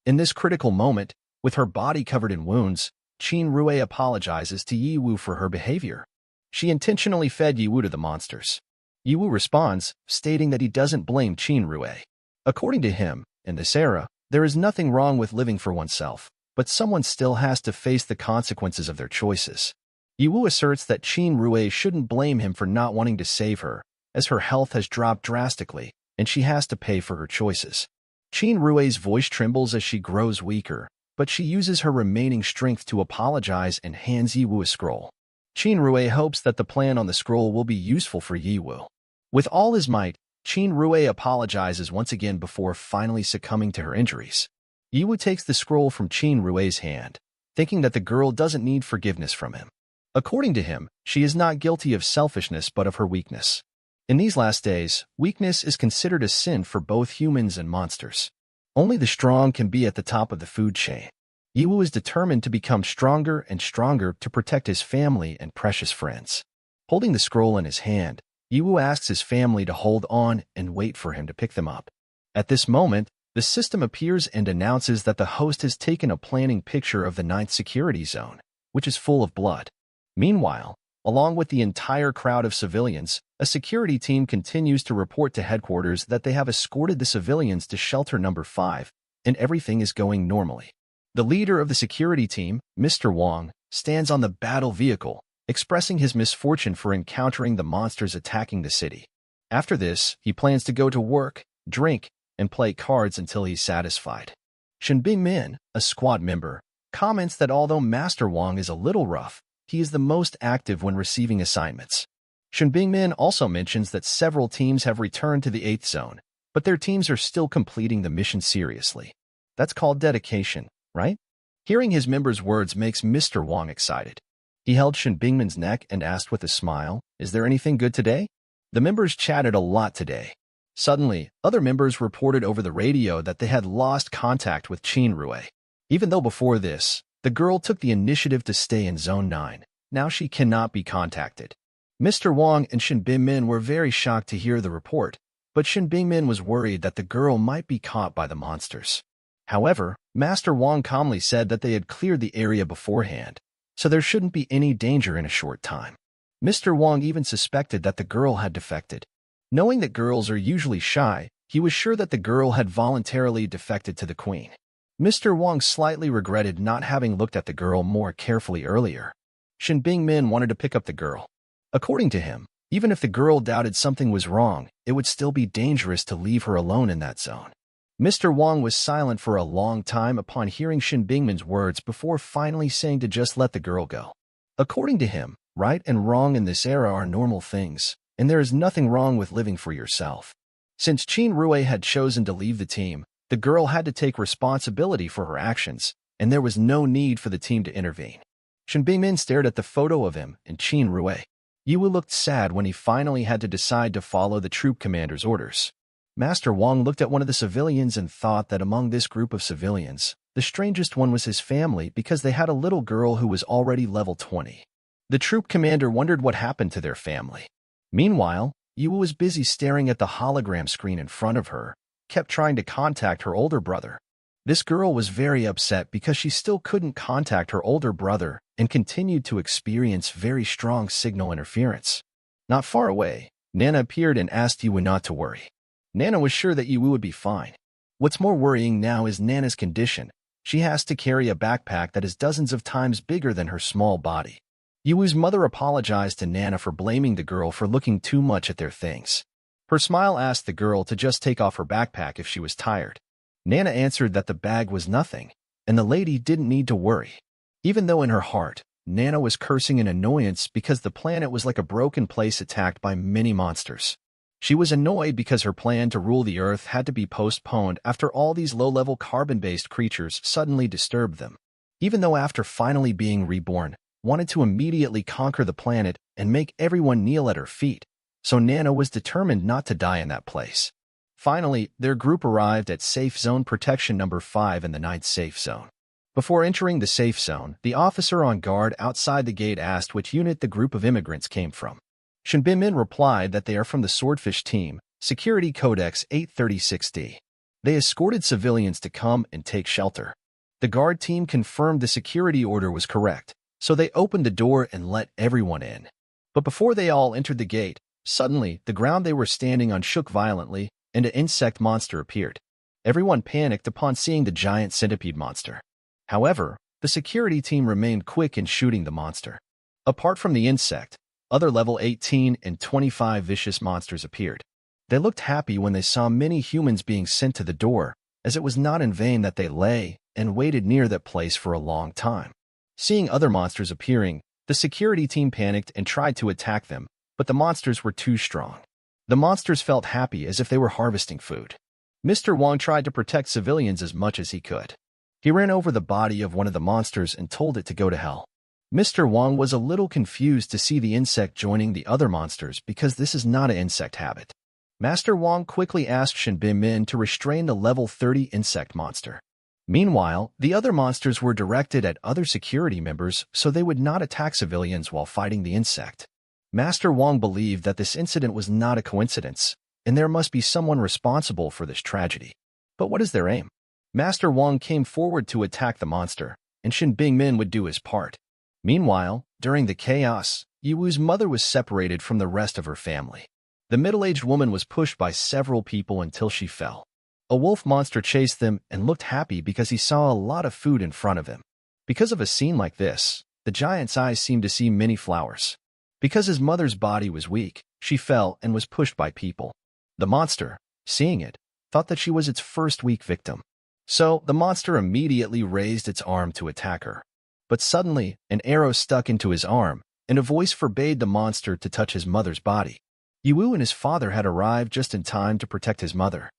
In this critical moment, with her body covered in wounds, Qin Rui apologizes to Ye Wu for her behavior. She intentionally fed Ye Wu to the monsters. Ye Wu responds, stating that he doesn't blame Qin Rui. According to him, in this era, there is nothing wrong with living for oneself, but someone still has to face the consequences of their choices. Ye Wu asserts that Qin Rui shouldn't blame him for not wanting to save her, as her health has dropped drastically, and she has to pay for her choices. Qin Rui's voice trembles as she grows weaker, but she uses her remaining strength to apologize and hands Ye Wu a scroll. Qin Rui hopes that the plan on the scroll will be useful for Ye Wu. With all his might, Qin Rui apologizes once again before finally succumbing to her injuries. Ye Wu takes the scroll from Qin Rui's hand, thinking that the girl doesn't need forgiveness from him. According to him, she is not guilty of selfishness but of her weakness. In these last days, weakness is considered a sin for both humans and monsters. Only the strong can be at the top of the food chain. Ye Wu is determined to become stronger and stronger to protect his family and precious friends. Holding the scroll in his hand, Ye Wu asks his family to hold on and wait for him to pick them up. At this moment, the system appears and announces that the host has taken a planning picture of the 9th security zone, which is full of blood. Meanwhile, along with the entire crowd of civilians, a security team continues to report to headquarters that they have escorted the civilians to shelter number 5, and everything is going normally. The leader of the security team, Mr. Wong, stands on the battle vehicle, expressing his misfortune for encountering the monsters attacking the city. After this, he plans to go to work, drink, and play cards until he's satisfied. Shen Bingmin, a squad member, comments that although Master Wong is a little rough, he is the most active when receiving assignments. Shen Bingmin also mentions that several teams have returned to the 8th zone, but their teams are still completing the mission seriously. That's called dedication, right? Hearing his members' words makes Mr. Wong excited. He held Shen Bingmin's neck and asked with a smile, "Is there anything good today?" The members chatted a lot today. Suddenly, other members reported over the radio that they had lost contact with Qin Rui. Even though before this, the girl took the initiative to stay in Zone 9, now she cannot be contacted. Mr. Wong and Shen Bingmin were very shocked to hear the report, but Shen Bingmin was worried that the girl might be caught by the monsters. However, Master Wong calmly said that they had cleared the area beforehand, so there shouldn't be any danger in a short time. Mr. Wong even suspected that the girl had defected. Knowing that girls are usually shy, he was sure that the girl had voluntarily defected to the queen. Mr. Wong slightly regretted not having looked at the girl more carefully earlier. Shen Bingmin wanted to pick up the girl. According to him, even if the girl doubted something was wrong, it would still be dangerous to leave her alone in that zone. Mr. Wang was silent for a long time upon hearing Shin Bingman's words before finally saying to just let the girl go. According to him, right and wrong in this era are normal things, and there is nothing wrong with living for yourself. Since Qin Rui had chosen to leave the team, the girl had to take responsibility for her actions, and there was no need for the team to intervene. Shin Bingman stared at the photo of him and Qin Rui. Yiwu looked sad when he finally had to decide to follow the troop commander's orders. Master Wang looked at one of the civilians and thought that among this group of civilians, the strangest one was his family because they had a little girl who was already level 20. The troop commander wondered what happened to their family. Meanwhile, Yiwu was busy staring at the hologram screen in front of her, kept trying to contact her older brother. This girl was very upset because she still couldn't contact her older brother and continued to experience very strong signal interference. Not far away, Nana appeared and asked Yiwu not to worry. Nana was sure that Yiwu would be fine. What's more worrying now is Nana's condition. She has to carry a backpack that is dozens of times bigger than her small body. Yiwu's mother apologized to Nana for blaming the girl for looking too much at their things. Her smile asked the girl to just take off her backpack if she was tired. Nana answered that the bag was nothing, and the lady didn't need to worry. Even though in her heart, Nana was cursing in annoyance because the planet was like a broken place attacked by many monsters. She was annoyed because her plan to rule the Earth had to be postponed after all these low-level carbon-based creatures suddenly disturbed them. Even though after finally being reborn, wanted to immediately conquer the planet and make everyone kneel at her feet, so Nana was determined not to die in that place. Finally, their group arrived at Safe Zone Protection Number 5 in the 9th Safe Zone. Before entering the safe zone, the officer on guard outside the gate asked which unit the group of immigrants came from. Shin Binmin replied that they are from the Swordfish Team, Security Codex 836D. They escorted civilians to come and take shelter. The guard team confirmed the security order was correct, so they opened the door and let everyone in. But before they all entered the gate, suddenly the ground they were standing on shook violently, and an insect monster appeared. Everyone panicked upon seeing the giant centipede monster. However, the security team remained quick in shooting the monster. Apart from the insect, other level 18 and 25 vicious monsters appeared. They looked happy when they saw many humans being sent to the door, as it was not in vain that they lay and waited near that place for a long time. Seeing other monsters appearing, the security team panicked and tried to attack them, but the monsters were too strong. The monsters felt happy as if they were harvesting food. Mr. Wang tried to protect civilians as much as he could. He ran over the body of one of the monsters and told it to go to hell. Mr. Wang was a little confused to see the insect joining the other monsters because this is not an insect habit. Master Wang quickly asked Shin Binmin to restrain the level 30 insect monster. Meanwhile, the other monsters were directed at other security members so they would not attack civilians while fighting the insect. Master Wang believed that this incident was not a coincidence, and there must be someone responsible for this tragedy. But what is their aim? Master Wang came forward to attack the monster, and Shin Bingmin would do his part. Meanwhile, during the chaos, Yiwu's mother was separated from the rest of her family. The middle-aged woman was pushed by several people until she fell. A wolf monster chased them and looked happy because he saw a lot of food in front of him. Because of a scene like this, the giant's eyes seemed to see many flowers. Because his mother's body was weak, she fell and was pushed by people. The monster, seeing it, thought that she was its first weak victim. So, the monster immediately raised its arm to attack her. But suddenly, an arrow stuck into his arm, and a voice forbade the monster to touch his mother's body. Yiwu and his father had arrived just in time to protect his mother.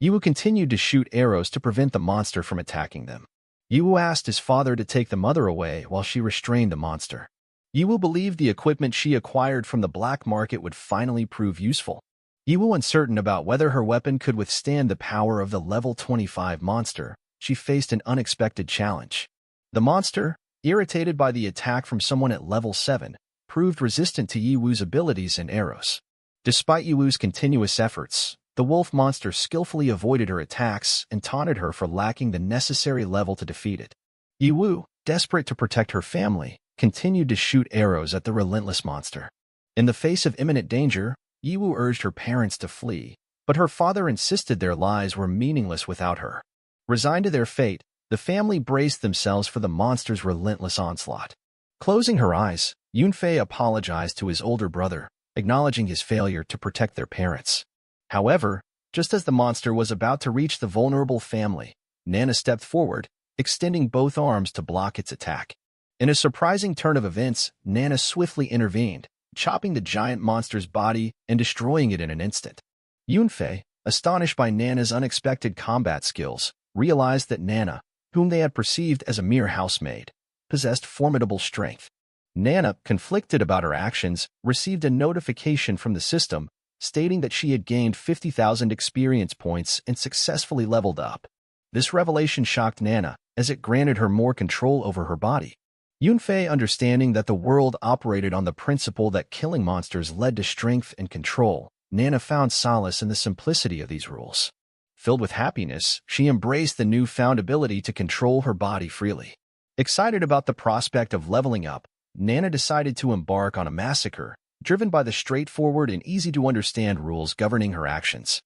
Yiwu continued to shoot arrows to prevent the monster from attacking them. Yiwu asked his father to take the mother away while she restrained the monster. Yiwu believed the equipment she acquired from the black market would finally prove useful. Yiwu, uncertain about whether her weapon could withstand the power of the level 25 monster, she faced an unexpected challenge. The monster, irritated by the attack from someone at level 7, proved resistant to Yiwu's abilities and arrows. Despite Yiwu's continuous efforts, the wolf monster skillfully avoided her attacks and taunted her for lacking the necessary level to defeat it. Yiwu, desperate to protect her family, continued to shoot arrows at the relentless monster. In the face of imminent danger, Yiwu urged her parents to flee, but her father insisted their lives were meaningless without her. Resigned to their fate, the family braced themselves for the monster's relentless onslaught. Closing her eyes, Yunfei apologized to his older brother, acknowledging his failure to protect their parents. However, Just as the monster was about to reach the vulnerable family, Nana stepped forward, extending both arms to block its attack. In a surprising turn of events, Nana swiftly intervened, chopping the giant monster's body and destroying it in an instant. Yunfei, astonished by Nana's unexpected combat skills, realized that Nana, whom they had perceived as a mere housemaid, possessed formidable strength. Nana, conflicted about her actions, received a notification from the system stating that she had gained 50,000 experience points and successfully leveled up. This revelation shocked Nana, as it granted her more control over her body. Yunfei, understanding that the world operated on the principle that killing monsters led to strength and control, Nana found solace in the simplicity of these rules. Filled with happiness, she embraced the newfound ability to control her body freely. Excited about the prospect of leveling up, Nana decided to embark on a massacre, driven by the straightforward and easy-to-understand rules governing her actions.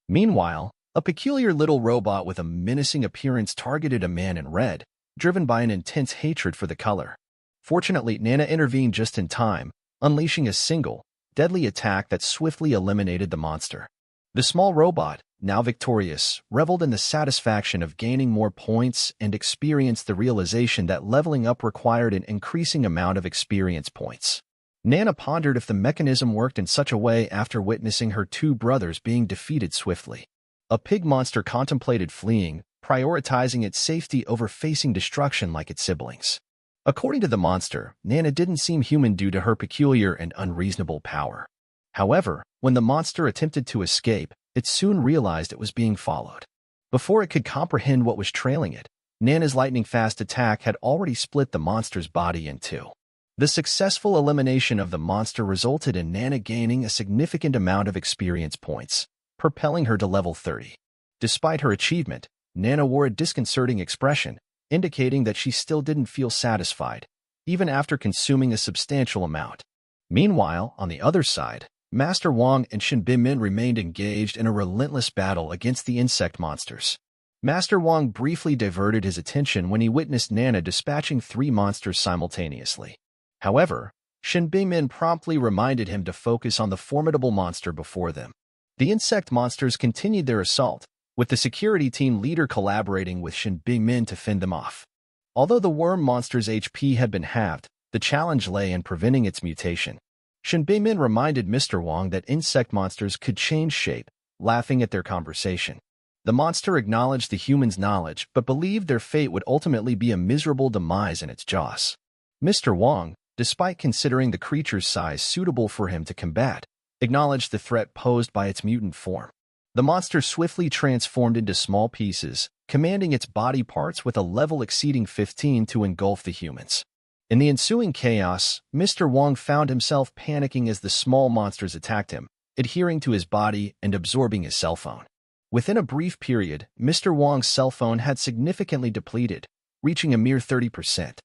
Meanwhile, a peculiar little robot with a menacing appearance targeted a man in red, driven by an intense hatred for the color. Fortunately, Nana intervened just in time, unleashing a single, deadly attack that swiftly eliminated the monster. The small robot, now victorious, reveled in the satisfaction of gaining more points and experienced the realization that leveling up required an increasing amount of experience points. Nana pondered if the mechanism worked in such a way after witnessing her two brothers being defeated swiftly. A pig monster contemplated fleeing, prioritizing its safety over facing destruction like its siblings. According to the monster, Nana didn't seem human due to her peculiar and unreasonable power. However, when the monster attempted to escape, it soon realized it was being followed. Before it could comprehend what was trailing it, Nana's lightning-fast attack had already split the monster's body in two. The successful elimination of the monster resulted in Nana gaining a significant amount of experience points, propelling her to level 30. Despite her achievement, Nana wore a disconcerting expression, indicating that she still didn't feel satisfied, even after consuming a substantial amount. Meanwhile, on the other side, Master Wang and Shin Binmin remained engaged in a relentless battle against the insect monsters. Master Wang briefly diverted his attention when he witnessed Nana dispatching 3 monsters simultaneously. However, Shin Binmin promptly reminded him to focus on the formidable monster before them. The insect monsters continued their assault, with the security team leader collaborating with Shin Binmin to fend them off. Although the worm monster's HP had been halved, the challenge lay in preventing its mutation. Shin Binmin reminded Mr. Wang that insect monsters could change shape, laughing at their conversation. The monster acknowledged the human's knowledge but believed their fate would ultimately be a miserable demise in its jaws. Mr. Wang, despite considering the creature's size suitable for him to combat, acknowledged the threat posed by its mutant form. The monster swiftly transformed into small pieces, commanding its body parts with a level exceeding 15 to engulf the humans. In the ensuing chaos, Mr. Wang found himself panicking as the small monsters attacked him, adhering to his body and absorbing his cell phone. Within a brief period, Mr. Wang's cell phone had significantly depleted, reaching a mere 30%.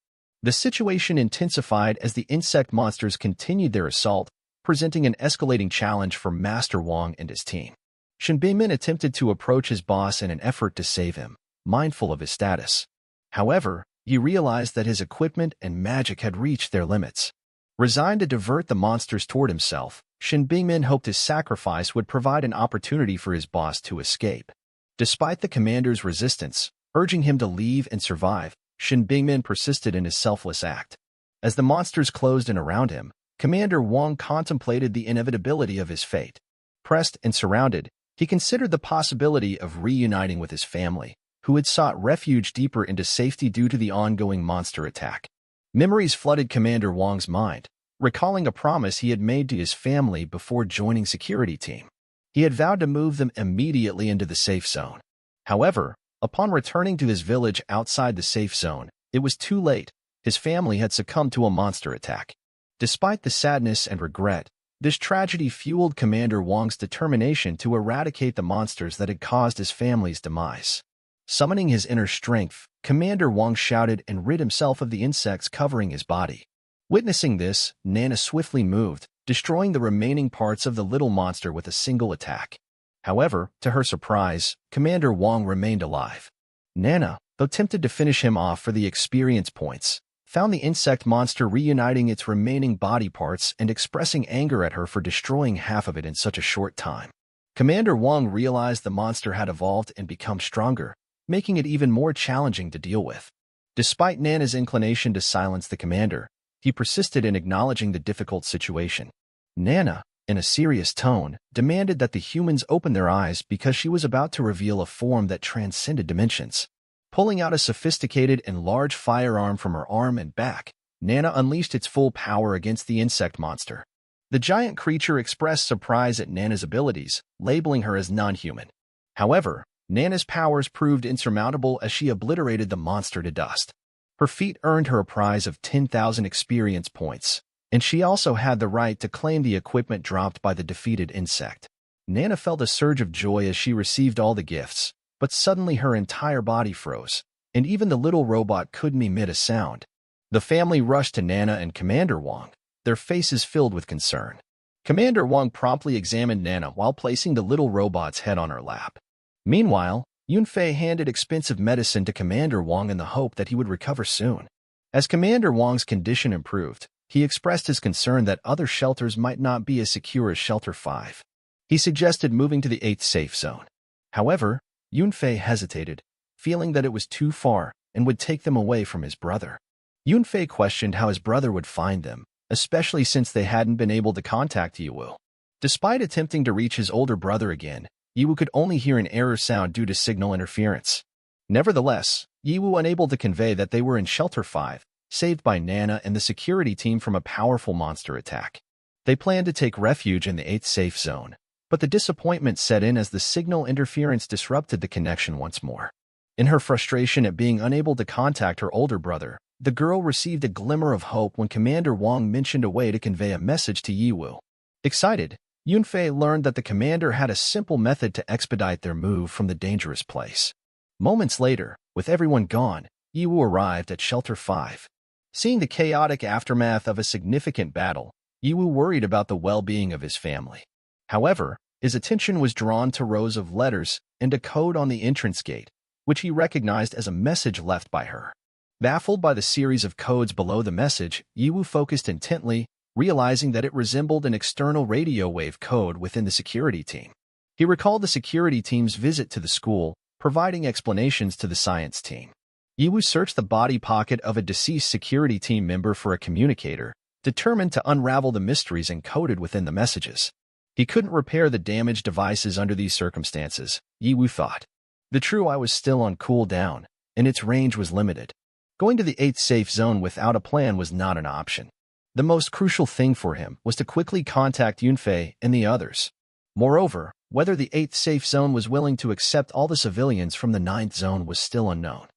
The situation intensified as the insect monsters continued their assault, presenting an escalating challenge for Master Wang and his team. Shin Binmin attempted to approach his boss in an effort to save him, mindful of his status. However, he realized that his equipment and magic had reached their limits. Resigned to divert the monsters toward himself, Shin Binmin hoped his sacrifice would provide an opportunity for his boss to escape. Despite the commander's resistance, urging him to leave and survive, Shin Binmin persisted in his selfless act. As the monsters closed in around him, Commander Wang contemplated the inevitability of his fate. Pressed and surrounded, he considered the possibility of reuniting with his family, who had sought refuge deeper into safety due to the ongoing monster attack. Memories flooded Commander Wang's mind, recalling a promise he had made to his family before joining security team. He had vowed to move them immediately into the safe zone. However, upon returning to his village outside the safe zone, it was too late. His family had succumbed to a monster attack. Despite the sadness and regret, this tragedy fueled Commander Wang's determination to eradicate the monsters that had caused his family's demise. Summoning his inner strength, Commander Wang shouted and rid himself of the insects covering his body. Witnessing this, Nana swiftly moved, destroying the remaining parts of the little monster with a single attack. However, to her surprise, Commander Wang remained alive. Nana, though tempted to finish him off for the experience points, found the insect monster reuniting its remaining body parts and expressing anger at her for destroying half of it in such a short time. Commander Wang realized the monster had evolved and become stronger, making it even more challenging to deal with. Despite Nana's inclination to silence the commander, he persisted in acknowledging the difficult situation. Nana, in a serious tone, demanded that the humans open their eyes because she was about to reveal a form that transcended dimensions. Pulling out a sophisticated and large firearm from her arm and back, Nana unleashed its full power against the insect monster. The giant creature expressed surprise at Nana's abilities, labeling her as non-human. However, Nana's powers proved insurmountable as she obliterated the monster to dust. Her feat earned her a prize of 10,000 experience points, and she also had the right to claim the equipment dropped by the defeated insect. Nana felt a surge of joy as she received all the gifts, but suddenly her entire body froze, and even the little robot couldn't emit a sound. The family rushed to Nana and Commander Wang, their faces filled with concern. Commander Wang promptly examined Nana while placing the little robot's head on her lap. Meanwhile, Yunfei handed expensive medicine to Commander Wang in the hope that he would recover soon. As Commander Wang's condition improved, he expressed his concern that other shelters might not be as secure as Shelter 5. He suggested moving to the 8th safe zone. However, Yunfei hesitated, feeling that it was too far and would take them away from his brother. Yunfei questioned how his brother would find them, especially since they hadn't been able to contact Yiwu. Despite attempting to reach his older brother again, Yiwu could only hear an error sound due to signal interference. Nevertheless, Yiwu unable to convey that they were in Shelter 5, saved by Nana and the security team from a powerful monster attack. They planned to take refuge in the 8th safe zone, but the disappointment set in as the signal interference disrupted the connection once more. In her frustration at being unable to contact her older brother, the girl received a glimmer of hope when Commander Wang mentioned a way to convey a message to Yiwu. Excited, Yunfei learned that the commander had a simple method to expedite their move from the dangerous place. Moments later, with everyone gone, Yiwu arrived at Shelter 5. Seeing the chaotic aftermath of a significant battle, Yiwu worried about the well-being of his family. However, his attention was drawn to rows of letters and a code on the entrance gate, which he recognized as a message left by her. Baffled by the series of codes below the message, Yiwu focused intently, realizing that it resembled an external radio wave code within the security team. He recalled the security team's visit to the school, providing explanations to the science team. Yiwu searched the body pocket of a deceased security team member for a communicator, determined to unravel the mysteries encoded within the messages. He couldn't repair the damaged devices under these circumstances, Yiwu thought. The true eye was still on cooldown, and its range was limited. Going to the 8th safe zone without a plan was not an option. The most crucial thing for him was to quickly contact Yunfei and the others. Moreover, whether the 8th safe zone was willing to accept all the civilians from the 9th zone was still unknown.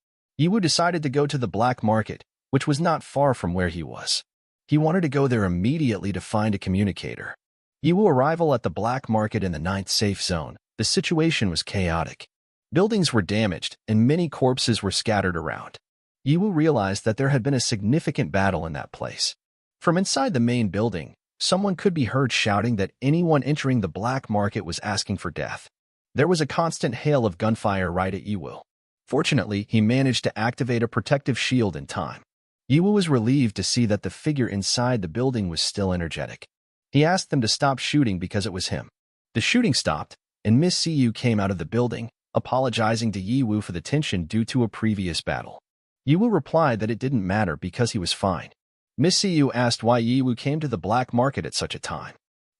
Yiwu decided to go to the black market, which was not far from where he was. He wanted to go there immediately to find a communicator. Yiwu arrival at the black market in the 9th safe zone, the situation was chaotic. Buildings were damaged, and many corpses were scattered around. Yiwu realized that there had been a significant battle in that place. From inside the main building, someone could be heard shouting that anyone entering the black market was asking for death. There was a constant hail of gunfire right at Yiwu. Fortunately, he managed to activate a protective shield in time. Yiwu was relieved to see that the figure inside the building was still energetic. He asked them to stop shooting because it was him. The shooting stopped, and Miss Emo came out of the building, apologizing to Yiwu for the tension due to a previous battle. Yiwu replied that it didn't matter because he was fine. Miss Emo asked why Yiwu came to the black market at such a time.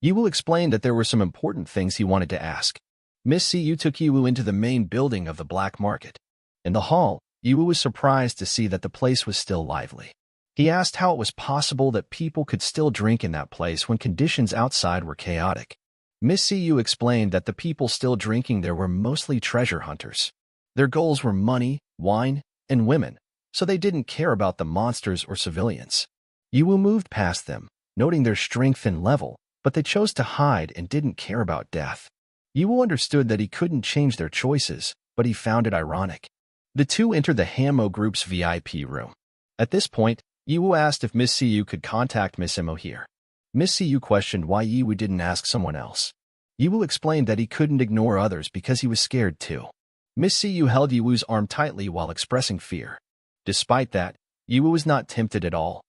Yiwu explained that there were some important things he wanted to ask. Miss Emo took Yiwu into the main building of the black market. In the hall, Yiwu was surprised to see that the place was still lively. He asked how it was possible that people could still drink in that place when conditions outside were chaotic. Miss Emo explained that the people still drinking there were mostly treasure hunters. Their goals were money, wine, and women, so they didn't care about the monsters or civilians. Yiwu moved past them, noting their strength and level, but they chose to hide and didn't care about death. Yiwu understood that he couldn't change their choices, but he found it ironic. The two entered the Hamo group's VIP room. At this point, Yiwu asked if Miss Emo could contact Miss Emo here. Miss Emo questioned why Yiwu didn't ask someone else. Yiwu explained that he couldn't ignore others because he was scared too. Miss Emo held Yiwu's arm tightly while expressing fear. Despite that, Yiwu was not tempted at all.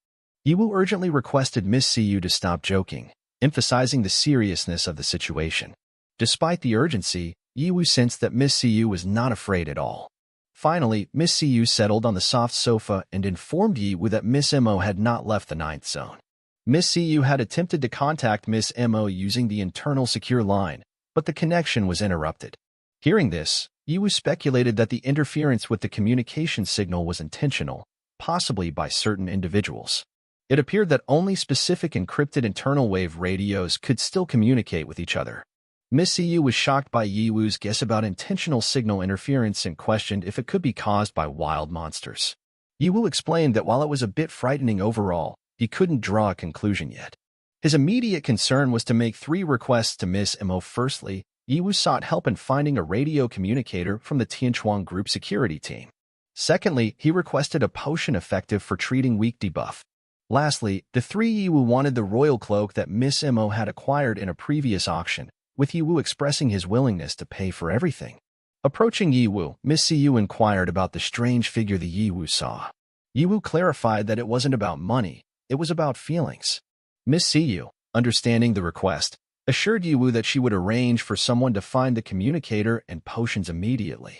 Yiwu urgently requested Miss Emo to stop joking, emphasizing the seriousness of the situation. Despite the urgency, Ye Wu sensed that Miss Emu was not afraid at all. Finally, Miss Emu settled on the soft sofa and informed Ye Wu that Miss Emo had not left the 9th zone. Miss Emu had attempted to contact Miss Emo using the internal secure line, but the connection was interrupted. Hearing this, Ye Wu speculated that the interference with the communication signal was intentional, possibly by certain individuals. It appeared that only specific encrypted internal wave radios could still communicate with each other. Miss Emu was shocked by Ye Wu's guess about intentional signal interference and questioned if it could be caused by wild monsters. Ye Wu explained that while it was a bit frightening overall, he couldn't draw a conclusion yet. His immediate concern was to make 3 requests to Miss Emo. Firstly, Ye Wu sought help in finding a radio communicator from the Tianchuan group security team. Secondly, he requested a potion effective for treating weak debuff. Lastly, the 3 Ye Wu wanted the royal cloak that Miss Emo had acquired in a previous auction, with Ye Wu expressing his willingness to pay for everything. Approaching Ye Wu, Miss Emu inquired about the strange figure the Ye Wu saw. Ye Wu clarified that it wasn't about money, it was about feelings. Miss Emu, understanding the request, assured Ye Wu that she would arrange for someone to find the communicator and potions immediately.